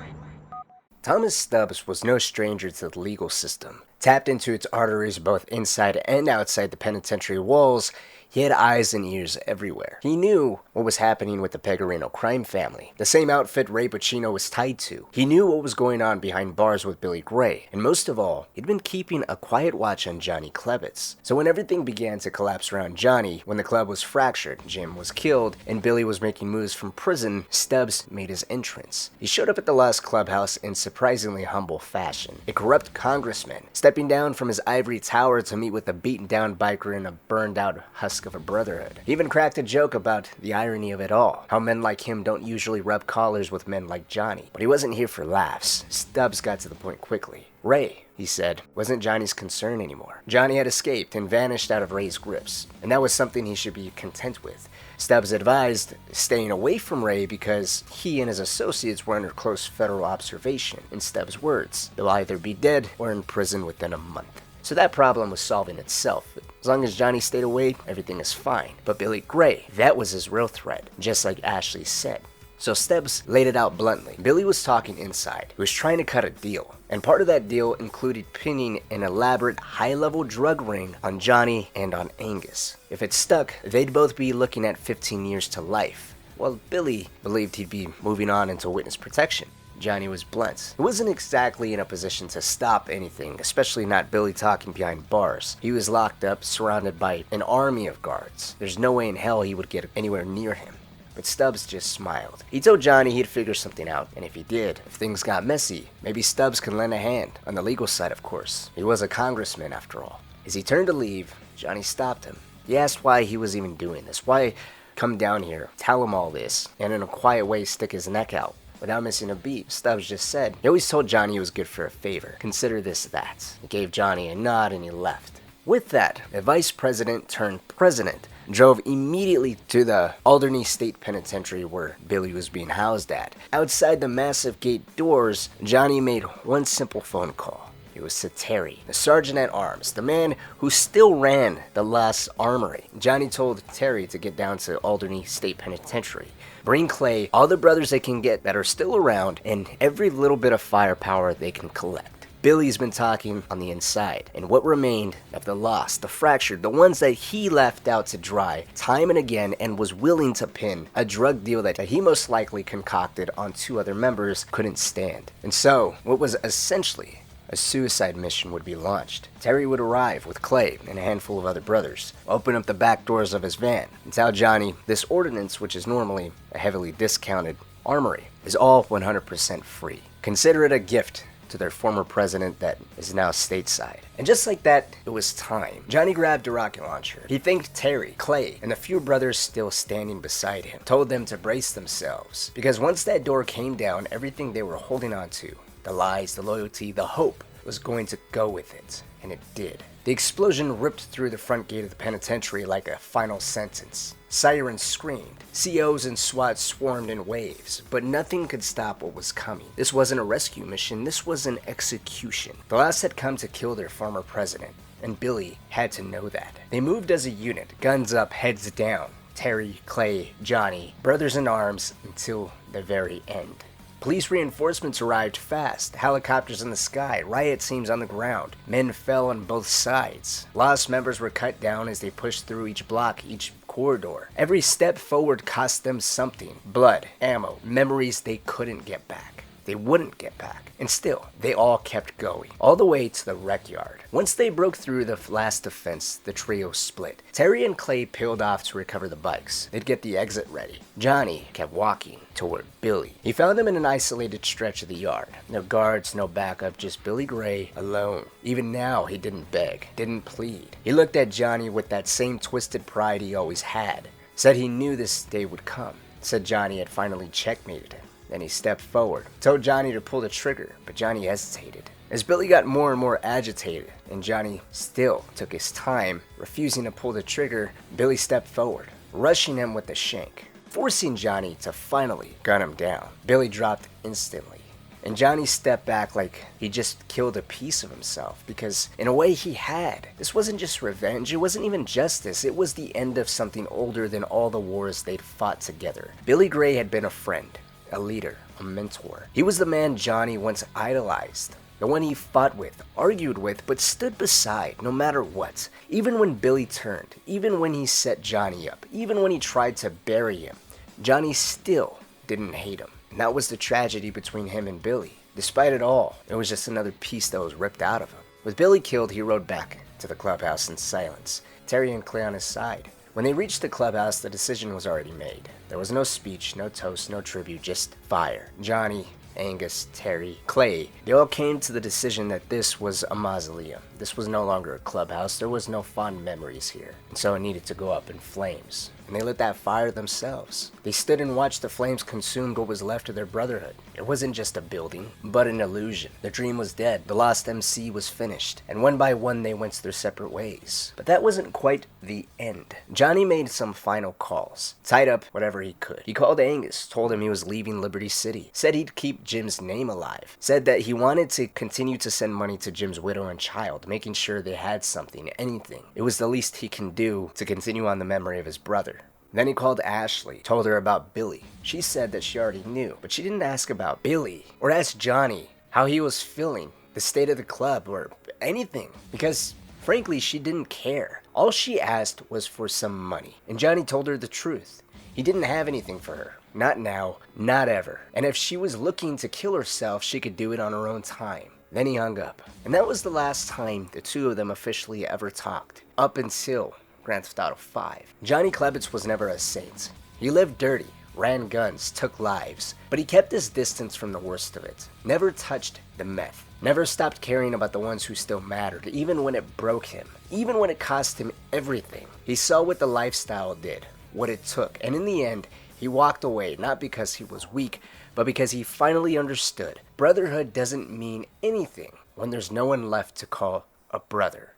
Thomas Stubbs was no stranger to the legal system. Tapped into its arteries both inside and outside the penitentiary walls, he had eyes and ears everywhere. He knew what was happening with the Pecorino crime family, the same outfit Ray Pacino was tied to. He knew what was going on behind bars with Billy Gray, and most of all, he'd been keeping a quiet watch on Johnny Klebitz. So when everything began to collapse around Johnny, when the club was fractured, Jim was killed, and Billy was making moves from prison, Stubbs made his entrance. He showed up at the Lost Clubhouse in surprisingly humble fashion. A corrupt congressman, stepping down from his ivory tower to meet with a beaten-down biker and a burned-out husk of a brotherhood. He even cracked a joke about the irony of it all, how men like him don't usually rub collars with men like Johnny. But he wasn't here for laughs. Stubbs got to the point quickly. Ray, he said, wasn't Johnny's concern anymore. Johnny had escaped and vanished out of Ray's grips, and that was something he should be content with. Stubbs advised staying away from Ray because he and his associates were under close federal observation. In Stubbs' words, they'll either be dead or in prison within a month. So that problem was solving itself. As long as Johnny stayed away, everything is fine. But Billy Gray, that was his real threat, just like Ashley said. So Stubbs laid it out bluntly. Billy was talking inside. He was trying to cut a deal. And part of that deal included pinning an elaborate high-level drug ring on Johnny and on Angus. If it stuck, they'd both be looking at 15 years to life. Well, Billy believed he'd be moving on into witness protection. Johnny was blunt. He wasn't exactly in a position to stop anything, especially not Billy talking behind bars. He was locked up, surrounded by an army of guards. There's no way in hell he would get anywhere near him. But Stubbs just smiled. He told Johnny he'd figure something out, and if he did, if things got messy, maybe Stubbs could lend a hand. On the legal side, of course. He was a congressman, after all. As he turned to leave, Johnny stopped him. He asked why he was even doing this. Why come down here, tell him all this, and in a quiet way stick his neck out? Without missing a beat, Stubbs just said, he always told Johnny he was good for a favor. Consider this that. He gave Johnny a nod and he left. With that, a vice president turned president drove immediately to the Alderney State Penitentiary where Billy was being housed at. Outside the massive gate doors, Johnny made one simple phone call. It was to Terry, the sergeant-at-arms, the man who still ran the Lost Armory. Johnny told Terry to get down to Alderney State Penitentiary. Bring Clay, all the brothers they can get that are still around, and every little bit of firepower they can collect. Billy's been talking on the inside, and what remained of the lost, the fractured, the ones that he left out to dry time and again and was willing to pin, a drug deal that he most likely concocted on 2 other members, couldn't stand. And so, what was essentially a suicide mission would be launched. Terry would arrive with Clay and a handful of other brothers, open up the back doors of his van, and tell Johnny this ordinance, which is normally a heavily discounted armory, is all 100% free. Consider it a gift to their former president that is now stateside. And just like that, it was time. Johnny grabbed a rocket launcher. He thanked Terry, Clay, and the few brothers still standing beside him, told them to brace themselves, because once that door came down, everything they were holding on to, the lies, the loyalty, the hope, was going to go with it, and it did. The explosion ripped through the front gate of the penitentiary like a final sentence. Sirens screamed. COs and SWAT swarmed in waves, but nothing could stop what was coming. This wasn't a rescue mission, this was an execution. The last had come to kill their former president, and Billy had to know that. They moved as a unit, guns up, heads down. Terry, Clay, Johnny, brothers in arms until the very end. Police reinforcements arrived fast, helicopters in the sky, riot scenes on the ground. Men fell on both sides. Lost members were cut down as they pushed through each block, each corridor. Every step forward cost them something. Blood, ammo, memories they couldn't get back. They wouldn't get back. And still, they all kept going, all the way to the rec yard. Once they broke through the last defense, the trio split. Terry and Clay peeled off to recover the bikes. They'd get the exit ready. Johnny kept walking toward Billy. He found them in an isolated stretch of the yard. No guards, no backup, just Billy Gray alone. Even now, he didn't beg, didn't plead. He looked at Johnny with that same twisted pride he always had. Said he knew this day would come. Said Johnny had finally checkmated him. Then he stepped forward, told Johnny to pull the trigger, but Johnny hesitated. As Billy got more and more agitated, and Johnny still took his time, refusing to pull the trigger, Billy stepped forward, rushing him with the shank, forcing Johnny to finally gun him down. Billy dropped instantly, and Johnny stepped back like he just killed a piece of himself, because in a way he had. This wasn't just revenge, it wasn't even justice, it was the end of something older than all the wars they'd fought together. Billy Gray had been a friend, a leader, a mentor. He was the man Johnny once idolized, the one he fought with, argued with, but stood beside no matter what. Even when Billy turned, even when he set Johnny up, even when he tried to bury him, Johnny still didn't hate him. And that was the tragedy between him and Billy. Despite it all, it was just another piece that was ripped out of him. With Billy killed, he rode back to the clubhouse in silence, Terry and Clay on his side. When they reached the clubhouse, the decision was already made. There was no speech, no toast, no tribute, just fire. Johnny, Angus, Terry, Clay, they all came to the decision that this was a mausoleum. This was no longer a clubhouse. There was no fond memories here. And so it needed to go up in flames. And they lit that fire themselves. They stood and watched the flames consume what was left of their brotherhood. It wasn't just a building, but an illusion. The dream was dead. The lost MC was finished. And one by one, they went their separate ways. But that wasn't quite the end. Johnny made some final calls. Tied up whatever he could. He called Angus, told him he was leaving Liberty City. Said he'd keep Jim's name alive. Said that he wanted to continue to send money to Jim's widow and child, making sure they had something, anything. It was the least he can do to continue on the memory of his brother. Then he called Ashley, told her about Billy. She said that she already knew, but she didn't ask about Billy, or ask Johnny how he was feeling, the state of the club, or anything, because frankly, she didn't care. All she asked was for some money, and Johnny told her the truth. He didn't have anything for her. Not now, not ever. And if she was looking to kill herself, she could do it on her own time. Then he hung up. And that was the last time the two of them officially ever talked, up until Grand Theft Auto 5. Johnny Klebitz was never a saint. He lived dirty, ran guns, took lives, but he kept his distance from the worst of it. Never touched the meth. Never stopped caring about the ones who still mattered, even when it broke him, even when it cost him everything. He saw what the lifestyle did, what it took, and in the end, he walked away, not because he was weak, but because he finally understood. Brotherhood doesn't mean anything when there's no one left to call a brother.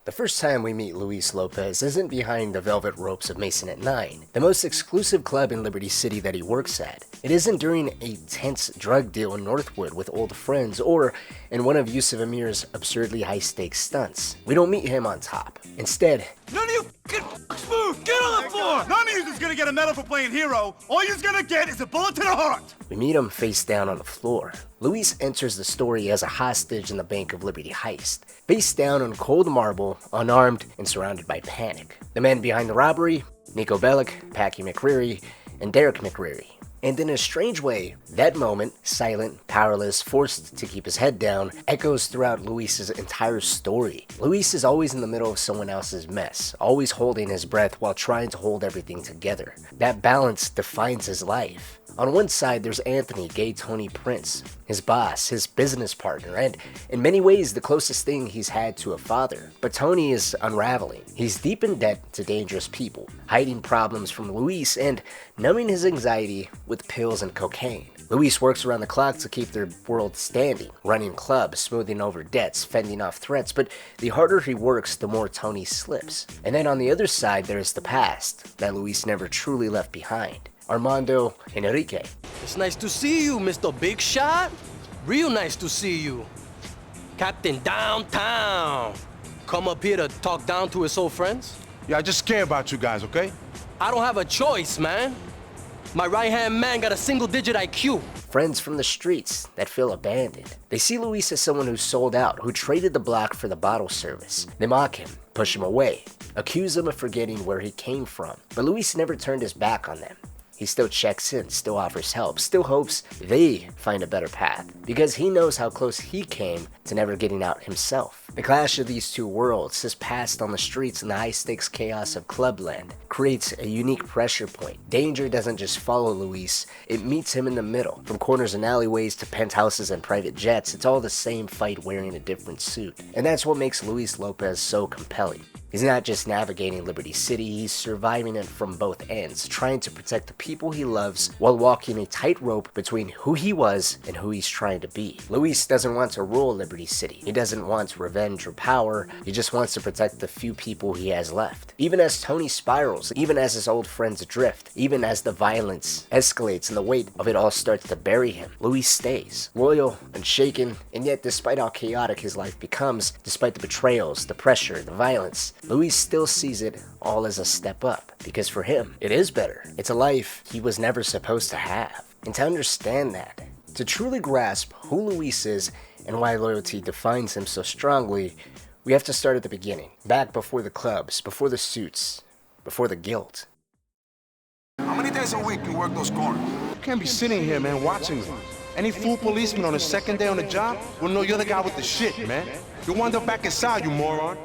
The first time we meet Luis Lopez isn't behind the velvet ropes of Mason at 9, the most exclusive club in Liberty City that he works at. It isn't during a tense drug deal in Northwood with old friends or in one of Yusuf Amir's absurdly high-stakes stunts. We don't meet him on top. Instead, none of you move! Get on the floor! None of you is gonna get a medal for playing hero. All you're gonna get is a bullet to the heart! we meet him face down on the floor. Luis enters the story as a hostage in the Bank of Liberty heist, face down on cold marble, unarmed, and surrounded by panic. The men behind the robbery, Niko Bellic, Packy McCreary, and Derek McCreary. And in a strange way, that moment, silent, powerless, forced to keep his head down, echoes throughout Luis's entire story. Luis is always in the middle of someone else's mess, always holding his breath while trying to hold everything together. That balance defines his life. On one side, there's Anthony, gay Tony Prince, his boss, his business partner, and in many ways the closest thing he's had to a father. But Tony is unraveling. He's deep in debt to dangerous people, hiding problems from Luis and numbing his anxiety with pills and cocaine. Luis works around the clock to keep their world standing, running clubs, smoothing over debts, fending off threats, but the harder he works, the more Tony slips. And then on the other side, there's the past that Luis never truly left behind. Armando Enrique. It's nice to see you, Mr. Big Shot. Real nice to see you. Captain Downtown. come up here to talk down to his old friends? Yeah, I just care about you guys, okay? I don't have a choice, man. My right-hand man got a single-digit IQ. Friends from the streets that feel abandoned. They see Luis as someone who sold out, who traded the block for the bottle service. They mock him, push him away, accuse him of forgetting where he came from. But Luis never turned his back on them. He still checks in, still offers help, still hopes they find a better path, because he knows how close he came to never getting out himself. The clash of these two worlds, his past on the streets and the high-stakes chaos of Clubland, creates a unique pressure point. Danger doesn't just follow Luis, it meets him in the middle. From corners and alleyways to penthouses and private jets, it's all the same fight wearing a different suit. And that's what makes Luis Lopez so compelling. He's not just navigating Liberty City, he's surviving it from both ends, trying to protect the people he loves while walking a tightrope between who he was and who he's trying to be. Luis doesn't want to rule Liberty City. He doesn't want revenge or power. He just wants to protect the few people he has left. Even as Tony spirals, even as his old friends drift, even as the violence escalates and the weight of it all starts to bury him, Luis stays, loyal, unshaken, and yet despite how chaotic his life becomes, despite the betrayals, the pressure, the violence, Luis still sees it all as a step up, because for him, it is better. It's a life he was never supposed to have. And to understand that, to truly grasp who Luis is and why loyalty defines him so strongly, we have to start at the beginning, back before the clubs, before the suits, before the guilt. How many days a week you work those corners? You can't be sitting here, man, watching them. Any fool policeman on the second day on the job will know you're the guy with the shit, man. You'll wind up back inside, you moron.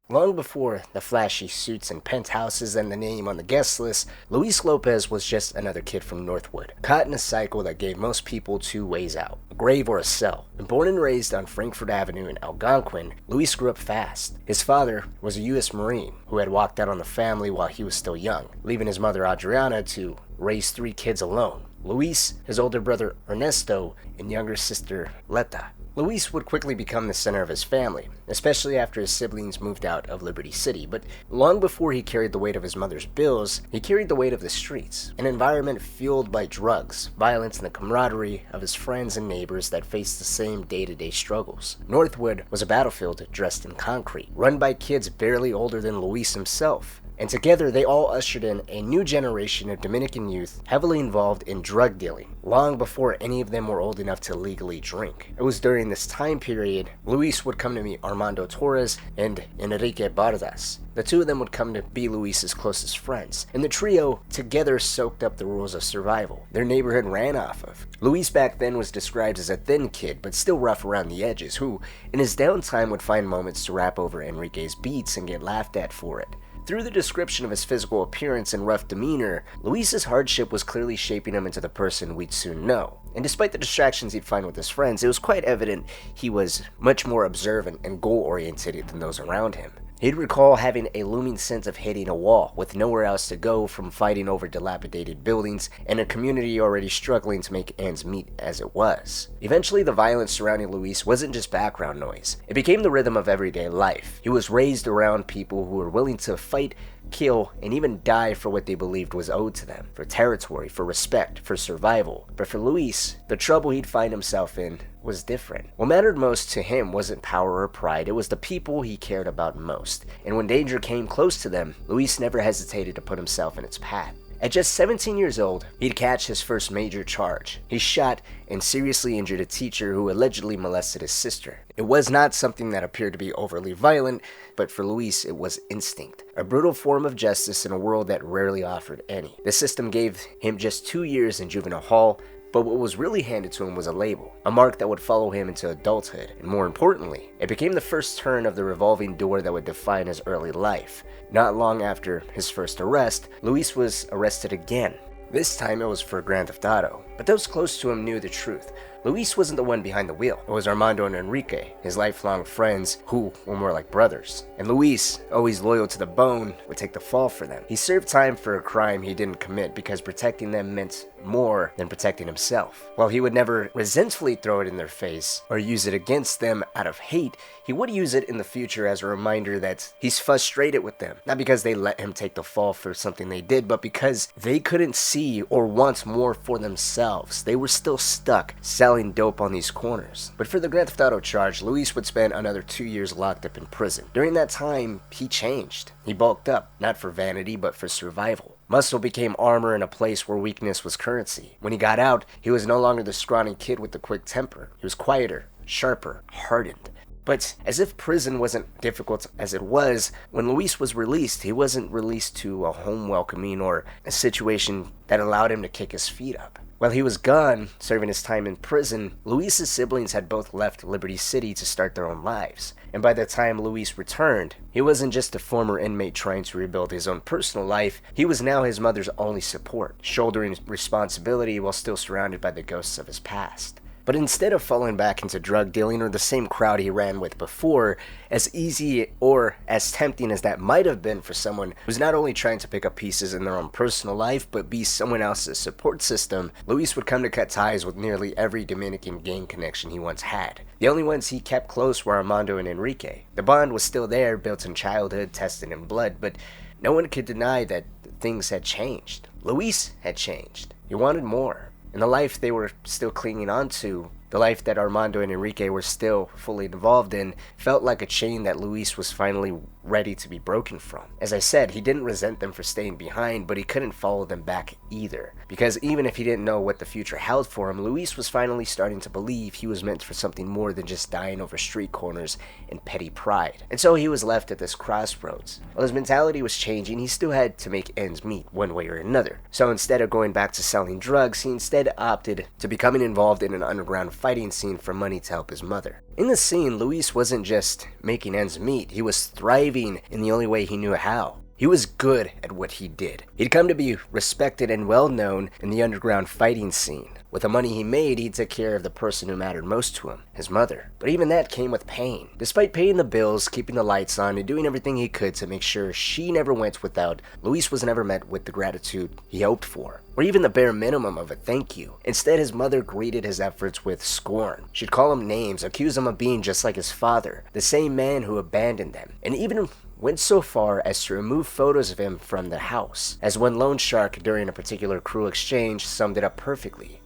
Long before the flashy suits and penthouses and the name on the guest list, Luis Lopez was just another kid from Northwood, caught in a cycle that gave most people two ways out, a grave or a cell. Born and raised on Frankfurt Avenue in Algonquin, Luis grew up fast. His father was a U.S. Marine who had walked out on the family while he was still young, leaving his mother Adriana to raise 3 kids alone: Luis, his older brother Ernesto, and younger sister Leta. Luis would quickly become the center of his family, especially after his siblings moved out of Liberty City, but long before he carried the weight of his mother's bills, he carried the weight of the streets, an environment fueled by drugs, violence, and the camaraderie of his friends and neighbors that faced the same day-to-day struggles. Northwood was a battlefield dressed in concrete, run by kids barely older than Luis himself. And together they all ushered in a new generation of Dominican youth heavily involved in drug dealing, long before any of them were old enough to legally drink. It was during this time period Luis would come to meet Armando Torres and Enrique Bardas. The two of them would come to be Luis's closest friends, and the trio together soaked up the rules of survival their neighborhood ran off of. Luis back then was described as a thin kid, but still rough around the edges, who in his downtime would find moments to rap over Enrique's beats and get laughed at for it. Through the description of his physical appearance and rough demeanor, Luis's hardship was clearly shaping him into the person we'd soon know. And despite the distractions he'd find with his friends, it was quite evident he was much more observant and goal-oriented than those around him. He'd recall having a looming sense of hitting a wall, with nowhere else to go from fighting over dilapidated buildings and a community already struggling to make ends meet as it was. Eventually, the violence surrounding Luis wasn't just background noise. It became the rhythm of everyday life. He was raised around people who were willing to fight, kill, and even die for what they believed was owed to them, for territory, for respect, for survival. But for Luis, the trouble he'd find himself in was different. What mattered most to him wasn't power or pride, it was the people he cared about most. And when danger came close to them, Luis never hesitated to put himself in its path. At just 17 years old, he'd catch his first major charge. He shot and seriously injured a teacher who allegedly molested his sister. It was not something that appeared to be overly violent, but for Luis it was instinct, a brutal form of justice in a world that rarely offered any. The system gave him just 2 years in juvenile hall, but what was really handed to him was a label, a mark that would follow him into adulthood, and more importantly, it became the first turn of the revolving door that would define his early life. Not long after his first arrest, Luis was arrested again. This time it was for Grand Theft Auto, but those close to him knew the truth. Luis wasn't the one behind the wheel. It was Armando and Enrique, his lifelong friends who were more like brothers. And Luis, always loyal to the bone, would take the fall for them. He served time for a crime he didn't commit because protecting them meant more than protecting himself. While he would never resentfully throw it in their face or use it against them out of hate, he would use it in the future as a reminder that he's frustrated with them. Not because they let him take the fall for something they did, but because they couldn't see or want more for themselves. They were still stuck, selling selling dope on these corners. But for the Grand Theft Auto charge, Luis would spend another 2 years locked up in prison. During that time, he changed. He bulked up, not for vanity, but for survival. Muscle became armor in a place where weakness was currency. When he got out, he was no longer the scrawny kid with the quick temper. He was quieter, sharper, hardened. But as if prison wasn't difficult as it was, when Luis was released, he wasn't released to a home welcoming or a situation that allowed him to kick his feet up. While he was gone, serving his time in prison, Luis's siblings had both left Liberty City to start their own lives. And by the time Luis returned, he wasn't just a former inmate trying to rebuild his own personal life, he was now his mother's only support, shouldering responsibility while still surrounded by the ghosts of his past. But instead of falling back into drug dealing or the same crowd he ran with before, as easy or as tempting as that might have been for someone who's not only trying to pick up pieces in their own personal life, but be someone else's support system, Luis would come to cut ties with nearly every Dominican gang connection he once had. The only ones he kept close were Armando and Enrique. The bond was still there, built in childhood, tested in blood, but no one could deny that things had changed. Luis had changed. He wanted more. And the life they were still clinging on to, the life that Armando and Enrique were still fully involved in, felt like a chain that Luis was finally ready to be broken from. As I said, he didn't resent them for staying behind, but he couldn't follow them back either. Because even if he didn't know what the future held for him, Luis was finally starting to believe he was meant for something more than just dying over street corners and petty pride. And so he was left at this crossroads. While his mentality was changing, he still had to make ends meet one way or another. So instead of going back to selling drugs, he instead opted to becoming involved in an underground fighting scene for money to help his mother. In the scene, Luis wasn't just making ends meet, he was thriving in the only way he knew how. He was good at what he did. He'd come to be respected and well known in the underground fighting scene. With the money he made, he took care of the person who mattered most to him, his mother. But even that came with pain. Despite paying the bills, keeping the lights on, and doing everything he could to make sure she never went without, Luis was never met with the gratitude he hoped for, or even the bare minimum of a thank you. Instead, his mother greeted his efforts with scorn. She'd call him names, accuse him of being just like his father, the same man who abandoned them, and even went so far as to remove photos of him from the house. As one loan shark during a particular crew exchange summed it up perfectly.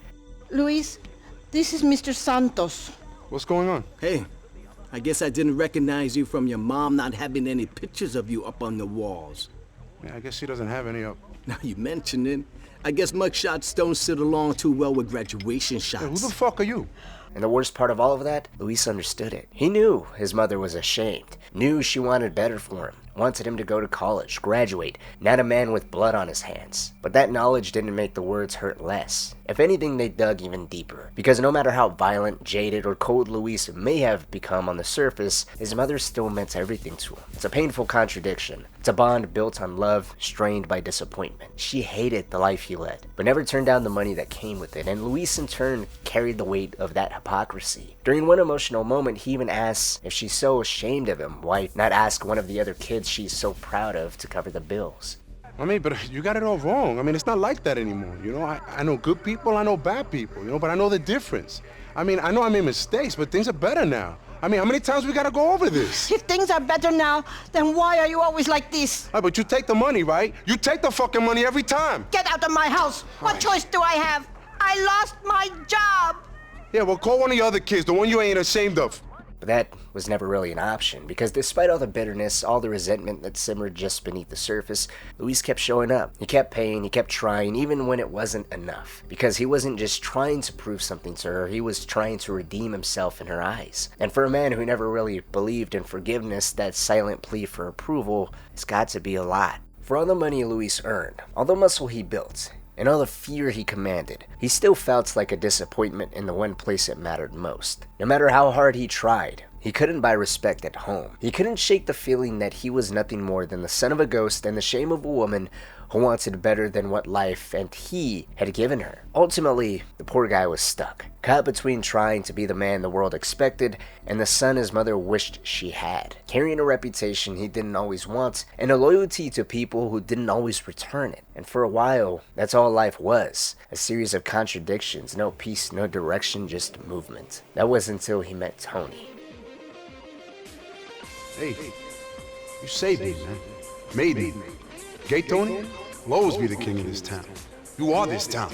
Luis, this is Mr. Santos. What's going on? Hey, I guess I didn't recognize you from your mom not having any pictures of you up on the walls. Yeah, I guess she doesn't have any up. Now you mention it, I guess mugshots don't sit along too well with graduation shots. Hey, who the fuck are you? And the worst part of all of that, Luis understood it. He knew his mother was ashamed, knew she wanted better for him, wanted him to go to college, graduate, not a man with blood on his hands. But that knowledge didn't make the words hurt less. If anything, they dug even deeper. Because no matter how violent, jaded, or cold Luis may have become on the surface, his mother still meant everything to him. It's a painful contradiction. It's a bond built on love, strained by disappointment. She hated the life he led, but never turned down the money that came with it, and Luis in turn carried the weight of that hypocrisy. During one emotional moment, he even asks if she's so ashamed of him, why not ask one of the other kids she's so proud of to cover the bills? I mean, but you got it all wrong. I mean, it's not like that anymore, you know? I know good people, I know bad people, you know, but I know the difference. I mean, I know I made mistakes, but things are better now. I mean, how many times we gotta go over this? If things are better now, then why are you always like this? But you take the money, right? You take the fucking money every time. Get out of my house! What choice do I have? I lost my job! Yeah, well, call one of your other kids, the one you ain't ashamed of. But that was never really an option, because despite all the bitterness, all the resentment that simmered just beneath the surface, Luis kept showing up. He kept paying, he kept trying, even when it wasn't enough. Because he wasn't just trying to prove something to her, he was trying to redeem himself in her eyes. And for a man who never really believed in forgiveness, that silent plea for approval has got to be a lot. For all the money Luis earned, all the muscle he built, and all the fear he commanded, he still felt like a disappointment in the one place it mattered most. No matter how hard he tried, he couldn't buy respect at home. He couldn't shake the feeling that he was nothing more than the son of a ghost and the shame of a woman who wanted better than what life and he had given her. Ultimately, the poor guy was stuck, caught between trying to be the man the world expected and the son his mother wished she had, carrying a reputation he didn't always want and a loyalty to people who didn't always return it. And for a while, that's all life was, a series of contradictions, no peace, no direction, just movement. That was until he met Tony. Hey, you saved me, man. Made me. Gay Tony will always be the king of this town. You are this town.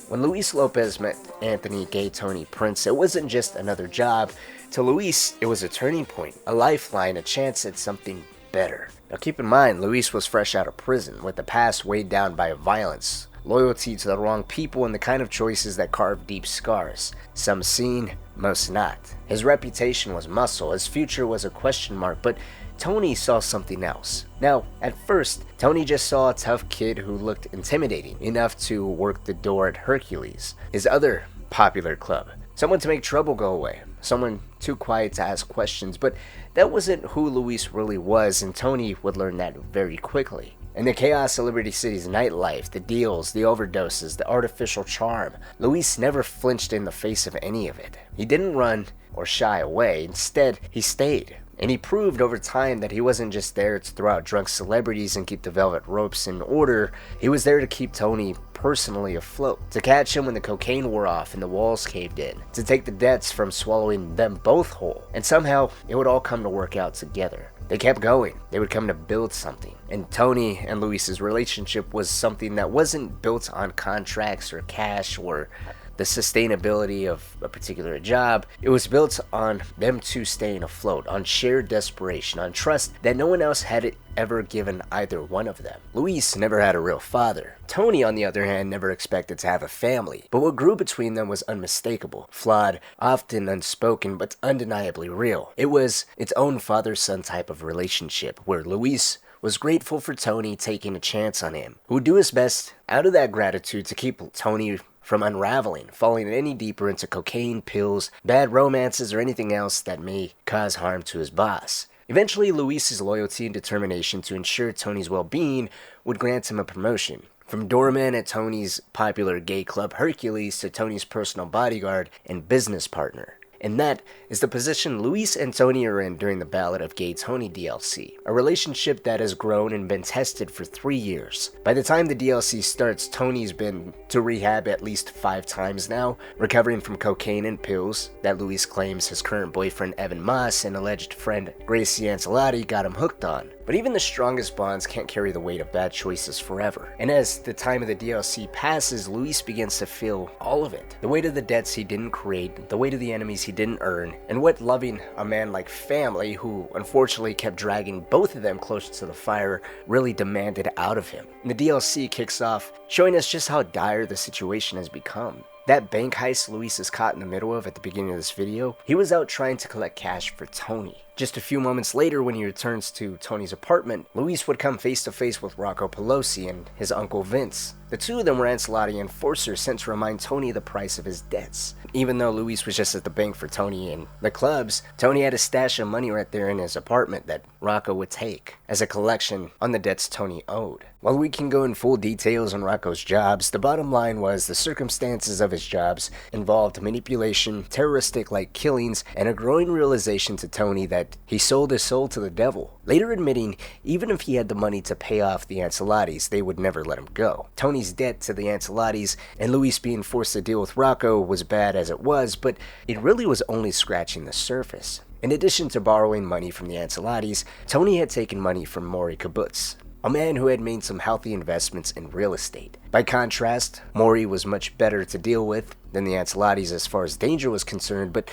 When Luis Lopez met Anthony Gay Tony Prince, it wasn't just another job. To Luis, it was a turning point, a lifeline, a chance at something better. Now keep in mind, Luis was fresh out of prison, with the past weighed down by violence, loyalty to the wrong people, and the kind of choices that carved deep scars. Some seen, most not. His reputation was muscle, his future was a question mark, but Tony saw something else. Now, at first, Tony just saw a tough kid who looked intimidating, enough to work the door at Hercules, his other popular club. Someone to make trouble go away, someone too quiet to ask questions, but that wasn't who Luis really was, and Tony would learn that very quickly. In the chaos of Liberty City's nightlife, the deals, the overdoses, the artificial charm, Luis never flinched in the face of any of it. He didn't run or shy away, instead, he stayed. And he proved over time that he wasn't just there to throw out drunk celebrities and keep the velvet ropes in order. He was there to keep Tony personally afloat, to catch him when the cocaine wore off and the walls caved in, to take the debts from swallowing them both whole. And somehow, it would all come to work out together. They kept going. They would come to build something. And Tony and Luis's relationship was something that wasn't built on contracts or cash or the sustainability of a particular job. It was built on them two staying afloat, on shared desperation, on trust that no one else had ever given either one of them. Luis never had a real father. Tony, on the other hand, never expected to have a family. But what grew between them was unmistakable, flawed, often unspoken, but undeniably real. It was its own father-son type of relationship, where Luis was grateful for Tony taking a chance on him, who would do his best out of that gratitude to keep Tony from unraveling, falling any deeper into cocaine, pills, bad romances, or anything else that may cause harm to his boss. Eventually, Luis's loyalty and determination to ensure Tony's well-being would grant him a promotion. From doorman at Tony's popular gay club Hercules to Tony's personal bodyguard and business partner. And that is the position Luis and Tony are in during the Ballad of Gay Tony DLC, a relationship that has grown and been tested for 3 years. By the time the DLC starts, Tony's been to rehab at least 5 times now, recovering from cocaine and pills that Luis claims his current boyfriend Evan Moss and alleged friend Gracie Ancelotti got him hooked on. But even the strongest bonds can't carry the weight of bad choices forever. And as the time of the DLC passes, Luis begins to feel all of it. The weight of the debts he didn't create, the weight of the enemies he didn't earn, and what loving a man like family, who unfortunately kept dragging both of them closer to the fire, really demanded out of him. And the DLC kicks off, showing us just how dire the situation has become. That bank heist Luis is caught in the middle of at the beginning of this video, he was out trying to collect cash for Tony. Just a few moments later, when he returns to Tony's apartment, Luis would come face to face with Rocco Pelosi and his uncle Vince. The two of them were Ancelotti enforcers sent to remind Tony the price of his debts. Even though Luis was just at the bank for Tony and the clubs, Tony had a stash of money right there in his apartment that Rocco would take as a collection on the debts Tony owed. While we can go in full details on Rocco's jobs, the bottom line was the circumstances of his jobs involved manipulation, terroristic-like killings, and a growing realization to Tony that he sold his soul to the devil, later admitting even if he had the money to pay off the Ancelottis, they would never let him go. Tony's debt to the Ancelottis and Luis being forced to deal with Rocco was bad as it was, but it really was only scratching the surface. In addition to borrowing money from the Ancelottis, Tony had taken money from Maury Klebitz, a man who had made some healthy investments in real estate. By contrast, Maury was much better to deal with than the Ancelottis as far as danger was concerned, but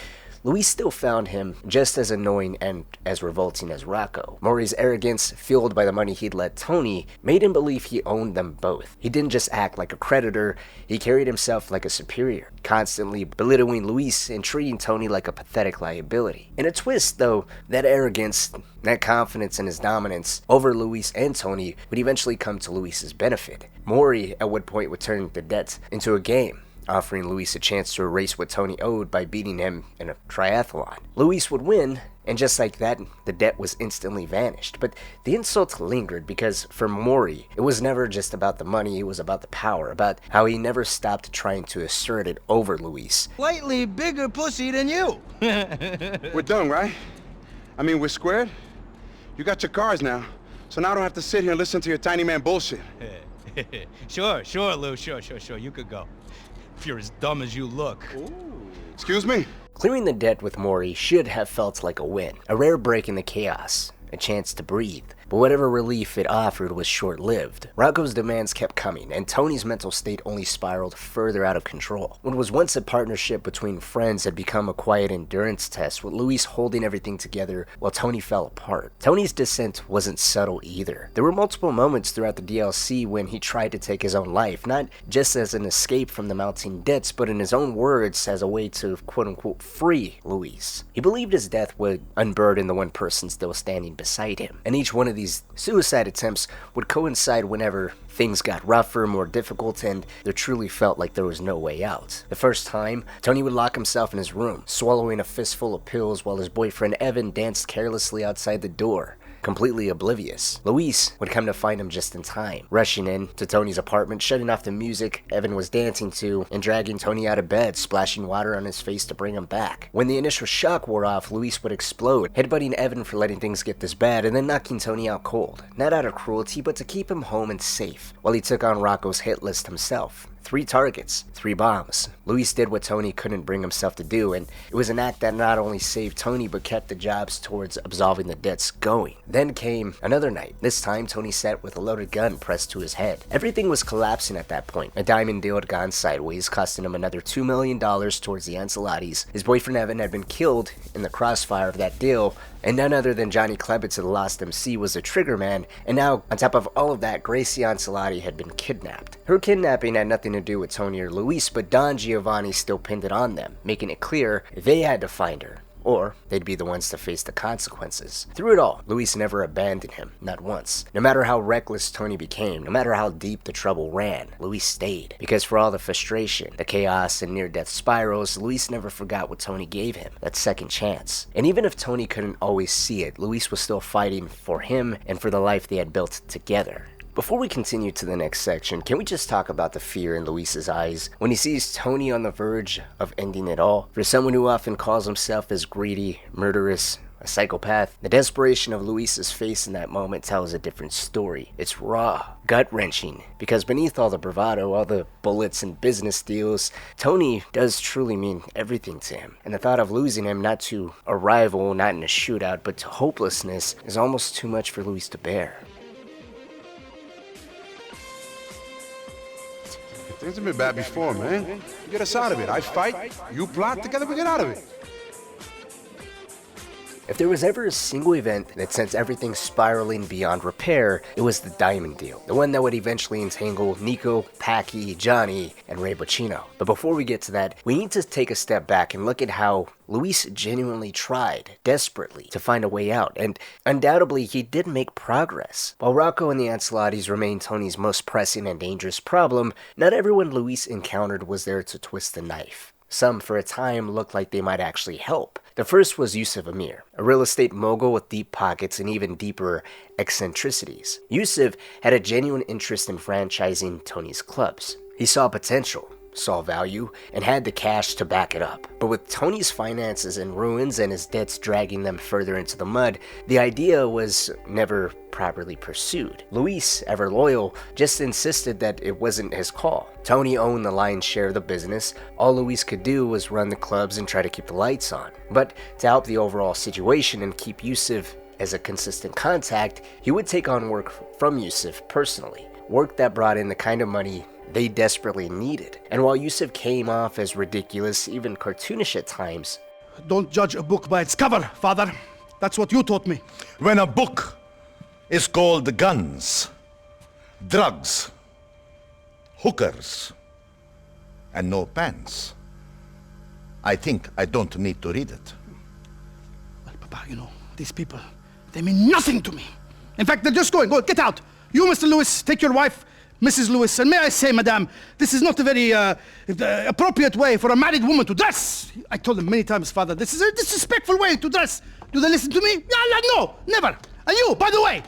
Luis still found him just as annoying and as revolting as Rocco. Maury's arrogance, fueled by the money he'd let Tony, made him believe he owned them both. He didn't just act like a creditor, he carried himself like a superior, constantly belittling Luis and treating Tony like a pathetic liability. In a twist, though, that arrogance, that confidence in his dominance over Luis and Tony would eventually come to Luis's benefit. Maury at one point would turn the debt into a game, offering Luis a chance to erase what Tony owed by beating him in a triathlon. Luis would win, and just like that, the debt was instantly vanished. But the insult lingered because for Maury, it was never just about the money, it was about the power, about how he never stopped trying to assert it over Luis. Slightly bigger pussy than you. We're done, right? I mean, we're squared? You got your cars now, so now I don't have to sit here and listen to your tiny man bullshit. Sure, Lou, sure, you could go. If you're as dumb as you look. Ooh. Excuse me? Clearing the debt with Maury should have felt like a win, a rare break in the chaos, a chance to breathe. but whatever relief it offered was short-lived. Rocco's demands kept coming, and Tony's mental state only spiraled further out of control. What was once a partnership between friends had become a quiet endurance test, with Luis holding everything together while Tony fell apart. Tony's descent wasn't subtle either. There were multiple moments throughout the DLC when he tried to take his own life, not just as an escape from the mounting debts, but in his own words, as a way to quote-unquote free Luis. He believed his death would unburden the one person still standing beside him, and each one of these suicide attempts would coincide whenever things got rougher, more difficult, and there truly felt like there was no way out. The first time, Tony would lock himself in his room, swallowing a fistful of pills while his boyfriend Evan danced carelessly outside the door, completely oblivious. Luis would come to find him just in time, rushing in to Tony's apartment, shutting off the music Evan was dancing to, and dragging Tony out of bed, splashing water on his face to bring him back. When the initial shock wore off, Luis would explode, headbutting Evan for letting things get this bad, and then knocking Tony out cold. Not out of cruelty, but to keep him home and safe, while he took on Rocco's hit list himself. 3 targets, 3 bombs. Luis did what Tony couldn't bring himself to do, and it was an act that not only saved Tony, but kept the jobs towards absolving the debts going. Then came another night. This time, Tony sat with a loaded gun pressed to his head. Everything was collapsing at that point. A diamond deal had gone sideways, costing him another $2 million towards the Ancelottis. His boyfriend Evan had been killed in the crossfire of that deal, and none other than Johnny Klebitz of the Lost MC was the trigger man, and now, on top of all of that, Gracie Ancelotti had been kidnapped. Her kidnapping had nothing to do with Tony or Luis, but Don Giovanni still pinned it on them, making it clear they had to find her, or they'd be the ones to face the consequences. Through it all, Luis never abandoned him, not once. No matter how reckless Tony became, no matter how deep the trouble ran, Luis stayed. Because for all the frustration, the chaos, and near-death spirals, Luis never forgot what Tony gave him, that second chance. And even if Tony couldn't always see it, Luis was still fighting for him and for the life they had built together. Before we continue to the next section, can we just talk about the fear in Luis's eyes when he sees Tony on the verge of ending it all? For someone who often calls himself as greedy, murderous, a psychopath, the desperation of Luis's face in that moment tells a different story. It's raw, gut-wrenching, because beneath all the bravado, all the bullets and business deals, Tony does truly mean everything to him. And the thought of losing him, not to a rival, not in a shootout, but to hopelessness, is almost too much for Luis to bear. Things have been bad before, man. You get us out of it. I fight, you plot, together we get out of it. If there was ever a single event that sent everything spiraling beyond repair, it was the Diamond deal. The one that would eventually entangle Nico, Packy, Johnny, and Ray Boccino. But before we get to that, we need to take a step back and look at how Luis genuinely tried, desperately, to find a way out, and undoubtedly he did make progress. While Rocco and the Ancelottis remained Tony's most pressing and dangerous problem, not everyone Luis encountered was there to twist the knife. Some, for a time, looked like they might actually help. The first was Yusuf Amir, a real estate mogul with deep pockets and even deeper eccentricities. Yusuf had a genuine interest in franchising Tony's clubs. He saw potential, saw value, and had the cash to back it up. But with Tony's finances in ruins and his debts dragging them further into the mud, the idea was never properly pursued. Luis, ever loyal, just insisted that it wasn't his call. Tony owned the lion's share of the business. All Luis could do was run the clubs and try to keep the lights on. But to help the overall situation and keep Yusuf as a consistent contact, he would take on work from Yusuf personally. Work that brought in the kind of money they desperately needed. And while Yusuf came off as ridiculous, even cartoonish at times, Don't judge a book by its cover, father. That's what you taught me. When a book is called guns, drugs, hookers, and no pants, I think I don't need to read it. Well, Papa, you know, these people, they mean nothing to me. In fact, they're just going. Go, get out. You, Mr. Lewis, take your wife, Mrs. Lewis, and may I say, madame, this is not a very appropriate way for a married woman to dress. I told them many times, father, this is a disrespectful way to dress. Do they listen to me? No, never. And you, by the way,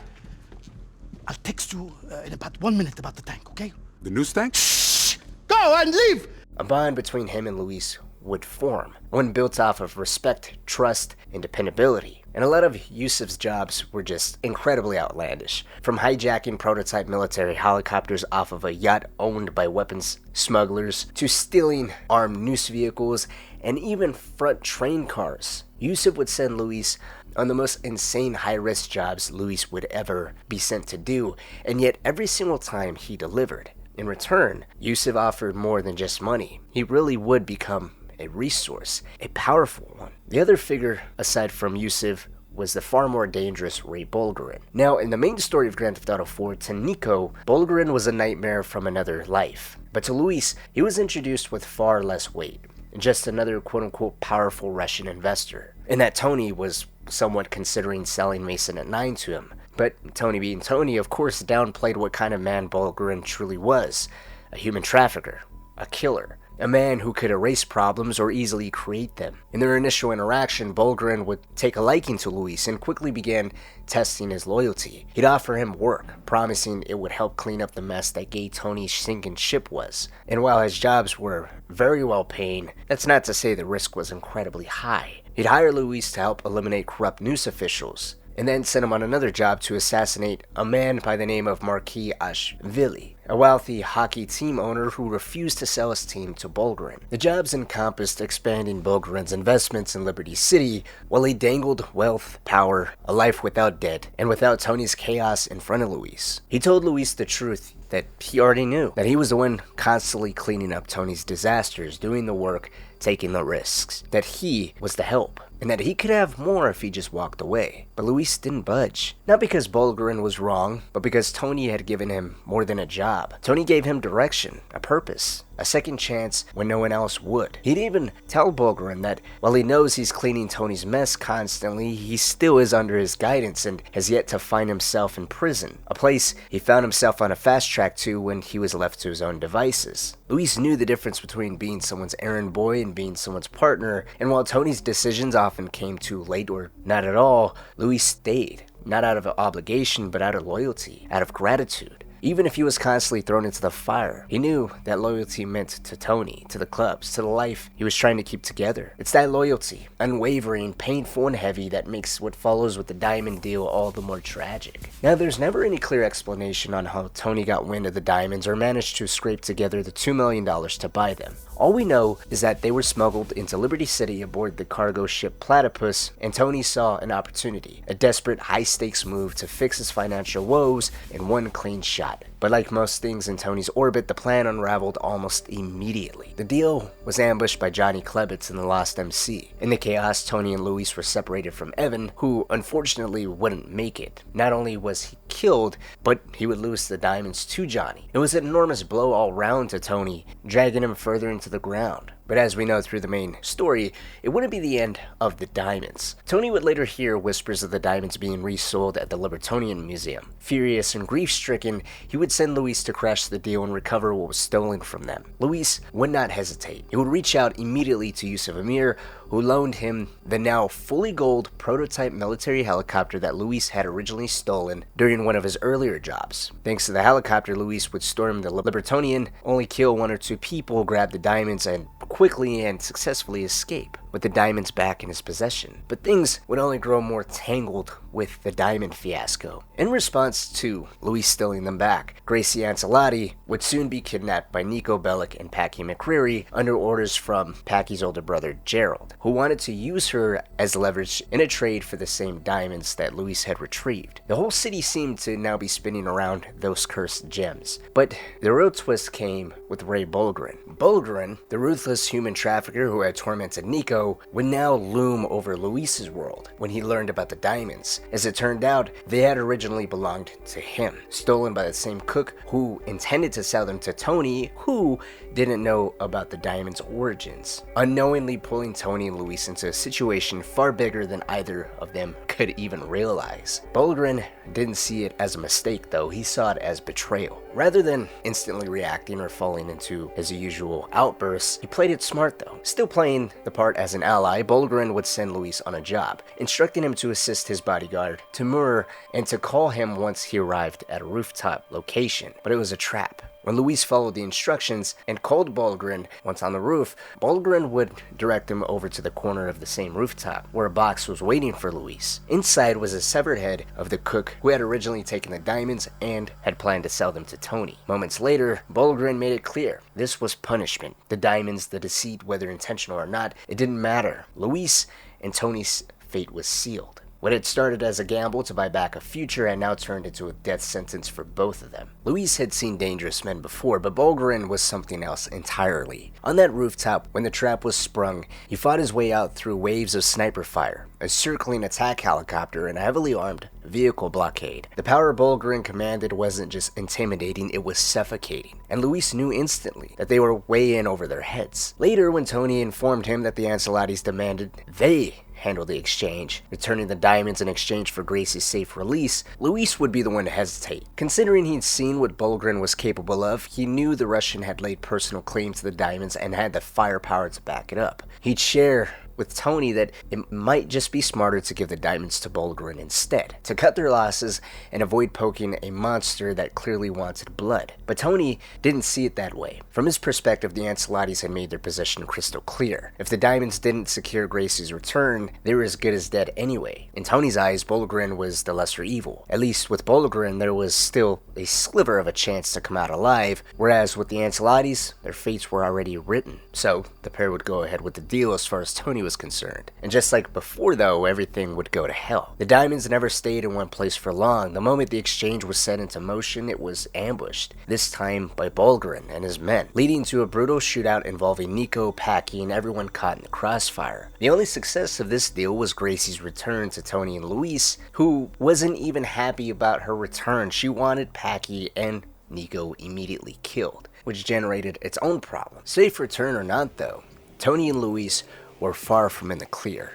I'll text you in about 1 minute about the tank, okay? The news tank? Shh! Go and leave! a bond between him and Luis would form, one built off of respect, trust, and dependability. And a lot of Yusuf's jobs were just incredibly outlandish, from hijacking prototype military helicopters off of a yacht owned by weapons smugglers, to stealing armed noose vehicles, and even front train cars. Yusuf would send Luis on the most insane high-risk jobs Luis would ever be sent to do, and yet every single time he delivered. In return, Yusuf offered more than just money. He really would become a resource, a powerful one. The other figure, aside from Yusuf, was the far more dangerous Ray Bulgarin. Now, in the main story of Grand Theft Auto 4, to Niko, Bulgarin was a nightmare from another life. But to Luis, he was introduced with far less weight, just another quote-unquote powerful Russian investor. And that Tony was somewhat considering selling Mason at 9 to him. But Tony being Tony, of course, downplayed what kind of man Bulgarin truly was. A human trafficker, a killer, a man who could erase problems or easily create them. In their initial interaction, Bulgarin would take a liking to Luis and quickly began testing his loyalty. He'd offer him work, promising it would help clean up the mess that gay Tony's sinking ship was. And while his jobs were very well paying, that's not to say the risk was incredibly high. He'd hire Luis to help eliminate corrupt news officials, and then sent him on another job to assassinate a man by the name of Marquis Ashvili, a wealthy hockey team owner who refused to sell his team to Bulgarin. The jobs encompassed expanding Bulgarin's investments in Liberty City, while he dangled wealth, power, a life without debt, and without Tony's chaos in front of Luis. He told Luis the truth that he already knew, that he was the one constantly cleaning up Tony's disasters, doing the work, taking the risks, that he was the help, and that he could have more if he just walked away. But Luis didn't budge. Not because Bulgarin was wrong, but because Tony had given him more than a job. Tony gave him direction, a purpose, a second chance when no one else would. He'd even tell Bulgarin that while he knows he's cleaning Tony's mess constantly, he still is under his guidance and has yet to find himself in prison, a place he found himself on a fast track to when he was left to his own devices. Luis knew the difference between being someone's errand boy and being someone's partner, and while Tony's decisions often came too late or not at all, Luis stayed, not out of obligation, but out of loyalty, out of gratitude. Even if he was constantly thrown into the fire, he knew that loyalty meant to Tony, to the clubs, to the life he was trying to keep together. It's that loyalty, unwavering, painful, and heavy, that makes what follows with the diamond deal all the more tragic. Now, there's never any clear explanation on how Tony got wind of the diamonds or managed to scrape together the $2 million to buy them. All we know is that they were smuggled into Liberty City aboard the cargo ship Platypus, and Tony saw an opportunity, a desperate, high-stakes move to fix his financial woes in one clean shot. But like most things in Tony's orbit, the plan unraveled almost immediately. The deal was ambushed by Johnny Klebitz and the Lost MC. In the chaos, Tony and Luis were separated from Evan, who unfortunately wouldn't make it. Not only was he killed, but he would lose the diamonds to Johnny. It was an enormous blow all round to Tony, dragging him further into the ground. But as we know through the main story, it wouldn't be the end of the diamonds. Tony would later hear whispers of the diamonds being resold at the Libertonian Museum. Furious and grief-stricken, he would send Luis to crash the deal and recover what was stolen from them. Luis would not hesitate. He would reach out immediately to Yusuf Amir, who loaned him the now fully gold prototype military helicopter that Luis had originally stolen during one of his earlier jobs. Thanks to the helicopter, Luis would storm the Libertonian, only kill 1 or 2 people, grab the diamonds, and quickly and successfully escape with the diamonds back in his possession. But things would only grow more tangled with the diamond fiasco. In response to Luis stealing them back, Gracie Ancelotti would soon be kidnapped by Niko Bellic and Packy McCreary under orders from Packy's older brother Gerald, who wanted to use her as leverage in a trade for the same diamonds that Luis had retrieved. The whole city seemed to now be spinning around those cursed gems. But the real twist came with Ray Bulgarin. Bulgarin, the ruthless human trafficker who had tormented Niko, would now loom over Luis's world when he learned about the diamonds. As it turned out, they had originally belonged to him, stolen by the same cook who intended to sell them to Tony, who didn't know about the diamonds' origins, unknowingly pulling Tony and Luis into a situation far bigger than either of them could even realize. Bulgarin didn't see it as a mistake, though. He saw it as betrayal. Rather than instantly reacting or falling into his usual outbursts, he played it smart, though. Still playing the part as an ally, Bulgarin would send Luis on a job, instructing him to assist his bodyguard, Timur, and to call him once he arrived at a rooftop location. But it was a trap. When Luis followed the instructions and called Bulgarin once on the roof, Bulgarin would direct him over to the corner of the same rooftop, where a box was waiting for Luis. Inside was a severed head of the cook who had originally taken the diamonds and had planned to sell them to Tony. Moments later, Bulgarin made it clear this was punishment. The diamonds, the deceit, whether intentional or not, it didn't matter. Luis and Tony's fate was sealed. What had started as a gamble to buy back a future had now turned into a death sentence for both of them. Luis had seen dangerous men before, but Bulgarin was something else entirely. On that rooftop, when the trap was sprung, he fought his way out through waves of sniper fire, a circling attack helicopter, and a heavily armed vehicle blockade. The power Bulgarin commanded wasn't just intimidating, it was suffocating, and Luis knew instantly that they were way in over their heads. Later, when Tony informed him that the Ancelottis demanded they handle the exchange, returning the diamonds in exchange for Gracie's safe release, Luis would be the one to hesitate. Considering he'd seen what Bulgarin was capable of, he knew the Russian had laid personal claim to the diamonds and had the firepower to back it up. He'd share with Tony that it might just be smarter to give the diamonds to Bulgarin instead, to cut their losses and avoid poking a monster that clearly wanted blood. But Tony didn't see it that way. From his perspective, the Ancelottis had made their position crystal clear. If the diamonds didn't secure Gracie's return, they were as good as dead anyway. In Tony's eyes, Bulgarin was the lesser evil. At least with Bulgarin, there was still a sliver of a chance to come out alive, whereas with the Ancelottis, their fates were already written. So the pair would go ahead with the deal as far as Tony was concerned. And just like before though, everything would go to hell. The diamonds never stayed in one place for long. The moment the exchange was set into motion, it was ambushed, this time by Bulgarin and his men, leading to a brutal shootout involving Nico, Packy, and everyone caught in the crossfire. The only success of this deal was Gracie's return to Tony and Luis, who wasn't even happy about her return. She wanted Packy and Nico immediately killed, which generated its own problem. Safe return or not though, Tony and Luis were far from in the clear.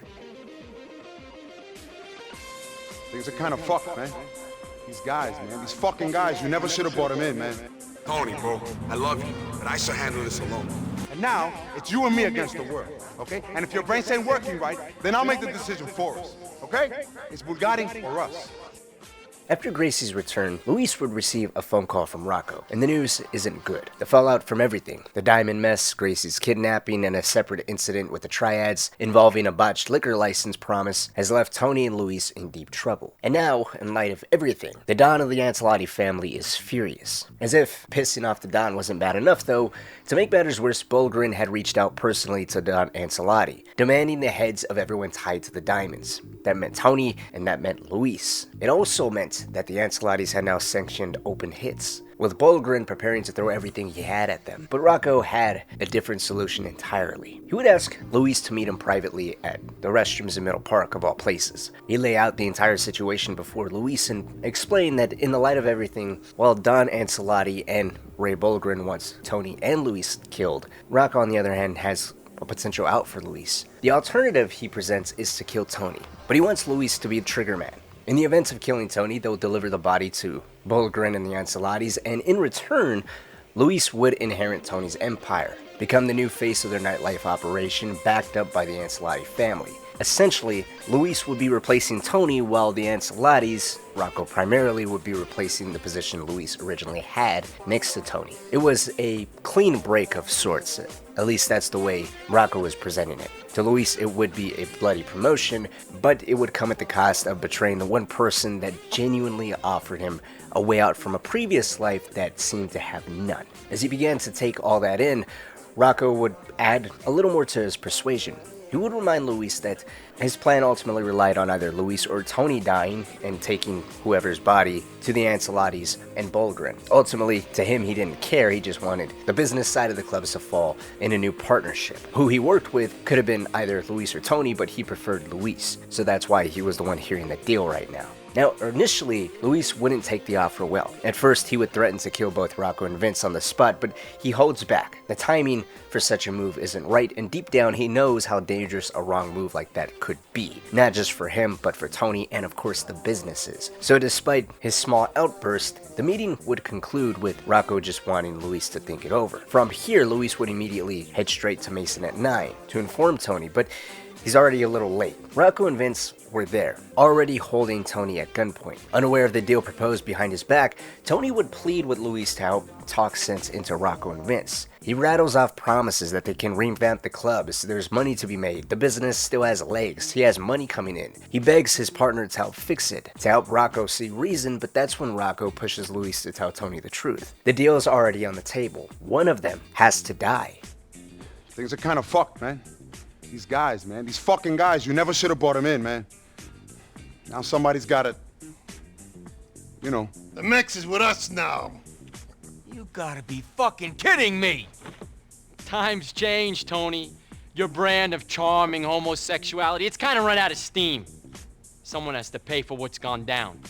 Things are kind of fucked, man. These guys, man. These fucking guys, you never should have brought them in, man. Tony, bro, I love you, but I should handle this alone. And now, it's you and me against the world, okay? And if your brains ain't working right, then I'll make the decision for us, okay? It's Bulgarin or us. After Gracie's return, Luis would receive a phone call from Rocco, and the news isn't good. The fallout from everything, the diamond mess, Gracie's kidnapping, and a separate incident with the Triads involving a botched liquor license promise has left Tony and Luis in deep trouble. And now, in light of everything, the Don of the Ancelotti family is furious. As if pissing off the Don wasn't bad enough though, to make matters worse, Bulgarin had reached out personally to Don Ancelotti, demanding the heads of everyone tied to the diamonds. That meant Tony, and that meant Luis. It also meant that the Ancelottis had now sanctioned open hits, with Bulgarin preparing to throw everything he had at them. But Rocco had a different solution entirely. He would ask Luis to meet him privately at the restrooms in Middle Park of all places. He'd lay out the entire situation before Luis and explain that in the light of everything, while Don Ancelotti and Ray Bulgarin wants Tony and Luis killed, Rocco on the other hand has a potential out for Luis. The alternative he presents is to kill Tony, but he wants Luis to be the trigger man. In the event of killing Tony, they'll deliver the body to Bulgarin and the Ancelottis, and in return, Luis would inherit Tony's empire, become the new face of their nightlife operation, backed up by the Ancelotti family. Essentially, Luis would be replacing Tony, while the Ancelottis, Rocco primarily, would be replacing the position Luis originally had next to Tony. It was a clean break of sorts, at least that's the way Rocco was presenting it. To Luis, it would be a bloody promotion, but it would come at the cost of betraying the one person that genuinely offered him a way out from a previous life that seemed to have none. As he began to take all that in, Rocco would add a little more to his persuasion. He would remind Luis that his plan ultimately relied on either Luis or Tony dying and taking whoever's body to the Ancelottis and Bulgarin. Ultimately, to him, he didn't care. He just wanted the business side of the clubs to fall in a new partnership. Who he worked with could have been either Luis or Tony, but he preferred Luis, so that's why he was the one hearing the deal right now. Now, initially, Luis wouldn't take the offer well. At first, he would threaten to kill both Rocco and Vince on the spot, but he holds back. The timing for such a move isn't right, and deep down, he knows how dangerous a wrong move like that could be. Not just for him, but for Tony and, of course, the businesses. So despite his small outburst, the meeting would conclude with Rocco just wanting Luis to think it over. From here, Luis would immediately head straight to Mason at 9 to inform Tony, but he's already a little late. Rocco and Vince were there, already holding Tony at gunpoint. Unaware of the deal proposed behind his back, Tony would plead with Luis to help talk sense into Rocco and Vince. He rattles off promises that they can revamp the clubs, there's money to be made, the business still has legs, he has money coming in. He begs his partner to help fix it, to help Rocco see reason, but that's when Rocco pushes Luis to tell Tony the truth. The deal is already on the table. One of them has to die. Things are kind of fucked, man. These guys, man. These fucking guys, you never should have brought them in, man. Now somebody's got to, you know. The mix is with us now. You gotta be fucking kidding me! Times change, Tony. Your brand of charming homosexuality, it's kind of run out of steam. Someone has to pay for what's gone down.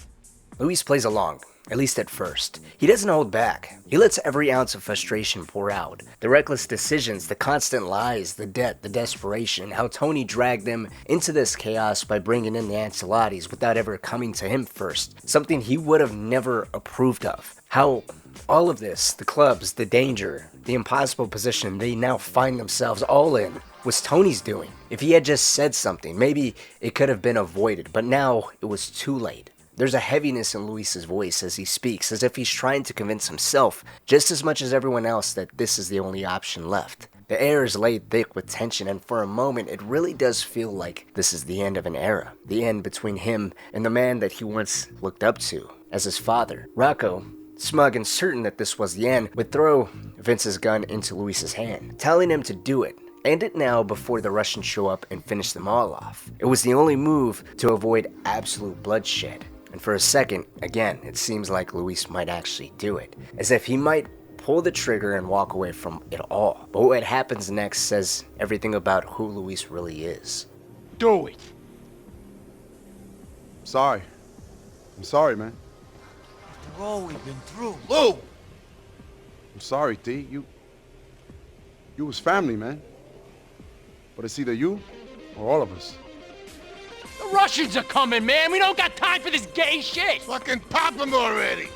Luis plays along, at least at first. He doesn't hold back. He lets every ounce of frustration pour out. The reckless decisions, the constant lies, the debt, the desperation, how Tony dragged them into this chaos by bringing in the Ancelottis without ever coming to him first. Something he would have never approved of. How all of this, the clubs, the danger, the impossible position they now find themselves all in, was Tony's doing. If he had just said something, maybe it could have been avoided, but now it was too late. There's a heaviness in Luis's voice as he speaks, as if he's trying to convince himself, just as much as everyone else, that this is the only option left. The air is laid thick with tension, and for a moment it really does feel like this is the end of an era. The end between him and the man that he once looked up to as his father. Rocco, smug and certain that this was the end, would throw Vince's gun into Luis's hand, telling him to do it. End it now before the Russians show up and finish them all off. It was the only move to avoid absolute bloodshed. And for a second, again, it seems like Luis might actually do it. As if he might pull the trigger and walk away from it all. But what happens next says everything about who Luis really is. Do it! Sorry. I'm sorry, man. After all we've been through. Lou! I'm sorry, T. You was family, man. But it's either you or all of us. The Russians are coming, man. We don't got time for this gay shit. Fucking pop them already.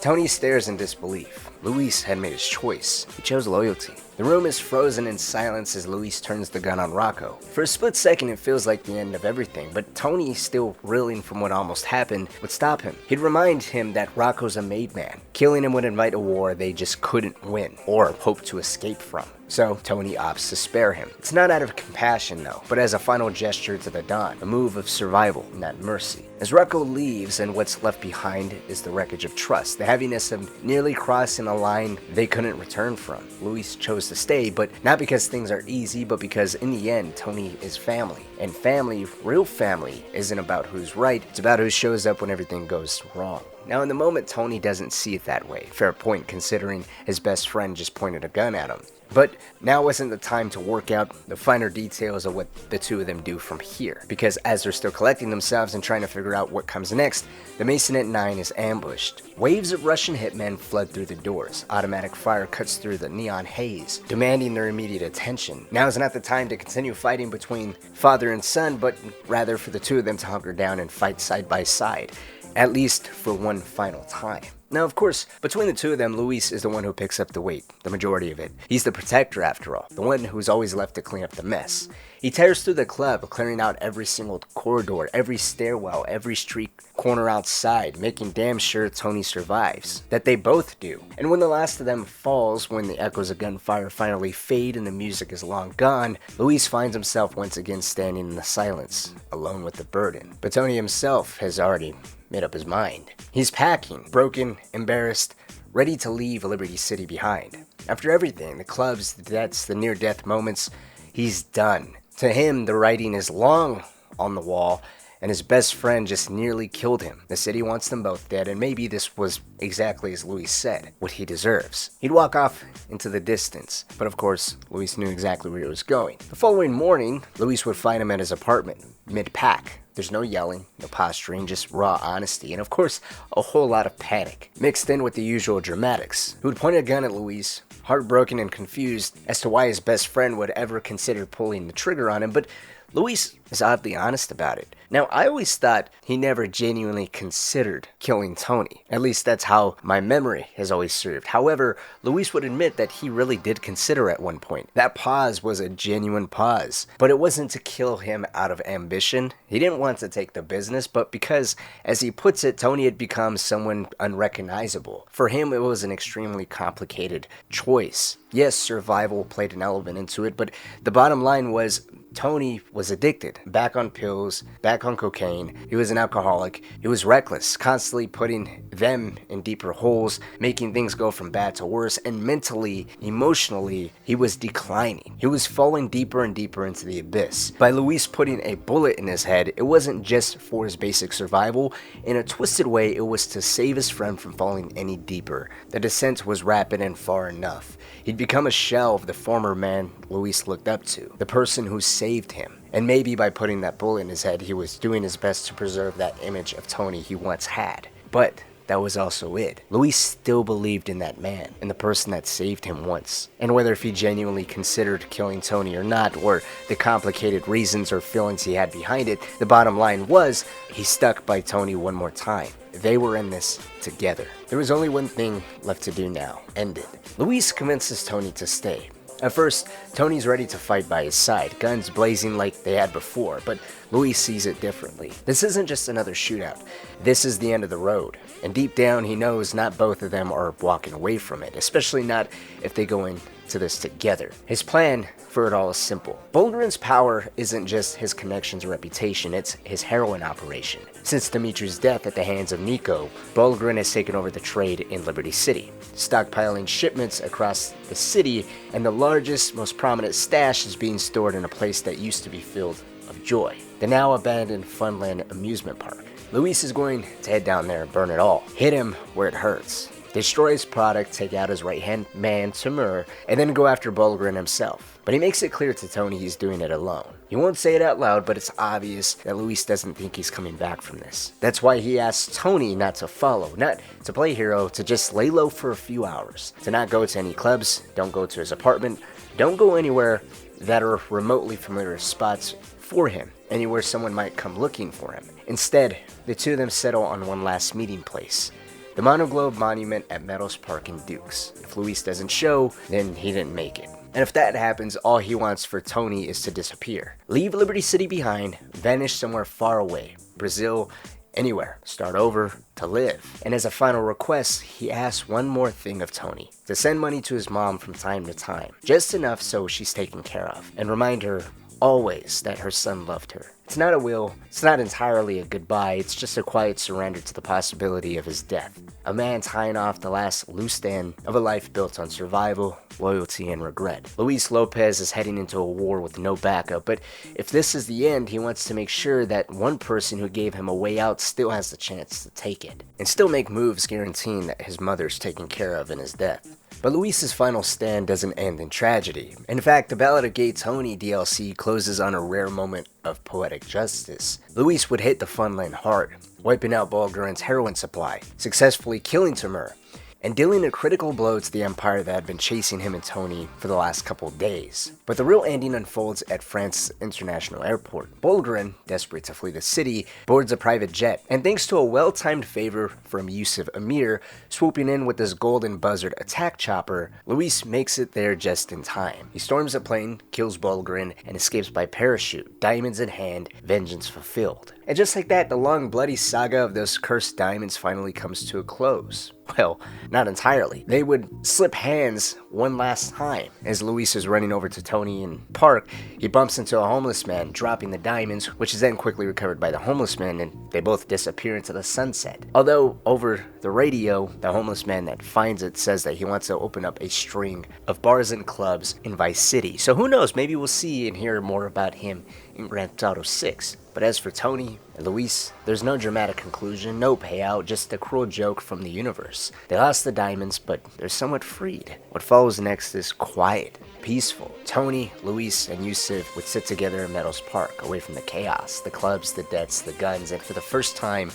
Tony stares in disbelief. Luis had made his choice. He chose loyalty. The room is frozen in silence as Luis turns the gun on Rocco. For a split second it feels like the end of everything, but Tony, still reeling from what almost happened, would stop him. He'd remind him that Rocco's a made man. Killing him would invite a war they just couldn't win, or hope to escape from. So Tony opts to spare him. It's not out of compassion though, but as a final gesture to the Don, a move of survival, not mercy. As Rocco leaves, and what's left behind is the wreckage of trust, the heaviness of nearly crossing a line they couldn't return from. Luis chose to stay, but not because things are easy, but because in the end, Tony is family. And family, real family, isn't about who's right, it's about who shows up when everything goes wrong. Now in the moment, Tony doesn't see it that way. Fair point, considering his best friend just pointed a gun at him. But now isn't the time to work out the finer details of what the two of them do from here. Because as they're still collecting themselves and trying to figure out what comes next, the Masonette 9 is ambushed. Waves of Russian hitmen flood through the doors. Automatic fire cuts through the neon haze, demanding their immediate attention. Now is not the time to continue fighting between father and son, but rather for the two of them to hunker down and fight side by side. At least for one final time. Now, of course, between the two of them, Luis is the one who picks up the weight, the majority of it. He's the protector, after all, the one who's always left to clean up the mess. He tears through the club, clearing out every single corridor, every stairwell, every street corner outside, making damn sure Tony survives. That they both do. And when the last of them falls, when the echoes of gunfire finally fade and the music is long gone, Luis finds himself once again standing in the silence, alone with the burden. But Tony himself has already made up his mind. He's packing, broken, embarrassed, ready to leave Liberty City behind. After everything, the clubs, the debts, the near-death moments, he's done. To him, the writing is long on the wall, and his best friend just nearly killed him. The city wants them both dead, and maybe this was exactly as Luis said, what he deserves. He'd walk off into the distance, but of course, Luis knew exactly where he was going. The following morning, Luis would find him at his apartment, mid-pack. There's no yelling, no posturing, just raw honesty, and of course, a whole lot of panic, mixed in with the usual dramatics. Who would point a gun at Luis, heartbroken and confused as to why his best friend would ever consider pulling the trigger on him, but Luis is oddly honest about it. Now, I always thought he never genuinely considered killing Tony. At least that's how my memory has always served. However, Luis would admit that he really did consider at one point. That pause was a genuine pause. But it wasn't to kill him out of ambition. He didn't want to take the business, but because, as he puts it, Tony had become someone unrecognizable. For him, it was an extremely complicated choice. Yes, survival played an element into it, but the bottom line was Tony was addicted, back on pills, back on cocaine. He was an alcoholic. He was reckless, constantly putting them in deeper holes, making things go from bad to worse, and mentally, emotionally, he was declining. He was falling deeper and deeper into the abyss. By Luis putting a bullet in his head, it wasn't just for his basic survival. In a twisted way, it was to save his friend from falling any deeper. The descent was rapid and far enough. He'd become a shell of the former man Luis looked up to, the person who saved him. And maybe by putting that bullet in his head, he was doing his best to preserve that image of Tony he once had. But that was also it. Luis still believed in that man, in the person that saved him once. And whether if he genuinely considered killing Tony or not, or the complicated reasons or feelings he had behind it, the bottom line was, he stuck by Tony one more time. They were in this together. There was only one thing left to do now. End it. Luis convinces Tony to stay. At first, Tony's ready to fight by his side, guns blazing like they had before, but Luis sees it differently. This isn't just another shootout. This is the end of the road. And deep down, he knows not both of them are walking away from it, especially not if they go into this together. His plan for it all is simple. Bulgarin's power isn't just his connections or reputation, it's his heroin operation. Since Dmitri's death at the hands of Niko, Bulgarin has taken over the trade in Liberty City, stockpiling shipments across the city, and the largest, most prominent stash is being stored in a place that used to be filled of joy, the now abandoned Funland amusement park. Luis is going to head down there and burn it all, hit him where it hurts, destroy his product, take out his right-hand man, Timur, and then go after Bulgarin himself. But he makes it clear to Tony he's doing it alone. He won't say it out loud, but it's obvious that Luis doesn't think he's coming back from this. That's why he asks Tony not to follow, not to play hero, to just lay low for a few hours, to not go to any clubs, don't go to his apartment, don't go anywhere that are remotely familiar spots for him, anywhere someone might come looking for him. Instead, the two of them settle on one last meeting place, the Monoglobe Monument at Meadows Park in Dukes. If Luis doesn't show, then he didn't make it. And if that happens, all he wants for Tony is to disappear. Leave Liberty City behind, vanish somewhere far away, Brazil, anywhere, start over, to live. And as a final request, he asks one more thing of Tony, to send money to his mom from time to time, just enough so she's taken care of, and remind her always that her son loved her. It's not a will, it's not entirely a goodbye, it's just a quiet surrender to the possibility of his death. A man tying off the last loose end of a life built on survival, loyalty, and regret. Luis Lopez is heading into a war with no backup, but if this is the end, he wants to make sure that one person who gave him a way out still has the chance to take it, and still make moves guaranteeing that his mother's taken care of in his death. But Luis's final stand doesn't end in tragedy. In fact, the Ballad of Gay Tony DLC closes on a rare moment of poetic justice. Luis would hit the Funland hard, wiping out Bulgarin's heroin supply, successfully killing Timur, and dealing a critical blow to the empire that had been chasing him and Tony for the last couple of days. But the real ending unfolds at France's International Airport. Bulgarin, desperate to flee the city, boards a private jet, and thanks to a well-timed favor from Yusuf Amir, swooping in with his golden buzzard attack chopper, Luis makes it there just in time. He storms the plane, kills Bulgarin, and escapes by parachute, diamonds in hand, vengeance fulfilled. And just like that, the long bloody saga of those cursed diamonds finally comes to a close. Well, not entirely. They would slip hands one last time. As Luis is running over to Tony in Park, he bumps into a homeless man, dropping the diamonds, which is then quickly recovered by the homeless man, and they both disappear into the sunset. Although, over the radio, the homeless man that finds it says that he wants to open up a string of bars and clubs in Vice City. So who knows, maybe we'll see and hear more about him in Grand Theft Auto 6. But as for Tony and Luis, there's no dramatic conclusion, no payout, just a cruel joke from the universe. They lost the diamonds, but they're somewhat freed. What follows next is quiet, peaceful. Tony, Luis, and Yusuf would sit together in Meadows Park, away from the chaos, the clubs, the debts, the guns, and for the first time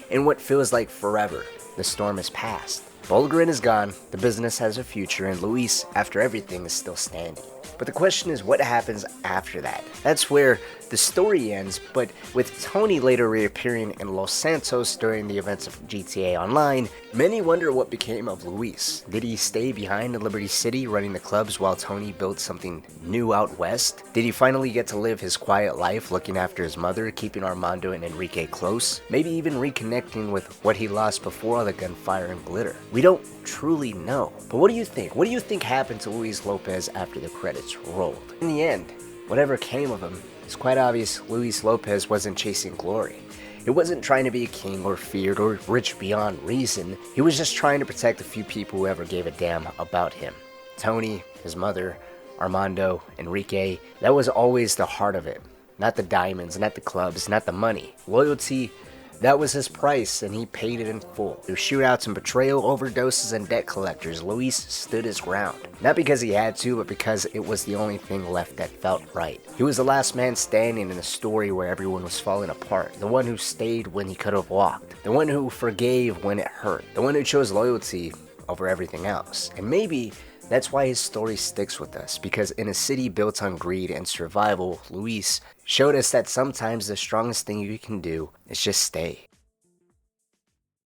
in what feels like forever, the storm has passed. Bulgarin is gone, the business has a future, and Luis, after everything, is still standing. But the question is, what happens after that? That's where the story ends, but with Tony later reappearing in Los Santos during the events of GTA Online, many wonder what became of Luis. Did he stay behind in Liberty City running the clubs while Tony built something new out west? Did he finally get to live his quiet life looking after his mother, keeping Armando and Enrique close? Maybe even reconnecting with what he lost before all the gunfire and glitter? We don't truly know. But what do you think? What do you think happened to Luis Lopez after the credits rolled? In the end, whatever came of him, It's quite obvious Luis Lopez wasn't chasing glory. He wasn't trying to be a king or feared or rich beyond reason. He was just trying to protect the few people who ever gave a damn about him. Tony, his mother, Armando, Enrique, that was always the heart of it. Not the diamonds, not the clubs, not the money. Loyalty, that was his price, and he paid it in full. Through shootouts and betrayal, overdoses, and debt collectors, Luis stood his ground. Not because he had to, but because it was the only thing left that felt right. He was the last man standing in a story where everyone was falling apart. The one who stayed when he could have walked. The one who forgave when it hurt. The one who chose loyalty over everything else. And maybe that's why his story sticks with us, because in a city built on greed and survival, Luis showed us that sometimes the strongest thing you can do is just stay.